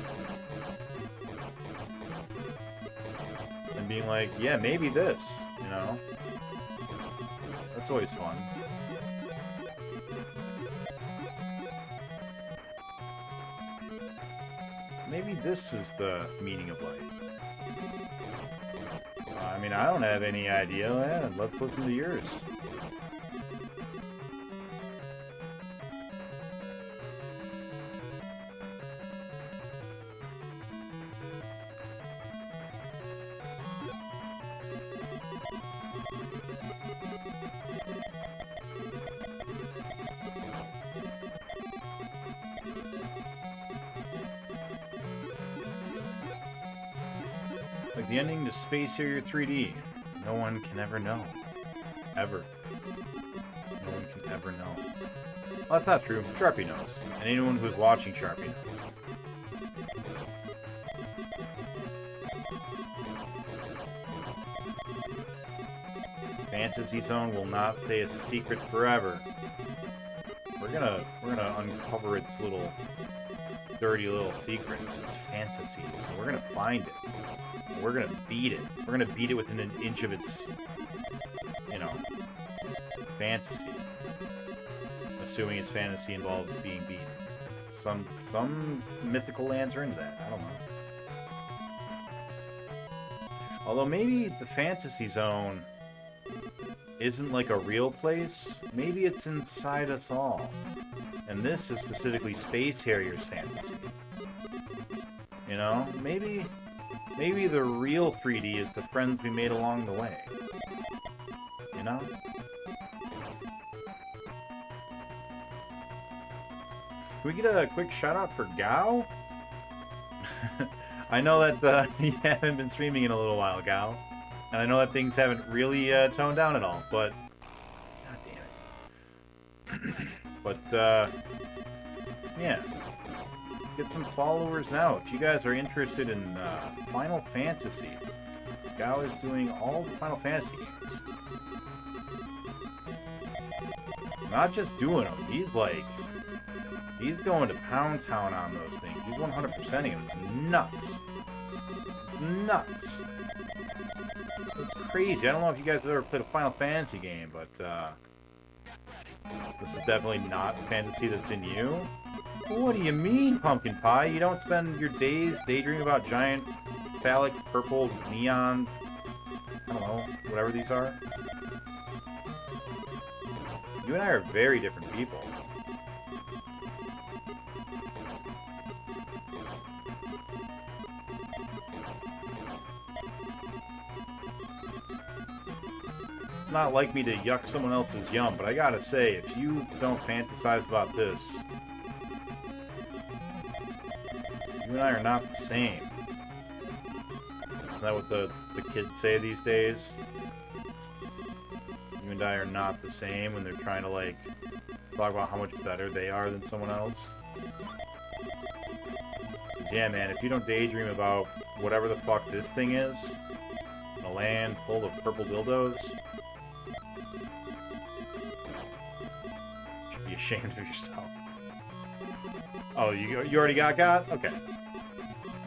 And being like, yeah, maybe this, you know? That's always fun. Maybe this is the meaning of life. I mean, I don't have any idea. Yeah, let's listen to yours. Like the ending to Space Harrier 3D. No one can ever know. Ever. No one can ever know. Well, that's not true. Sharpie knows. And anyone who's watching Sharpie knows. Fantasy Zone will not stay a secret forever. We're gonna uncover its little dirty little secrets. It's fantasy, so we're gonna find it. We're gonna beat it. We're gonna beat it within an inch of its, you know, fantasy. Assuming its fantasy involves being beaten. Some mythical answer into that. I don't know. Although maybe the Fantasy Zone isn't like a real place. Maybe it's inside us all. And this is specifically Space Harrier's fantasy. You know? Maybe the real 3D is the friends we made along the way. You know? Can we get a quick shout out for Gao? I know that you haven't been streaming in a little while, Gao. And I know that things haven't really toned down at all, but... God damn it. But, yeah. Get some followers now. If you guys are interested in Final Fantasy, Gao is doing all the Final Fantasy games. Not just doing them. He's going to Pound Town on those things. He's 100%ing them. It's nuts. It's nuts. It's crazy. I don't know if you guys have ever played a Final Fantasy game, but this is definitely not the fantasy that's in you. What do you mean, Pumpkin Pie? You don't spend your days daydreaming about giant, phallic, purple, neon, I don't know, whatever these are? You and I are very different people. Not like me to yuck someone else's yum, but I gotta say, if you don't fantasize about this, you and I are not the same. Isn't that what the kids say these days? You and I are not the same when they're trying to, like, talk about how much better they are than someone else. 'Cause yeah, man, if you don't daydream about whatever the fuck this thing is, in a land full of purple dildos, you should be ashamed of yourself. Oh, you already got? Okay.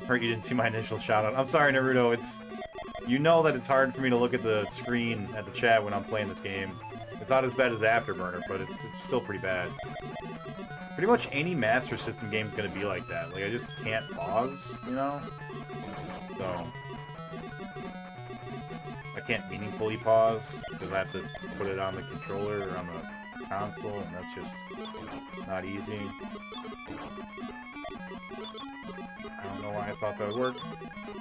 Heard you didn't see my initial shout out. I'm sorry, Naruto. You know that it's hard for me to look at the screen at the chat when I'm playing this game. It's not as bad as Afterburner, but it's still pretty bad. Pretty much any Master System game is going to be like that. Like, I just can't pause, you know? So, I can't meaningfully pause, because I have to put it on the controller or on the console, and that's just not easy. I don't know why I thought that would work.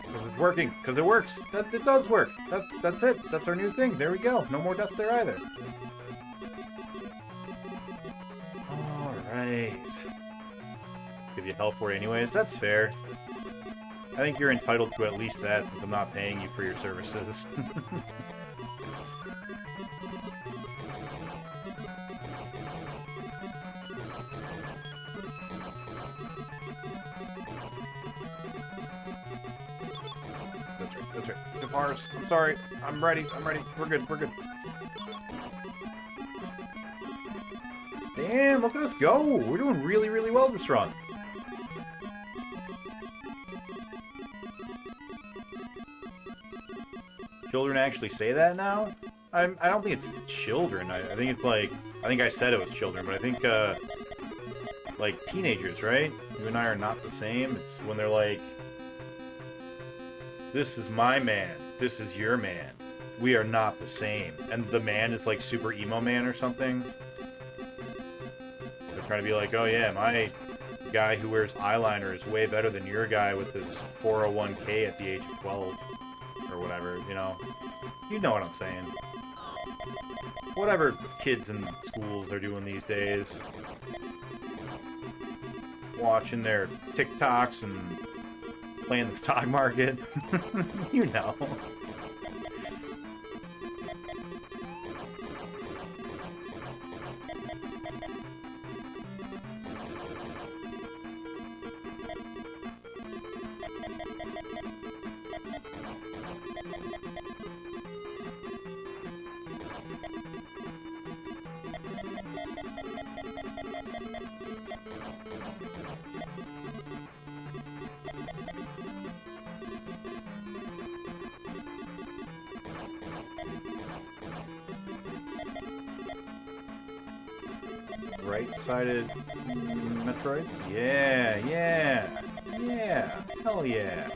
Because it's working. Because it works. It does work. That's it. That's our new thing. There we go. No more dust there either. Alright. Give you health for it anyways. That's fair. I think you're entitled to at least that, since I'm not paying you for your services. That's right. Deparse. I'm sorry. I'm ready. We're good. Damn, look at us go. We're doing really, really well this run. Children actually say that now? I don't think it's children. I think it's like... I think I said it was children, but I think, like, teenagers, right? You and I are not the same. It's when they're like... This is my man. This is your man. We are not the same. And the man is like super emo man or something. They're trying to be like, oh yeah, my guy who wears eyeliner is way better than your guy with his 401k at the age of 12. Or whatever, you know. You know what I'm saying. Whatever kids in schools are doing these days. Watching their TikToks and playing the stock market. You know. Right-sided Metroids? Yeah, yeah, yeah, hell yeah.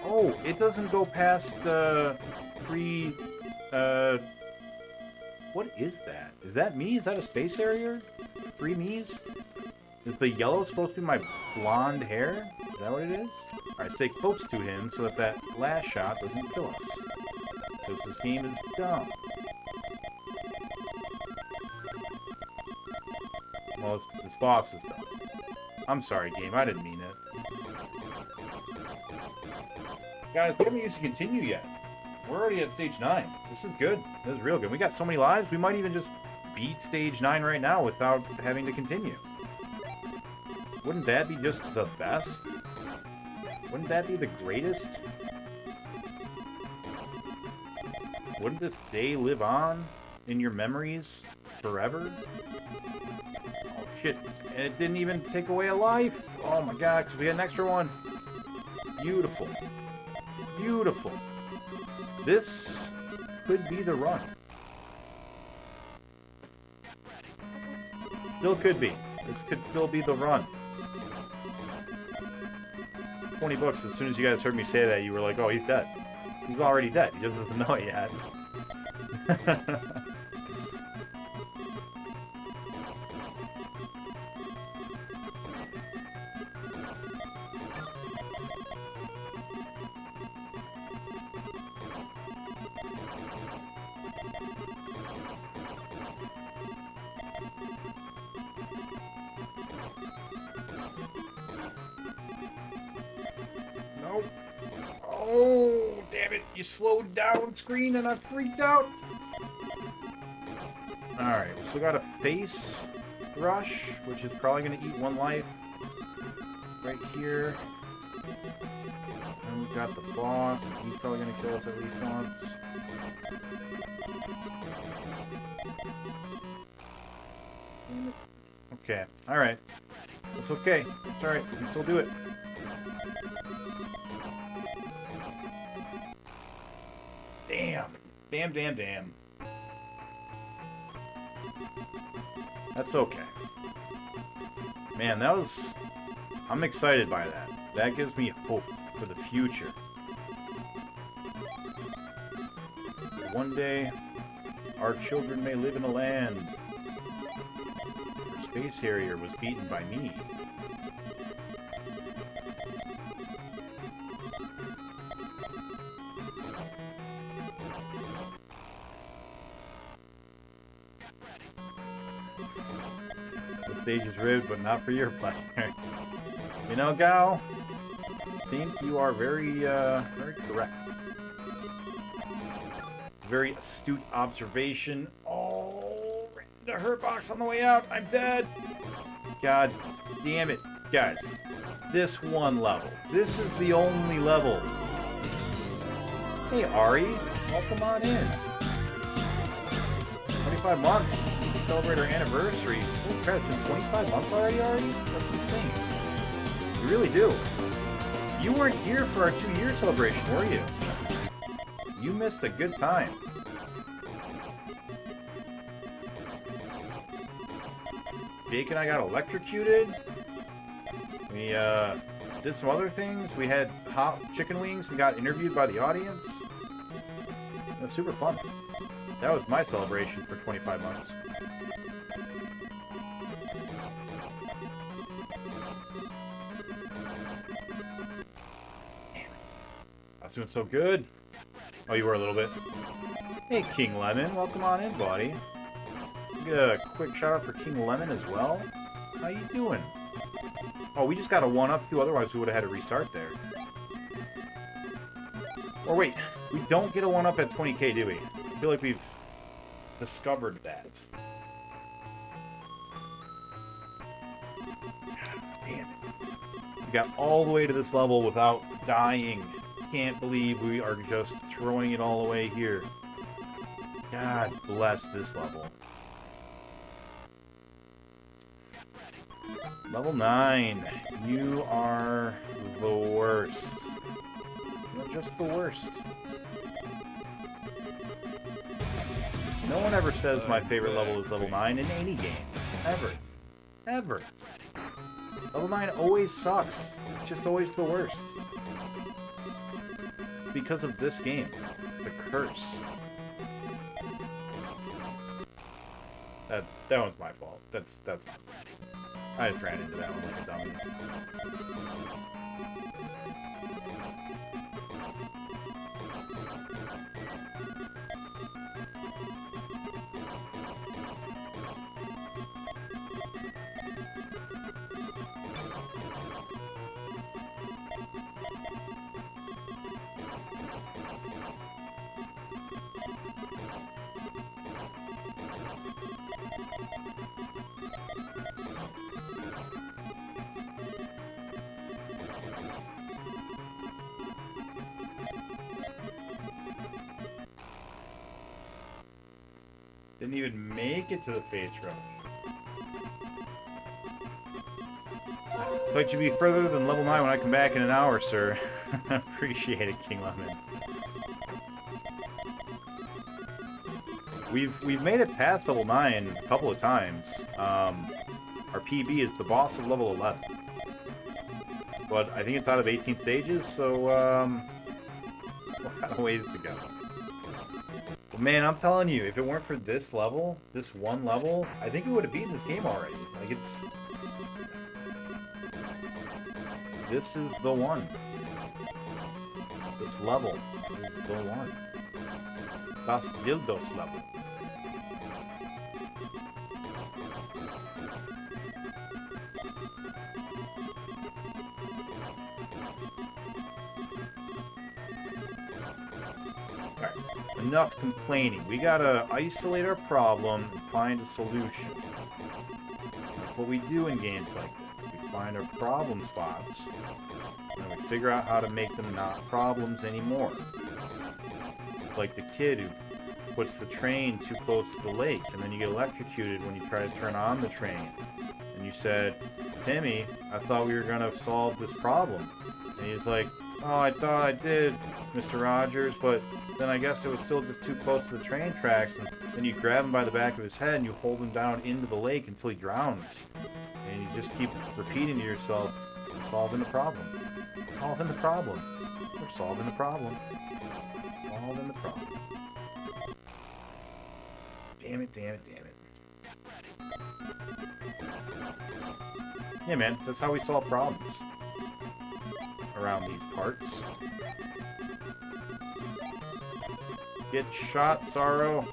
Oh, it doesn't go past, free, what is that? Is that me? Is that a space Harrier? 3 me's? Is the yellow supposed to be my blonde hair? Is that what it is? Alright, stay close to him so that last shot doesn't kill us. Because this game is dumb. Well, this boss is dumb. I'm sorry, game. I didn't mean it. Guys, we haven't used to continue yet. We're already at stage 9. This is good. This is real good. We got so many lives, we might even just beat stage 9 right now without having to continue. Wouldn't that be just the best? Wouldn't that be the greatest? Wouldn't this day live on in your memories forever? Oh shit, and it didn't even take away a life! Oh my god, because we had an extra one! Beautiful. Beautiful. This could be the run. Still could be. This could still be the run. 20 books, as soon as you guys heard me say that, you were like, oh, he's dead. He's already dead. He just doesn't know it yet. Nope. Oh, damn it. You slowed down screen and I freaked out. Alright, we still got a face rush, which is probably going to eat 1 life. Right here. And we've got the boss. He's probably going to kill us at least once. Okay, alright. It's okay. It's alright. We can still do it. Damn. Damn, damn, damn. That's okay. Man, that was... I'm excited by that. That gives me hope for the future. One day, our children may live in a land where Space Harrier was beaten by me. The stage is rigged, but not for your pleasure. You know, Gao, I think you are very, very correct. Very astute observation. Oh, the hurt box on the way out. I'm dead. God damn it. Guys, this one level. This is the only level. Hey, Ari. Welcome on in. 25 months. We can celebrate our anniversary. Holy crap, it's been 25 months already, Ari? That's insane. You really do. You weren't here for our 2-year celebration, were you? You missed a good time. Jake and I got electrocuted. We did some other things. We had hot chicken wings and got interviewed by the audience. It was super fun. That was my celebration for 25 months. Damn. I was doing so good. Oh, you were a little bit. Hey, King Lemon. Welcome on in, buddy. Get a quick shout out for King Lemon as well. How you doing? Oh, we just got a 1-up too, otherwise we would have had to restart there. Or wait, we don't get a 1-up at 20k, do we? I feel like we've discovered that. God damn it. We got all the way to this level without dying. Can't believe we are just throwing it all away here. God bless this level. Level 9. You are the worst. You're just the worst. No one ever says my favorite level is level 9 in any game. Ever. Ever. Level 9 always sucks. It's just always the worst. Because of this game. The curse. That one's my fault. That's I just ran into that one like a dummy. Didn't even make it to the face rush. But you'd be further than level 9 when I come back in an hour, sir. Appreciate it, King Lemon. We've made it past level 9 a couple of times. Our PB is the boss of level 11. But I think it's out of 18 stages, so we've got a ways to go. Man, I'm telling you, if it weren't for this level, this one level, I think we would have beaten this game already. Like, it's... This is the one. This level is the one. Das Dildos level. Enough complaining. We gotta isolate our problem and find a solution. That's what we do in games like this. We find our problem spots, and we figure out how to make them not problems anymore. It's like the kid who puts the train too close to the lake, and then you get electrocuted when you try to turn on the train. And you said, Timmy, I thought we were gonna solve this problem. And he's like, oh, I thought I did, Mr. Rogers, but then I guess it was still just too close to the train tracks, and then you grab him by the back of his head and you hold him down into the lake until he drowns. And you just keep repeating to yourself, solving the problem. Solving the problem. We're solving the problem. Solving the problem. Damn it, damn it, damn it. Yeah, man, that's how we solve problems around these parts. Get shot, Sorrow.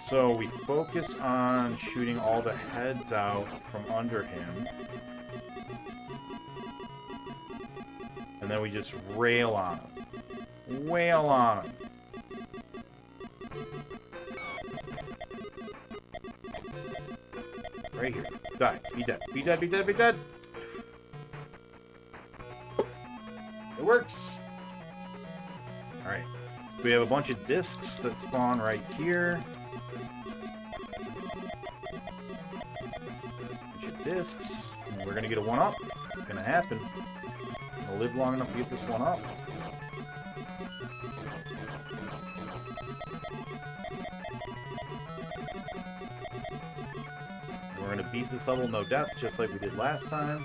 So we focus on shooting all the heads out from under him. And then we just rail on him. Wail on him. Right here. Die. Be dead. Be dead, be dead, be dead! It works! Alright. We have a bunch of discs that spawn right here. Bunch of discs. And we're gonna get a 1-up. It's gonna happen. I'll live long enough to get this 1-up. We're gonna beat this level no deaths just like we did last time.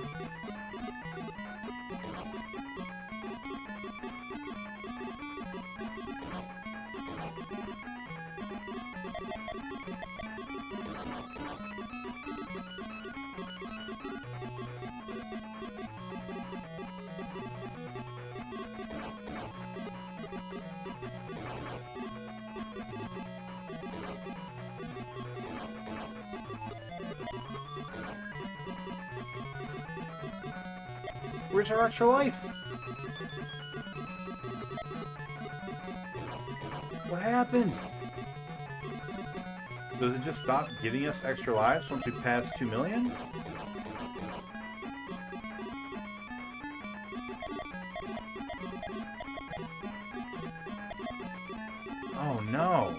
Where's our extra life? What happened? Does it just stop giving us extra lives once we pass 2 million? Oh no.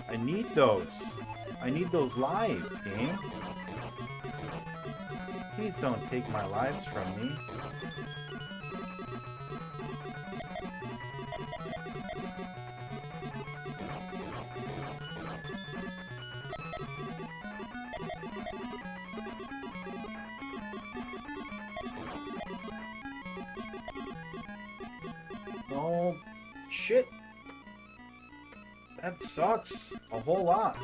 I need those. I need those lives, game. Please don't take my lives from me. Oh, shit. That sucks a whole lot.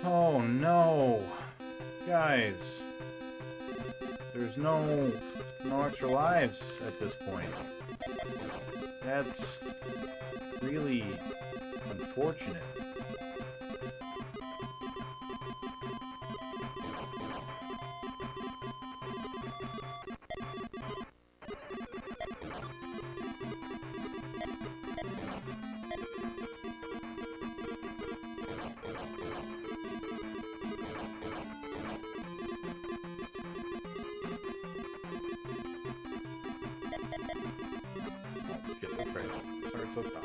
Oh no. Guys. There's no extra lives at this point. That's really unfortunate. Starts up top.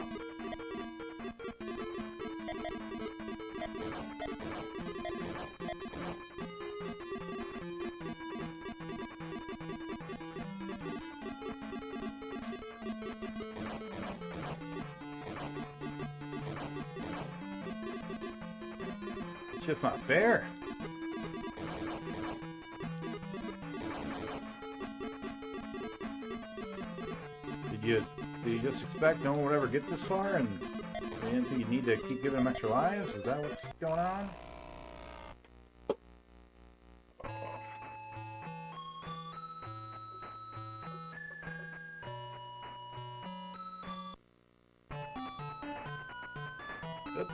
It's just not fair. Did you just expect no one would ever get this far, and you didn't think you'd need to keep giving them extra lives? Is that what's going on? Good.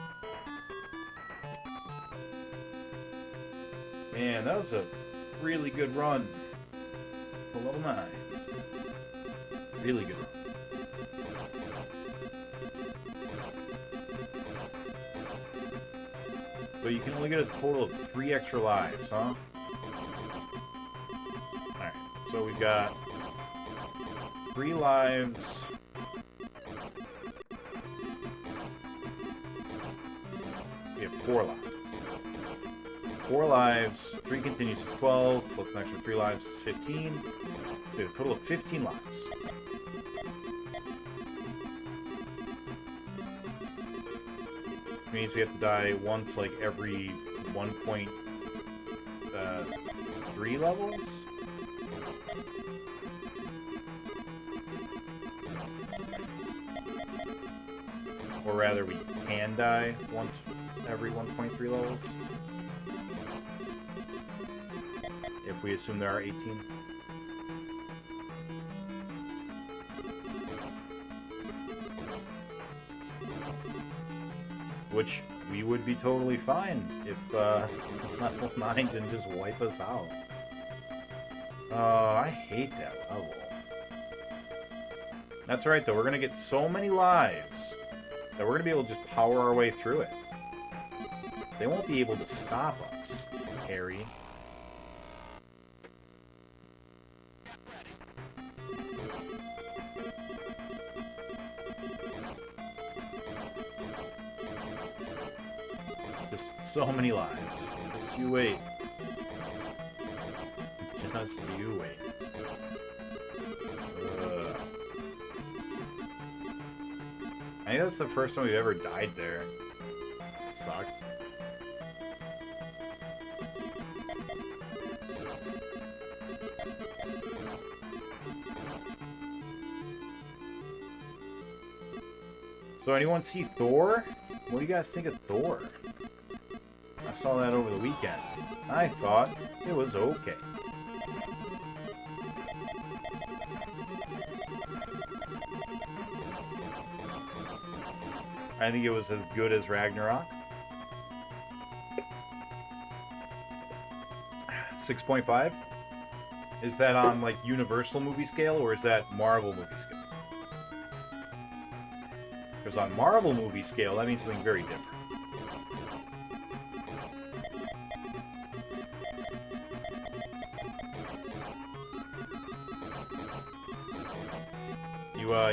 Man, that was a really good run for level 9. Really good run. So you can only get a total of 3 extra lives, huh? Alright, so we've got 3 lives. We have 4 lives. 4 lives, 3 continues to 12, plus an extra 3 lives is 15. So we have a total of 15 lives. Means we have to die once like every 1.3 levels. Or rather, we can die once every 1.3 levels. If we assume there are 18. Which we would be totally fine if level 9 didn't just wipe us out. Oh, I hate that level. That's right, though. We're going to get so many lives that we're going to be able to just power our way through it. They won't be able to stop us, Harry. Just so many lives. Just you wait. Just you wait. I think that's the first time we've ever died there. It sucked. So anyone see Thor? What do you guys think of Thor? I saw that over the weekend. I thought it was okay. I think it was as good as Ragnarok. 6.5? Is that on, like, Universal movie scale, or is that Marvel movie scale? Because on Marvel movie scale, that means something very different.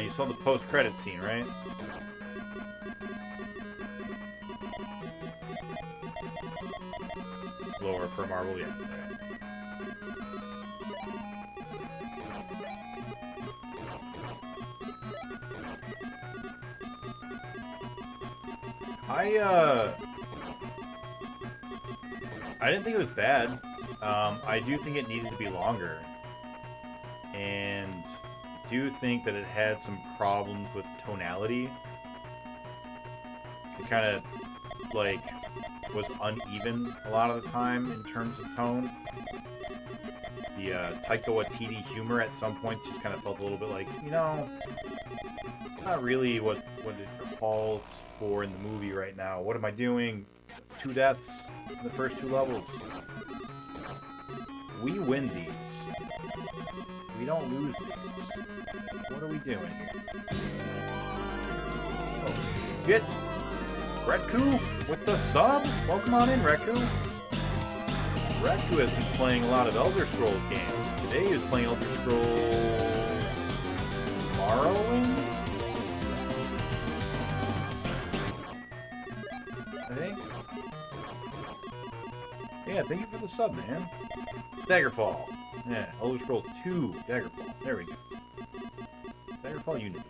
You saw the post-credit scene, right? Lower for Marvel, yeah. I didn't think it was bad. I do think it needed to be longer. And do think that it had some problems with tonality. It kind of, like, was uneven a lot of the time in terms of tone. The Taika Waititi humor at some points just kind of felt a little bit like, you know, not really what it calls for in the movie right now. What am I doing? 2 deaths in the first 2 levels. We win these. We don't lose these. What are we doing here? Oh, shit! Retku with the sub? Welcome on in, Retku. Retku has been playing a lot of Elder Scrolls games. Today he was playing Elder Scrolls Morrowind? I think? Yeah, thank you for the sub, man. Daggerfall. Yeah, Elder Scrolls 2 Daggerfall. There we go. Daggerfall Unity.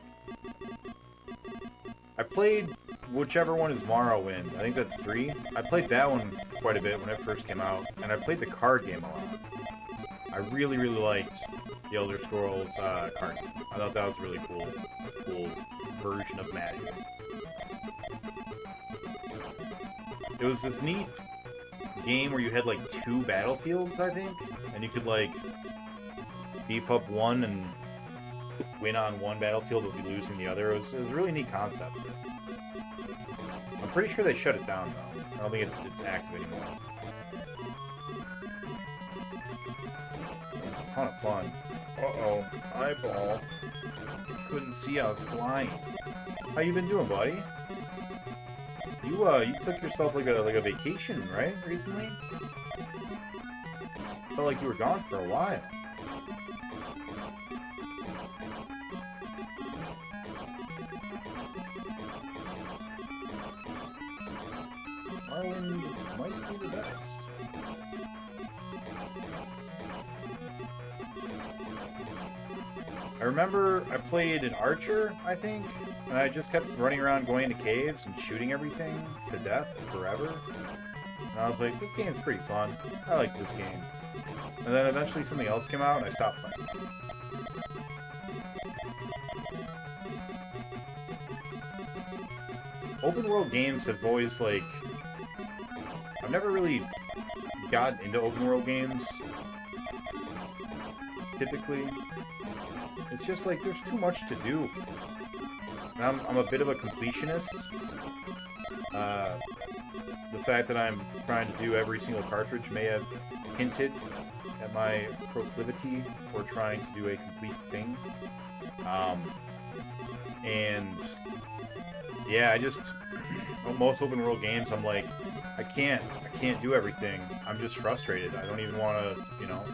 I played whichever one is Morrowind. I think that's 3. I played that one quite a bit when it first came out, and I played the card game a lot. I really, really liked the Elder Scrolls card game. I thought that was a really cool version of Magic. It was this neat game where you had like 2 battlefields, I think, and you could like beef up one and win on one battlefield but be losing the other. It was a really neat concept. I'm pretty sure they shut it down though. I don't think it's active anymore. A ton of fun. Uh-oh, eyeball. Couldn't see I was flying. How you been doing, buddy? You took yourself like a vacation, right? Recently? Felt like you were gone for a while. Marlin might be the best. I remember I played an archer, I think, and I just kept running around going into caves and shooting everything to death forever. And I was like, this game's pretty fun. I like this game. And then eventually something else came out and I stopped playing. open world games have always, like... I've never really gotten into open world games. Typically. It's just like, there's too much to do. And I'm a bit of a completionist. The fact that I'm trying to do every single cartridge may have hinted at my proclivity for trying to do a complete thing. And yeah, I just most open world games, I'm like, I can't do everything. I'm just frustrated. I don't even want to, you know.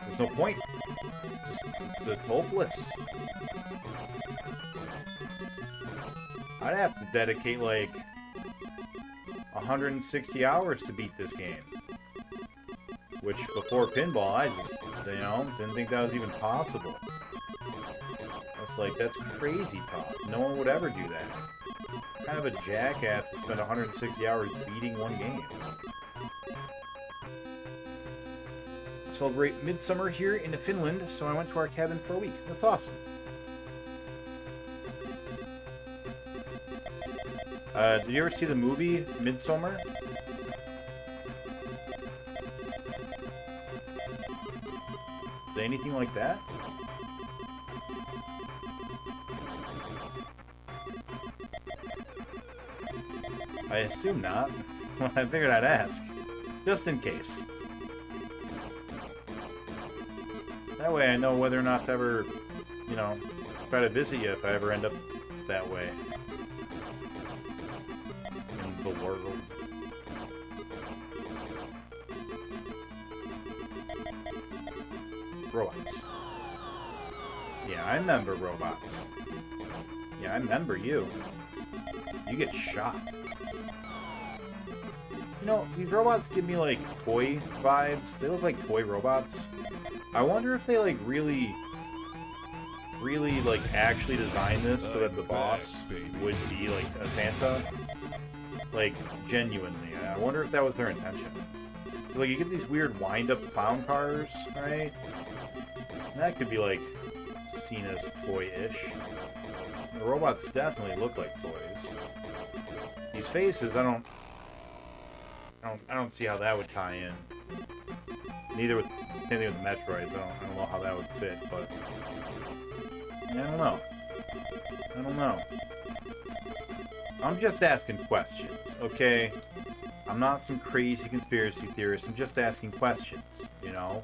There's no point. It's hopeless. I'd have to dedicate like 160 hours to beat this game. Which, before pinball, I just, you know, didn't think that was even possible. I was like, that's crazy talk. No one would ever do that. Kind of a jackass to spend 160 hours beating one game. Celebrate midsummer here in Finland, so I went to our cabin for a week. That's awesome. Did you ever see the movie Midsummer? Say anything like that? I assume not. I figured I'd ask. Just in case. That way I know whether or not to ever, you know, try to visit you if I ever end up that way. In the world. Robots. Yeah, I remember robots. Yeah, I remember you. You get shot. You know, these robots give me, like, toy vibes. They look like toy robots. I wonder if they, like, really, like, actually designed this so that the boss would be, like, a Santa. Like, genuinely. I wonder if that was their intention. Like, you get these weird wind-up clown cars, right? And that could be, like, seen as toy-ish. The robots definitely look like toys. These faces, I don't see how that would tie in. Neither with anything with the Metroids. I don't know how that would fit, but I don't know. I don't know. I'm just asking questions, okay? I'm not some crazy conspiracy theorist. I'm just asking questions, you know?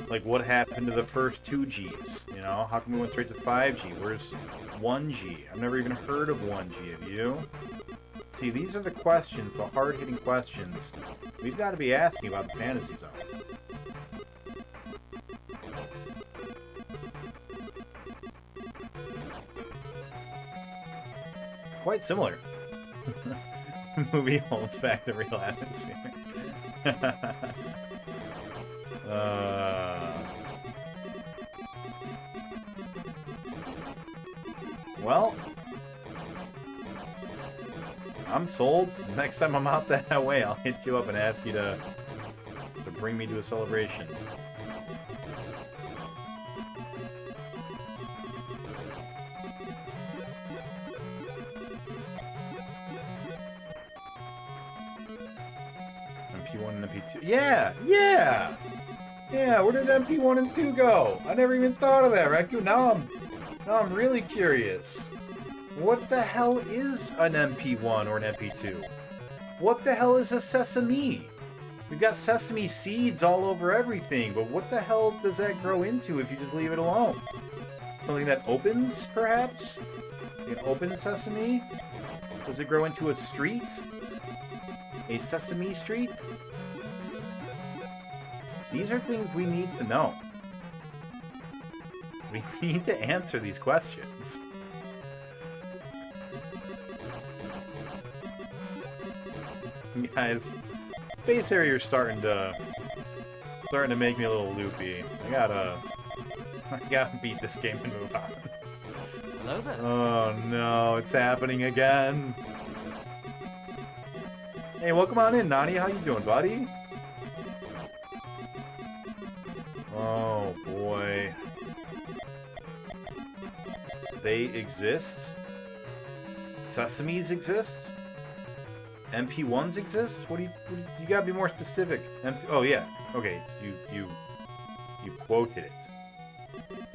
Like, what happened to the first 2Gs? You know, how come we went straight to 5G? Where's 1G? I've never even heard of 1G, have you? See, these are the questions, the hard-hitting questions we've got to be asking about the Fantasy Zone. Quite similar. The movie holds back the real atmosphere. Well, I'm sold. Next time I'm out that way, I'll hit you up and ask you to bring me to a celebration. MP1 and MP2. Yeah! Where did MP1 and 2 go? I never even thought of that, Raccoon. Now I'm really curious. What the hell is an MP1 or an MP2? What the hell is a sesame? We've got sesame seeds all over everything, but what the hell does that grow into if you just leave it alone? Something that opens, perhaps? An open sesame? Does it grow into a street? A sesame street? These are things we need to know. We need to answer these questions. Guys, Space Harrier's starting to make me a little loopy. I gotta beat this game and move on. Hello there. Oh no, it's happening again. Hey, welcome on in, Nani. How you doing, buddy? Oh boy. They exist? Sesames exist? MP1s exist? You gotta be more specific. Oh yeah, okay, you quoted it.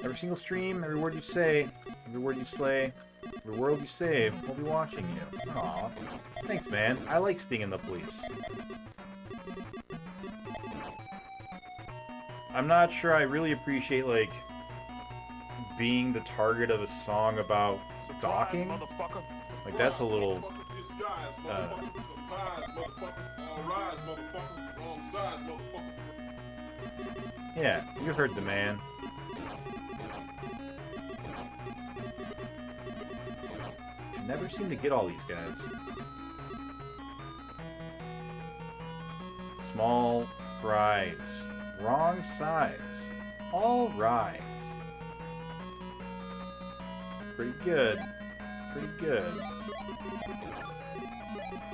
Every single stream, every word you say, every word you slay, every world you save, we'll be watching you. Aw, thanks man, I like stinging the police. I'm not sure I really appreciate, like, being the target of a song about stalking. Like, that's a little, yeah, you heard the man. Never seem to get all these guys. Small fries. Wrong size. All rise. Pretty good. Pretty good.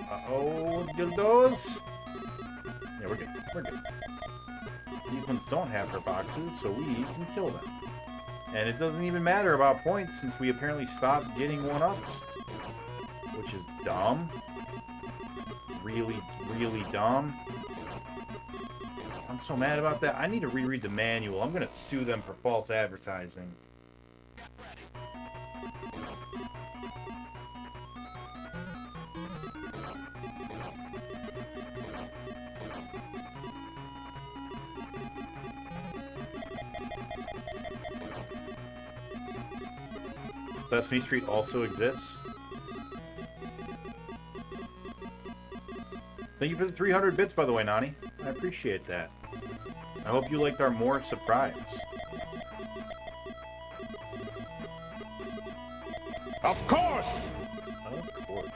Uh-oh, dildos. Yeah, we're good. We're good. These ones don't have their boxes, so we can kill them. And it doesn't even matter about points since we apparently stopped getting one-ups. Which is dumb. Really, really dumb. I'm so mad about that. I need to reread the manual. I'm gonna sue them for false advertising. Sesame Street also exists. Thank you for the 300 bits, by the way, Nani. I appreciate that. I hope you liked our more surprise. Of course! Of course.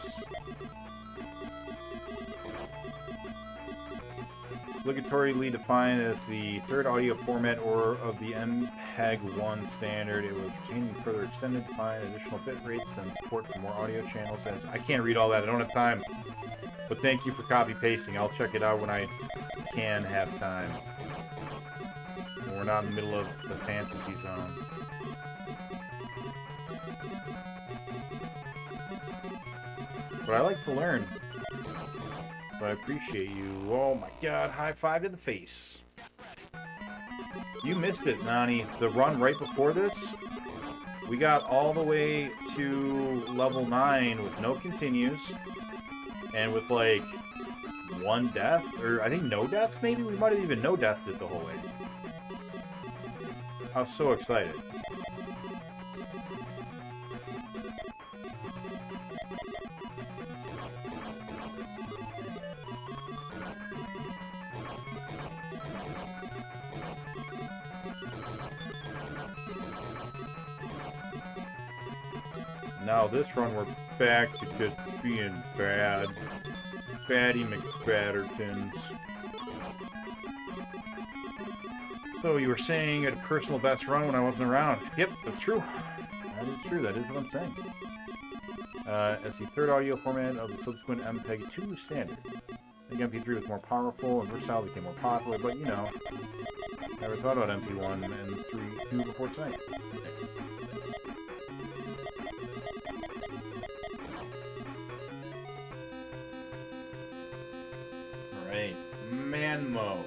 Obligatorily defined as the third audio format or of the MPEG-1 standard. It was retained and further extended, defined additional bit rates and support for more audio channels. As I can't read all that. I don't have time. But thank you for copy-pasting. I'll check it out when I can have time. When we're not in the middle of the fantasy zone. But I like to learn. So I appreciate you. Oh my god, high five to the face. You missed it, Nani. The run right before this, we got all the way to level 9 with no continues. And with, like, one death, or I think no deaths, maybe? We might have even no deathed it the whole way. I was so excited. Now this run, we're back to just being bad. Fatty McFattertons. So you were saying a personal best run when I wasn't around. Yep, that's true. That is true. That is what I'm saying. As the third audio format of the subsequent MPEG-2 standard. I think MP3 was more powerful and versatile, became more popular, but you know, never thought about MP1 and 2 before tonight. Alright, Manmo.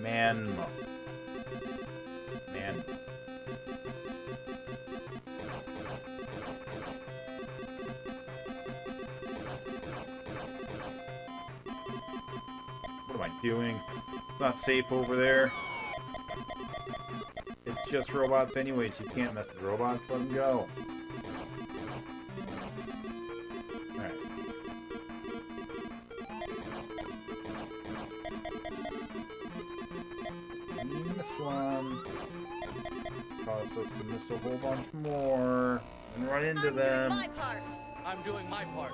Manmo. Man. What am I doing? It's not safe over there. It's just robots anyways. You can't mess with robots. Let them go. Alright. You missed one. Cause us to miss a whole bunch more. And run into them. I'm doing my part.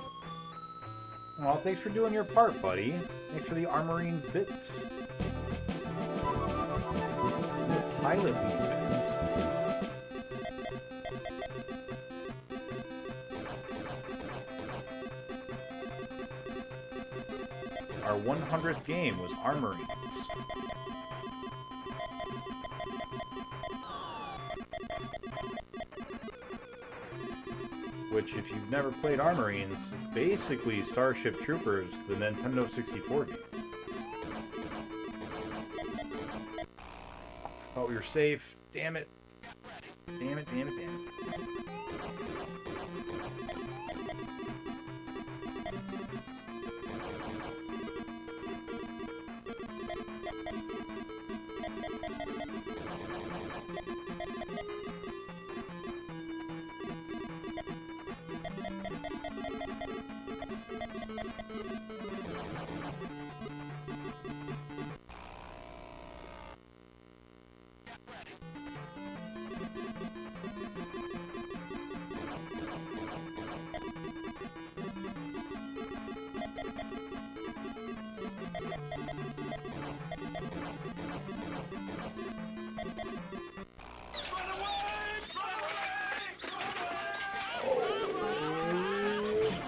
Well, thanks for doing your part, buddy. Thanks for the Armorine's bits. Pilot these bits. Our 100th game was Armorines. which, if you've never played Armorines, basically Starship Troopers, the Nintendo 64 game. Thought we were safe. Damn it. Damn it, damn it, damn it.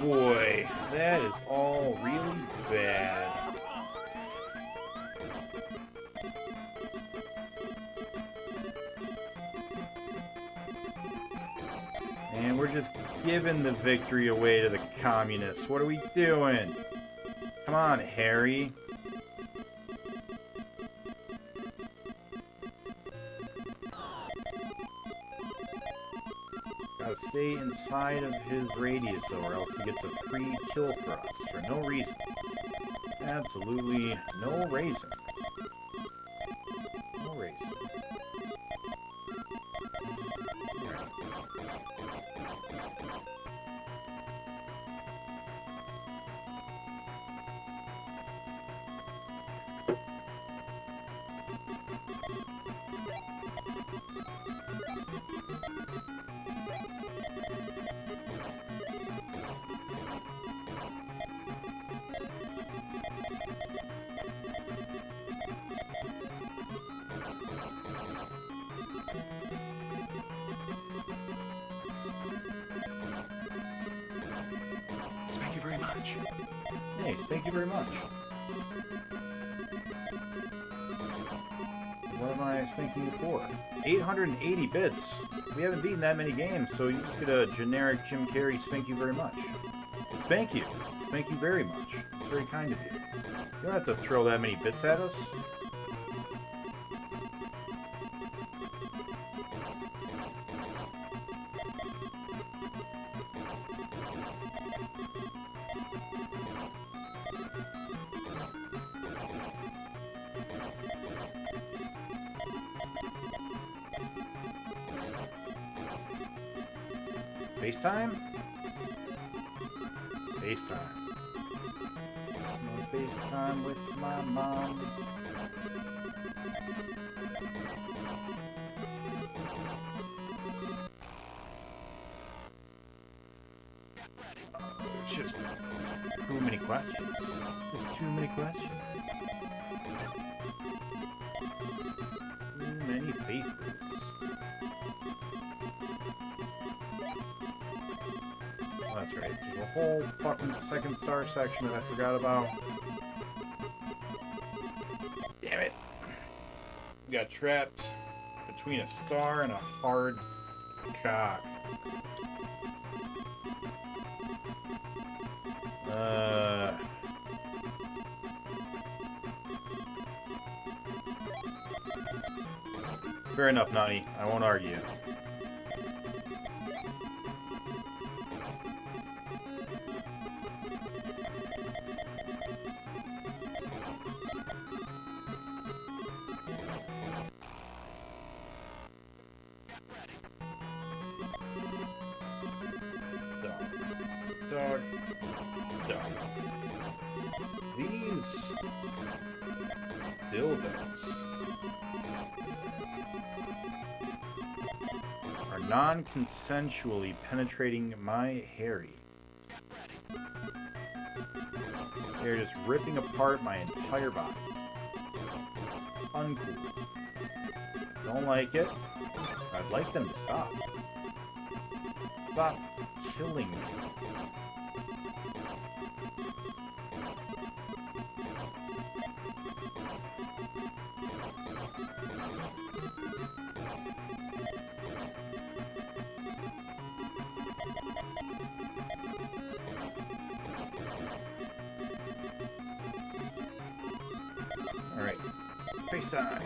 Boy, that is all really bad. And we're just giving the victory away to the communists. What are we doing? Come on, Harry. Gotta stay inside of his radius, though, or else he gets a free kill for us for no reason. Absolutely no reason. No reason. Thank you very much. Nice, thank you very much. What am I spanking you for? 880 bits. We haven't beaten that many games, so you just get a generic Jim Carrey spank you very much. Thank you. Thank you very much. It's very kind of you. You don't have to throw that many bits at us. FaceTime? FaceTime. No FaceTime with my mom. There's just too many questions. There's too many questions. Too many Facebooks. That's right. There's a whole fucking second star section that I forgot about. Damn it. We got trapped between a star and a hard cock. Fair enough, Nani. I won't argue. Dog. These dildos are non-consensually penetrating my Harry. They're just ripping apart my entire body. Uncool. Don't like it. I'd like them to stop. Stop killing me. FaceTime.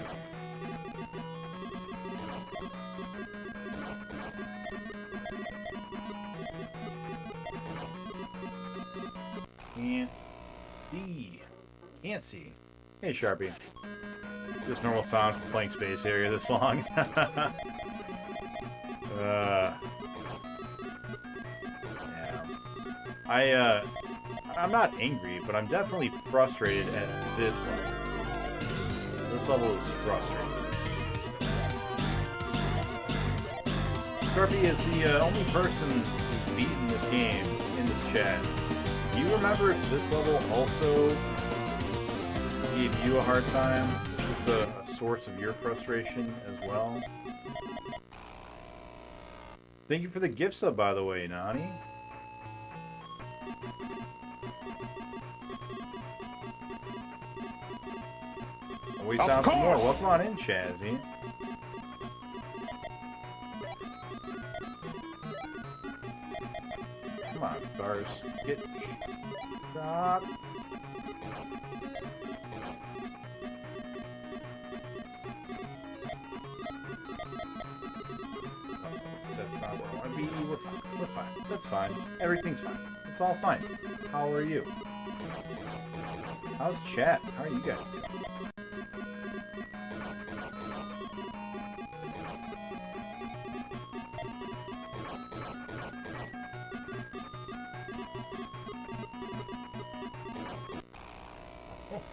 Can't see. Can't see. Hey, Sharpie. Just normal sound for playing Space Area this long. Yeah. I'm not angry, but I'm definitely frustrated at this level. This level is frustrating. Sharpie is the only person who's beaten this game in this chat. Do you remember if this level also gave you a hard time? Is this a source of your frustration as well? Thank you for the gift sub, by the way, Nani. Always down for more. Welcome on in, Chazzy. Come on, stars. Get... Stop. That's not where I want to be. We're fine. We're fine. That's fine. Everything's fine. It's all fine. How are you? How's chat? How are you guys doing?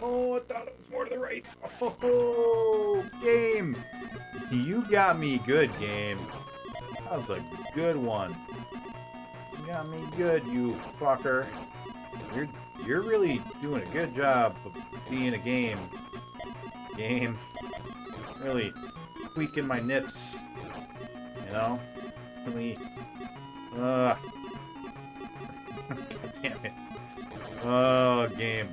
Oh, I thought it was more to the right. Oh, game. You got me good, game. That was a good one. You got me good, you fucker. You're really doing a good job of being a game. Game. Really tweaking my nips. You know? Really. God damn it. Oh, game.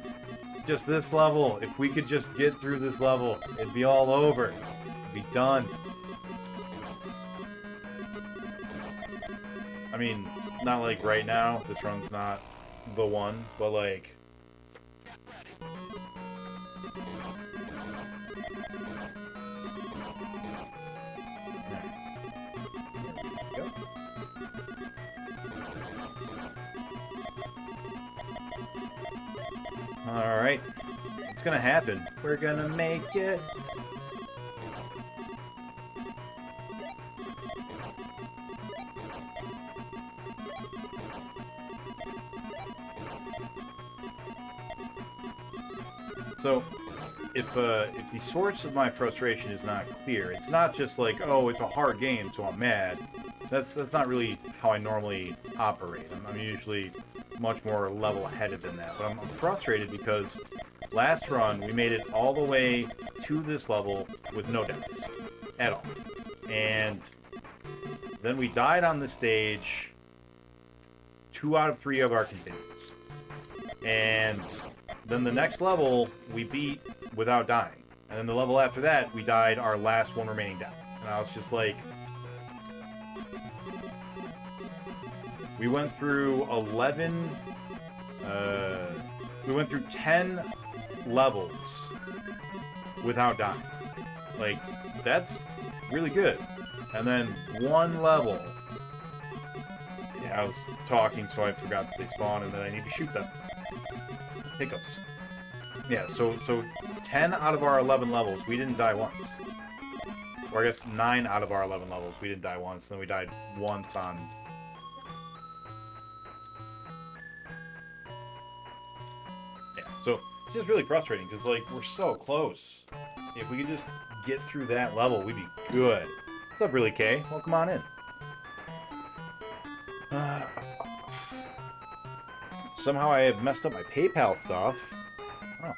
Just this level. If we could just get through this level, it'd be all over. It'd be done. I mean, not like right now. This run's not the one, but like... Alright. It's gonna happen. We're gonna make it. So, if the source of my frustration is not clear, it's not just like, oh, it's a hard game, so I'm mad. That's not really how I normally operate. I'm usually much more level-headed than that. But I'm frustrated because last run, we made it all the way to this level with no deaths at all. And then we died on the stage 2 out of 3 of our continues. And then the next level, we beat without dying. And then the level after that, we died our last one remaining death. And I was just like... We went through 11... we went through 10 levels without dying. Like, that's really good. And then one level... Yeah, I was talking, so I forgot that they spawn, and then I need to shoot them. Hiccups. Yeah, so 10 out of our 11 levels, we didn't die once. Or I guess 9 out of our 11 levels, we didn't die once, and then we died once on... Yeah, so it's just really frustrating, because, like, we're so close. If we could just get through that level, we'd be good. What's up, Really K? Welcome on in. Somehow I have messed up my PayPal stuff. Oh.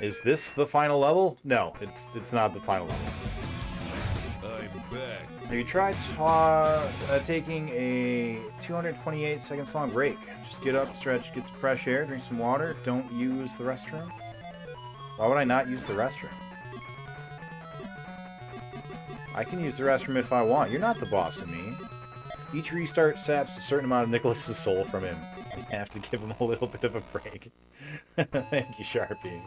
Is this the final level? No, it's not the final level. I'm back. Have you tried taking a 228 seconds long break? Just get up, stretch, get some fresh air, drink some water. Don't use the restroom. Why would I not use the restroom? I can use the restroom if I want. You're not the boss of me. Each restart saps a certain amount of Nicholas's soul from him. We have to give him a little bit of a break. Thank you, Sharpie.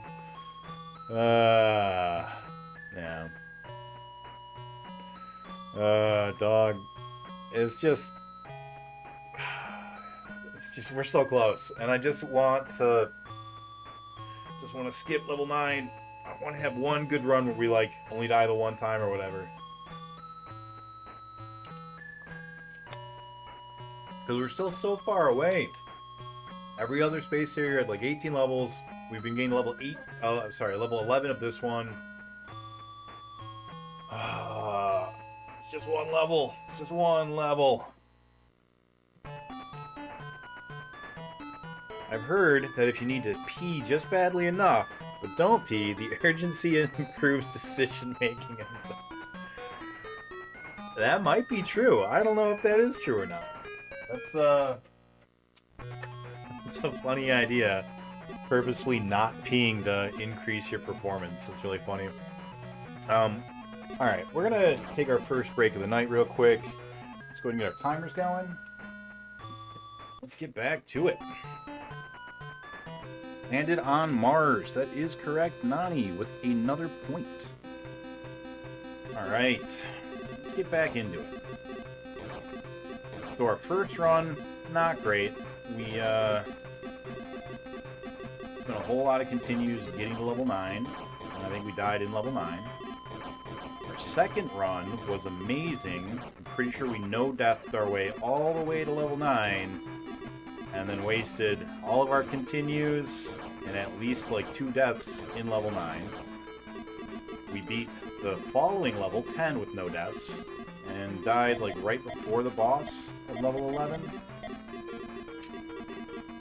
Yeah. Dog. It's just, we're so close. And I just want to skip level 9. I want to have one good run where we, like, only die the one time or whatever. Because we're still so far away. Every other Space Harrier had like 18 levels. We've been getting level 11 of this one. It's just one level. It's just one level. I've heard that if you need to pee just badly enough, but don't pee, the urgency improves decision making and stuff. That might be true. I don't know if that is true or not. That's it's a funny idea. Purposefully not peeing to increase your performance. It's really funny. Alright, we're gonna take our first break of the night real quick. Let's go ahead and get our timers going. Let's get back to it. Landed on Mars. That is correct, Nani, with another point. Alright, let's get back into it. So our first run, not great. We spent a whole lot of continues getting to level 9. And I think we died in level 9. Our second run was amazing. I'm pretty sure we no-deathed our way all the way to level 9. And then wasted all of our continues and at least like 2 deaths in level 9. We beat the following level, 10, with no deaths. And died like right before the boss of level 11.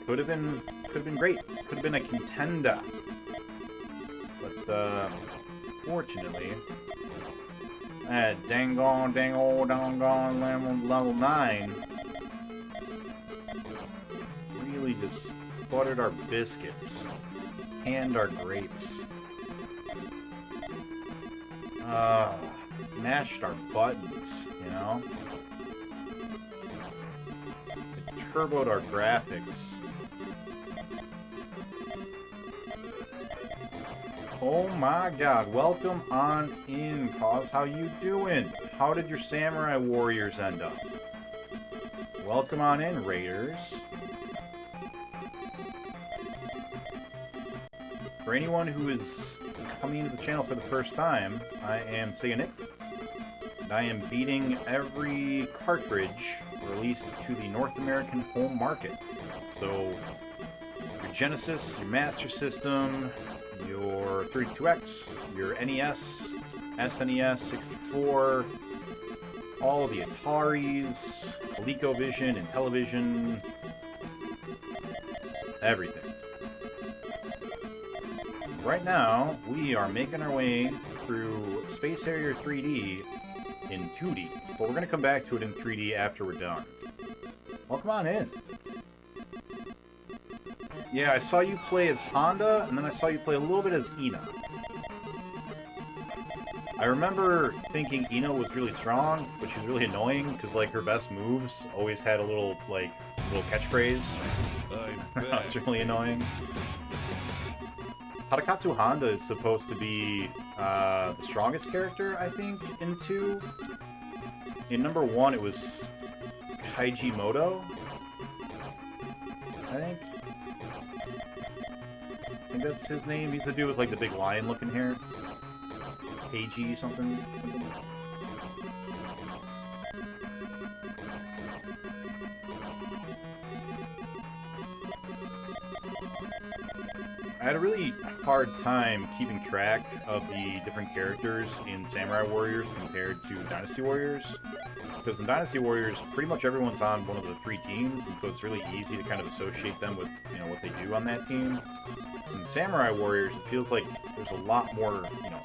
Could have been great. Could have been a contender. But fortunately, that dang-gone level 9 really just buttered our biscuits, canned our grapes. Mashed our buttons, you know? It turboed our graphics. Oh my god, welcome on in, Cause. How you doing? How did your Samurai Warriors end up? Welcome on in, Raiders. For anyone who is coming to the channel for the first time, I am Seganick. I am beating every cartridge released to the North American home market. So, your Genesis, your Master System, your 32X, your NES, SNES, 64, all of the Ataris, ColecoVision, and Television, everything. Right now, we are making our way through Space Harrier 3D in 2D, but we're going to come back to it in 3D after we're done. Welcome on in. Yeah, I saw you play as Honda, and then I saw you play a little bit as Ina. I remember thinking Ina was really strong, but she was really annoying, because, like, her best moves always had a little catchphrase. That was really annoying. Tadakatsu Honda is supposed to be the strongest character, I think, in 2. In number 1, it was Kaiji Moto, I think. I think that's his name. He's the dude with, like, the big lion-looking hair. Keiji something. I had a really hard time keeping track of the different characters in Samurai Warriors compared to Dynasty Warriors. Because in Dynasty Warriors, pretty much everyone's on one of the 3 teams, and so it's really easy to kind of associate them with, you know, what they do on that team. In Samurai Warriors, it feels like there's a lot more, you know,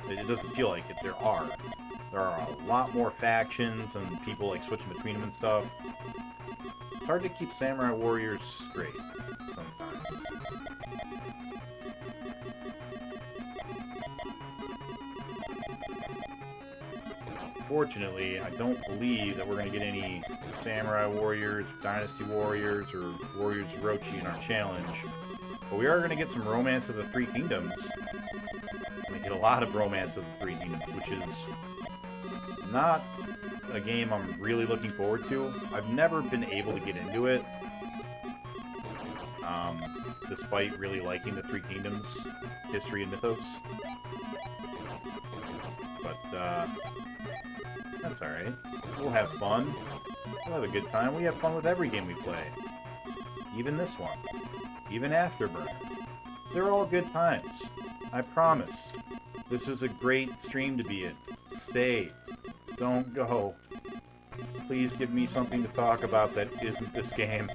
it doesn't feel like it, there are a lot more factions and people, like, switching between them and stuff. It's hard to keep Samurai Warriors straight sometimes. unfortunately, I don't believe that we're going to get any Samurai Warriors, Dynasty Warriors, or Warriors of Orochi in our challenge. But we are going to get some Romance of the Three Kingdoms. We're going to get a lot of Romance of the Three Kingdoms, which is not a game I'm really looking forward to. I've never been able to get into it, despite really liking the Three Kingdoms history and mythos. But, that's alright. We'll have fun. We'll have a good time. We have fun with every game we play. Even this one. Even Afterburner. They're all good times. I promise. This is a great stream to be in. Stay. Don't go. Please give me something to talk about that isn't this game.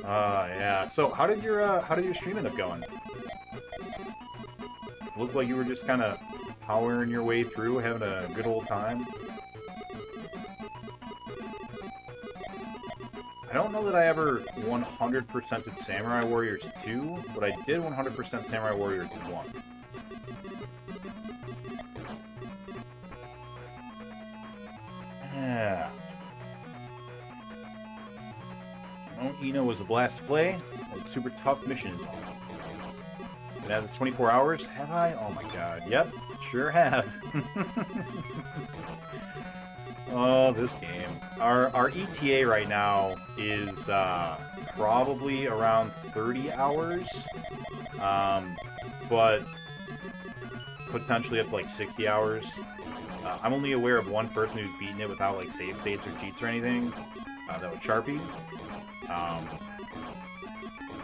Yeah. So, how did your stream end up going? Looked like you were just kind of powering your way through, having a good old time. I don't know that I ever 100%ed Samurai Warriors 2, but I did 100% Samurai Warriors 1. Yeah. Eno was a blast to play. It's super tough missions. Been at it 24 hours? Have I? Oh my god. Yep, sure have. Oh, this game. Our ETA right now is probably around 30 hours. But potentially up to like 60 hours. I'm only aware of one person who's beaten it without like save states or cheats or anything. That was Sharpie.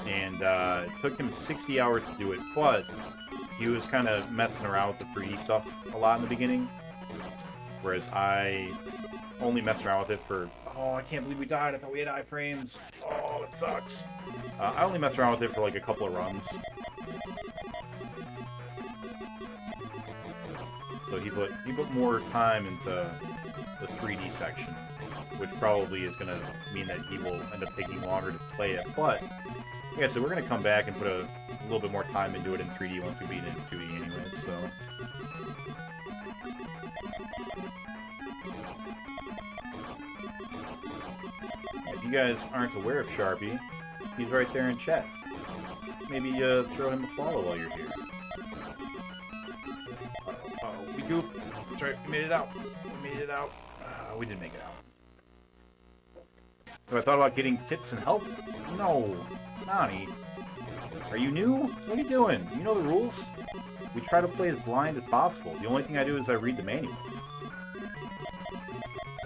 It took him 60 hours to do it, but he was kind of messing around with the 3D stuff a lot in the beginning. Whereas I only messed around with it for, oh, I can't believe we died. I thought we had iframes. Oh, that sucks. I only messed around with it for like a couple of runs. So he put more time into the 3D section, which probably is going to mean that he will end up taking longer to play it. But, yeah, so we're going to come back and put a little bit more time into it in 3D once we beat it in 2D anyways, so. If you guys aren't aware of Sharpie, he's right there in chat. Maybe throw him a follow while you're here. Uh-oh, we goofed. That's right, we made it out. We made it out. We didn't make it out. Have I thought about getting tips and help? No. Nani. Are you new? What are you doing? You know the rules? We try to play as blind as possible. The only thing I do is I read the manual.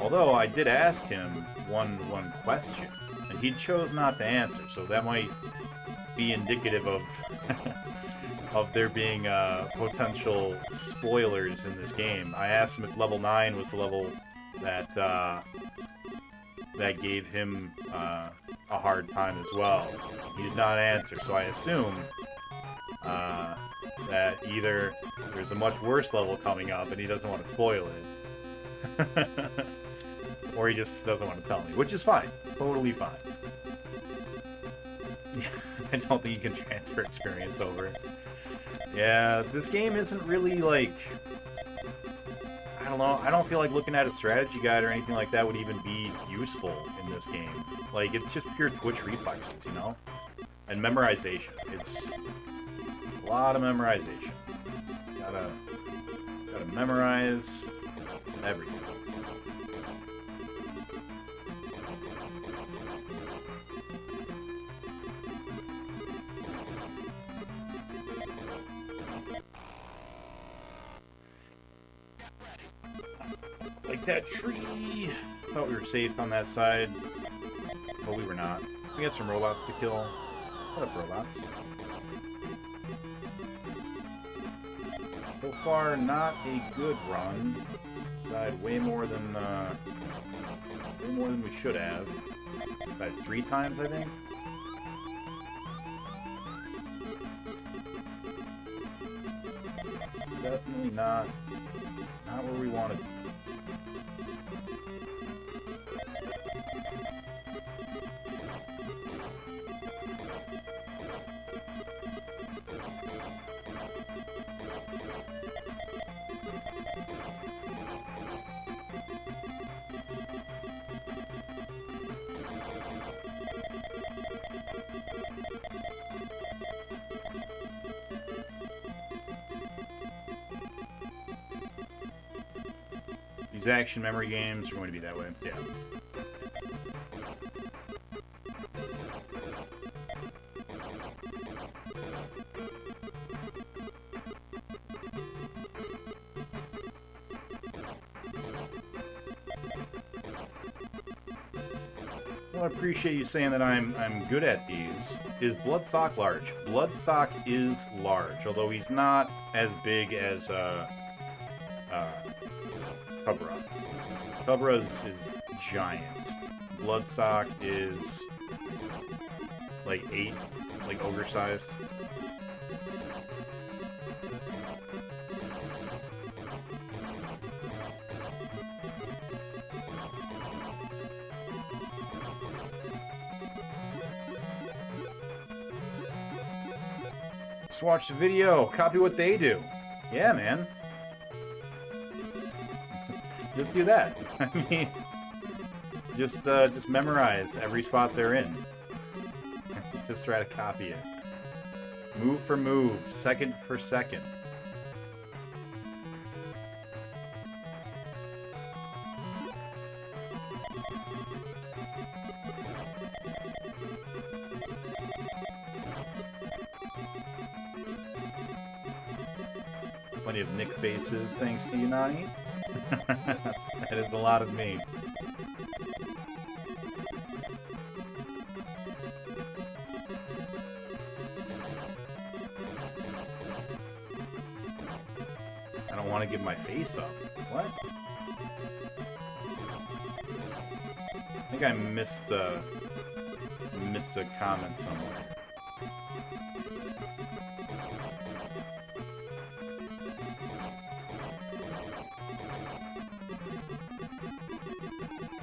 Although I did ask him one question, and he chose not to answer, so that might be indicative of of there being potential spoilers in this game. I asked him if level 9 was the level that that gave him a hard time as well. He did not answer, so I assume that either there's a much worse level coming up and he doesn't want to spoil it, or he just doesn't want to tell me, which is fine. Totally fine. Yeah, I don't think you can transfer experience over. Yeah, this game isn't really, like, I don't know, I don't feel like looking at a strategy guide or anything like that would even be useful in this game. Like, it's just pure Twitch reflexes, you know? And memorization. It's a lot of memorization. Gotta memorize everything. Like that tree! Thought we were safe on that side, but we were not. We had some robots to kill. What up, robots? So far, not a good run. Died way more than we should have. Died 3 times, I think. Definitely not where we wanted. These action memory games are going to be that way. Yeah. Well, I appreciate you saying that I'm good at these. Is Bloodstock large? Bloodstock is large, although he's not as big as Cobra. Cobra is giant. Bloodstock is like 8, like ogre sized. Just watch the video, copy what they do. Yeah, man. Just do that. I mean, just memorize every spot they're in. Just try to copy it. Move for move, second for second. Plenty of Nick faces, thanks to you, Nani. That is a lot of me. I don't want to give my face up. What? I think I missed a comment somewhere.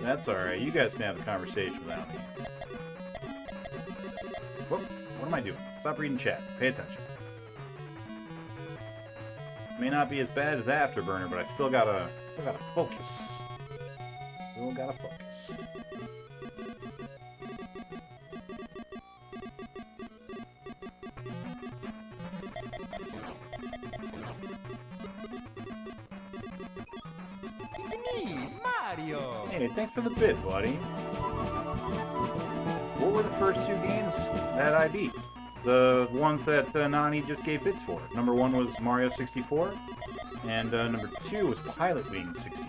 That's alright, you guys can have a conversation without me. Whoop, what am I doing? Stop reading chat. Pay attention. May not be as bad as Afterburner, but I still gotta focus. Still gotta focus. Hey, thanks for the bid, buddy. What were the first 2 games that I beat? The ones that Nani just gave bids for. Number 1 was Mario 64, and number 2 was Pilot Wing 64.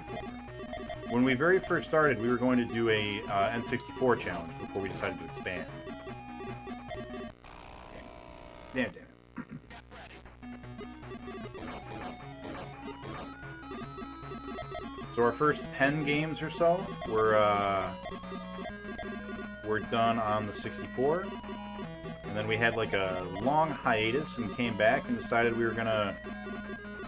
When we very first started, we were going to do a N64 challenge before we decided to expand. Damn it. So our first 10 games or so were done on the 64, and then we had like a long hiatus and came back and decided we were gonna.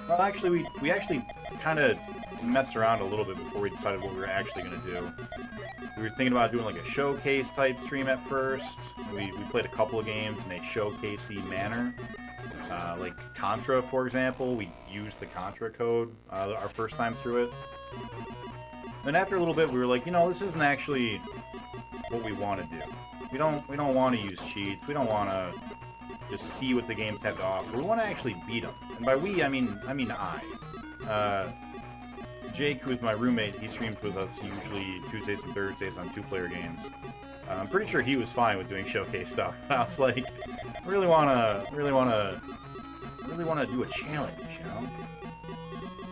Well, actually, we actually kind of messed around a little bit before we decided what we were actually gonna do. We were thinking about doing like a showcase type stream at first. We played a couple of games in a showcasey manner. Like Contra, for example, we used the Contra code our first time through it. Then after a little bit, we were like, you know, this isn't actually what we want to do. We don't want to use cheats. We don't want to just see what the games have to offer. We want to actually beat them. And by we, I mean I. Jake, who is my roommate, he streams with us usually Tuesdays and Thursdays on 2-player games. I'm pretty sure he was fine with doing showcase stuff. I was like, I really wanna do a challenge, you know?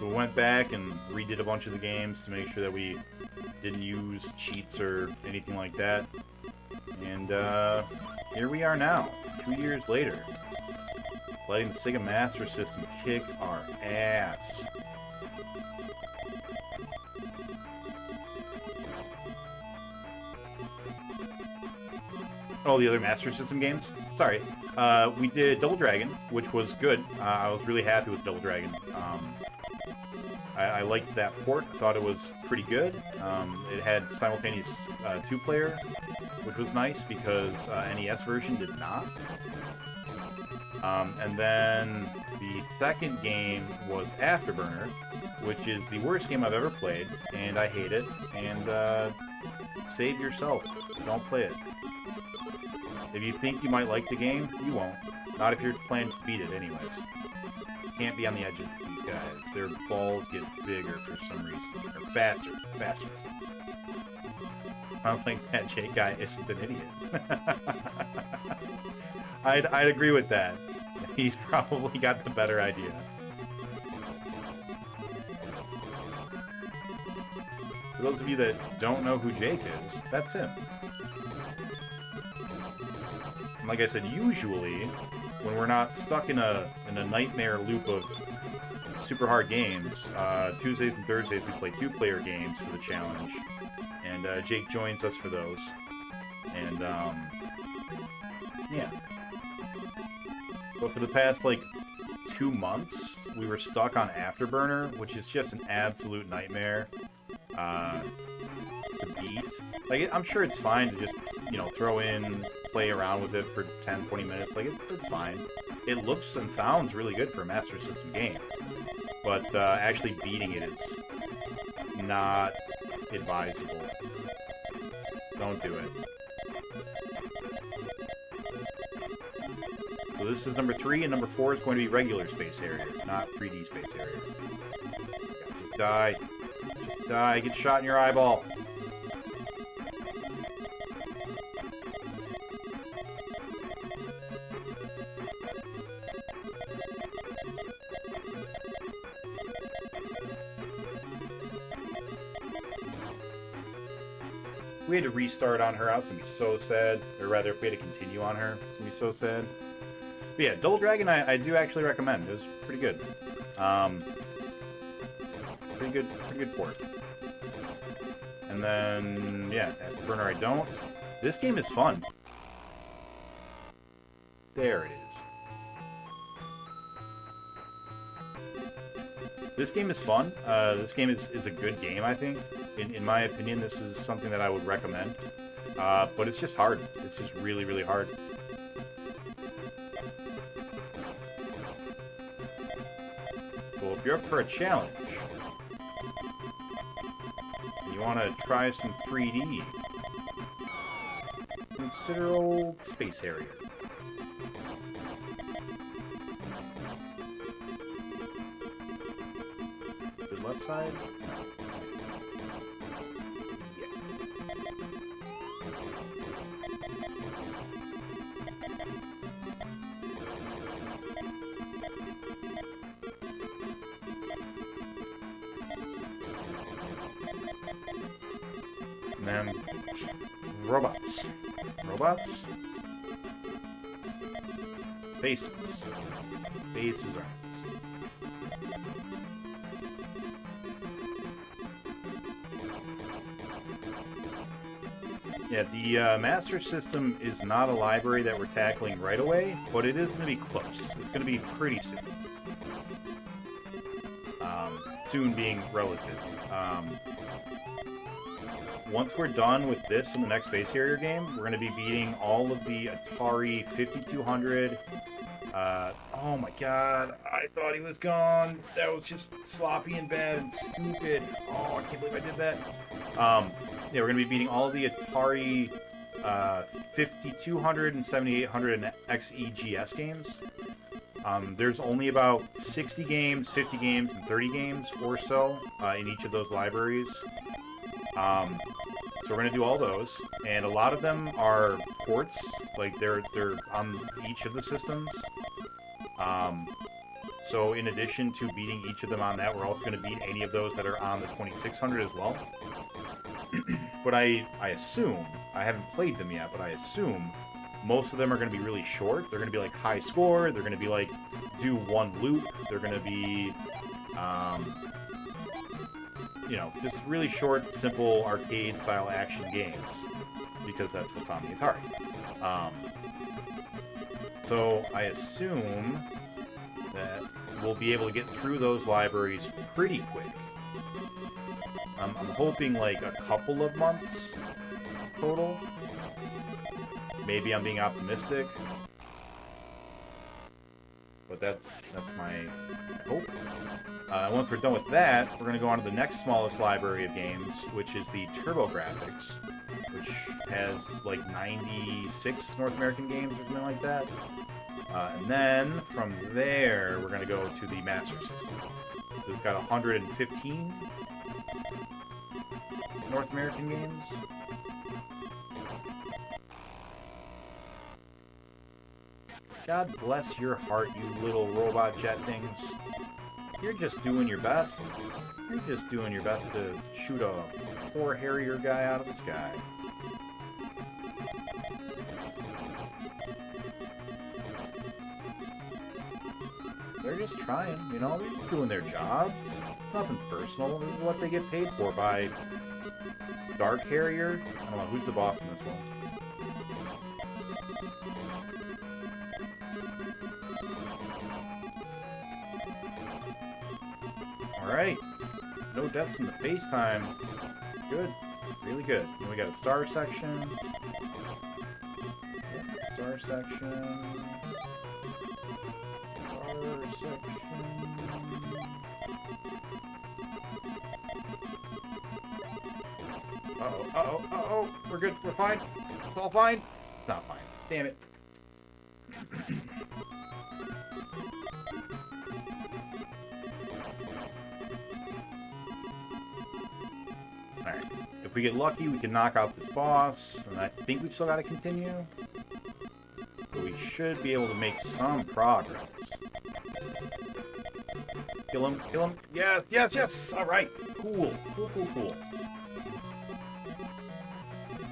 So we went back and redid a bunch of the games to make sure that we didn't use cheats or anything like that. And here we are now, 2 years later, letting the Sega Master System kick our ass. Oh, the other Master System games? Sorry. We did Double Dragon, which was good. I was really happy with Double Dragon. I liked that port. I thought it was pretty good. It had simultaneous 2-player, which was nice because NES version did not. And then the second game was Afterburner, which is the worst game I've ever played, and I hate it, and save yourself. Don't play it. If you think you might like the game, you won't. Not if you're planning to beat it anyways. You can't be on the edge of these guys. Their balls get bigger for some reason. Or faster. Faster. I don't think that Jake guy isn't an idiot. I'd agree with that. He's probably got the better idea. For those of you that don't know who Jake is, that's him. And like I said, usually, when we're not stuck in a nightmare loop of super hard games, Tuesdays and Thursdays we play 2-player games for the challenge. And Jake joins us for those. And, yeah. But for the past, like, 2 months, we were stuck on Afterburner, which is just an absolute nightmare to beat. Like, I'm sure it's fine to just, you know, throw in, play around with it for 10, 20 minutes. Like, it's fine. It looks and sounds really good for a Master System game. But actually beating it is not advisable. Don't do it. So this is number 3, and number 4 is going to be regular Space Harrier, not 3D Space Harrier. Just die. Just die. Get shot in your eyeball. We had to restart on her. I was going to be so sad. Or rather, if we had to continue on her, it's going to be so sad. But yeah, Double Dragon I do actually recommend. It was pretty good. Pretty good port. And then, yeah, Afterburner I don't. This game is fun. There it is. This game is fun. This game is a good game, I think. In my opinion, this is something that I would recommend. But it's just hard. It's just really, really hard. Well, if you're up for a challenge, and you want to try some 3D, consider old Space Harrier. The left side? And then robots. Robots? Faces. Faces are next. Yeah, the Master System is not a library that we're tackling right away, but it is going to be close. It's going to be pretty soon. Soon being relative. Once we're done with this in the next Space Harrier game, we're going to be beating all of the Atari 5200. Oh my god, I thought he was gone. That was just sloppy and bad and stupid. Oh, I can't believe I did that. Yeah, we're going to be beating all of the Atari 5200 and 7800 and XEGS games. There's only about 60 games, 50 games, and 30 games or so in each of those libraries. So we're going to do all those, and a lot of them are ports, like they're on each of the systems. So in addition to beating each of them on that, we're also going to beat any of those that are on the 2600 as well. But I assume, I haven't played them yet, but I assume most of them are going to be really short. They're going to be like high score, they're going to be like do one loop, they're going to be, you know, just really short, simple, arcade-style action games, because that's what's on the Atari. So I assume that we'll be able to get through those libraries pretty quick. I'm hoping like a couple of months total. Maybe I'm being optimistic. but that's my hope. Once we're done with that, we're going to go on to the next smallest library of games, which is the TurboGrafx, which has like 96 North American games or something like that. And then from there, we're going to go to the Master System. So it's got 115 North American games. God bless your heart, you little robot jet things. You're just doing your best. You're just doing your best to shoot a poor Harrier guy out of the sky. They're just trying, you know, they're just doing their jobs. It's nothing personal. This is what they get paid for by Dark Harrier. I don't know, who's the boss in this one? Alright. No deaths in the face time. Good. Really good. Then we got a star section. Yep, star section. Star section. Uh-oh, uh-oh, uh-oh. We're good. We're fine. It's all fine. It's not fine. Damn it. Alright. If we get lucky, we can knock out this boss. And I think we've still got to continue. But we should be able to make some progress. Kill him, kill him. Yes, yes, yes! Alright. Cool. Cool, cool, cool.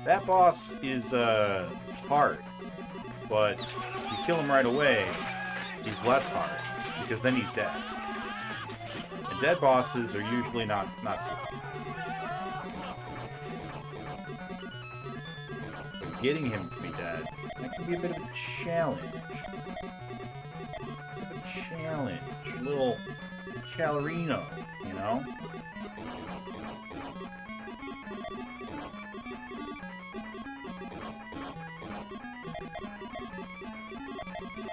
That boss is, hard. But if you kill him right away, he's less hard. Because then he's dead. And dead bosses are usually not good. But getting him to be dead, that can be a bit of a challenge. A little Challerino, you know?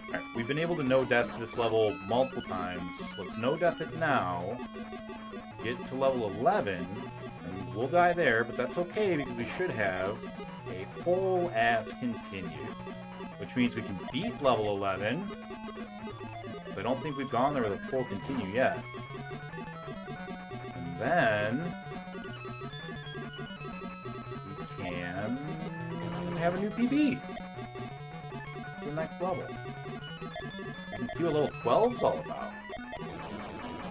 Alright, we've been able to no-death this level multiple times. Let's no-death it now. Get to level 11, and we'll die there, but that's okay because we should have a whole-ass continue. Which means we can beat level 11. I don't think we've gone there with a full continue yet. And then we can have a new PB. It's the next level. You can see what level 12 is all about.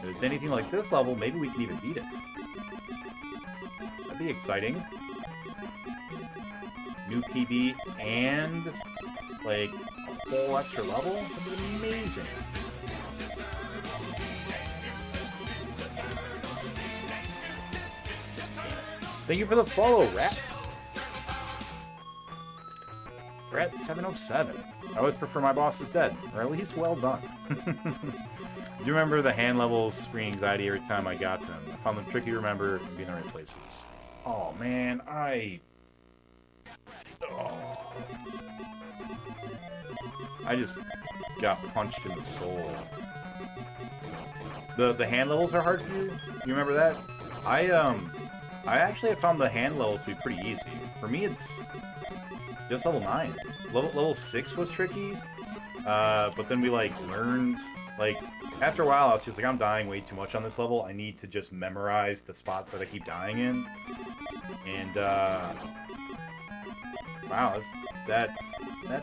If it's anything like this level, maybe we can even beat it. That'd be exciting. New PB and like a whole extra level? That'd be amazing. Thank you for the follow, Rat. Rat 707. I always prefer my boss is dead, or at least well done. Do you remember the hand levels bring anxiety every time I got them? I found them tricky to remember and be in the right places. Oh man, I just got punched in the soul. The hand levels are hard for you? You remember that? I actually have found the hand levels to be pretty easy. For me, it's just level 9. Level 6 was tricky, but then we, like, learned, like, after a while, I was just like, I'm dying way too much on this level. I need to just memorize the spots that I keep dying in. And, wow, that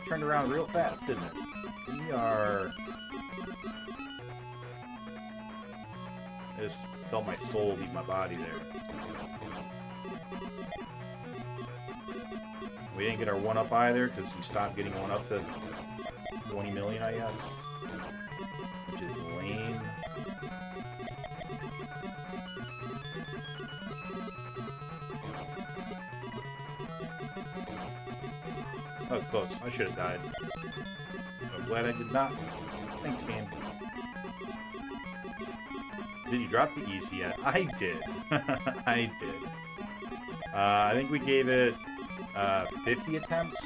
turned around real fast, didn't it? We are... I just felt my soul leave my body there. We didn't get our 1-up either, because you stopped getting 1-up to 20 million, I guess. Which is lame. That was close. I should have died. I'm glad I did not. Thanks, game. Did you drop the easy yet? I did. I did. I think we gave it 50 attempts.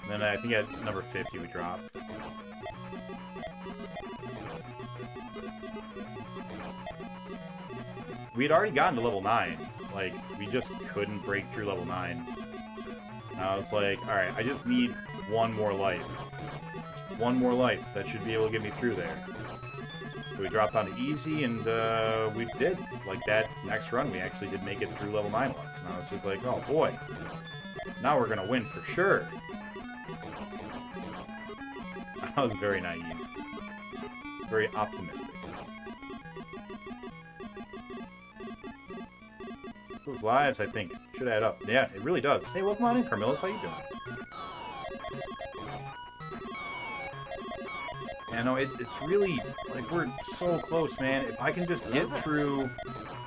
And then I think at number 50 we dropped. We had already gotten to level 9. Like, we just couldn't break through level 9. Now it's like, alright, I just need one more life. One more life. That should be able to get me through there. So we dropped down to easy, and we did. Like, that next run, we actually did make it through level 9 once. Now it's just like, oh boy. Now we're gonna win for sure. I was very naive. Very optimistic. Those lives, I think, should add up. Yeah, it really does. Hey, welcome on in, Carmilla. How you doing? Yeah, no, it's really, like, we're so close, man. If I can just get through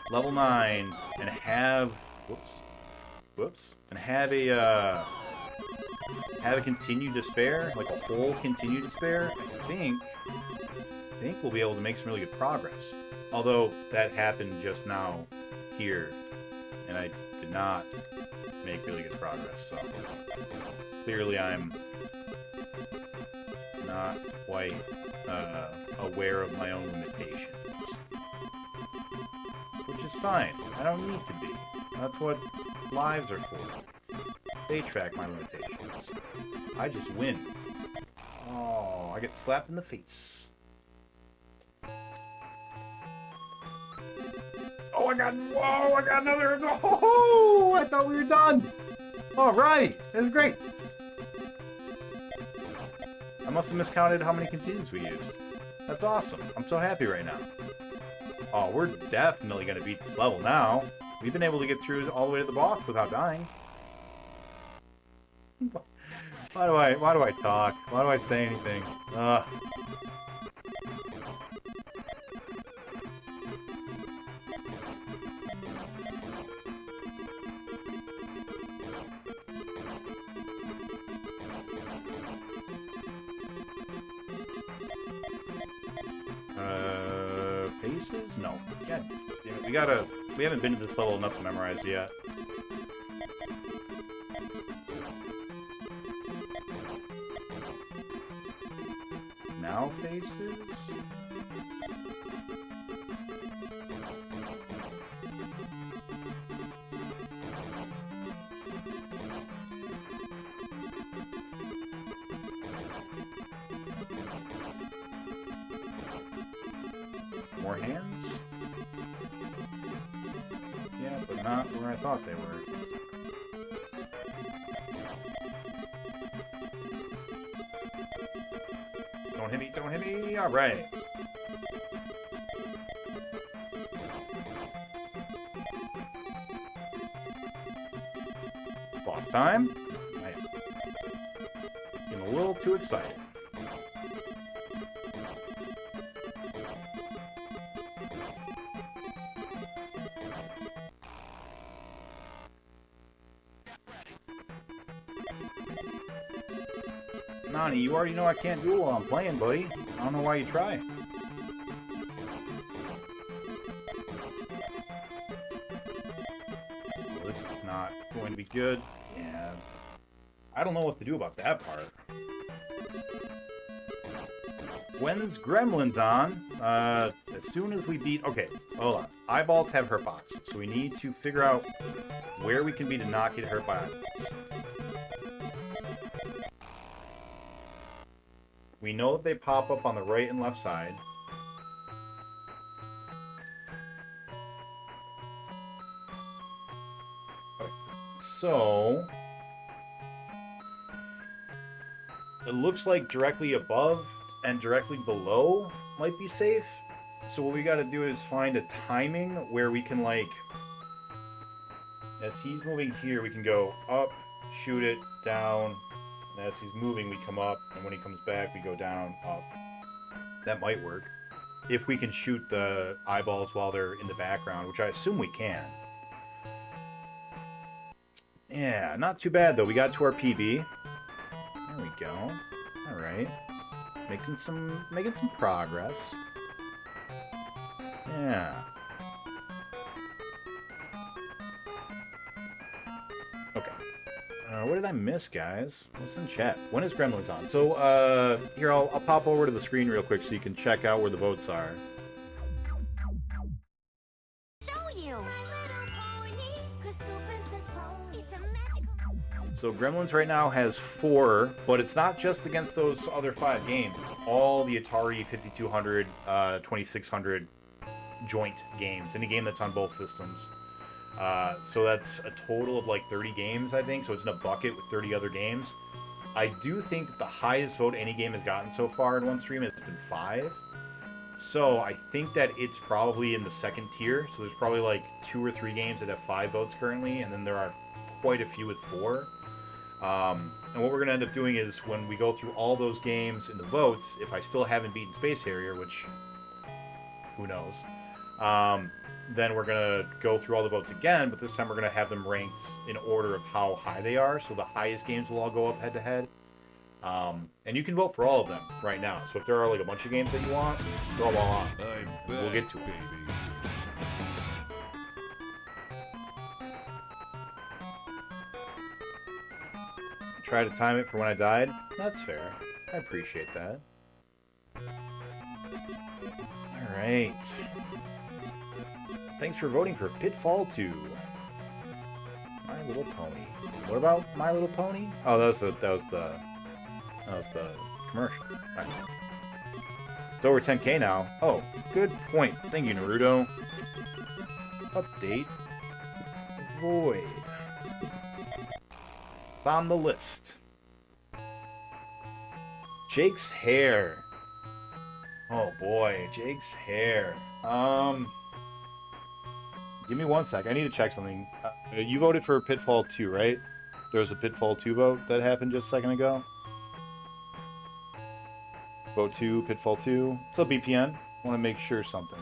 level 9 and have... Whoops. And have a continued despair, like a whole continued despair, I think we'll be able to make some really good progress. Although, that happened just now here, and I did not make really good progress, so clearly I'm not quite aware of my own limitations. Which is fine. I don't need to be. That's what lives are for. They track my limitations. I just win. Oh, I get slapped in the face. Oh, I got another. Oh, I thought we were done. All right, that was great. I must have miscounted how many continues we used. That's awesome. I'm so happy right now. Oh, we're definitely gonna beat this level now. We've been able to get through all the way to the boss without dying. Why do I talk? Why do I say anything? Faces? No. God damn it. We haven't been to this level enough to memorize yet. Now faces? More hands? Yeah, but not where I thought they were. Don't hit me! Alright. Boss time? I am getting a little too excited. Nani, you already know I can't do it while I'm playing, buddy. I don't know why you try. Well, this is not going to be good. Yeah. I don't know what to do about that part. When's Gremlins on? As soon as we beat... Okay, hold on. Eyeballs have hurt boxes, so we need to figure out where we can be to not get hurt by eyeballs. We know that they pop up on the right and left side. Okay. So... it looks like directly above and directly below might be safe. So what we gotta do is find a timing where we can, like... as he's moving here, we can go up, shoot it, down... and as he's moving, we come up, and when he comes back, we go down, up. That might work. If we can shoot the eyeballs while they're in the background, which I assume we can. Yeah, not too bad, though. We got to our PB. There we go. Alright. Making some progress. Yeah. Okay. What did I miss, guys? What's in chat? When is Gremlins on? So, here, I'll pop over to the screen real quick so you can check out where the votes are. Show you. So Gremlins right now has 4, but it's not just against those other 5 games. It's all the Atari 5200, 2600 joint games. Any game that's on both systems. So that's a total of like 30 games, I think. So it's in a bucket with 30 other games. I do think that the highest vote any game has gotten so far in one stream has been 5. So I think that it's probably in the second tier. So there's probably like 2 or 3 games that have 5 votes currently, and then there are quite a few with 4. And what we're going to end up doing is when we go through all those games in the votes, if I still haven't beaten Space Harrier, which who knows, then we're going to go through all the votes again, but this time we're going to have them ranked in order of how high they are. So the highest games will all go up head to head. And you can vote for all of them right now. So if there are like a bunch of games that you want, throw them all on. I'm back, We'll get to it. baby. Try to time it for when I died. That's fair. I appreciate that. Alright. Thanks for voting for Pitfall 2. My Little Pony. What about My Little Pony? Oh, that was the commercial. Right. It's over 10K now. Oh, good point. Thank you, Naruto. Update. Void. On the list. Jake's hair. Oh boy, Jake's hair. Give me one sec. I need to check something. You voted for Pitfall 2, right? There was a Pitfall 2 vote that happened just a second ago. Vote 2, Pitfall 2. What's up, BPN? Want to make sure something.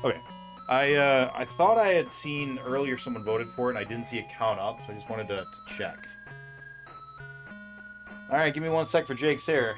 Okay. I thought I had seen earlier someone voted for it, and I didn't see it count up, so I just wanted to check. Alright, give me one sec for Jake's hair.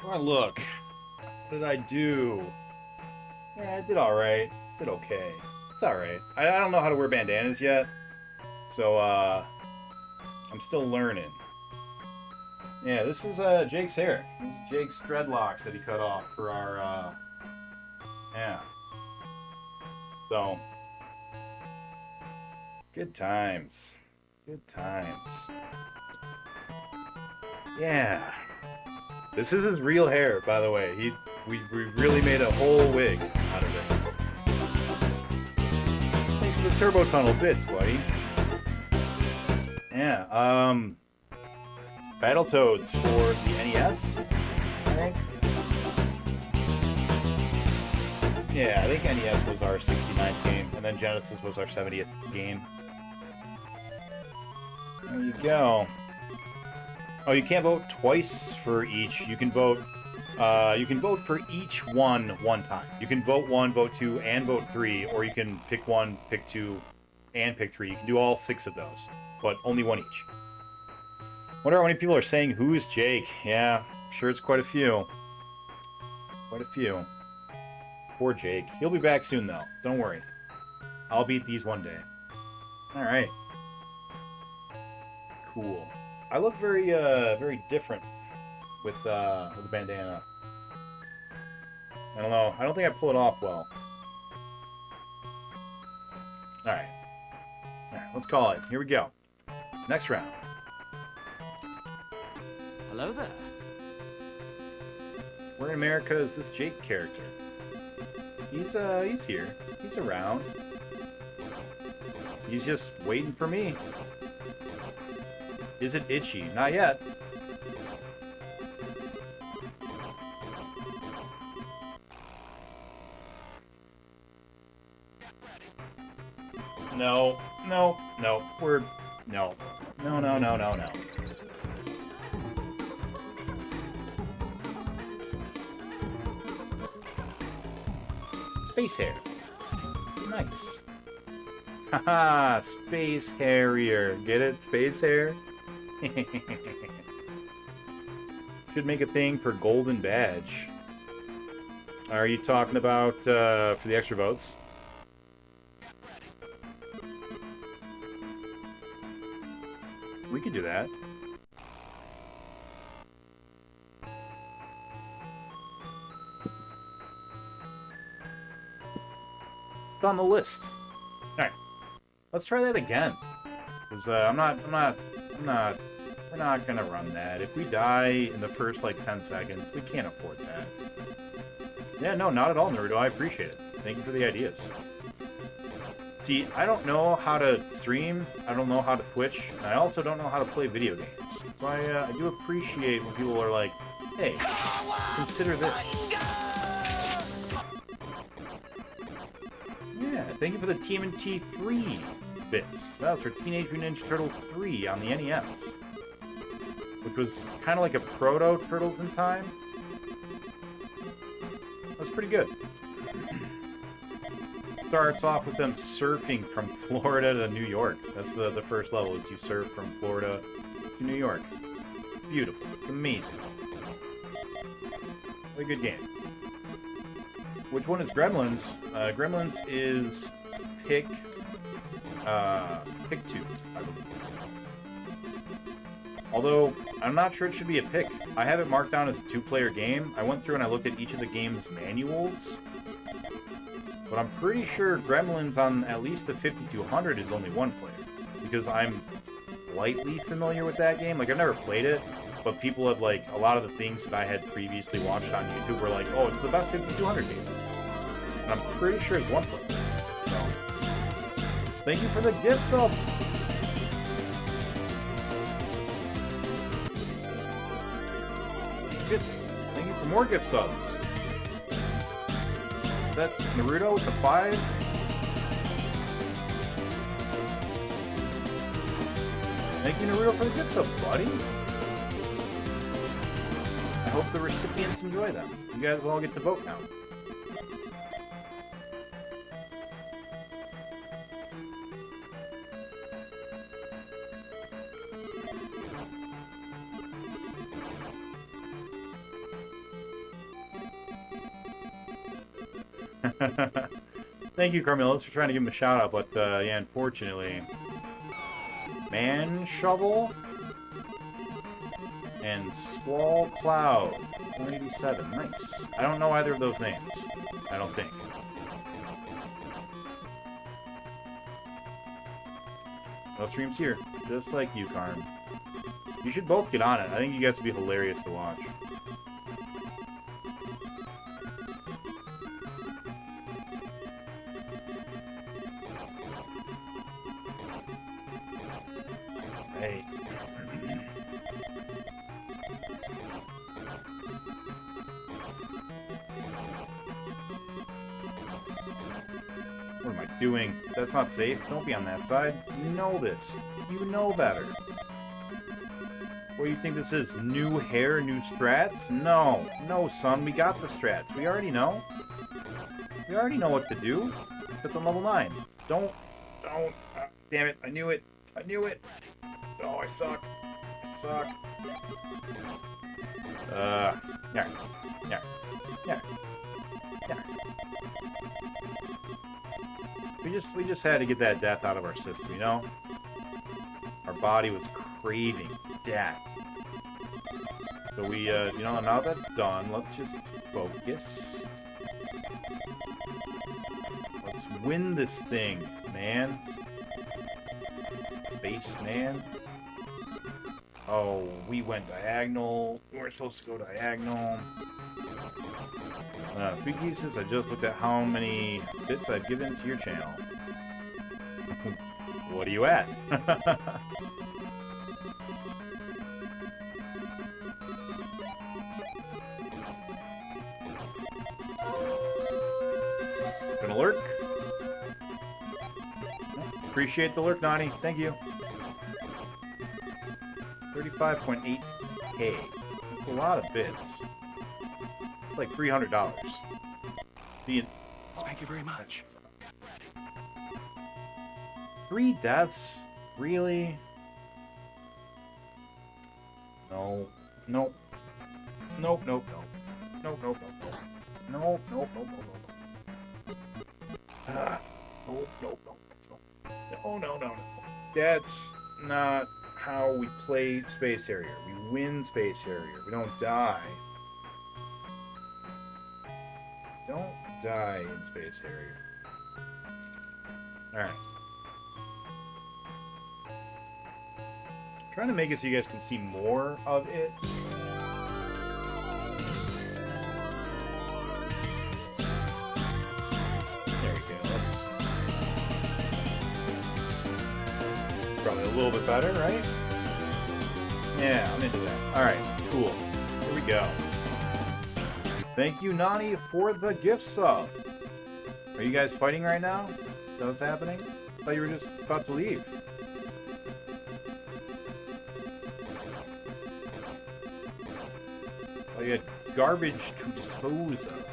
Where look? What did I do? Yeah, I did alright. Did okay. It's alright. I don't know how to wear bandanas yet. So, I'm still learning. Yeah, this is Jake's hair. This is Jake's dreadlocks that he cut off for our, yeah. So, good times. Good times. Yeah. This is his real hair, by the way. We really made a whole wig out of it. Thanks for the turbo tunnel bits, buddy. Yeah, Battletoads for the NES, I think. Yeah, I think NES was our 69th game, and then Genesis was our 70th game. There you go. Oh, you can't vote twice for each. You can vote for each one time. You can vote 1, vote 2, and vote 3, or you can pick 1, pick 2, and pick 3. You can do all 6 of those, but only 1 each. Wonder how many people are saying, "Who's Jake?" Yeah, I'm sure it's quite a few. Quite a few. Poor Jake. He'll be back soon, though. Don't worry. I'll beat these one day. Alright. Cool. I look very, very different with the bandana. I don't know. I don't think I pull it off well. Alright. Alright, let's call it. Here we go. Next round. Hello there. Where in America is this Jake character? He's here. He's around. He's just waiting for me. Is it itchy? Not yet. No, no, no. We're... No. No, no, no, no, no. Space Hair. Nice. Haha, Space Harrier. Get it? Space Hair? Should make a thing for Golden Badge. Are you talking about for the extra votes? We could do that. It's on the list. Alright. Let's try that again. Because we're not gonna run that. If we die in the first, like, 10 seconds, we can't afford that. Yeah, no, not at all, Naruto. I appreciate it. Thank you for the ideas. See, I don't know how to stream, I don't know how to Twitch, and I also don't know how to play video games. So I do appreciate when people are like, hey, consider this. Yeah, thank you for the TMNT 3 bits. That was for Teenage Mutant Ninja Turtles 3 on the NES. Which was kind of like a proto-Turtles in Time. That's pretty good. Starts off with them surfing from Florida to New York. That's the first level, is you surf from Florida to New York. Beautiful. It's amazing. What a good game. Which one is Gremlins? Gremlins is Pick 2, I believe. Although, I'm not sure it should be a pick. I have it marked down as a 2-player game. I went through and I looked at each of the game's manuals. But I'm pretty sure Gremlins on at least the 5200 is only 1 player. Because I'm slightly familiar with that game. Like, I've never played it, but people have, like, a lot of the things that I had previously watched on YouTube were like, oh, it's the best 5200 game. And I'm pretty sure it's 1 player. So, thank you for the gift sub! Thank you for more gift subs. Is that Naruto with the 5? Thank you, Naruto, for the gift sub, buddy. I hope the recipients enjoy them. You guys will all get to vote now. Thank you, Carmelos, for trying to give him a shout out, but yeah, unfortunately. Man Shovel and Squall Cloud 187. Nice. I don't know either of those names. I don't think. No streams here, just like you, Carm. You should both get on it. I think you guys would be hilarious to watch. Hey. What am I doing? That's not safe. Don't be on that side. You know this. You know better. What do you think this is? New hair, new strats? No. No, son. We got the strats. We already know. We already know what to do. It's on level 9. Don't. Damn it. I knew it. I knew it. Oh, I suck. I suck. Yeah. Yeah. Yeah. Yeah. We just had to get that death out of our system, you know? Our body was craving death. So we, you know, now that's done, let's just focus. Let's win this thing, man. Space, man. Oh, we went diagonal. We weren't supposed to go diagonal. Sweet Jesus, I just looked at how many bits I've given to your channel. What are you at? Gonna lurk. Appreciate the lurk, Nani. Thank you. 35.8K. That's a lot of bits. It's like $300. Thank you very much. 3 deaths? Really? No. Nope. Nope, nope, nope. Nope, nope, nope, nope. Nope, nope, nope, nope, nope. Nope, nope, nope, nope. No, no, no, no. That's not how we play Space Harrier. We win Space Harrier. We don't die. Don't die in Space Harrier. Alright. Trying to make it so you guys can see more of it. There we go. That's probably a little bit better, right? Yeah, I'm into that. Alright, cool. Here we go. Thank you, Nani, for the gift sub. Are you guys fighting right now? Is that what's happening? I thought you were just about to leave. Oh, you had garbage to dispose of.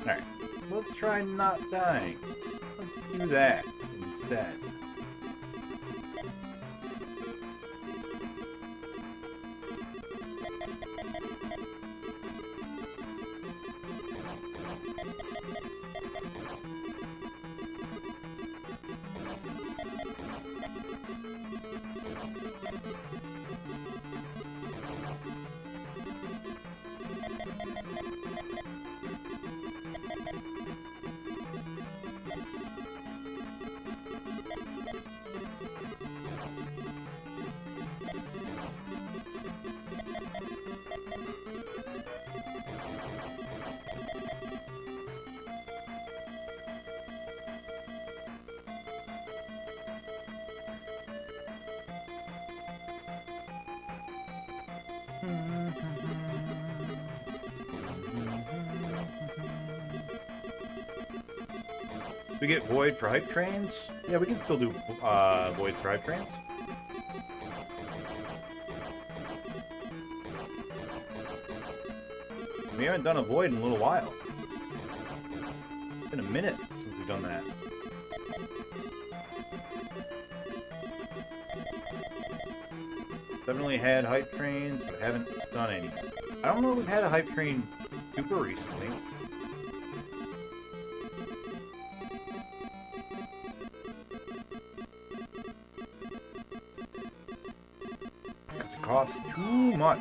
Alright, let's try not dying. Let's do that instead. We get Void for hype trains? Yeah, we can still do Void for hype trains. We haven't done a Void in a little while. It's been a minute since we've done that. Definitely had hype trains, but haven't done any. I don't know if we've had a hype train super recently. Because it costs too much.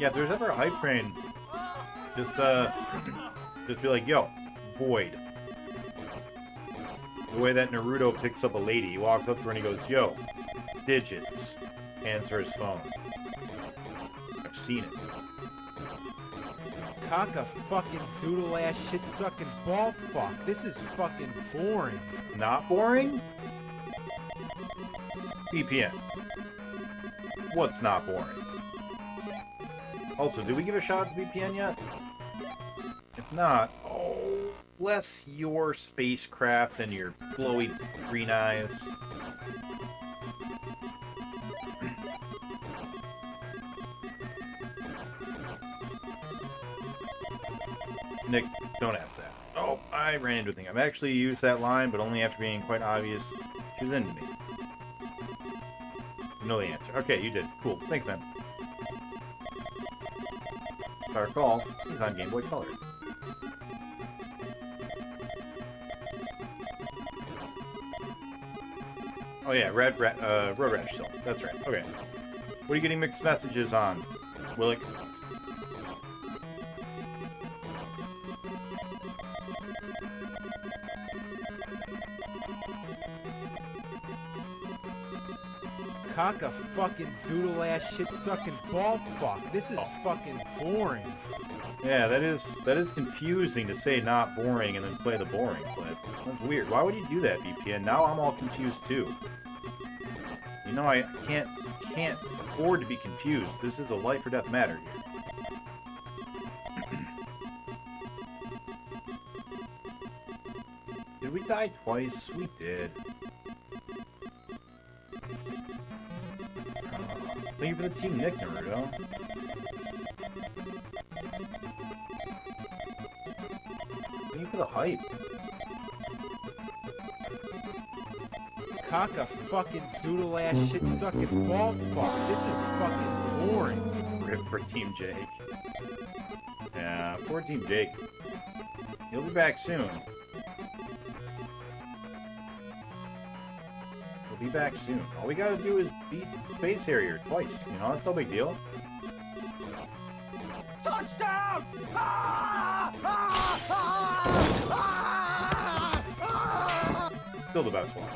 Yeah, if there's ever a hype train, just be like, yo, Void. The way that Naruto picks up a lady, he walks up to her and he goes, yo, digits. Hands her his phone. I've seen it. Cock a fucking doodle ass shit sucking ball fuck. This is fucking boring. Not boring? VPN. What's not boring? Also, did we give a shot to VPN yet? If not, oh, bless your spacecraft and your glowy green eyes. Nick, don't ask that. Oh, I ran into a thing. I've actually used that line, but only after being quite obvious she was into me. know the answer. Okay, you did. Cool. Thanks, man. If I recall, he's on Game Boy Color. Oh yeah, Road Rash still. That's right. Okay. What are you getting mixed messages on, Willick? Cock a fucking doodle ass shit sucking ball fuck. This is fucking boring. Yeah, that is confusing to say not boring and then play the boring clip. That's weird. Why would you do that, VPN? Now I'm all confused too. You know, I can't afford to be confused. This is a life or death matter here. Did we die twice? We did. Thank you for the Team Nick, Naruto. Thank you for the hype. Cock a fucking doodle ass shit sucking ball fuck. This is fucking boring. Rip for Team Jake. Yeah, poor Team Jake. He'll be back soon. He'll be back soon. All we gotta do is beat Space Harrier twice. You know, that's no big deal. Touchdown! Still the best one.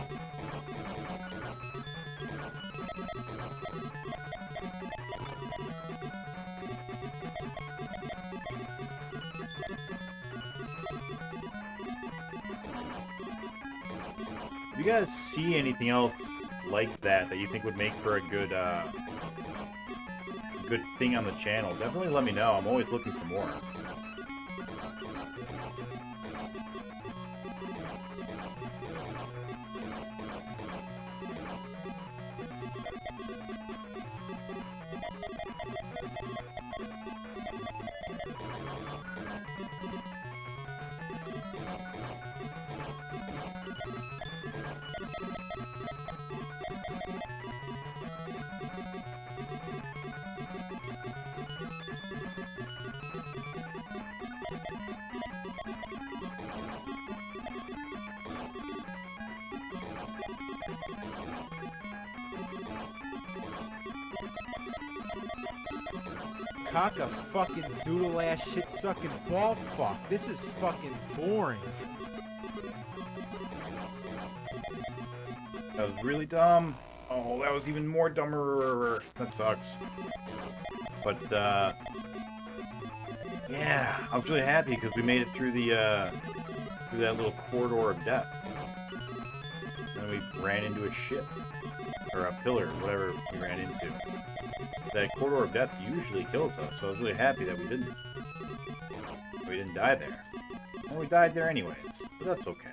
Do you guys see anything else like that you think would make for a good thing on the channel? Definitely let me know. I'm always looking for more. Cock a fucking doodle ass shit sucking ball fuck. This is fucking boring. That was really dumb. Oh, that was even more dumber. That sucks. But, yeah, I was really happy because we made it through the, through that little corridor of death. And we ran into a ship. Or a pillar, whatever we ran into. That corridor of death usually kills us, so I was really happy that we didn't. We didn't die there. And we died there anyways, but that's okay.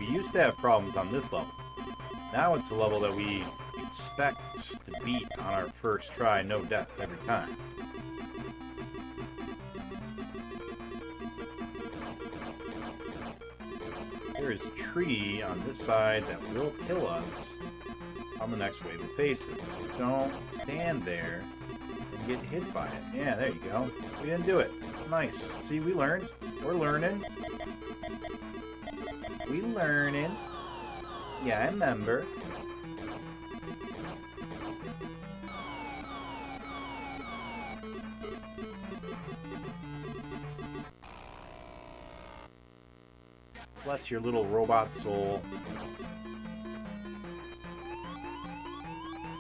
We used to have problems on this level. Now it's a level that we expect to beat on our first try, no death every time. There is a tree on this side that will kill us on the next wave of faces. So don't stand there and get hit by it. Yeah, there you go. We didn't do it. Nice. See, we learned. We're learning. We learning. Yeah, I remember. Bless your little robot soul.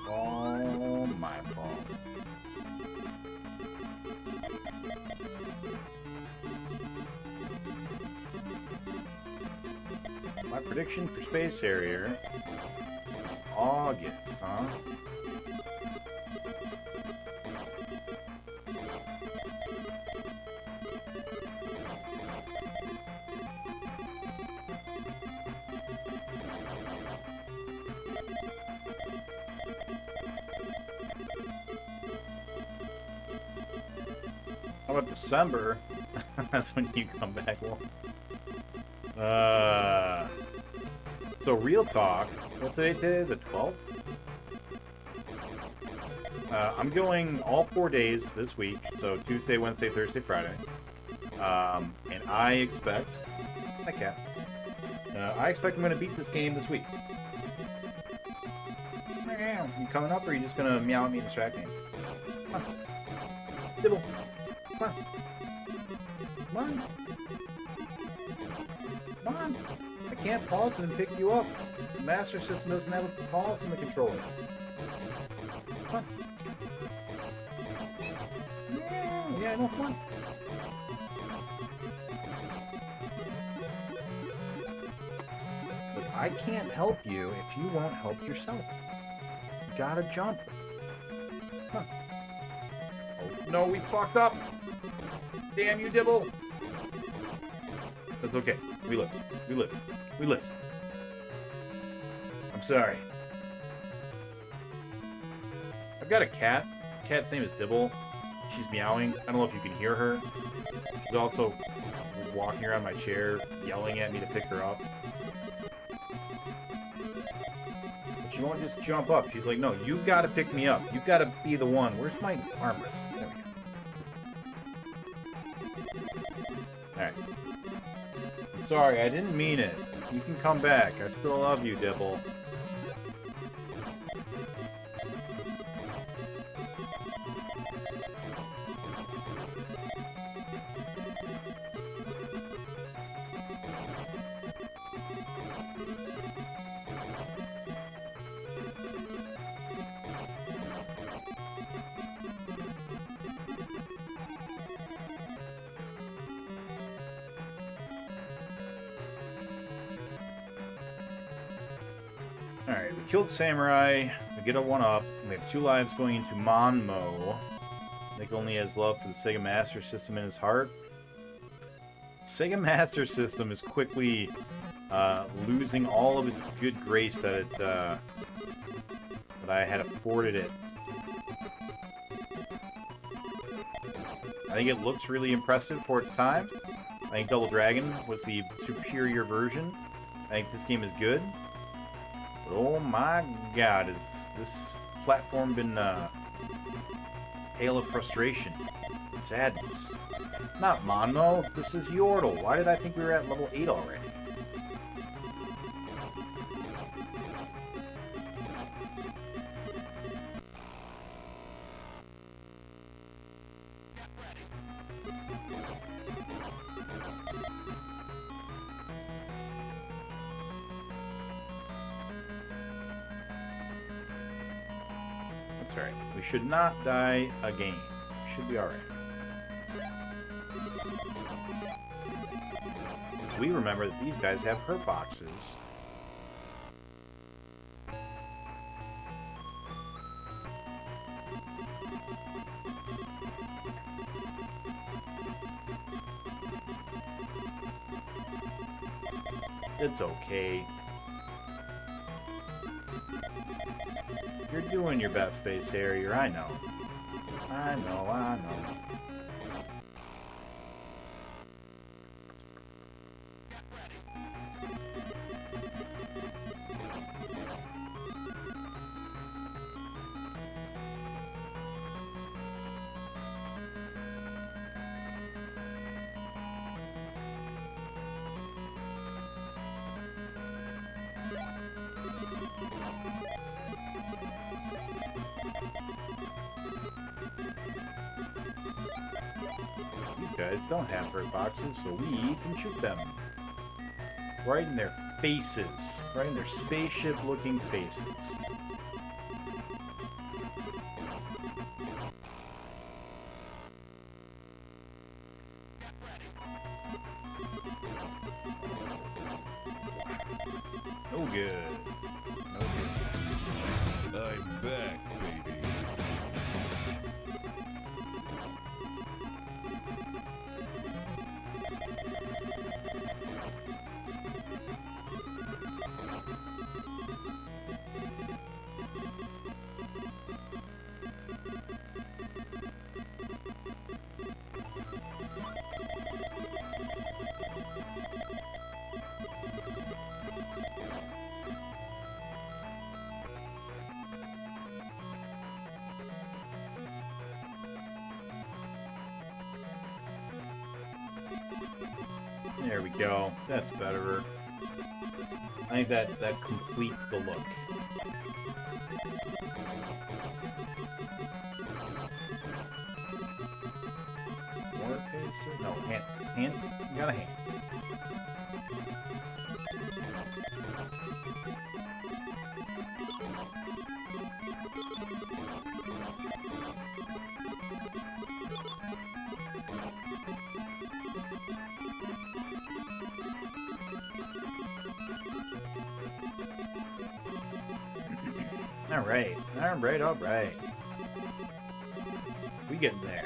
Oh, my fault. My prediction for Space Harrier is August, huh? How about December? That's when you come back. Well, so real talk. What's the date today? The 12th? I'm going all 4 days this week. So Tuesday, Wednesday, Thursday, Friday. And I expect... Hi, cat. I expect I'm going to beat this game this week. You coming up, or are you just going to meow at me and distract me? Come on. Dibble. Come on. Come on. Come on. I can't pause and pick you up. The Master System doesn't have a pause in the controller. Come on. Yeah, no fun. But I can't help you if you won't help yourself. You gotta jump. Huh. Oh, no, we fucked up. Damn you, Dibble. That's okay. We live. We live. We live. I'm sorry. I've got a cat. The cat's name is Dibble. She's meowing. I don't know if you can hear her. She's also walking around my chair, yelling at me to pick her up. But she won't just jump up. She's like, no, you've got to pick me up. You've got to be the one. Where's my armrest? There we go. Alright. I'm sorry, I didn't mean it. You can come back. I still love you, Dibble. Alright, we killed Samurai. We get a 1-up. We have 2 lives going into Monmo. Nick only has love for the Sega Master System in his heart. Sega Master System is quickly losing all of its good grace that that I had afforded it. I think it looks really impressive for its time. I think Double Dragon was the superior version. I think this game is good. But oh my god, has this platform been a hail of frustration, sadness. Not Monmo, this is Yordle. Why did I think we were at level 8 already? That's right. We should not die again. We should be alright. We remember that these guys have hurt boxes. It's okay. You're doing your best, Space Harrier, I know. I know, I know. Guys don't have hurt boxes, so we can shoot them. Right in their faces. Right in their spaceship-looking faces. No good. No good. I'm back, baby. There we go. That's better. I think that completes the look. More faces? No, hand. Hand? You got a hand. Alright. We getting there.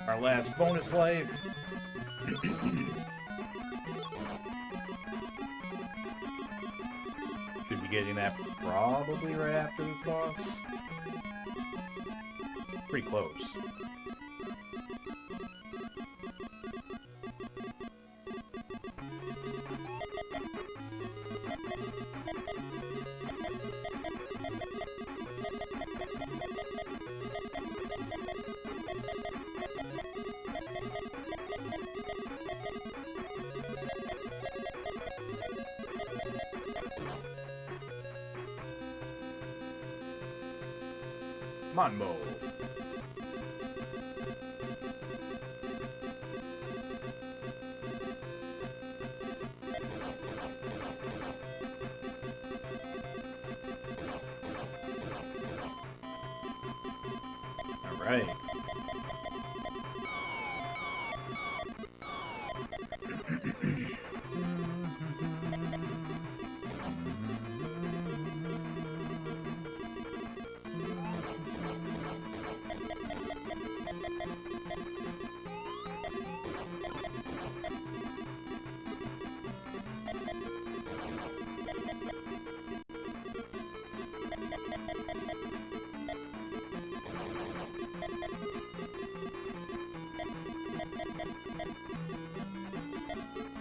Our last bonus life. Should be getting that probably right after this boss. Pretty close. Come on, Mo. All right.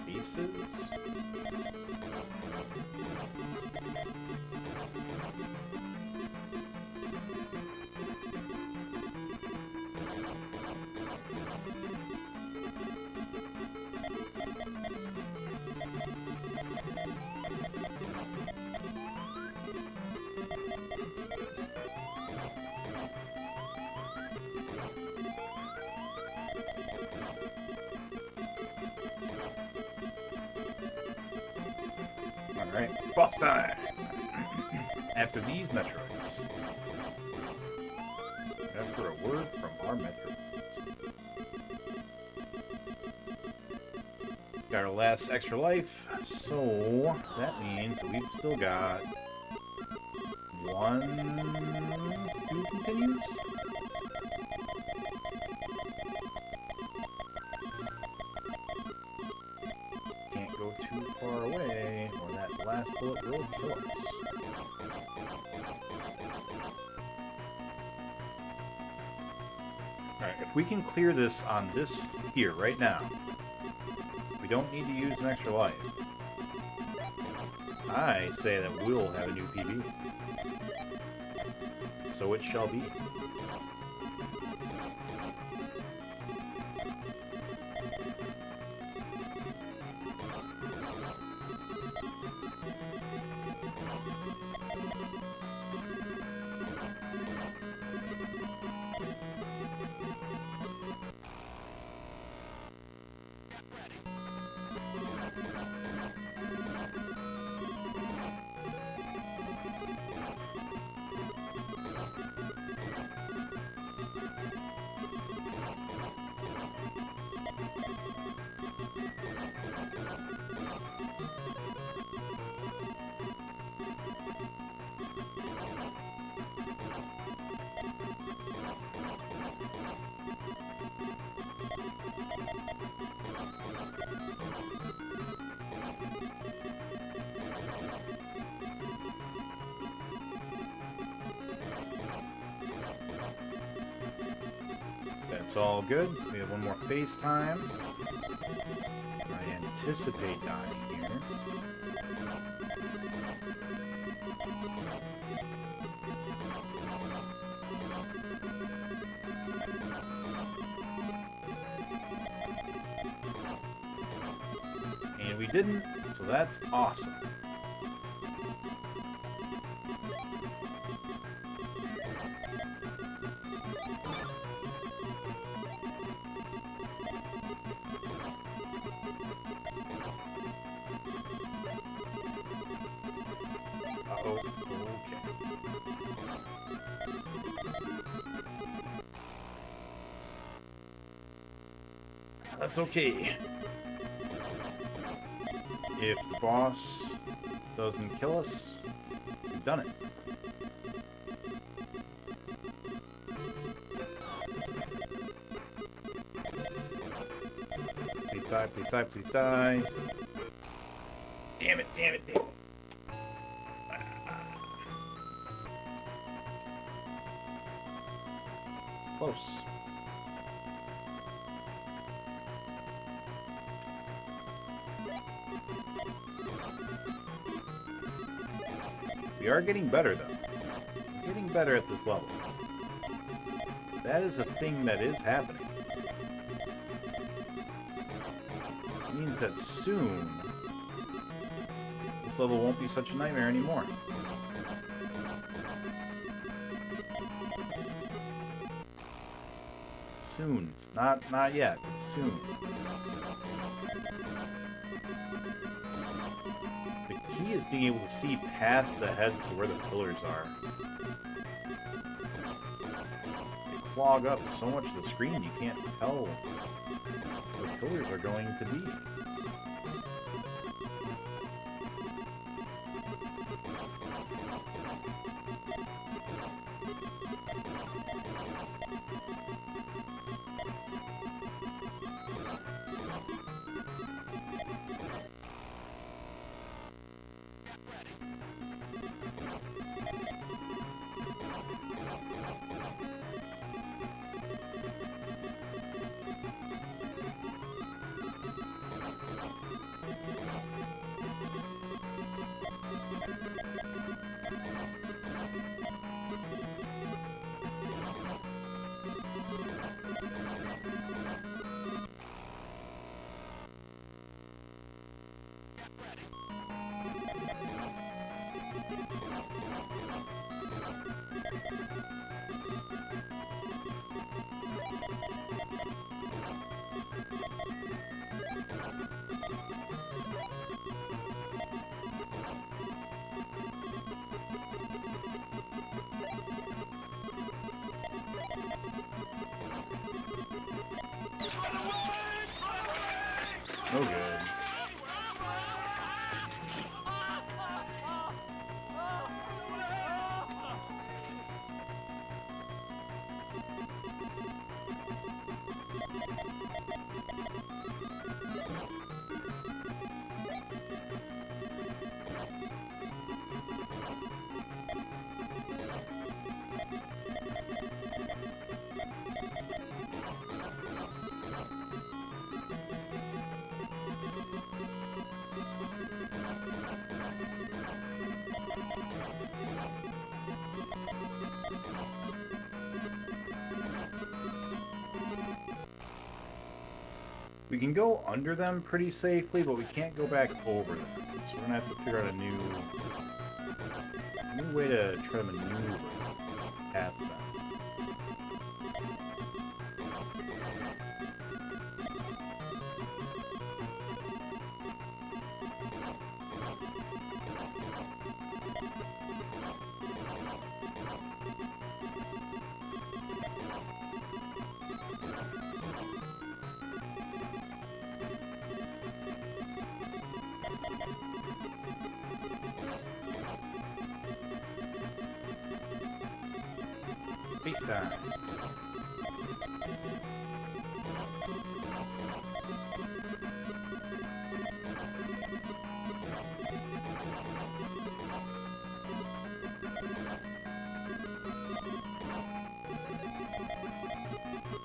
Pieces. Alright, boss time! After these Metroids. After a word from our Metroids. Got our last extra life, so that means we've still got 2 continues? Can't go too far away, or that last bullet will kill us. Alright, if we can clear this on this here, right now, we don't need to use an extra life. I say that we'll have a new PB. So it shall be. That's all good. We have one more FaceTime. I anticipate dying here. And we didn't, so that's awesome. Uh-oh, okay. That's okay. If the boss doesn't kill us, we've done it. Please die, please die, please die. Damn it, damn it, damn it. Close. We are getting better, though. We're getting better at this level. That is a thing that is happening. It means that soon, this level won't be such a nightmare anymore. Soon. Not yet, but soon. The key is being able to see past the heads to where the pillars are. They clog up so much of the screen you can't tell where the pillars are going to be. No good. We can go under them pretty safely, but we can't go back over them. So we're gonna have to figure out a new way to try to maneuver past them. Peace time.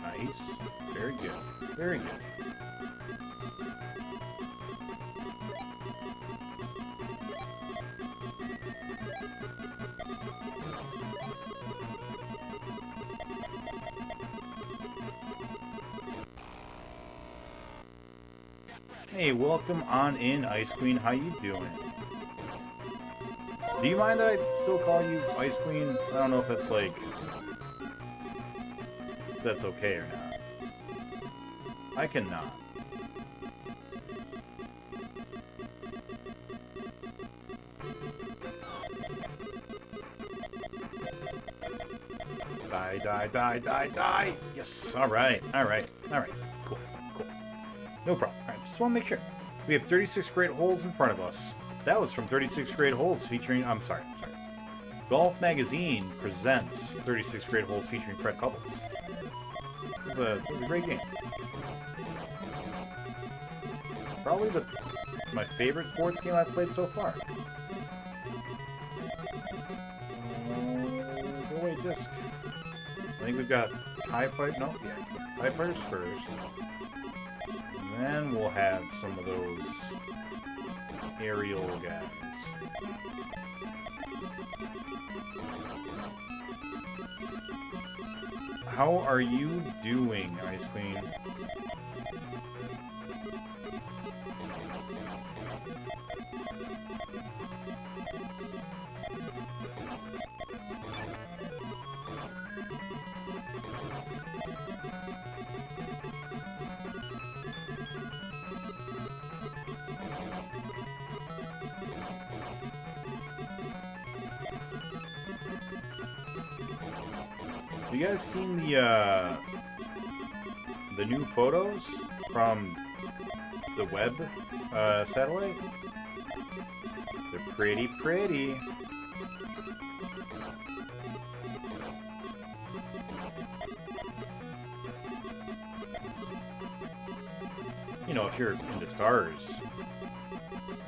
Nice. Very good. Very good. Hey, welcome on in, Ice Queen. How you doing? Do you mind that I still call you Ice Queen? I don't know if that's like... if that's okay or not. I cannot. Die, die, die, die, die! Yes, alright, alright, alright. Cool, cool. No problem. Alright, just want to make sure. We have 36 great holes in front of us. That was from 36 Great Holes featuring... I'm sorry. Golf Magazine presents 36 Great Holes featuring Fred Couples. It was a great game. Probably my favorite sports game I've played so far. Go away, disc. I think we've got TIE Fight. No, yeah. TIE Fighters first. And then we'll have some of those aerial guys. How are you doing, Ice Queen? Have you guys seen the new photos from the web satellite? They're pretty pretty. You know, if you're into stars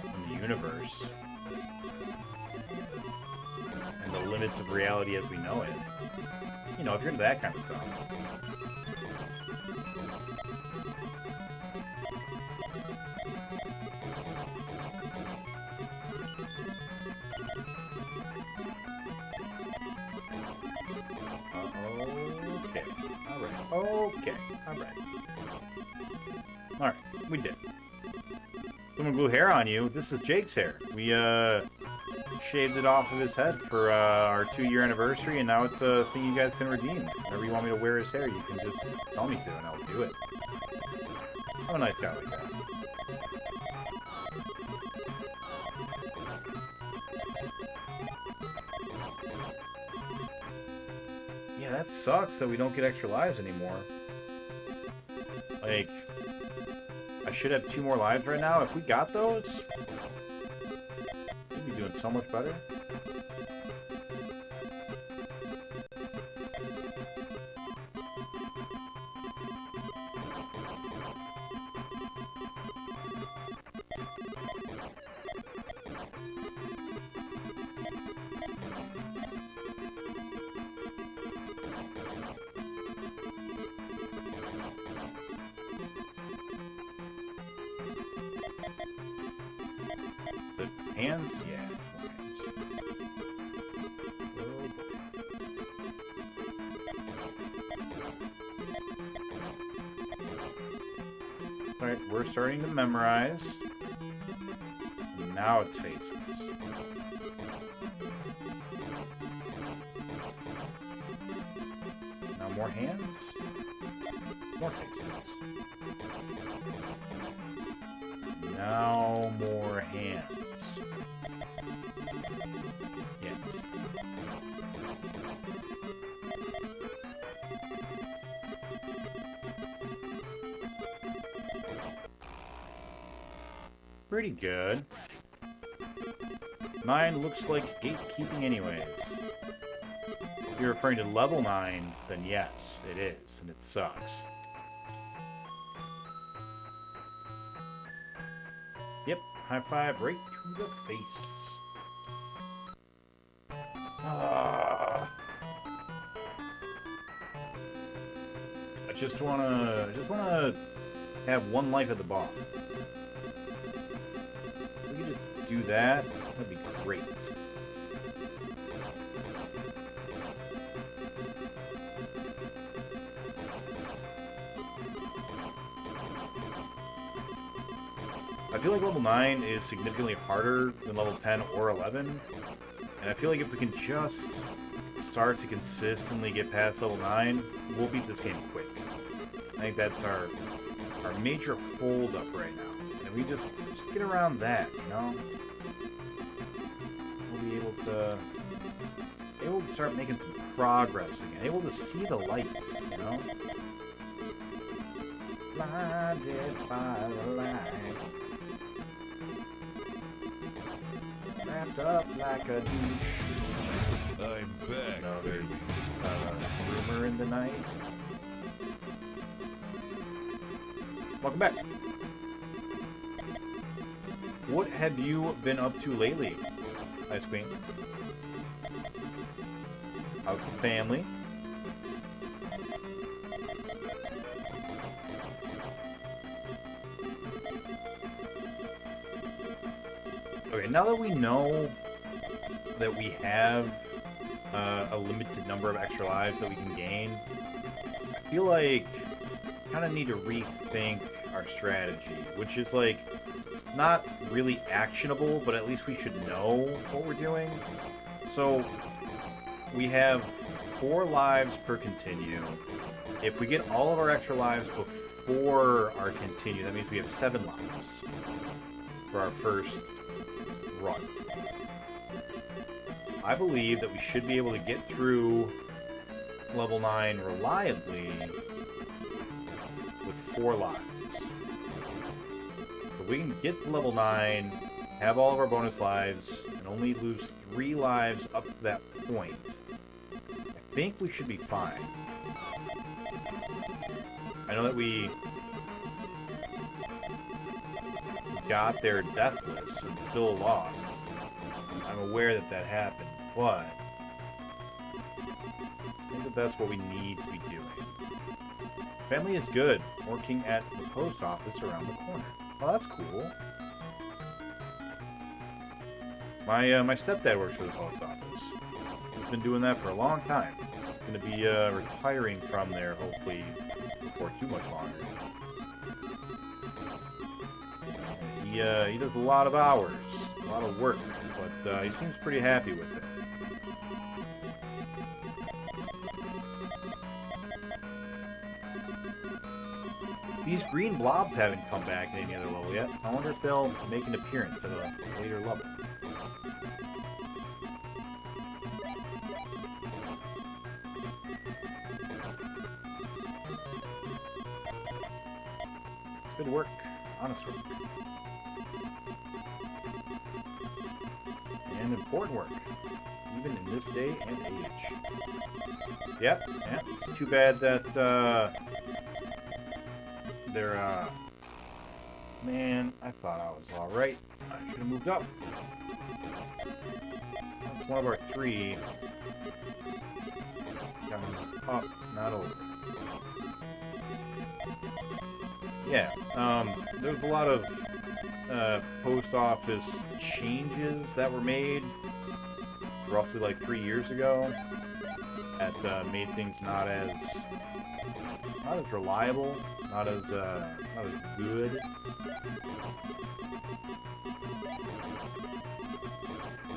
in the universe and the limits of reality as we know it. You know, if you're into that kind of stuff. Okay. Alright. Okay. Alright. Alright. We did. Someone glue hair on you. This is Jake's hair. We, shaved it off of his head for our 2-year anniversary, and now it's a thing you guys can redeem. Whenever you want me to wear his hair, you can just tell me to, and I'll do it. I'm a nice guy like that. Yeah, that sucks that we don't get extra lives anymore. Like, I should have 2 more lives right now. If we got those... doing so much better. The hands, yeah. Alright, we're starting to memorize. Now it's faces. Now more hands. More faces. Now more hands. Yes. Pretty good. 9 looks like gatekeeping anyways. If you're referring to level 9, then yes, it is, and it sucks. Yep, high five right to the face. I just wanna have 1 life at the bottom. If we could just do that, that'd be great. I feel like level 9 is significantly harder than level 10 or 11. And I feel like if we can just start to consistently get past level 9, we'll beat this game quick. I think that's our major hold-up right now. And we just get around that, you know? We'll be able to start making some progress again. Able to see the light, you know? Blinded by the light. Wrapped up like a douche. I'm back, Another baby. rumor in the night. Welcome back. What have you been up to lately, Ice Queen? How's the family? Okay, now that we know that we have a limited number of extra lives that we can gain, I feel like we kind of need to rethink our strategy, which is like not really actionable, but at least we should know what we're doing. So we have 4 lives per continue. If we get all of our extra lives before our continue, that means we have 7 lives for our first run. I believe that we should be able to get through level 9 reliably with 4 lives. If we can get to level 9, have all of our bonus lives, and only lose 3 lives up to that point, I think we should be fine. I know that we got there deathless and still lost. I'm aware that that happened, but I think that that's what we need to be doing. Family is good. Working at the post office around the corner. Oh, that's cool. My stepdad works for the post office. He's been doing that for a long time. He's going to be retiring from there, hopefully, before too much longer. He does a lot of hours, a lot of work, but he seems pretty happy with it. These green blobs haven't come back at any other level yet. I wonder if they'll make an appearance at a later level. It's good work. Honest work. And important work. Even in this day and age. Yep, yeah, it's too bad that, man, I thought I was alright. I should have moved up. That's one of our 3. Coming up, not over. Yeah, there's a lot of post office changes that were made roughly like 3 years ago that made things not as reliable, not as good.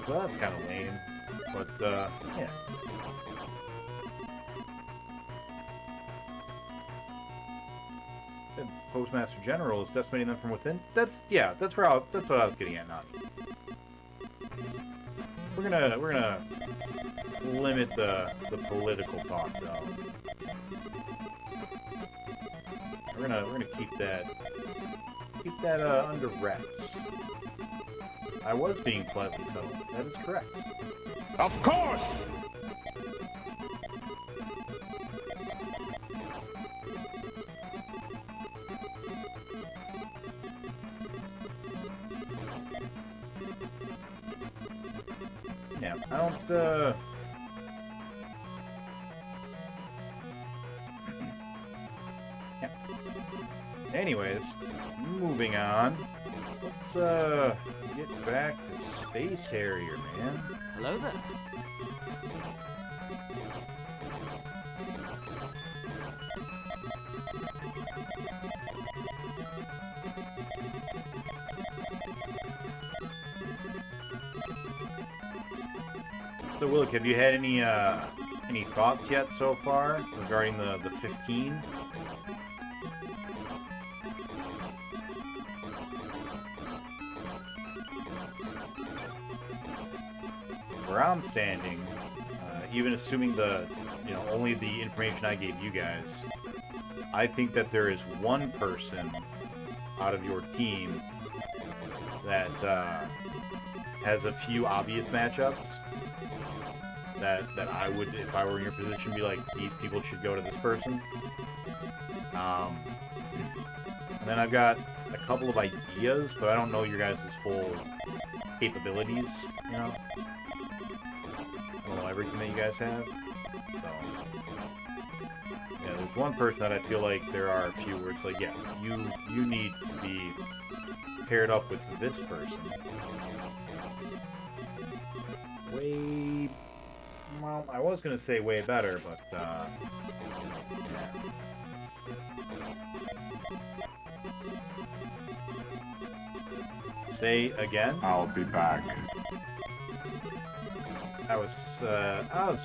So that's kind of lame, but yeah. And Postmaster General is decimating them from within. That's what I was getting at, Nani. We're gonna limit the political talk though. We're gonna keep that under wraps. I was being politely subtle. That is correct. Of course! Yeah, I don't, yeah. Anyways, moving on. Let's, get back to Space Harrier, man. Hello there. So, Willick, have you had any thoughts yet so far regarding the 15? Where I'm standing, even assuming only the information I gave you guys, I think that there is one person out of your team that has a few obvious matchups that I would, if I were in your position, be like, these people should go to this person. And then I've got a couple of ideas, but I don't know your guys' full capabilities, you know? I don't know everything that you guys have, so... Yeah, there's one person that I feel like there are a few where it's like, yeah, you need to be paired up with this person. Well, I was gonna say way better, but, yeah. Say again? I'll be back. I was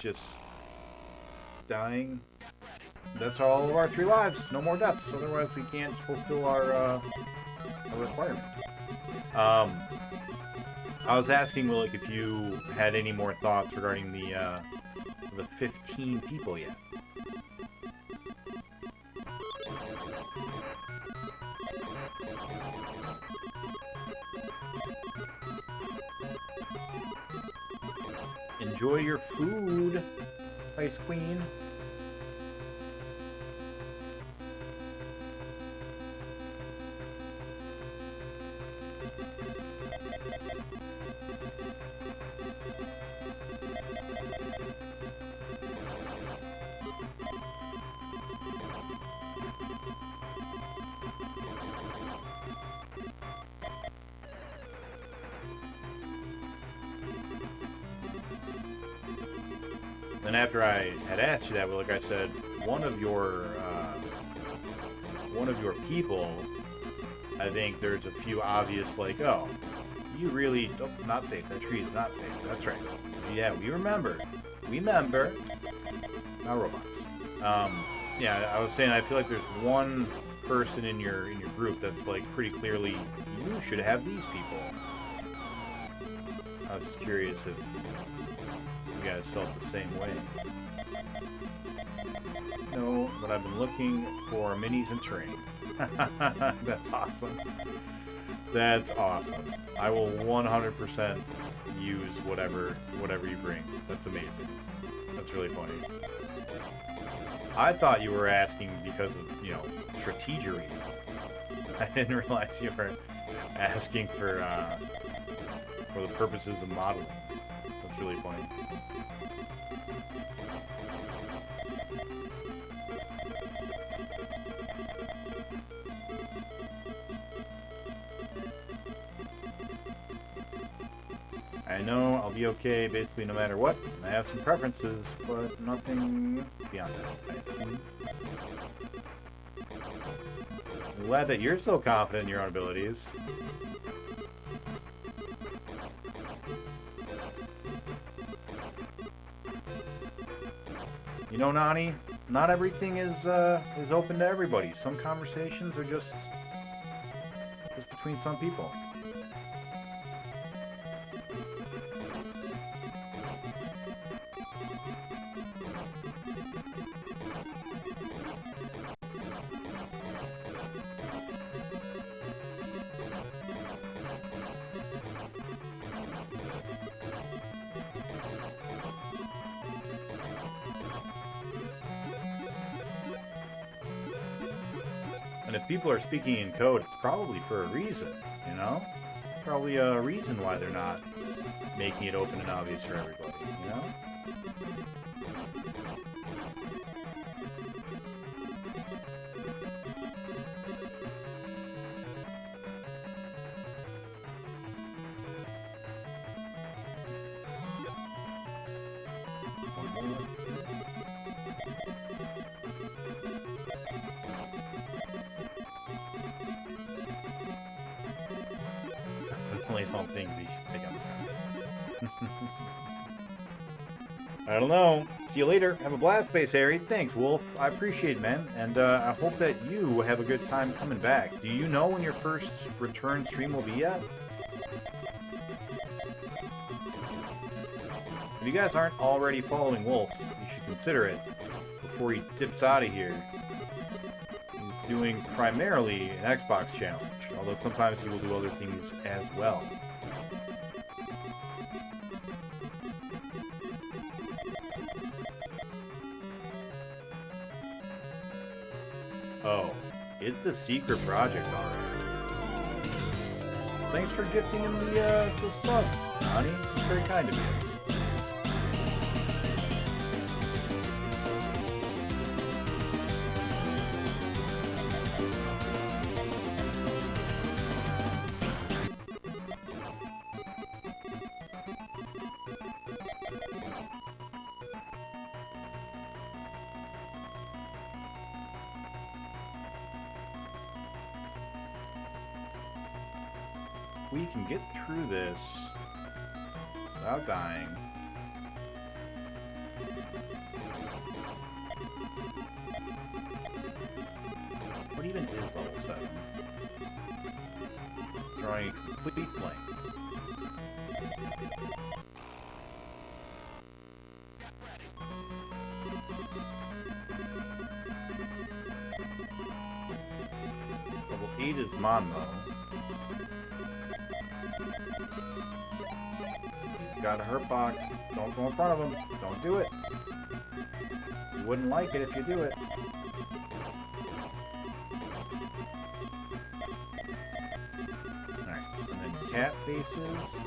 just dying. That's all of our 3 lives. No more deaths. Otherwise, we can't fulfill our requirement. I was asking Willick if you had any more thoughts regarding the 15 people yet. Enjoy your food, Ice Queen. Then after I had asked you that, well, like I said, one of your people, I think there's a few obvious, like, oh, you really don't, not safe. That tree is not safe. That's right. Yeah, we remember. We remember. Not robots. Yeah, I was saying I feel like there's one person in your group that's like pretty clearly you should have these people. I was just curious if you guys felt the same way. No, but I've been looking for minis and terrain. That's awesome. That's awesome. I will 100% use whatever you bring. That's amazing. That's really funny. I thought you were asking because of, strategery. I didn't realize you were asking for the purposes of modeling. That's really funny. I know I'll be okay basically no matter what. I have some preferences, but nothing beyond that. I'm glad that you're so confident in your own abilities. You know, Nani, not everything is open to everybody. Some conversations are just between some people. And if people are speaking in code, it's probably for a reason, you know? Probably a reason why they're not making it open and obvious for everybody, you know? I don't think we should pick up the I don't know. See you later. Have a blast, Space Harry. Thanks, Wolf. I appreciate it, man. And I hope that you have a good time coming back. Do you know when your first return stream will be yet? If you guys aren't already following Wolf, you should consider it before he dips out of here. He's doing primarily an Xbox challenge, although sometimes he will do other things as well. Oh, it's the secret project already. Thanks for gifting him the sub, Nani. It's very kind of you. We can get through this without dying. What even is level 7? Drawing a complete blank. Level 8 is Monmo. Got a hurt box. Don't go in front of him. Don't do it. You wouldn't like it if you do it. Alright, and then cat faces.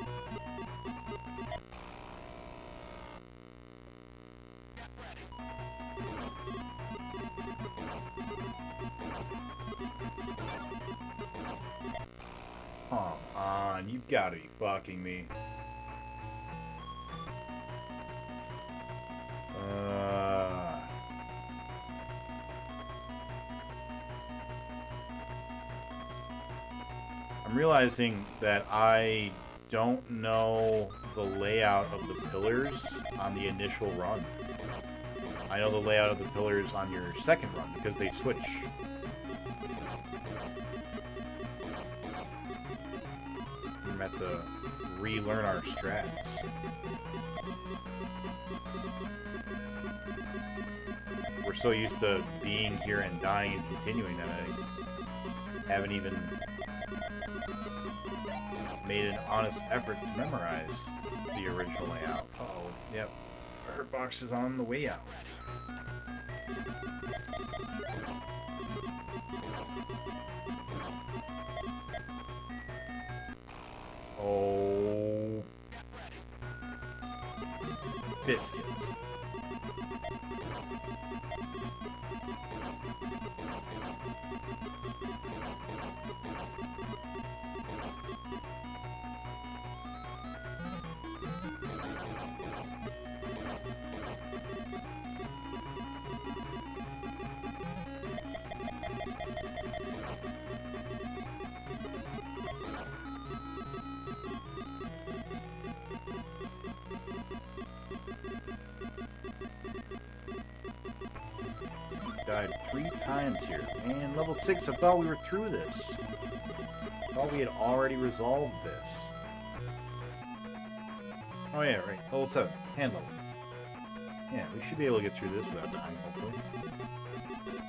Come on, you've got to be fucking me. I'm realizing that I don't know the layout of the pillars on the initial run. I know the layout of the pillars on your second run because they switch. We're meant to relearn our strats. We're so used to being here and dying and continuing that I haven't even made an honest effort to memorize the original layout. Uh-oh, yep. Hurt box is on the way out. Oh. Biscuits. Died 3 times here. And level 6, I thought we were through this. I thought we had already resolved this. Oh yeah, right. Level 7. Hand level. Yeah, we should be able to get through this without dying, hopefully.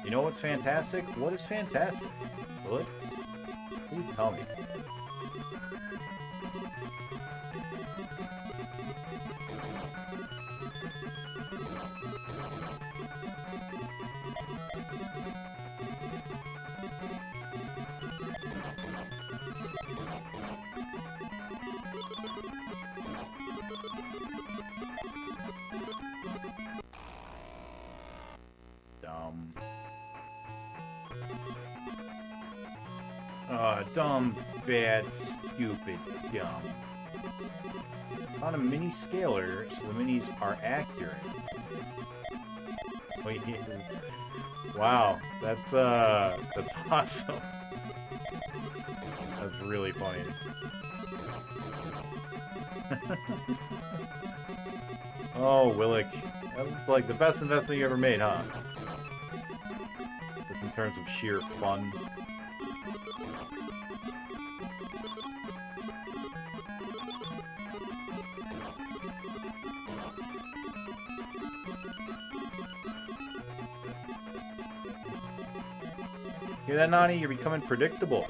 You know what's fantastic? What is fantastic? Will it? Please tell me. Dumb, bad, stupid, dumb. On a mini scaler, so the minis are accurate. Wait, wow, that's awesome. That's really funny. Oh, Willick. That was like the best investment you ever made, huh? Just in terms of sheer fun. Hear that, Nani? You're becoming predictable.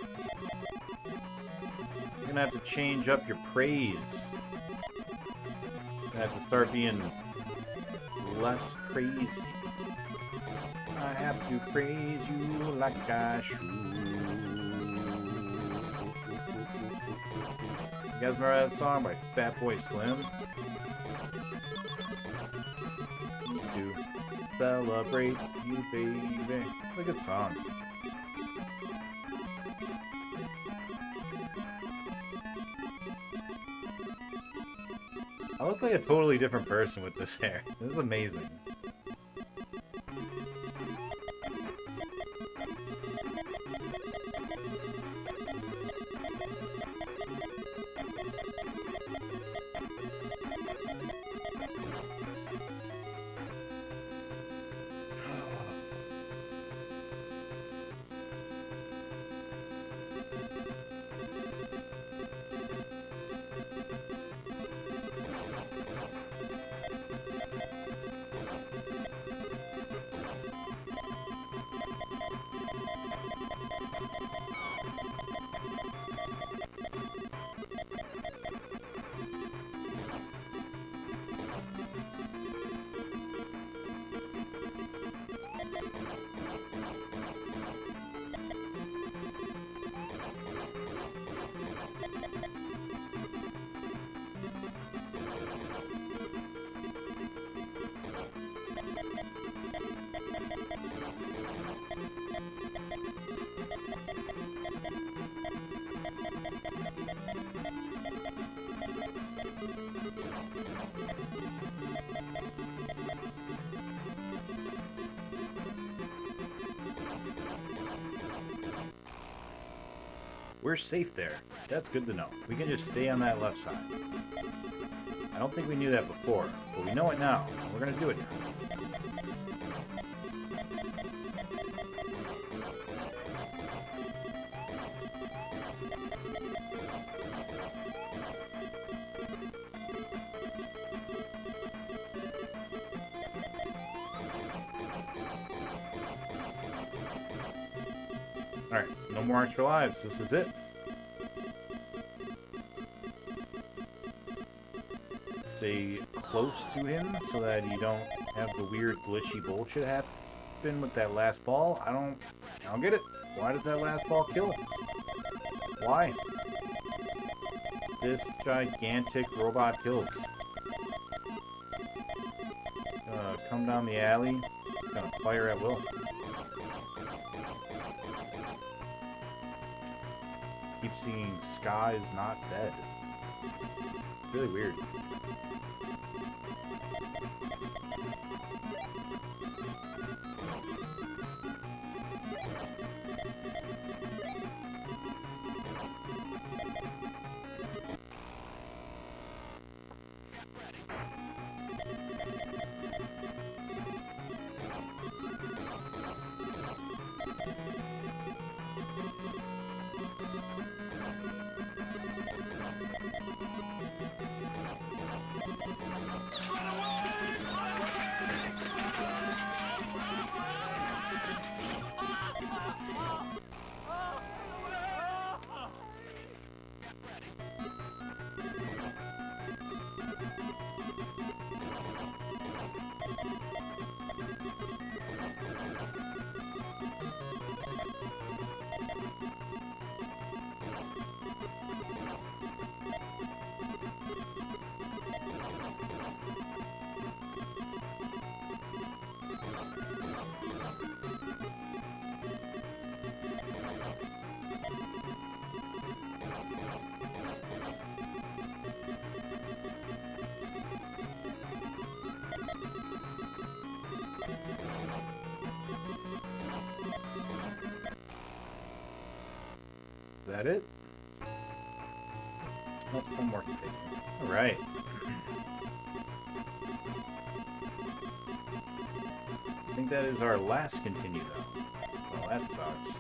You're gonna have to change up your praise. You're gonna have to start being less crazy. I have to praise you like I should. You guys remember that song by Fatboy Slim? Me too. Celebrate you, baby. It's a good song. I look like a totally different person with this hair. This is amazing. We're safe there. That's good to know. We can just stay on that left side. I don't think we knew that before, but we know it now. We're gonna do it now. Alright, no more extra lives. This is it. Stay close to him so that you don't have the weird glitchy bullshit happen with that last ball. I don't get it. Why does that last ball kill him? Why? This gigantic robot kills. Come down the alley. Gonna fire at will. Keep seeing Ska is not dead. Really weird. Is that it? Oh, one more to take. Alright. think that is our last continue, though. Well, that sucks.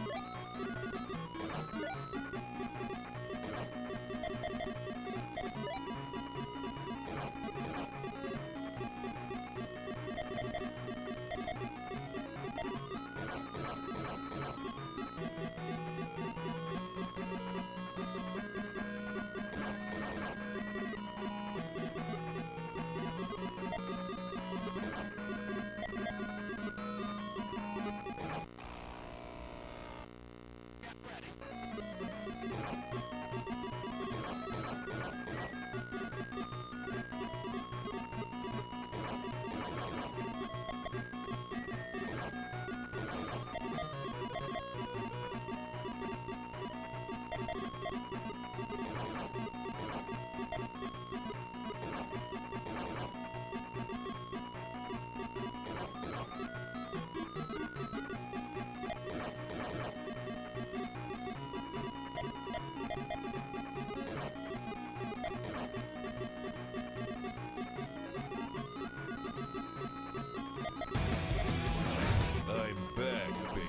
I'm back, baby.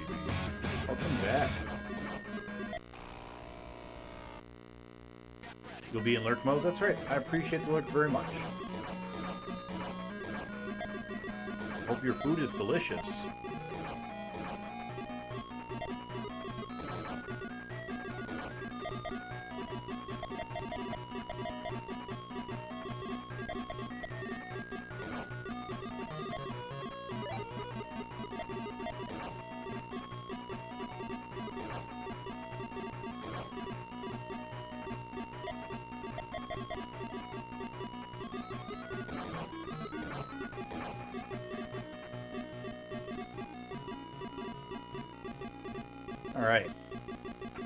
Welcome back. You'll be in lurk mode? That's right. I appreciate the lurk very much. Hope your food is delicious. Alright.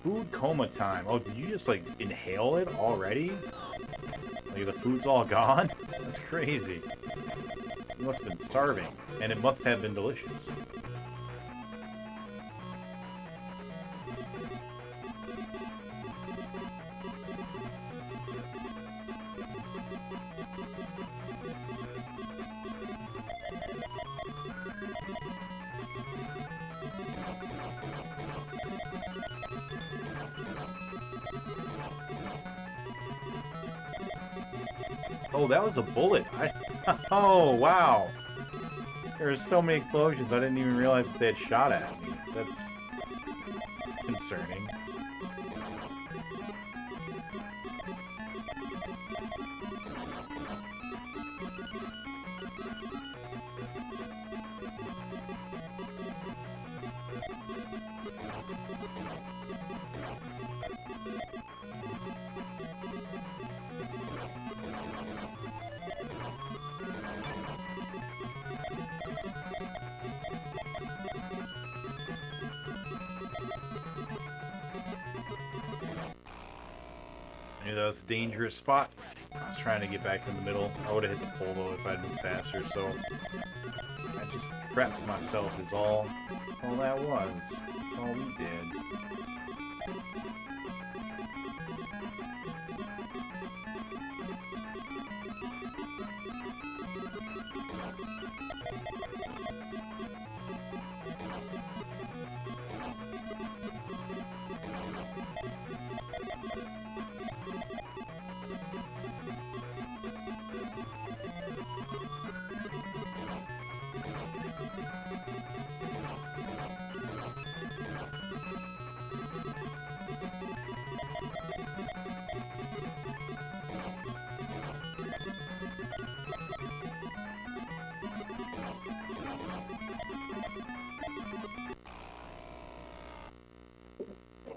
Food coma time. Oh, did you just, like, inhale it already? Like, the food's all gone? That's crazy. You must have been starving. And it must have been delicious. Oh, that was a bullet. Oh, wow. There's so many explosions, I didn't even realize that they had shot at me. That's concerning. I knew that was a dangerous spot. I was trying to get back in the middle. I would have hit the pole though if I'd moved faster, so I just prepped myself is all that was. That's all we did.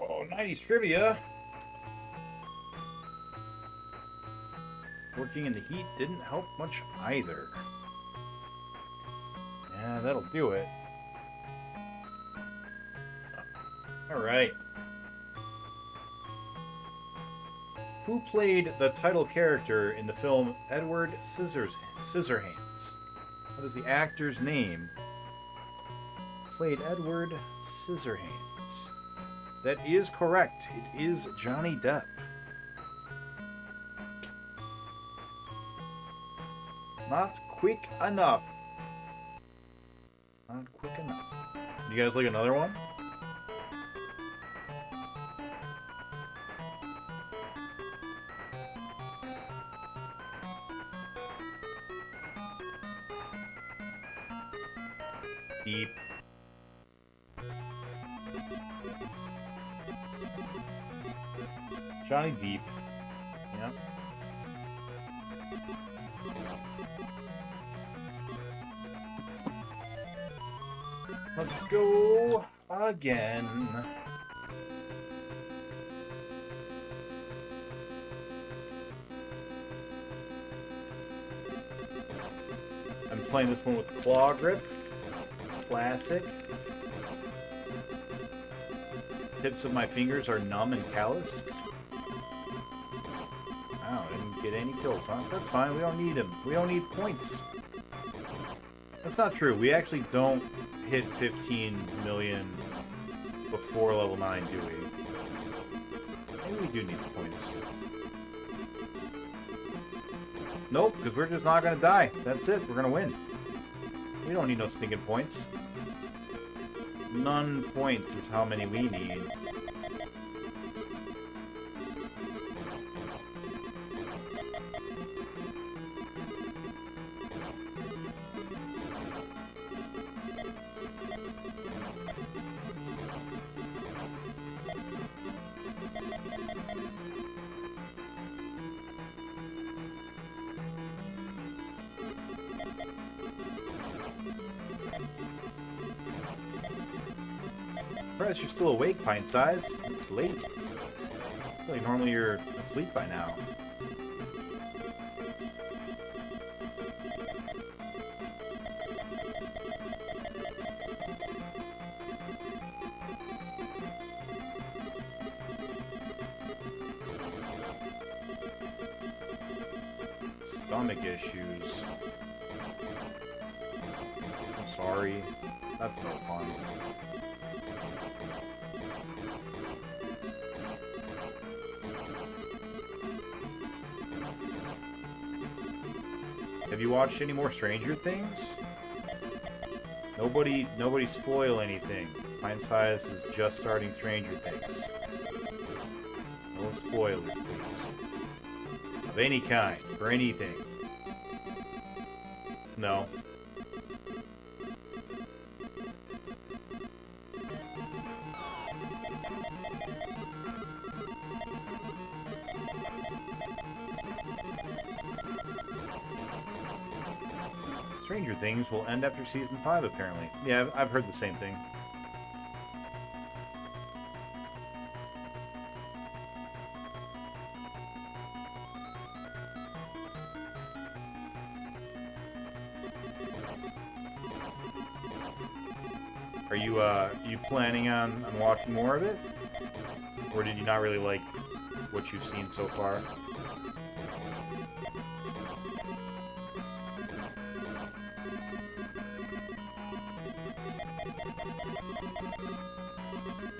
Oh, 90s trivia. Working in the heat didn't help much either. Yeah, that'll do it. Alright. Who played the title character in the film Edward Scissorhands? What is the actor's name? Played Edward Scissorhands. That is correct. It is Johnny Depp. Not quick enough. Not quick enough. You guys like another one? Deep. Johnny Deep. Yep. Let's go again. I'm playing this one with claw grip. Classic. Tips of my fingers are numb and calloused. Wow, didn't get any kills, huh? That's fine, we don't need them. We don't need points. That's not true. We actually don't hit 15 million before level 9, do we? Maybe we do need the points. Nope, because we're just not going to die. That's it. We're going to win. We don't need no stinking points. None points is how many we need. Surprised you're still awake, Pint Size. It's late. I feel like normally you're asleep by now. Stomach issues. I'm sorry. That's no fun. Have you watched any more Stranger Things? Nobody spoil anything. Pint Size is just starting Stranger Things. No spoilers, please. Of any kind, for anything. No. Stranger Things will end after season 5, apparently. Yeah, I've heard the same thing. Are you planning on watching more of it? Or did you not really like what you've seen so far?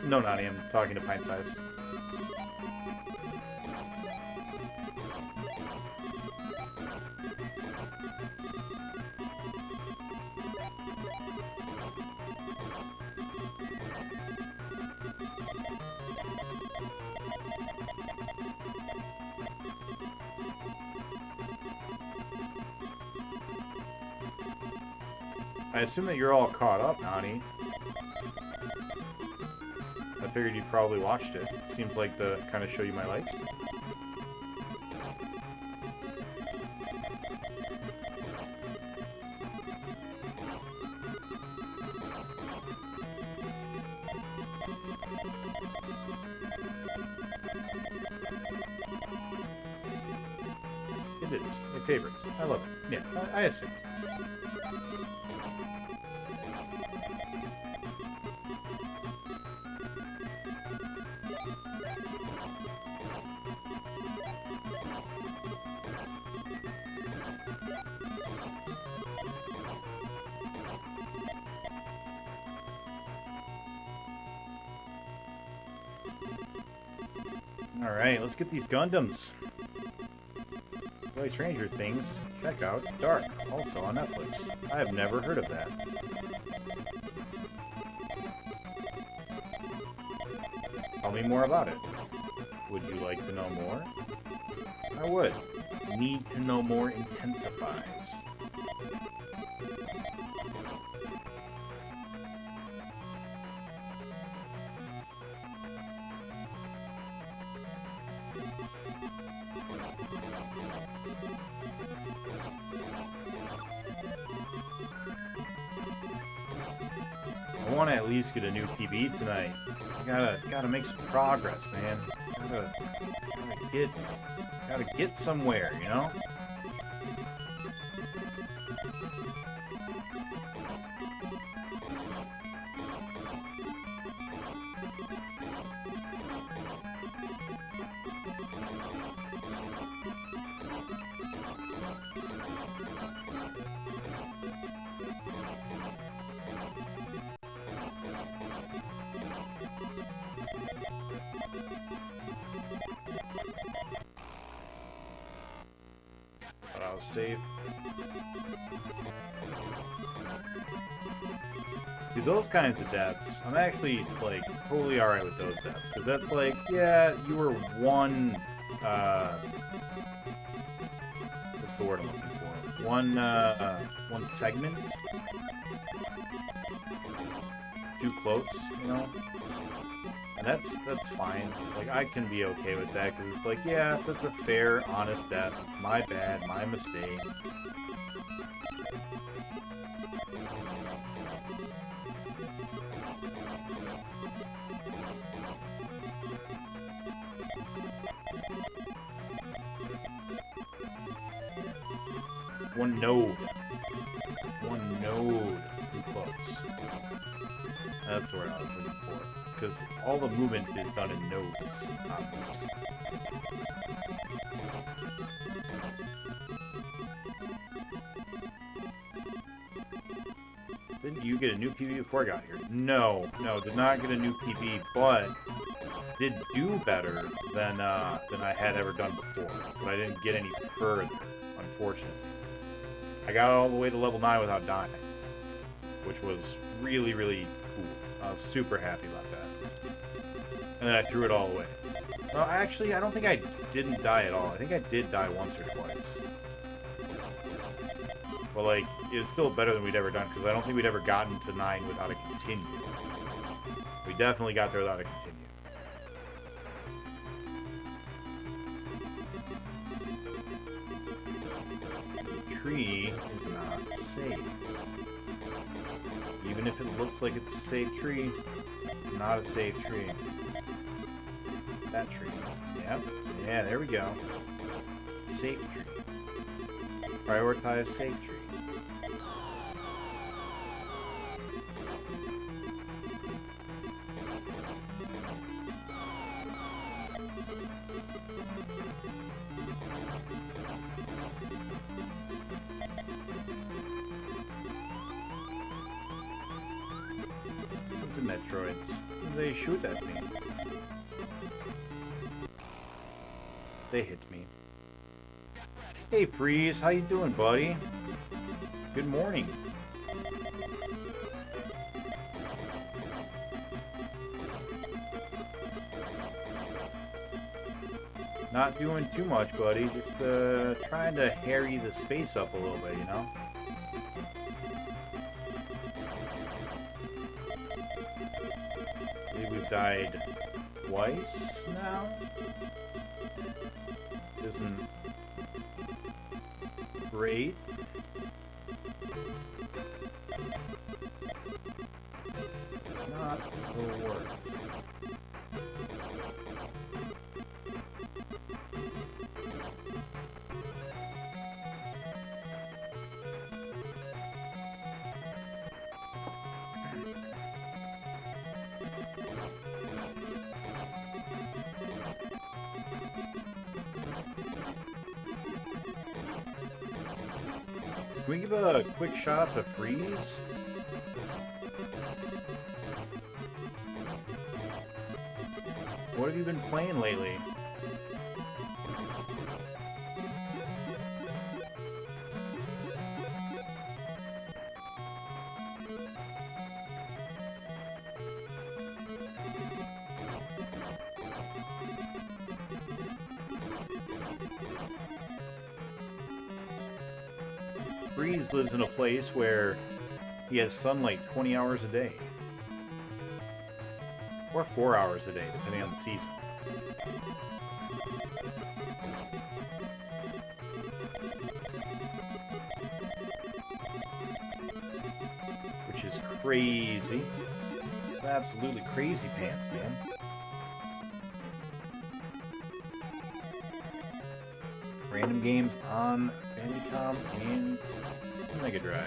No, Nani, I'm talking to Pint Size. I assume that you're all caught up, Nani. I figured you probably watched it. Seems like the kind of show you might like. It is a favorite. I love it. Yeah, I assume. Alright, let's get these Gundams. Play Stranger Things. Check out Dark, also on Netflix. I have never heard of that. Tell me more about it. Would you like to know more? I would. Need to know more intensifies. I want to at least get a new PB tonight. Gotta make some progress, man. Gotta get somewhere, you know? But I was safe. See, those kinds of deaths, I'm actually, like, totally alright with those deaths. Because that's like, yeah, you were one, what's the word I'm looking for? One segment? Too close, you know? And that's fine. Like, I can be okay with that, because it's like, yeah, that's a fair, honest death. My bad, my mistake. One node. One node too close. That's the word I was looking for. Because all the movement is done in nodes, not this. Didn't you get a new PB before I got here? No, did not get a new PB, but did do better than I had ever done before. But I didn't get any further, unfortunately. I got all the way to level 9 without dying, which was really, really cool. I was super happy about that. And then I threw it all away. Actually, I don't think I didn't die at all. I think I did die once or twice. But, like, it was still better than we'd ever done, because I don't think we'd ever gotten to 9 without a continue. We definitely got there without a continue. Tree is not safe. Even if it looks like it's a safe tree, not a safe tree. That tree. Yep. Yeah, there we go. Safe tree. Prioritize safe tree. The Metroids. They shoot at me. They hit me. Hey Freeze, how you doing, buddy? Good morning. Not doing too much, buddy. Just trying to harry the space up a little bit, you know? We've died twice now. Isn't great. Not the worst. Can we give a quick shot to Freeze? What have you been playing lately? Breeze lives in a place where he has sunlight 20 hours a day. Or 4 hours a day, depending on the season. Which is crazy. Absolutely crazy pants, man. Random games on Famicom and Mega Drive.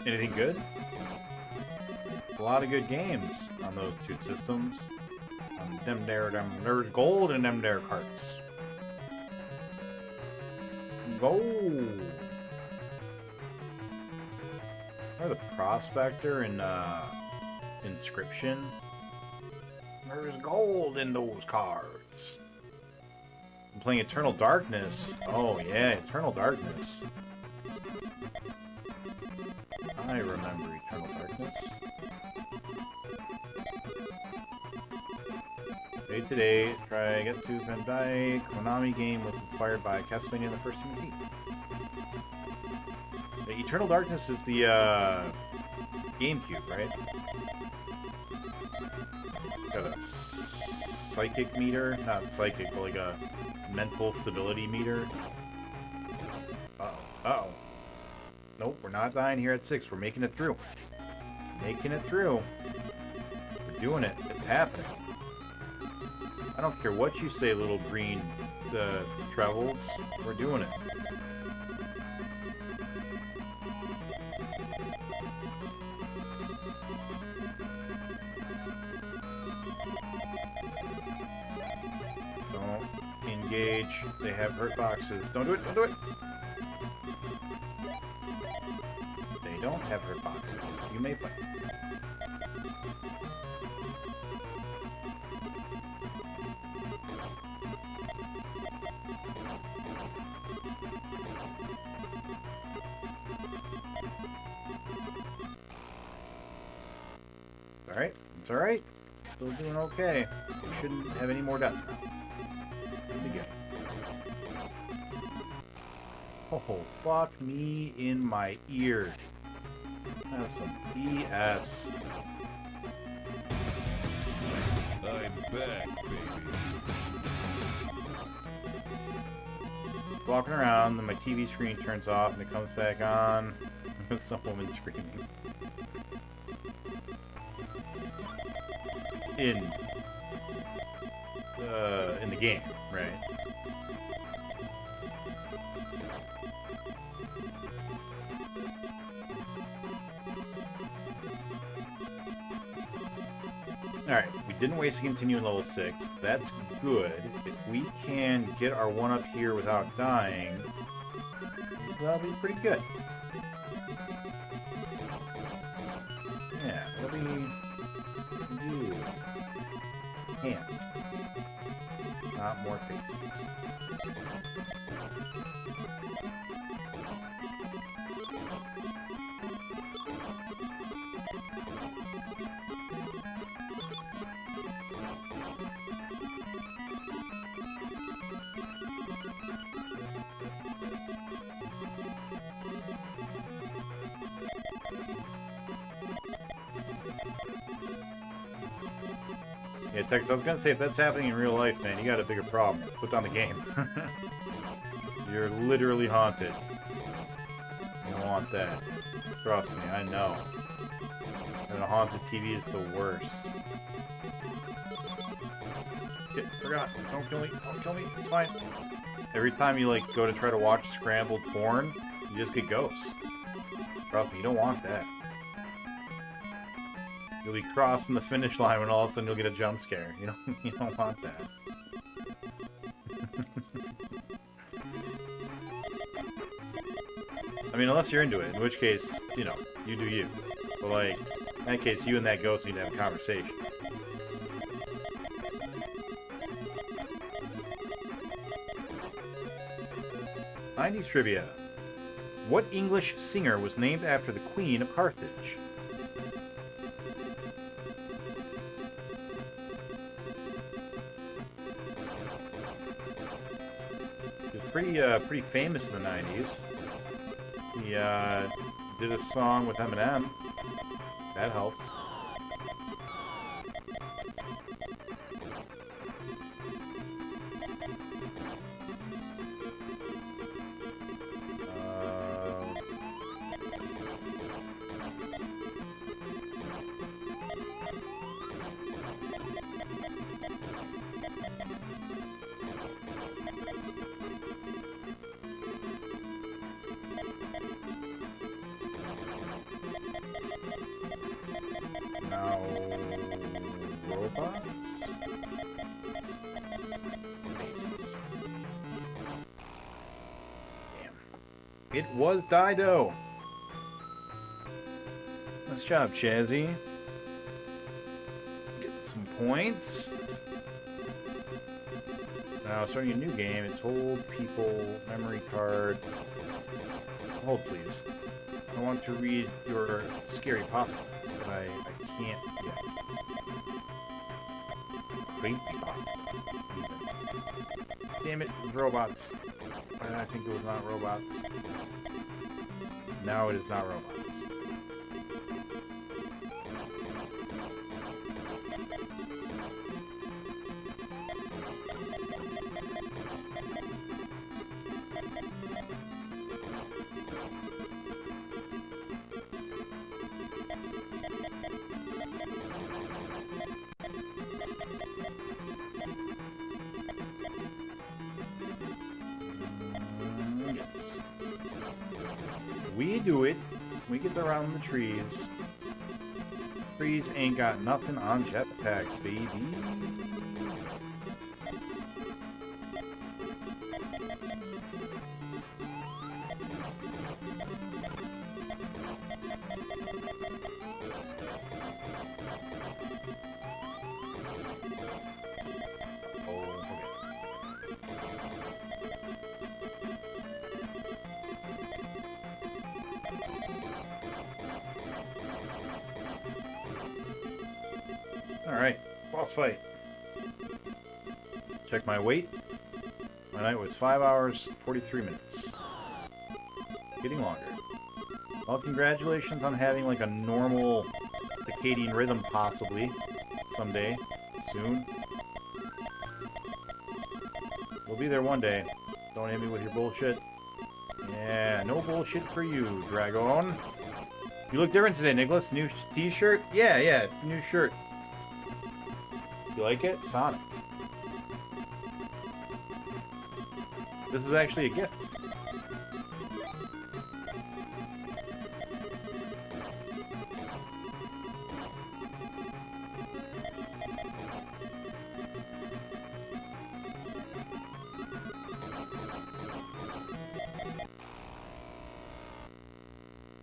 Anything good? A lot of good games on those two systems. There's gold in them there carts. Gold. Or the Prospector and Inscription. There's gold in those cards. I'm playing Eternal Darkness. Oh yeah, Eternal Darkness. I remember Eternal Darkness. Today, try Get to Van Dyke. Konami game was inspired by Castlevania the First Human Teeth. The Eternal Darkness is the GameCube, right? Got a psychic meter, not psychic, but like a mental stability meter. Uh-oh. Uh-oh. Nope, we're not dying here at 6. We're making it through. Making it through. We're doing it. It's happening. I don't care what you say, little green travels. We're doing it. Don't engage. They have hurt boxes. Don't do it. Don't do it. They don't have hurt boxes. You may play. Alright, it's alright. Still doing okay. We shouldn't have any more deaths now. Should be good. Oh, fuck me in my ear. That's some BS. I'm back, baby. Walking around, then my TV screen turns off and it comes back on with some woman screaming. In the game, right? Alright, we didn't waste a continue in level 6. That's good. If we can get our one up here without dying, that'll be pretty good. Yeah, that'll be... Ooh. Can't. Not more faces. Yeah, Tex, I was gonna say, if that's happening in real life, man, you got a bigger problem. Put down the game. You're literally haunted. You don't want that. Trust me, I know. And a haunted TV is the worst. Shit, forgot. Don't kill me. Don't kill me. It's fine. Every time you, like, go to try to watch scrambled porn, you just get ghosts. Trust me, you don't want that. You'll be crossing the finish line when all of a sudden you'll get a jump scare. You don't want that. I mean, unless you're into it, in which case, you know, you do you. But like, in that case, you and that ghost need to have a conversation. '90s trivia. What English singer was named after the Queen of Carthage? He was pretty famous in the 90s. He did a song with Eminem. That helps. Now, robots? Faces. Damn. It was Dido. Nice job, Chazzy. Get some points. Now, starting a new game, it's hold people, memory card. Hold, please. I want to read your scary pasta, but I can't yet. Creepy pasta, even. Damn it, it was robots. I think it was not robots. Now it is not robots. Yes. We do it. We get around the trees. Trees ain't got nothing on jetpacks, baby. Alright, boss fight. Check my weight. My night was 5 hours, 43 minutes. Getting longer. Well, congratulations on having like a normal circadian rhythm possibly someday, soon. We'll be there one day. Don't hit me with your bullshit. Yeah, no bullshit for you, Dragon. You look different today, Nicholas. New t-shirt? Yeah, new shirt. You like it? Sonic. This was actually a gift.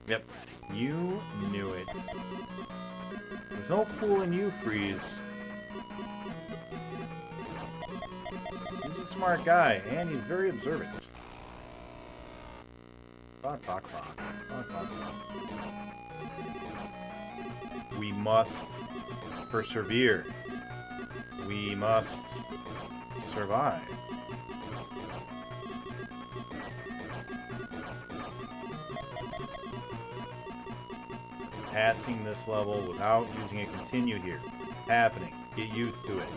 Yep. You knew it. There's no fooling you, Freeze. He's a smart guy, and he's very observant. Fuck. We must persevere. We must survive. Passing this level without using a continue here. Happening. Get used to it.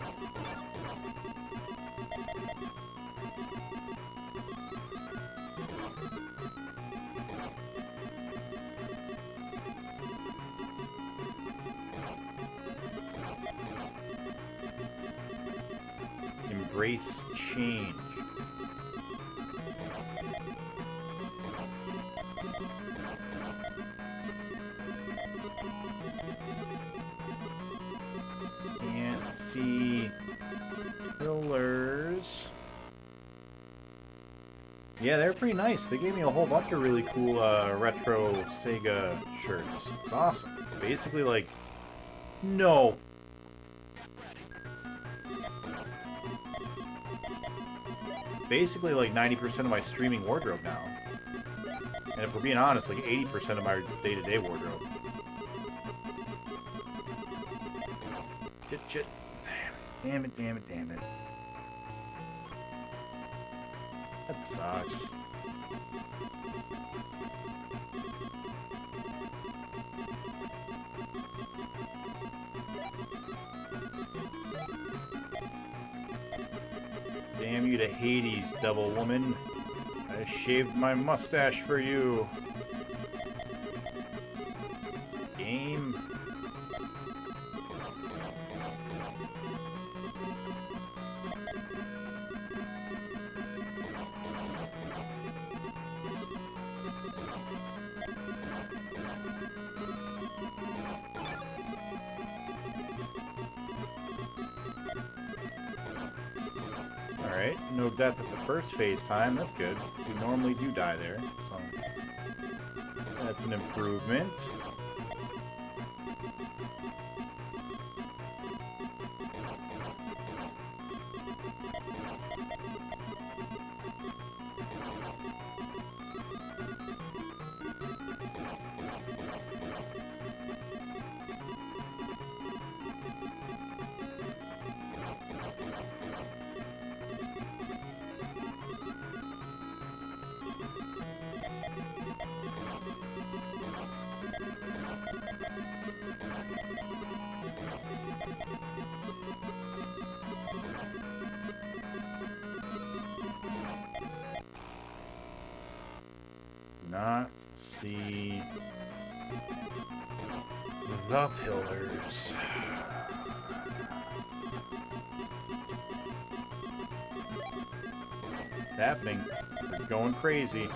Embrace change. Can't see pillars. Yeah, they're pretty nice. They gave me a whole bunch of really cool retro Sega shirts. It's awesome. Basically, like, no. Basically, like 90% of my streaming wardrobe now. And if we're being honest, like 80% of my day-to-day wardrobe. Shit. Damn it. That sucks. Damn you to Hades, devil woman. I shaved my mustache for you. Game. Alright, no death at the first phase time. That's good. We normally do die there, so that's an improvement. Not see the pillars. It's happening. We're going crazy.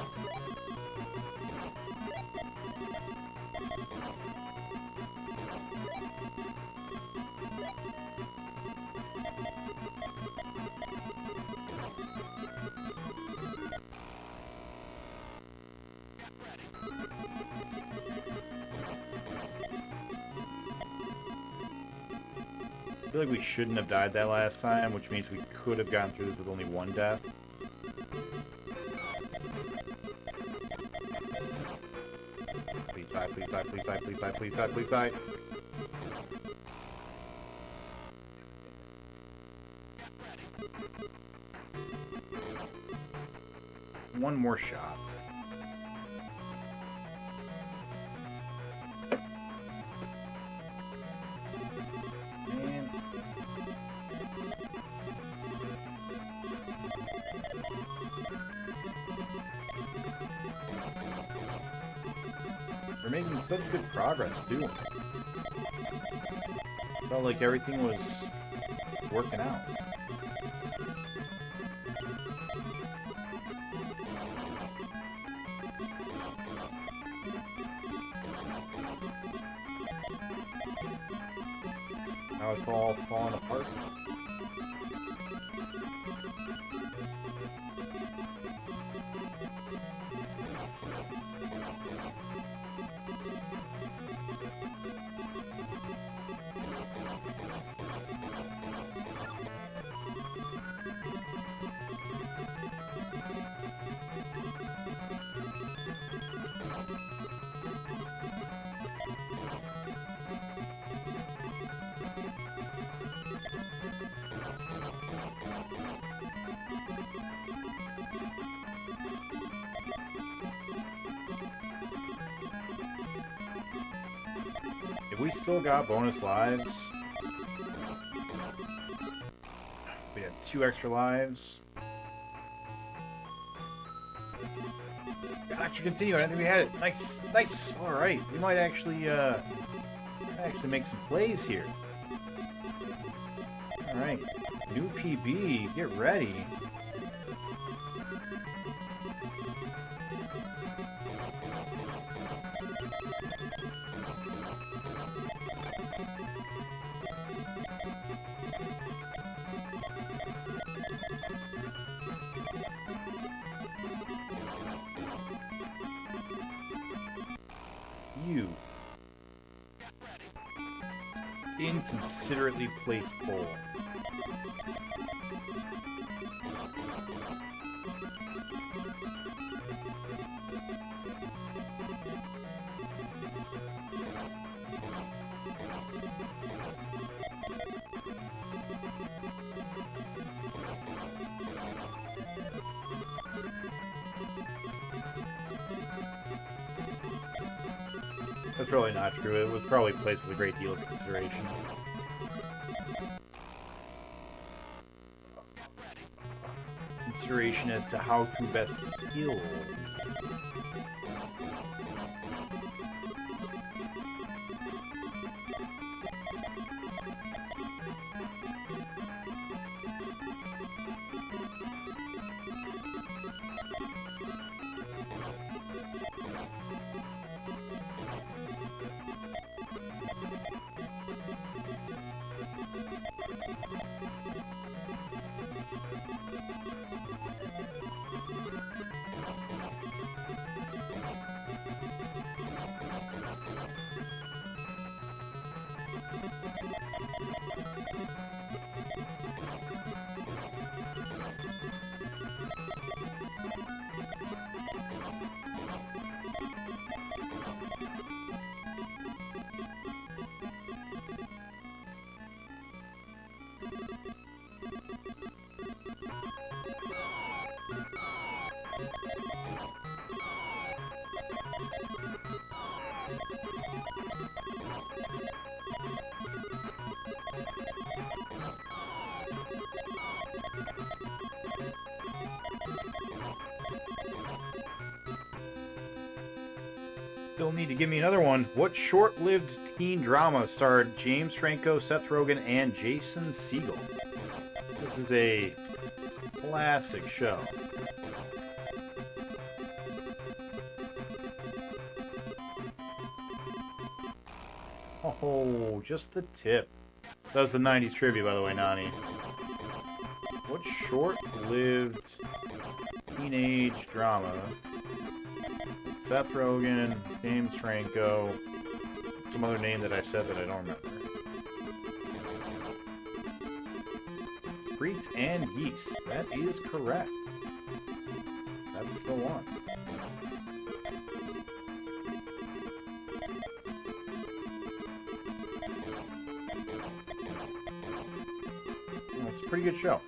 I feel like we shouldn't have died that last time, which means we could have gotten through this with only one death. Please die, please die, please die, please die, please die, please die. One more shot. Man. We're making such good progress, too. Felt like everything was working out. Now it's all falling apart. If we still got bonus lives, we had 2 extra lives. Got actually continue. I didn't think we had it. Nice, nice. All right, we might actually make some plays here. All right, new PB. Get ready. You inconsiderately placed pole. That's probably not true. It was probably placed with a great deal of consideration. Consideration as to how to best kill. Still need to give me another one. What short-lived teen drama starred James Franco, Seth Rogen, and Jason Segel? This is a classic show. Oh, just the tip. That was the 90s trivia, by the way, Nani. What short-lived teenage drama? Seth Rogen, James Franco, some other name that I said that I don't remember. Freaks and Geese. That is correct. That's the one. That's a pretty good show.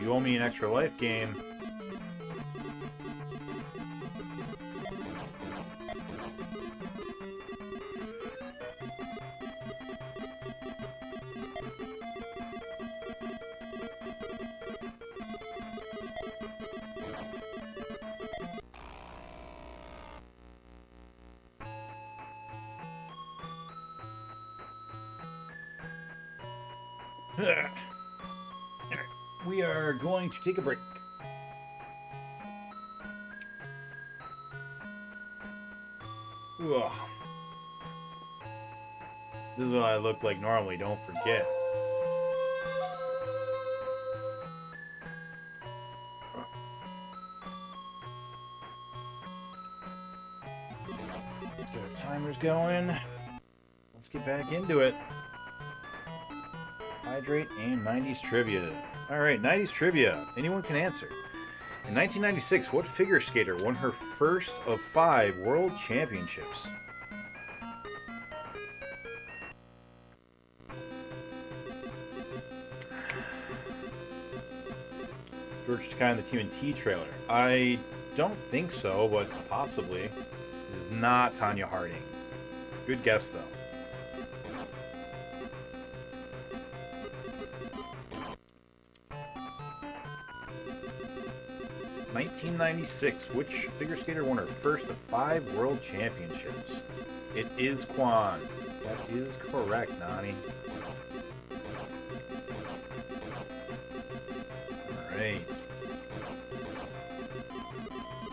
You owe me an extra life game. We are going to take a break. Ugh. This is what I look like normally, don't forget. Let's get our timers going. Let's get back into it. Hydrate and 90s trivia. Alright, 90s trivia. Anyone can answer. In 1996, what figure skater won her first of 5 world championships? George Takei in the TMNT trailer. I don't think so, but possibly. It is not Tanya Harding. Good guess, though. 1996, which figure skater won her first of 5 world championships? It is Kwan. That is correct, Nani. Alright.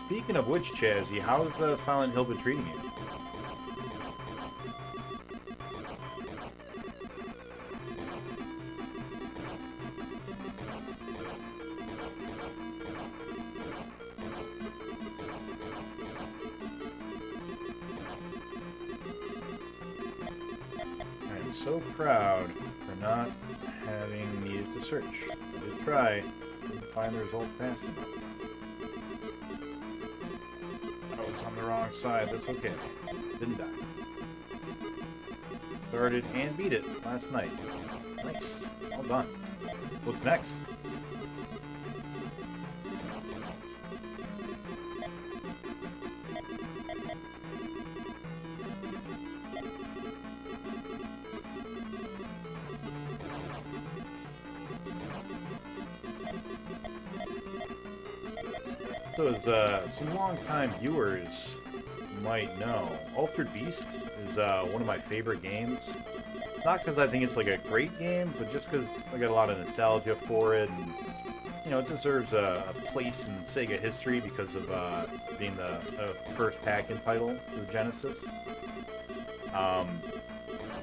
Speaking of which, Chazzy, how's Silent Hill been treating you? so proud for not having needed to search. I did try. Didn't find the result fast enough. I was on the wrong side. That's okay. Didn't die. Started and beat it last night. Nice. Well done. What's next? So as some long-time viewers might know, Altered Beast is one of my favorite games. Not because I think it's like a great game, but just because I got a lot of nostalgia for it, and you know, it deserves a place in Sega history because of being the first pack-in title for the Genesis.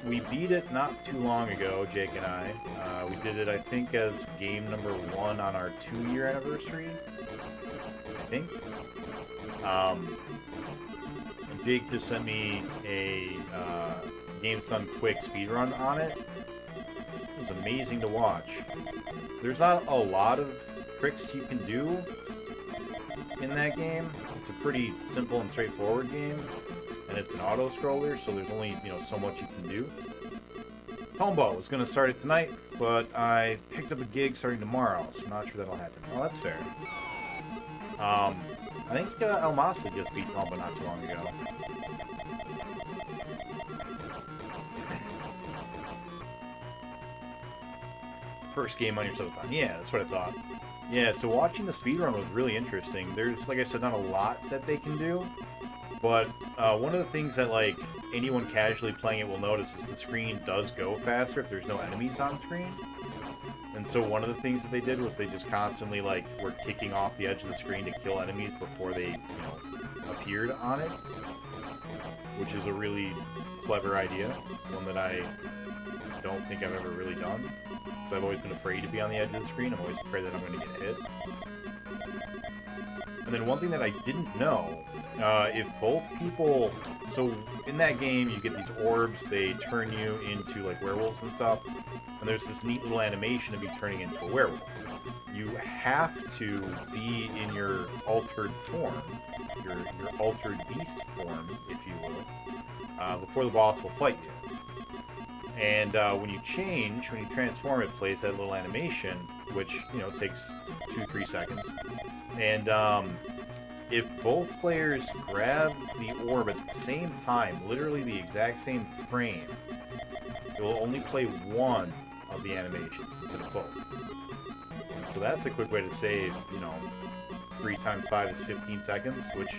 We beat it not too long ago, Jake and I. We did it, I think, as game number 1 on our 2-year anniversary. I think. And Jake just sent me a Games Done Quick speedrun on it. It was amazing to watch. There's not a lot of tricks you can do in that game. It's a pretty simple and straightforward game, and it's an auto-scroller, so there's only, you know, so much you can do. Tombo was going to start it tonight, but I picked up a gig starting tomorrow, so I'm not sure that'll happen. Oh, that's fair. I think El Masa just beat Tombo not too long ago. First game on your subathon. Yeah, that's what I thought. Yeah, so watching the speedrun was really interesting. There's, like I said, not a lot that they can do, but one of the things that, like, anyone casually playing it will notice is the screen does go faster if there's no enemies on screen. And so one of the things that they did was they just constantly, like, were kicking off the edge of the screen to kill enemies before they, you know, appeared on it, which is a really clever idea, one that I don't think I've ever really done. So I've always been afraid to be on the edge of the screen. I'm always afraid that I'm going to get hit. And then one thing that I didn't know, if both people... So in that game, you get these orbs, they turn you into, like, werewolves and stuff. And there's this neat little animation of you turning into a werewolf. You have to be in your altered form, your altered beast form, if you will, before the boss will fight you. And when you change, when you transform, it plays that little animation, which, you know, takes 2-3 seconds. And if both players grab the orb at the same time, literally the exact same frame, it will only play one of the animations instead of both. So that's a quick way to save, you know, 3 times 5 is 15 seconds, which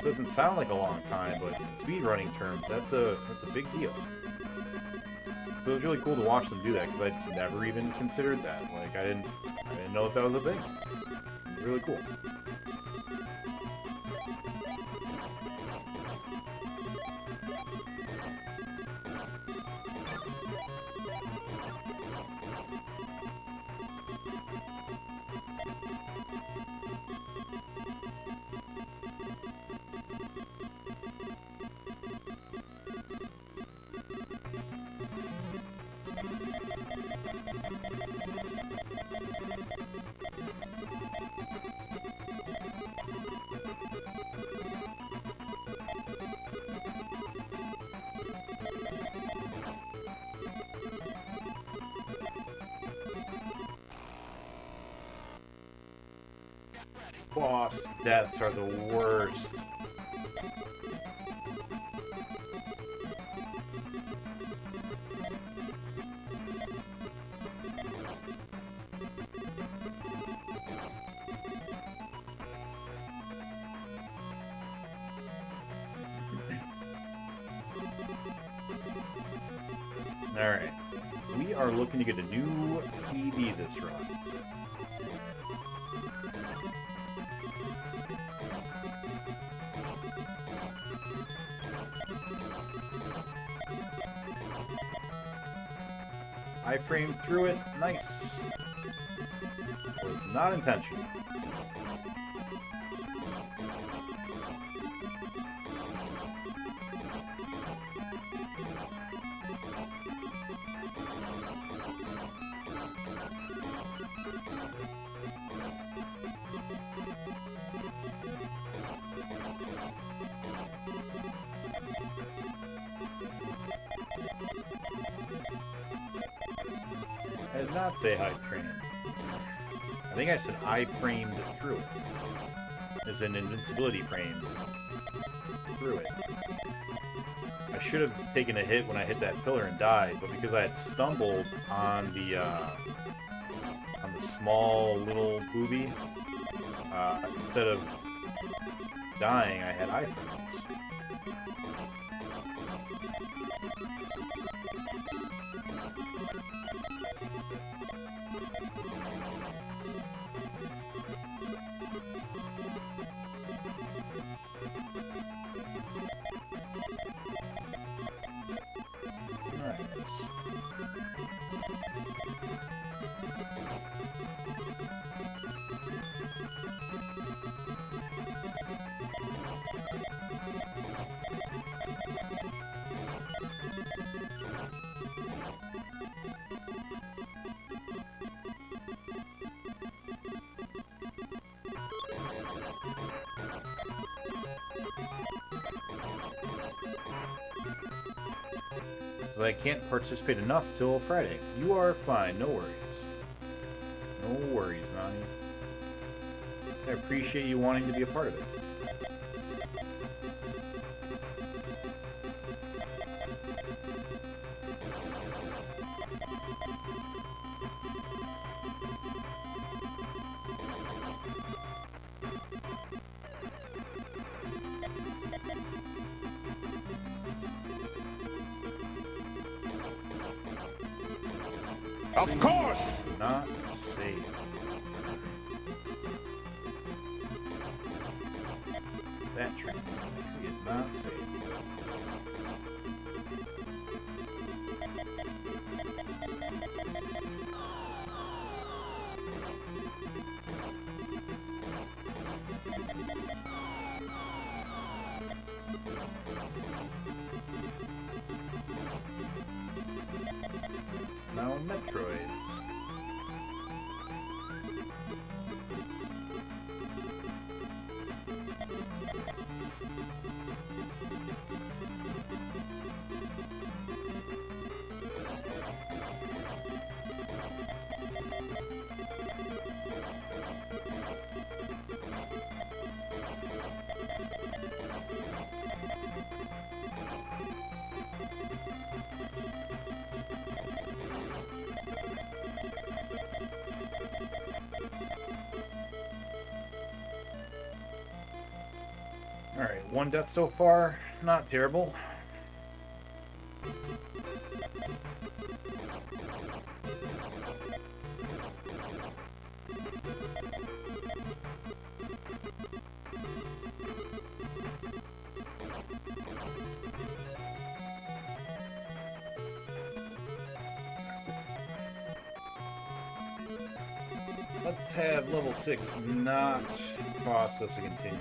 doesn't sound like a long time, but in speedrunning terms, that's a big deal. So it was really cool to watch them do that, because I'd never even considered that. Like, I didn't know that was a thing. It was really cool. Boss deaths are the worst. Alright. We are looking to get a new PB this run. I framed through it. Nice. Was not intentional. I did not say I framed. I think I said I framed through it. As an invincibility frame through it. I should have taken a hit when I hit that pillar and died, but because I had stumbled on the small little booby, instead of dying, I had iframes. But I can't participate enough till Friday. You are fine, no worries. No worries, Nani. I appreciate you wanting to be a part of it. Of course! Not safe. That tree is not safe. Now Metroids. Alright, one death so far. Not terrible. Let's have level 6 not process a continue.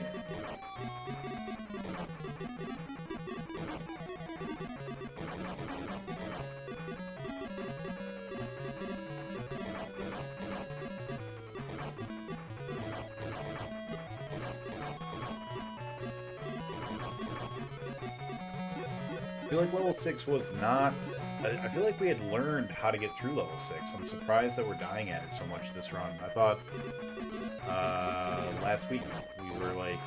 I feel like level 6 was not... I feel like we had learned how to get through level 6. I'm surprised that we're dying at it so much this run. I thought last week we were like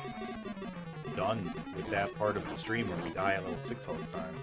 done with that part of the stream where we die at level 6 all the time.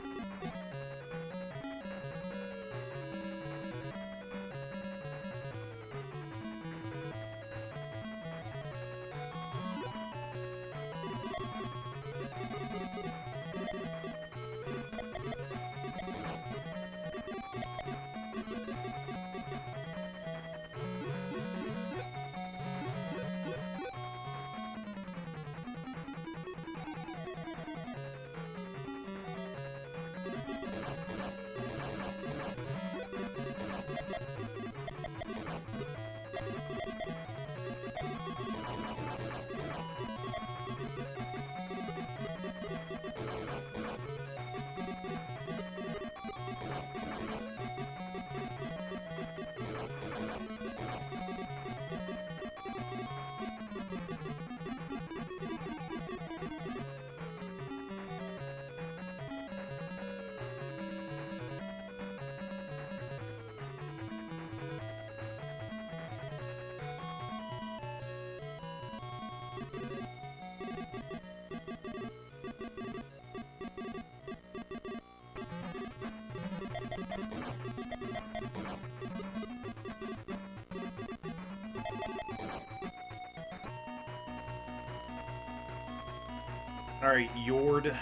Alright, Yord.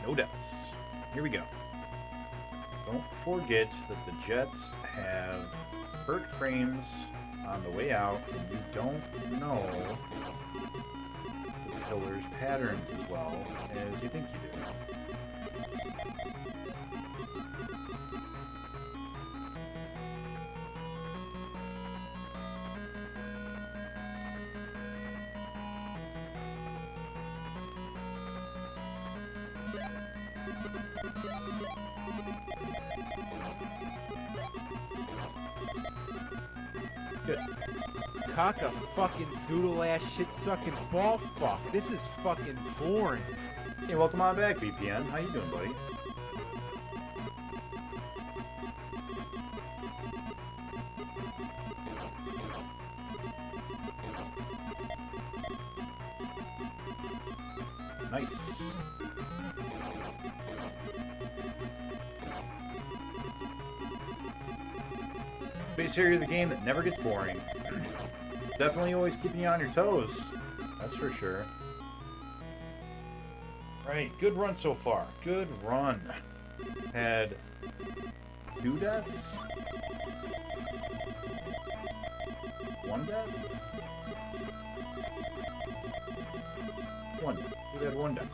No deaths. Here we go. Don't forget that the jets have hurt frames on the way out, and you don't know the pillar's patterns as well as you think you do. Good. Cock a fucking doodle ass shit sucking ball fuck. This is fucking boring. Hey, welcome on back, VPN. How you doing, buddy? Nice. Space Harrier, the game that never gets boring. Definitely always keeping you on your toes. That's for sure. Right, good run so far. Good run. Had 2 deaths? 1 death? 1 death. We had 1 death.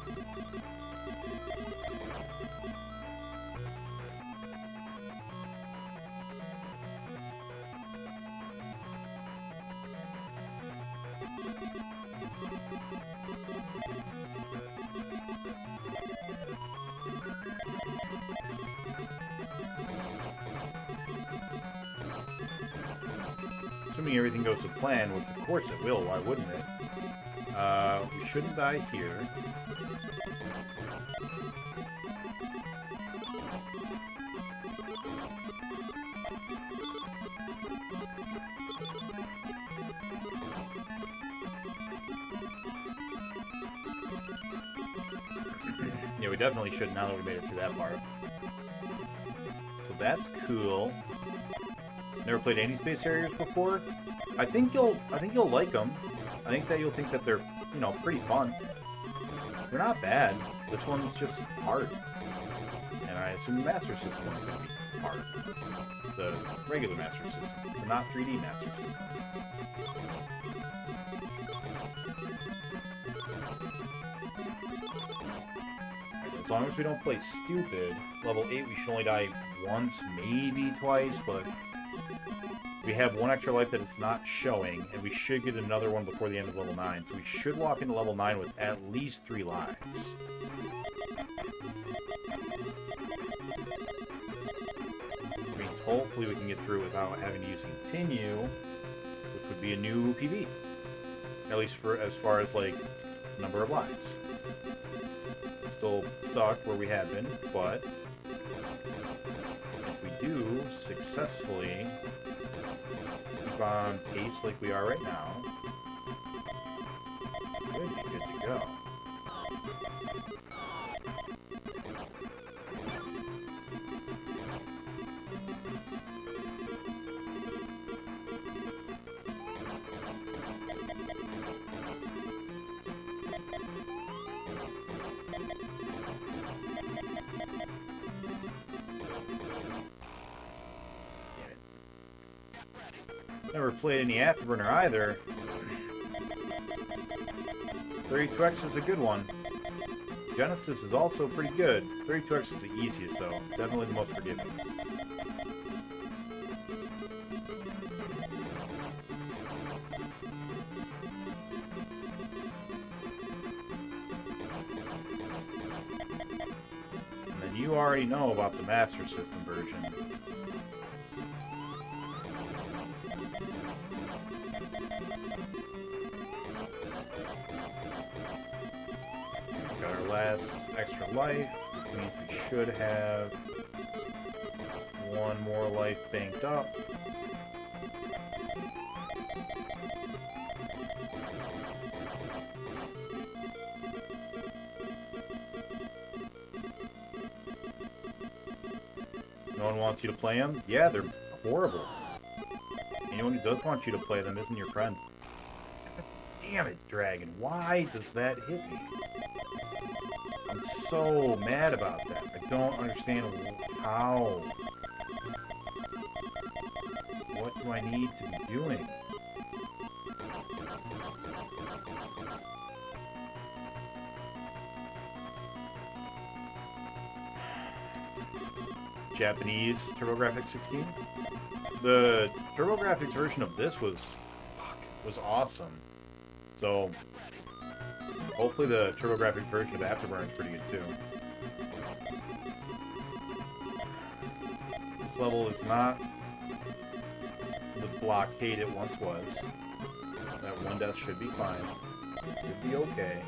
Assuming everything goes to plan, which of course it will, why wouldn't it? We shouldn't die here. Yeah, we definitely should now that we made it through that part. So that's cool. Never played any Space Harriers before. I think you'll like them. I think that you'll think that they're, you know, pretty fun. They're not bad. This one's just hard. And I assume the Master System is going to be hard. The regular Master System, the not 3D Master System. As long as we don't play stupid, level 8 we should only die once, maybe twice, but we have 1 extra life that it's not showing, and we should get another one before the end of level 9. So we should walk into level 9 with at least 3 lives. Which means hopefully we can get through without having to use continue, which would be a new PB. At least for as far as, like, number of lives. Still stuck where we have been, but if we do successfully keep on pace like we are right now, we'd be good to go. Never played any Afterburner either. 32X is a good one. Genesis is also pretty good. 32X is the easiest though. Definitely the most forgiving. And then you already know about the Master System version. Last extra life, which means we should have 1 more life banked up. No one wants you to play them? Yeah, they're horrible. Anyone who does want you to play them isn't your friend. Damn it, Dragon. Why does that hit me? I'm so mad about that. I don't understand how. What do I need to be doing? Japanese TurboGrafx 16. The TurboGrafx version of this was awesome. So hopefully the TurboGrafx version of Afterburner is pretty good too. This level is not the blockade it once was. That one death should be fine. Should be okay.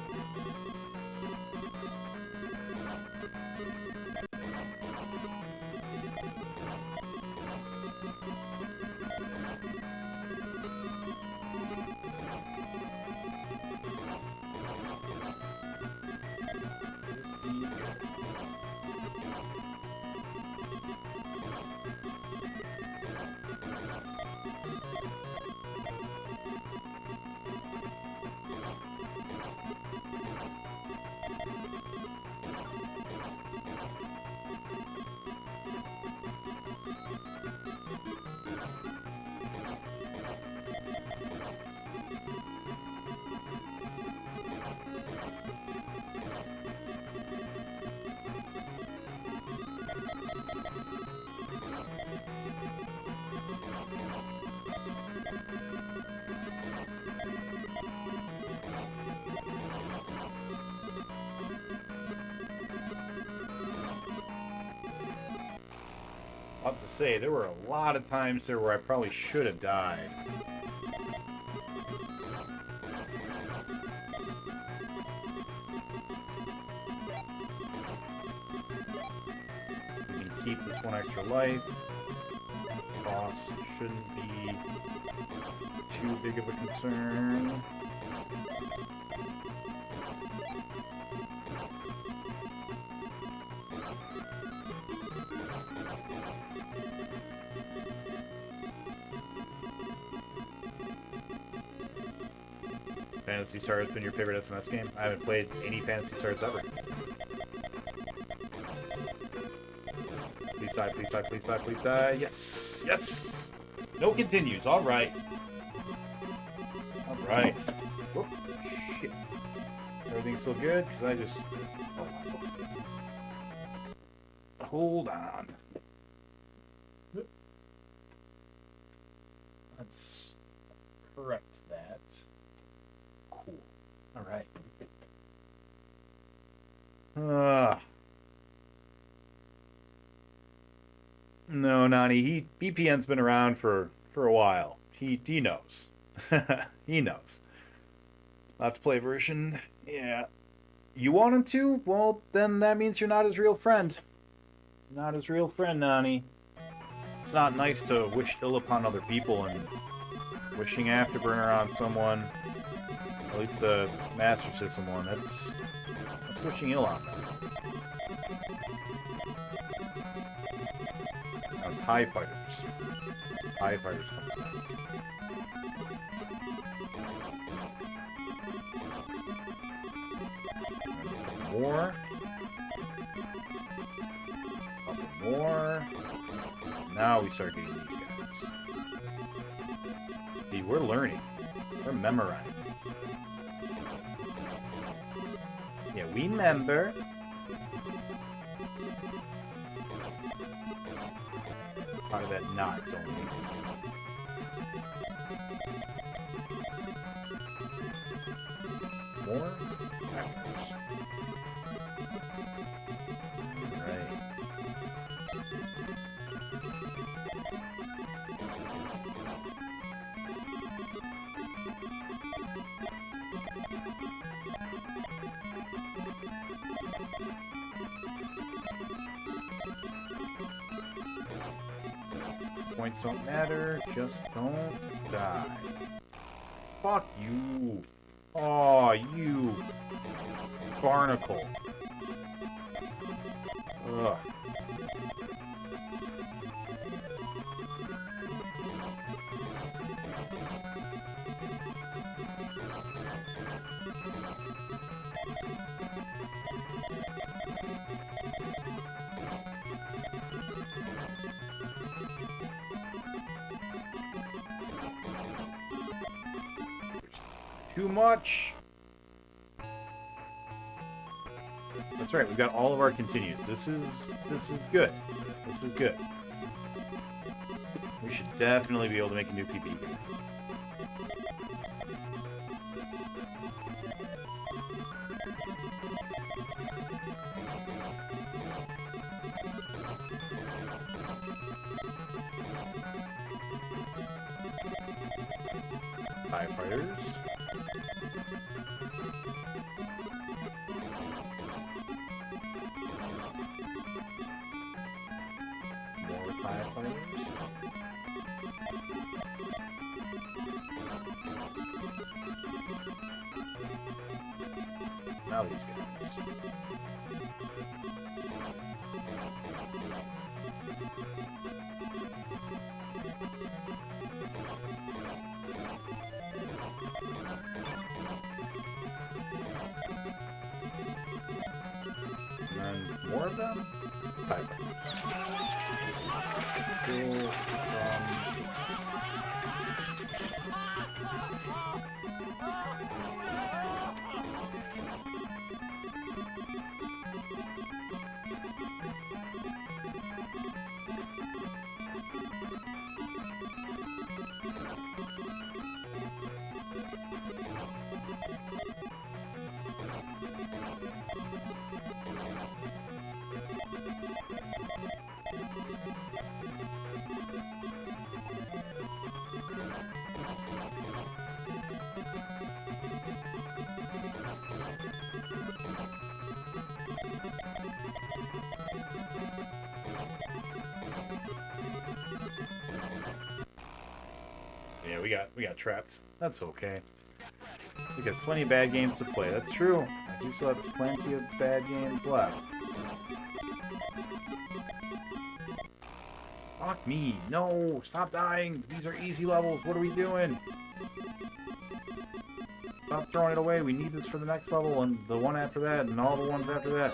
I'll have to say, there were a lot of times there where I probably should have died. We can keep this one extra life. Boss shouldn't be too big of a concern. Phantasy Star has been your favorite SMS game? I haven't played any Phantasy Stars ever. Please die, please die, please die, please die. Yes! Yes! No continues. Alright. Alright. Whoop. Shit. Everything's still good? Because I just... Hold on. Let's correct that. Cool. Alright. No, Nani, BPN's been around for a while. He knows. He knows. I'll have to play a version. Yeah. You want him to? Well, then that means you're not his real friend. Not his real friend, Nani. It's not nice to wish ill upon other people, and wishing Afterburner on someone, at least the Master System one, that's wishing ill on them. Now, TIE Fighters. TIE Fighters come next. More. Couple more. Now we start getting these guys. See, we're learning. We're memorizing. Yeah, we remember. Part of that knot, don't we? More? Backwards. Right. Points don't matter, just don't die. Fuck you. Aw, you barnacle. Ugh. Too much. That's right. We've got all of our continues. This is good. This is good. We should definitely be able to make a new PB game. Firefighters. More firefighters. Now these guys. And then more of them? Five. Cool. Yeah, we got trapped. That's okay. We got plenty of bad games to play. That's true. I do still have plenty of bad games left. Fuck me. No, stop dying. These are easy levels. What are we doing? Stop throwing it away. We need this for the next level and the one after that and all the ones after that.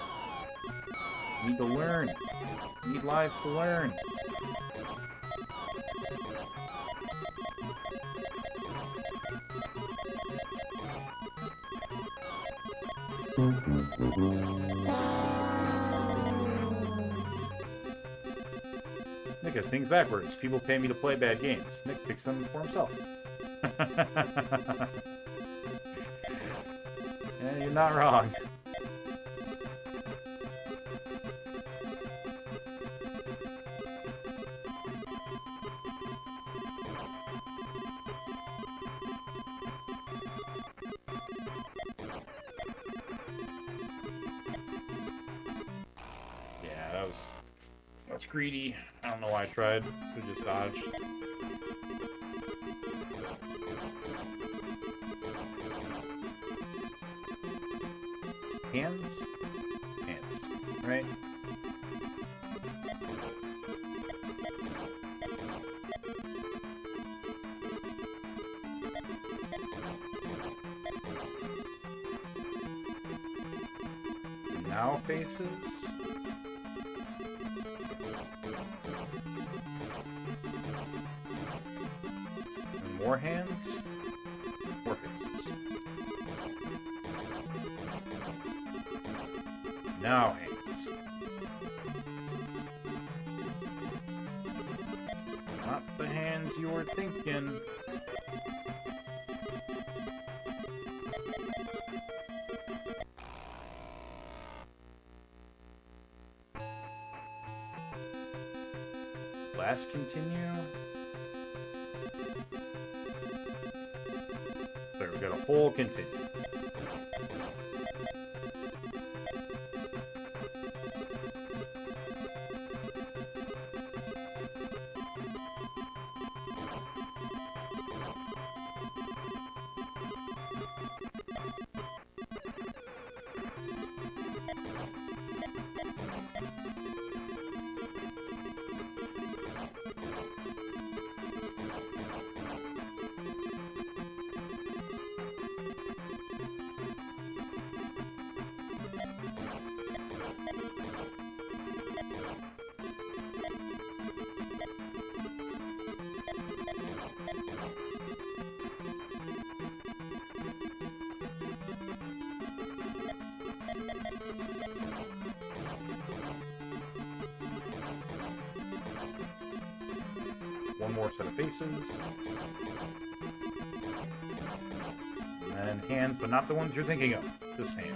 We need to learn. We need lives to learn. Nick has things backwards. People pay me to play bad games. Nick picks them for himself. Yeah, you're not wrong. Yeah, that was greedy. I don't know why I tried. Could just dodged. Hands? Hands. Right? Now faces. And more hands. More faces. Now hands. Not the hands you were thinking. Last continue. There, we got a whole continue. one more set of faces. And then hands, but not the ones you're thinking of. This hand.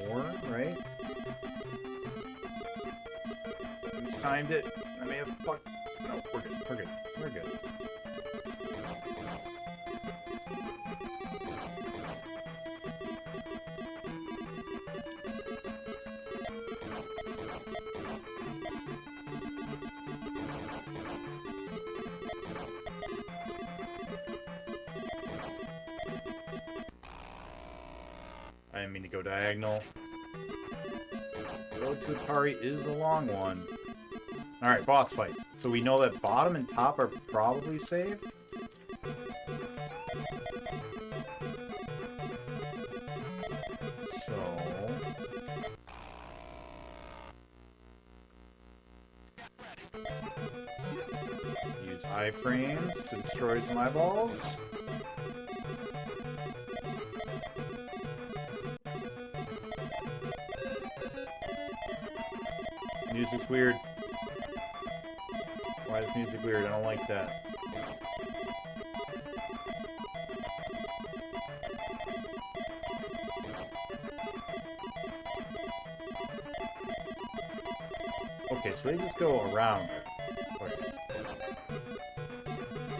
More, right? Who's timed it? I may have fucked. No, we're good. We're good. We're good. I didn't mean to go diagonal. Road to Atari is the long one. Alright, boss fight. So we know that bottom and top are probably safe. So... use iframes to destroy some eyeballs. Music's weird. Why is music weird? I don't like that. Okay, so they just go around. Okay.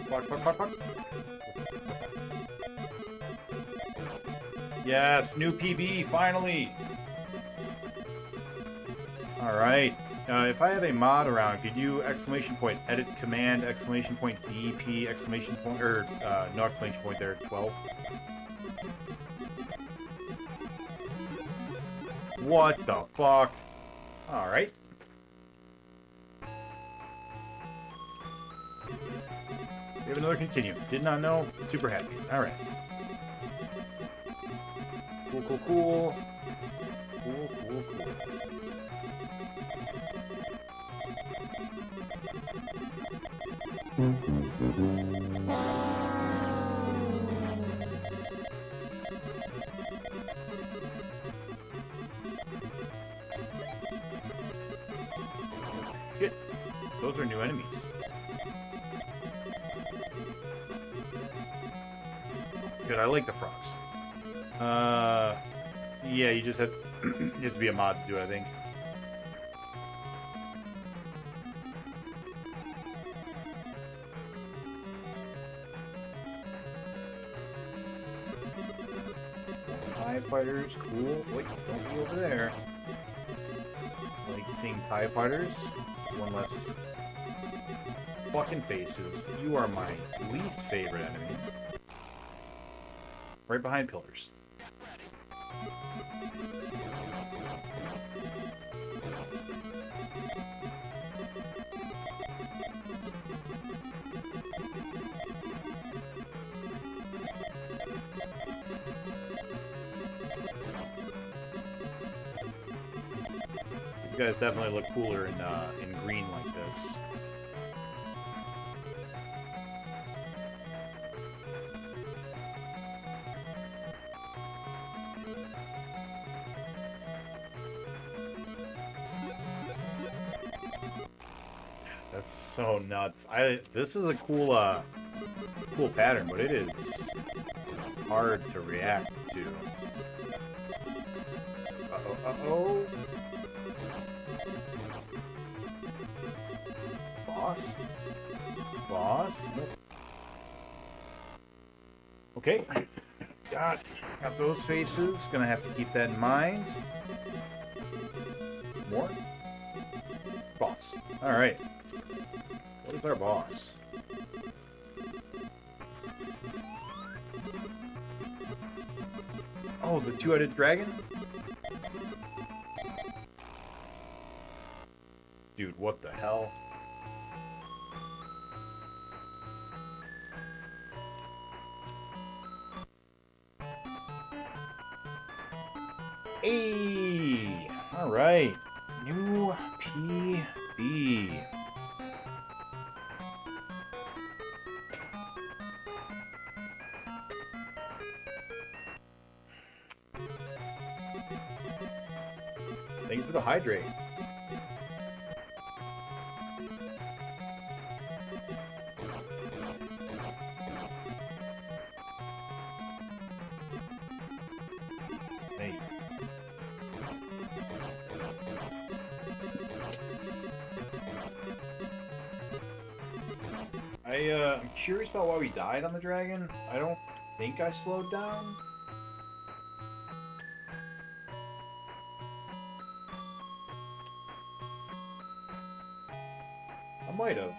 Fuck, fuck, fuck, fuck. Yes, new PB, finally! Alright. If I have a mod around, could you exclamation point edit command exclamation point DP exclamation point or no exclamation point there 12? What the fuck? Alright. We have another continue. Did not know. Super happy. Alright. Cool, cool, cool. Cool, cool, cool. Shit. Those are new enemies. Good, I like the frogs. Yeah, you just have, you have to be a mod to do it, I think. TIE fighters, cool. Wait, don't be over there. I like seeing TIE fighters. One less fucking faces. You are my least favorite enemy. Right behind pillars. You guys definitely look cooler in green like this. That's so nuts. This is a cool cool pattern, but it is hard to react to. Uh-oh, uh-oh. Boss? Boss? Nope. Okay. Got those faces. Gonna have to keep that in mind. More? Boss. Alright. What is our boss? Oh, the two-headed dragon? Dude, what the hell? Hey! Alright. New PB. Thank you for the hydrate. Thanks. I'm curious about why we died on the dragon. I don't think I slowed down. I might have.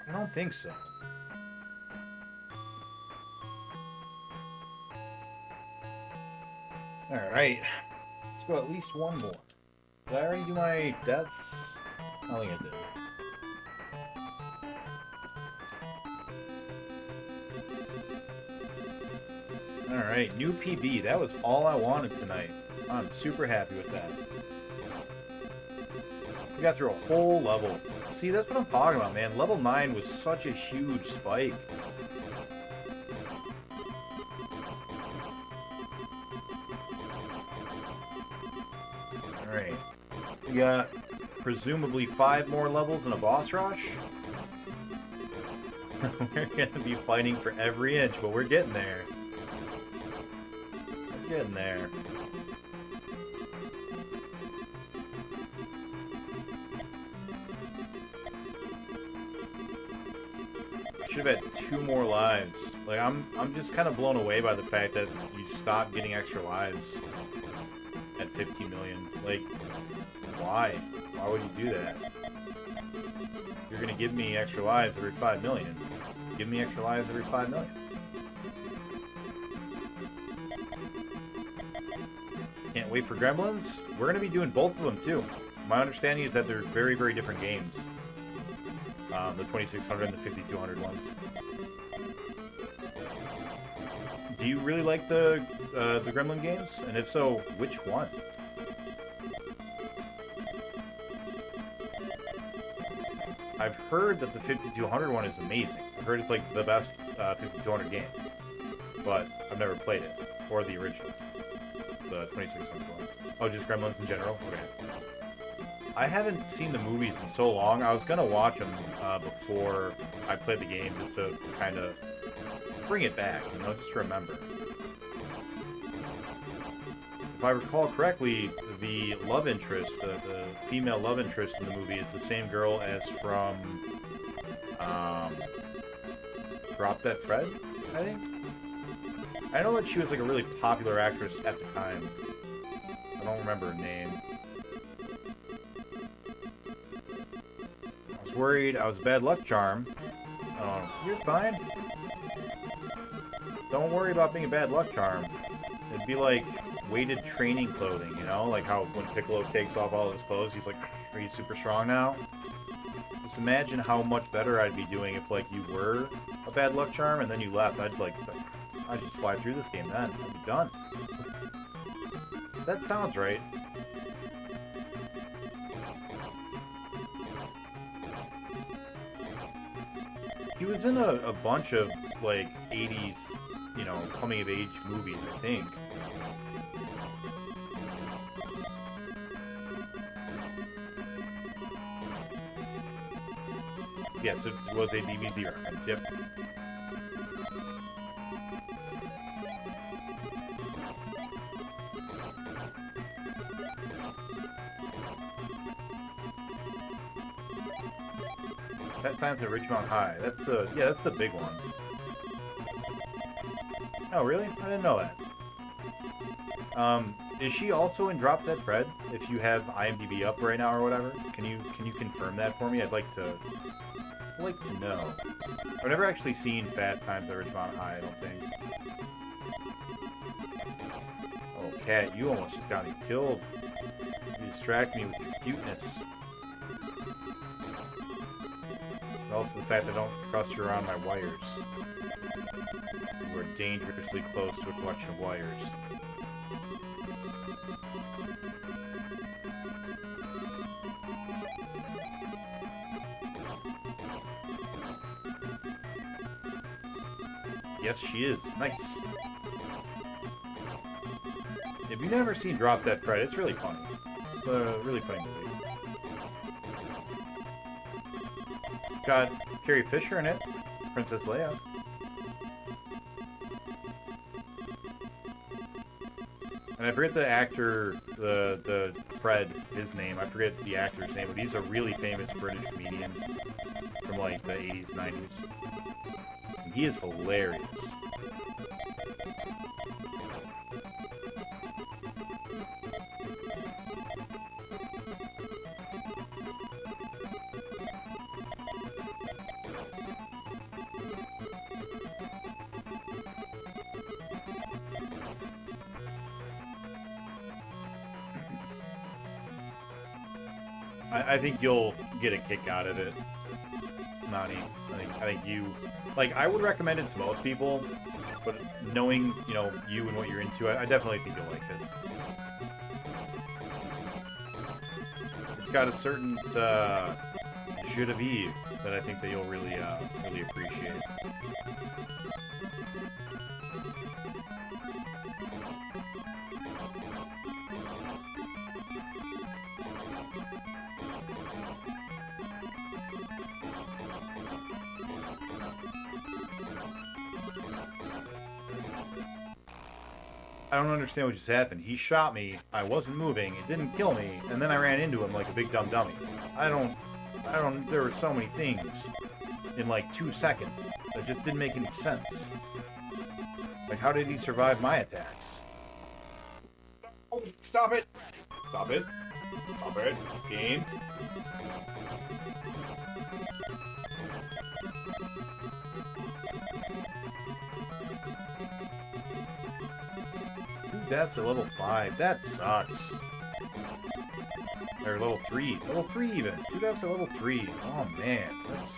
I don't think so. Alright. Let's go at least one more. Did I already do my deaths? I don't think I did. Alright, new PB. That was all I wanted tonight. I'm super happy with that. We got through a whole level. See, that's what I'm talking about, man. Level 9 was such a huge spike. Alright. We got presumably 5 more levels in a boss rush. We're going to be fighting for every inch, but we're getting there. We're getting there. Should have had 2 more lives. Like, I'm just kind of blown away by the fact that you stopped getting extra lives at 15 million. Like, why? Why would you do that? You're gonna give me extra lives every 5 million. Give me extra lives every 5 million. Can't wait for Gremlins. We're gonna be doing both of them too. My understanding is that they're very, very different games. The 2600 and the 5200 ones. Do you really like the Gremlin games? And if so, which one? I've heard that the 5200 one is amazing. I've heard it's like the best 5200 game, but I've never played it, or the original, the 2600 one. Oh, just Gremlins in general? Okay. I haven't seen the movies in so long. I was gonna watch them before I played the game, just to kind of bring it back, you know, just to remember. If I recall correctly, the love interest, the female love interest in the movie is the same girl as from Drop Dead Fred, I think? I know that she was like a really popular actress at the time. I don't remember her name. I was worried I was a bad luck charm. You're fine. Don't worry about being a bad luck charm. It'd be like weighted training clothing, you know? Like how when Piccolo takes off all his clothes, he's like, are you super strong now? Just imagine how much better I'd be doing if, like, you were a bad luck charm and then you left. I'd just fly through this game then. I'd be done. That sounds right. He was in a bunch of, like, 80s, you know, coming-of-age movies, I think. Yes, it was a DBZ reference, yep. That time's at Ridgemont High. That's the big one. Oh, really? I didn't know that. Is she also in Drop Dead Fred? If you have IMDb up right now or whatever, can you confirm that for me? I'd like to know. I've never actually seen Fast Times at Ridgemont High, I don't think. Oh, Cat, you almost just got me killed. You distract me with your cuteness. And also the fact that I don't trust you around my wires. You are dangerously close to a collection of wires. Yes, she is. Nice. If you've never seen Drop Dead Fred, it's really funny. Really funny movie. Got Carrie Fisher in it. Princess Leia. And I forget the actor, the Fred, his name. I forget the actor's name, but he's a really famous British comedian from like the 80s, 90s. And he is hilarious. I think you'll get a kick out of it, Nani. I think you, like, I would recommend it to most people, but knowing, you know, you and what you're into, I definitely think you'll like it. It's got a certain jeu de vivre that I think that you'll really appreciate. I don't understand what just happened. He shot me, I wasn't moving, it didn't kill me, and then I ran into him like a big dumb dummy. There were so many things in like 2 seconds that just didn't make any sense. Like, how did he survive my attacks? Oh, stop it! Stop it. Stop it. Game. That's a level 5. That sucks. Or level 3. Level 3 even. Dude, that's a level 3. Oh man, that's...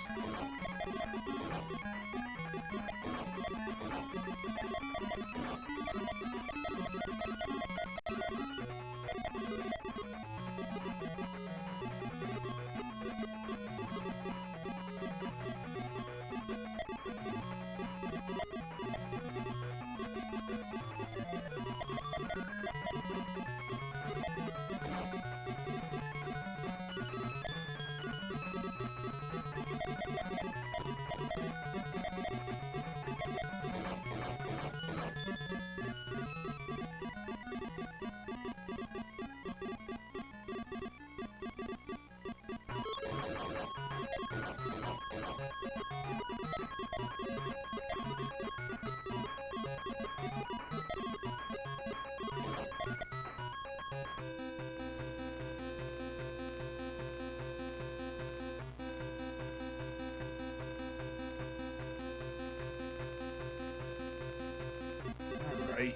Right.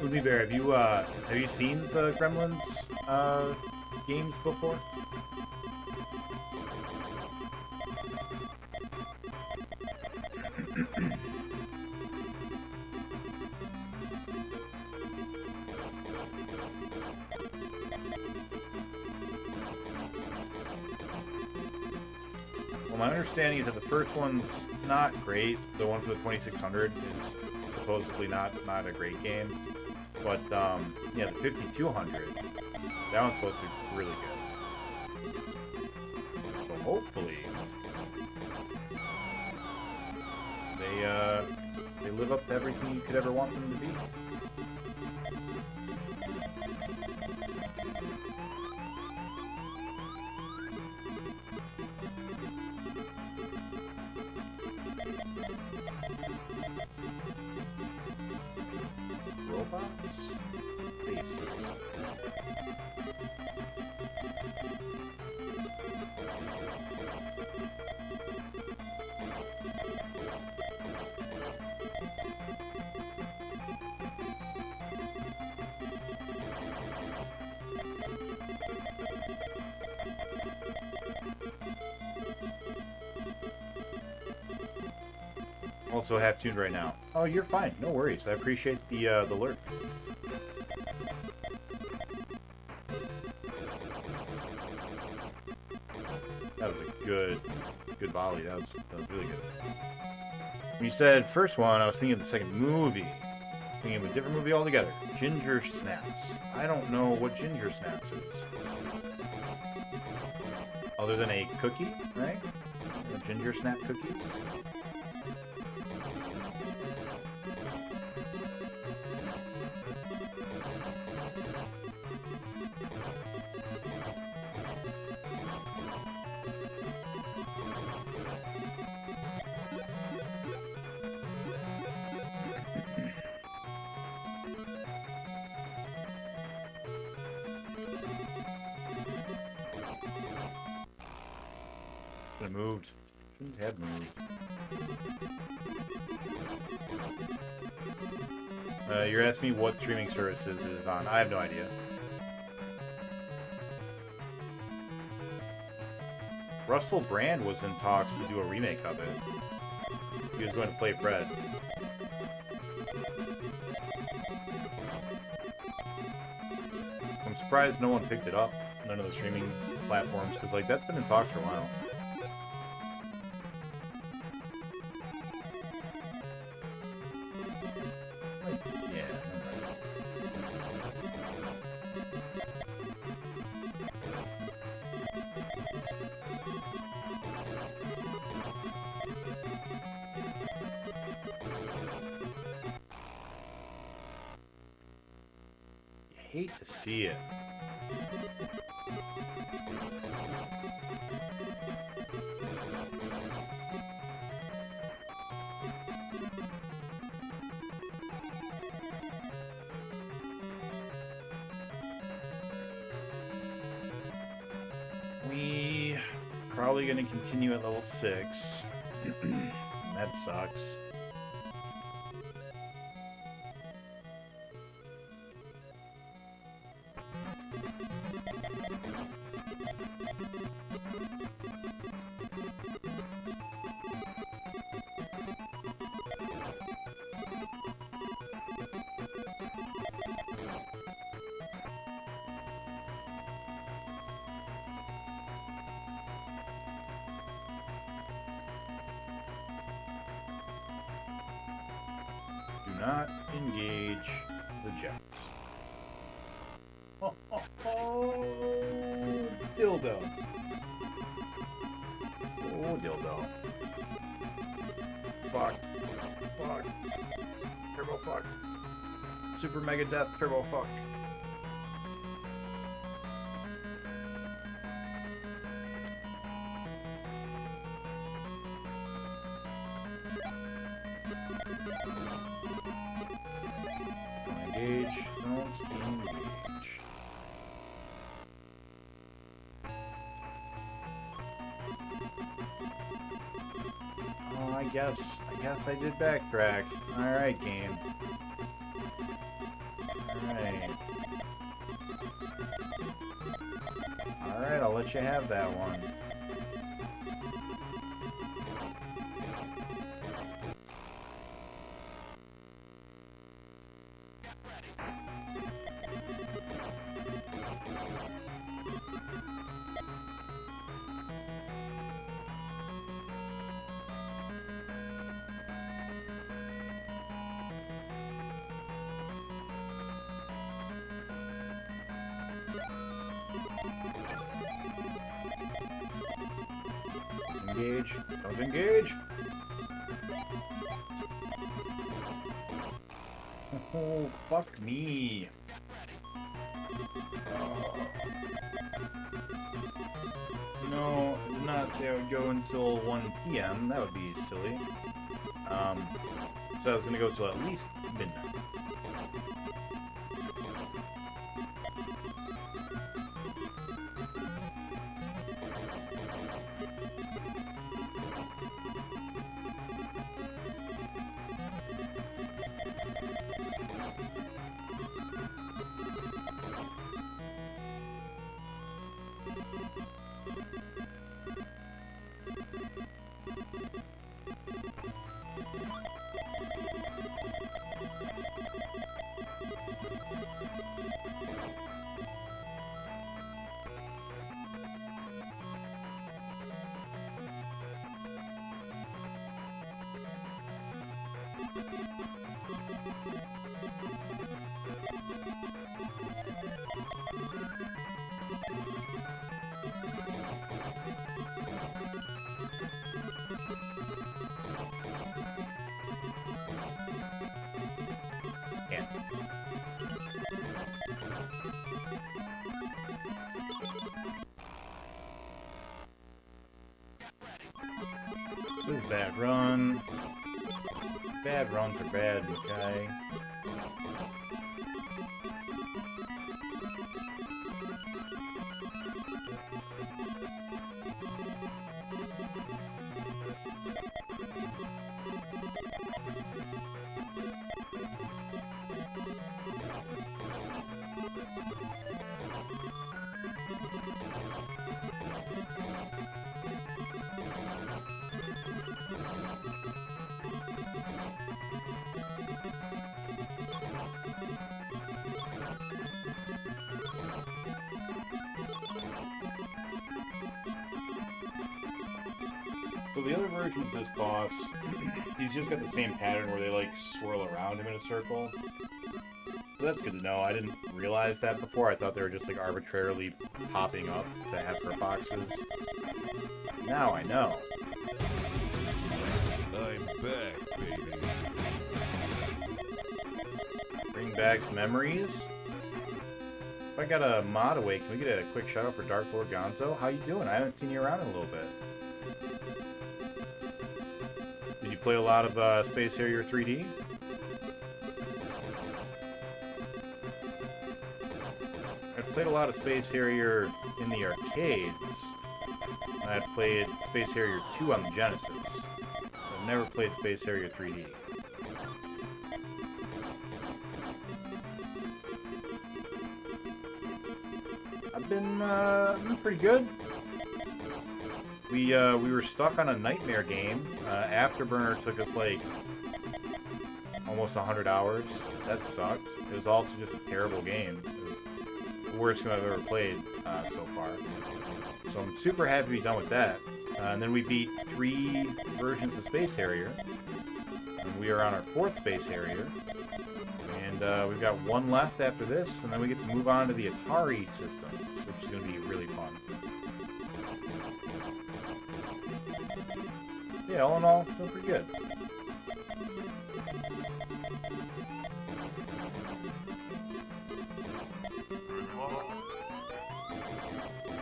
Movie Bear, have you seen the Gremlins games before? Well, my understanding is that the first one's not great. The one for the 2600 is supposedly not a great game. But, yeah, the 5200, that one's supposed to be really good. So hopefully, they live up to everything you could ever want them to be. Robots? Faces. Also half-tuned right now. Oh, you're fine. No worries. I appreciate the alert. That was a good good volley. That was really good. When you said first one, I was thinking of the second movie. Thinking of a different movie altogether. Ginger Snaps. I don't know what Ginger Snaps is. Other than a cookie, right? Ginger Snap cookies. Should have moved. Shouldn't have moved. You're asking me what streaming services it is on. I have no idea. Russell Brand was in talks to do a remake of it. He was going to play Fred. I'm surprised no one picked it up. None of the streaming platforms, because like that's been in talks for a while. Yeah. You hate to see it. We probably going to continue at level 6. That sucks. Do not engage the jets. Oh, dildo. Oh, dildo. Fucked. Fucked. Turbo fucked. Super Mega Death Turbo fucked. Engage. Don't engage. Oh, I guess I did backtrack. Alright, game. Alright. Alright, I'll let you have that one. Engage. Don't engage. Oh, fuck me. No, I did not say I would go until 1 p.m. That would be silly. So I was going to go till at least midnight. Yeah. This is a bad run. Bad runs are bad, okay? So the other version of this boss, he's just got the same pattern where they like swirl around him in a circle. So that's good to know. I didn't realize that before. I thought they were just like arbitrarily popping up to have hurt boxes. Now I know. I'm back, baby. Bring back memories. If I got a mod away, can we get a quick shout out for Dark Lord Gonzo? How you doing? I haven't seen you around in a little bit. Did you play a lot of Space Harrier 3D? I've played a lot of Space Harrier in the arcades. I've played Space Harrier 2 on the Genesis. I've never played Space Harrier 3D. I've been pretty good. We were stuck on a nightmare game. Afterburner took us like almost 100 hours. That sucked. It was also just a terrible game. It was the worst game I've ever played so far. So I'm super happy to be done with that. And then we beat 3 versions of Space Harrier. And we are on our 4th Space Harrier. And we've got 1 left after this, and then we get to move on to the Atari systems, which is going to be really fun. Yeah, all in all, feeling pretty good.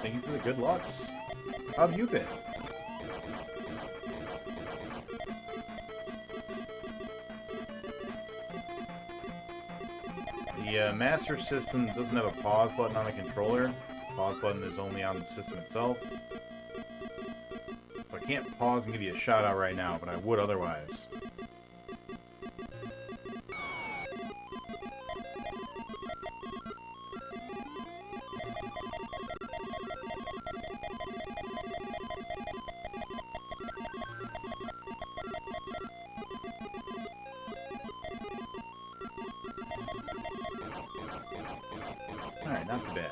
Thank you for the good lucks. How have you been? The Master System doesn't have a pause button on the controller. The pause button is only on the system itself. So I can't pause and give you a shout out right now, but I would otherwise. Alright, not too bad.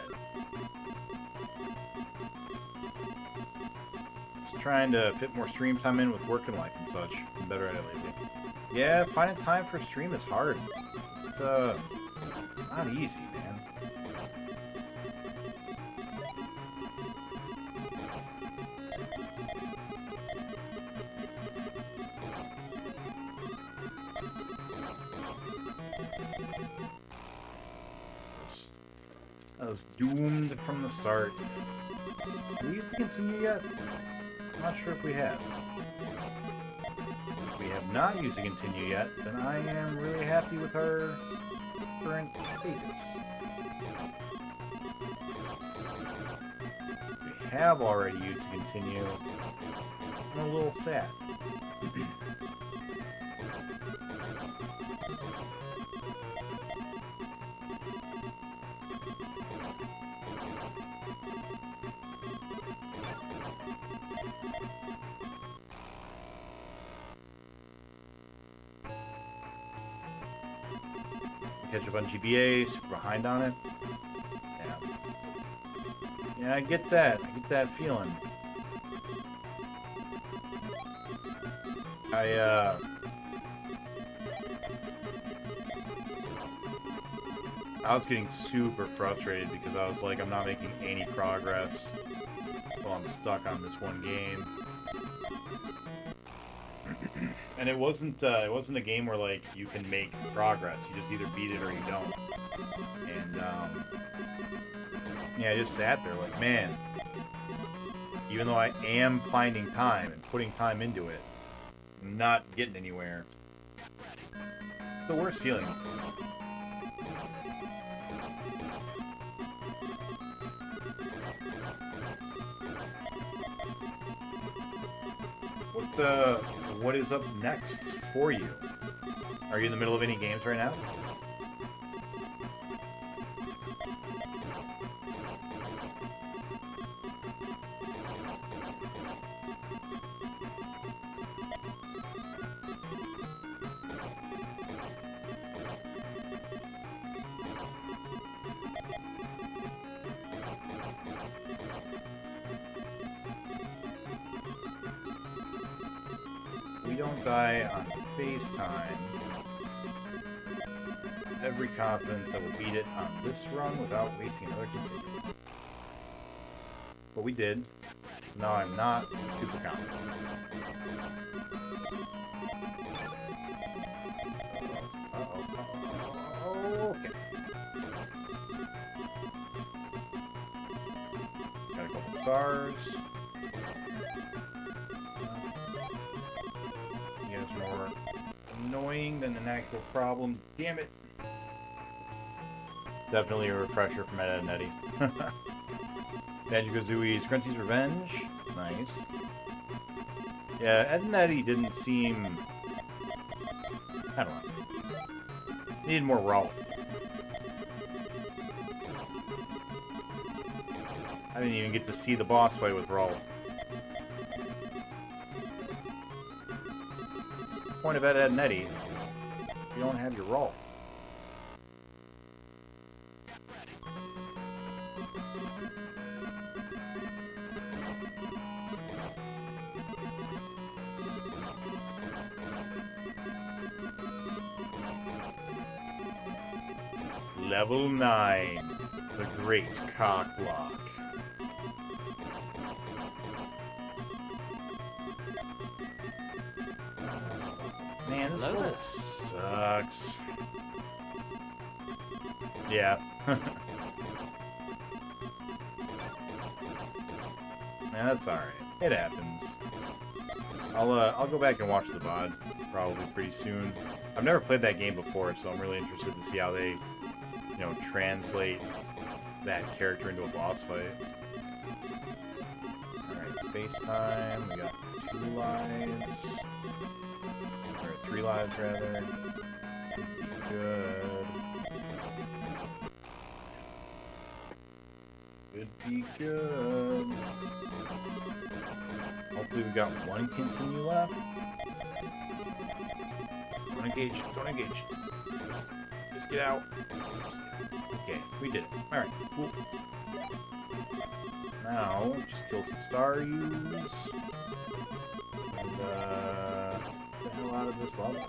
Just trying to fit more stream time in with work and life and such. I'm better at it lately. Yeah, finding time for a stream is hard. It's, not easy, man. I was doomed from the start. Do we have to continue yet? I'm not sure if we have. If we have not used to continue yet, then I am really happy with our current status. If we have already used to continue, I'm a little sad. Catch up on GBA, super behind on it. Yeah. Yeah, I get that. I get that feeling. I was getting super frustrated because I was like, I'm not making any progress while I'm stuck on this one game. And it wasn't a game where like you can make progress. You just either beat it or you don't. And yeah, I just sat there like, man. Even though I am finding time and putting time into it, I'm not getting anywhere. It's the worst feeling. What is up next for you? Are you in the middle of any games right now? We don't die on FaceTime. Every confidence that we'll beat it on this run without wasting another continue. But we did. Now I'm not super confident. Okay. Got a couple stars. More annoying than an actual problem. Damn it. Definitely a refresher from Ed, and Eddie. Banjo-Kazooie's Grunty's Revenge. Nice. Yeah, Ed and Eddie didn't seem... I don't know. Needed more Rolf. I didn't even get to see the boss fight with Rolf. Point of Ed, Ed, and Eddie. You don't have your roll. Level 9. The Great Cockblock. Man, this level sucks. Yeah. Man, that's alright. It happens. I'll go back and watch the VOD probably pretty soon. I've never played that game before, so I'm really interested to see how they, you know, translate that character into a boss fight. Alright, FaceTime. We got 2 lives. Or 3 lives, rather. Should be good. Should be good. Hopefully we got 1 continue left. Don't engage. Don't engage. Just get out. Okay, we did it. Alright, cool. Now, just kill some Staryus. And, get the hell out of this level.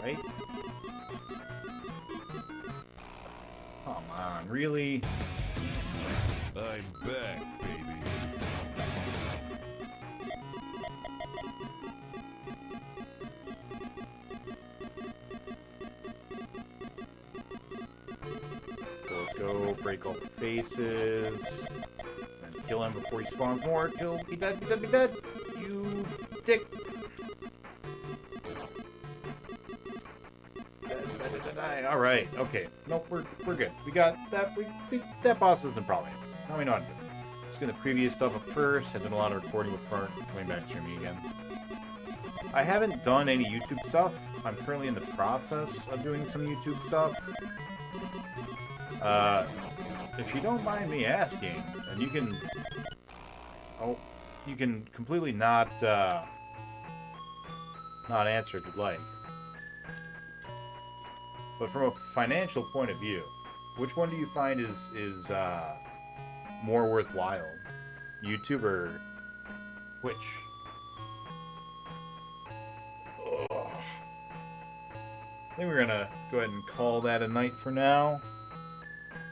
Right? Come on, really? I'm back, baby. So let's go break all the faces. And kill him before he spawns more. Kill, be dead, be dead, be dead! You dick! Alright, okay. Nope, we're good. We got that. That boss isn't the problem. Now we know how to do it. Just gonna preview stuff up first. Had done a lot of recording before coming back streaming again. I haven't done any YouTube stuff. I'm currently in the process of doing some YouTube stuff. If you don't mind me asking, and you can... Oh, you can completely not answer if you'd like. But from a financial point of view, which one do you find is more worthwhile? YouTube or Twitch? I think we're gonna go ahead and call that a night for now.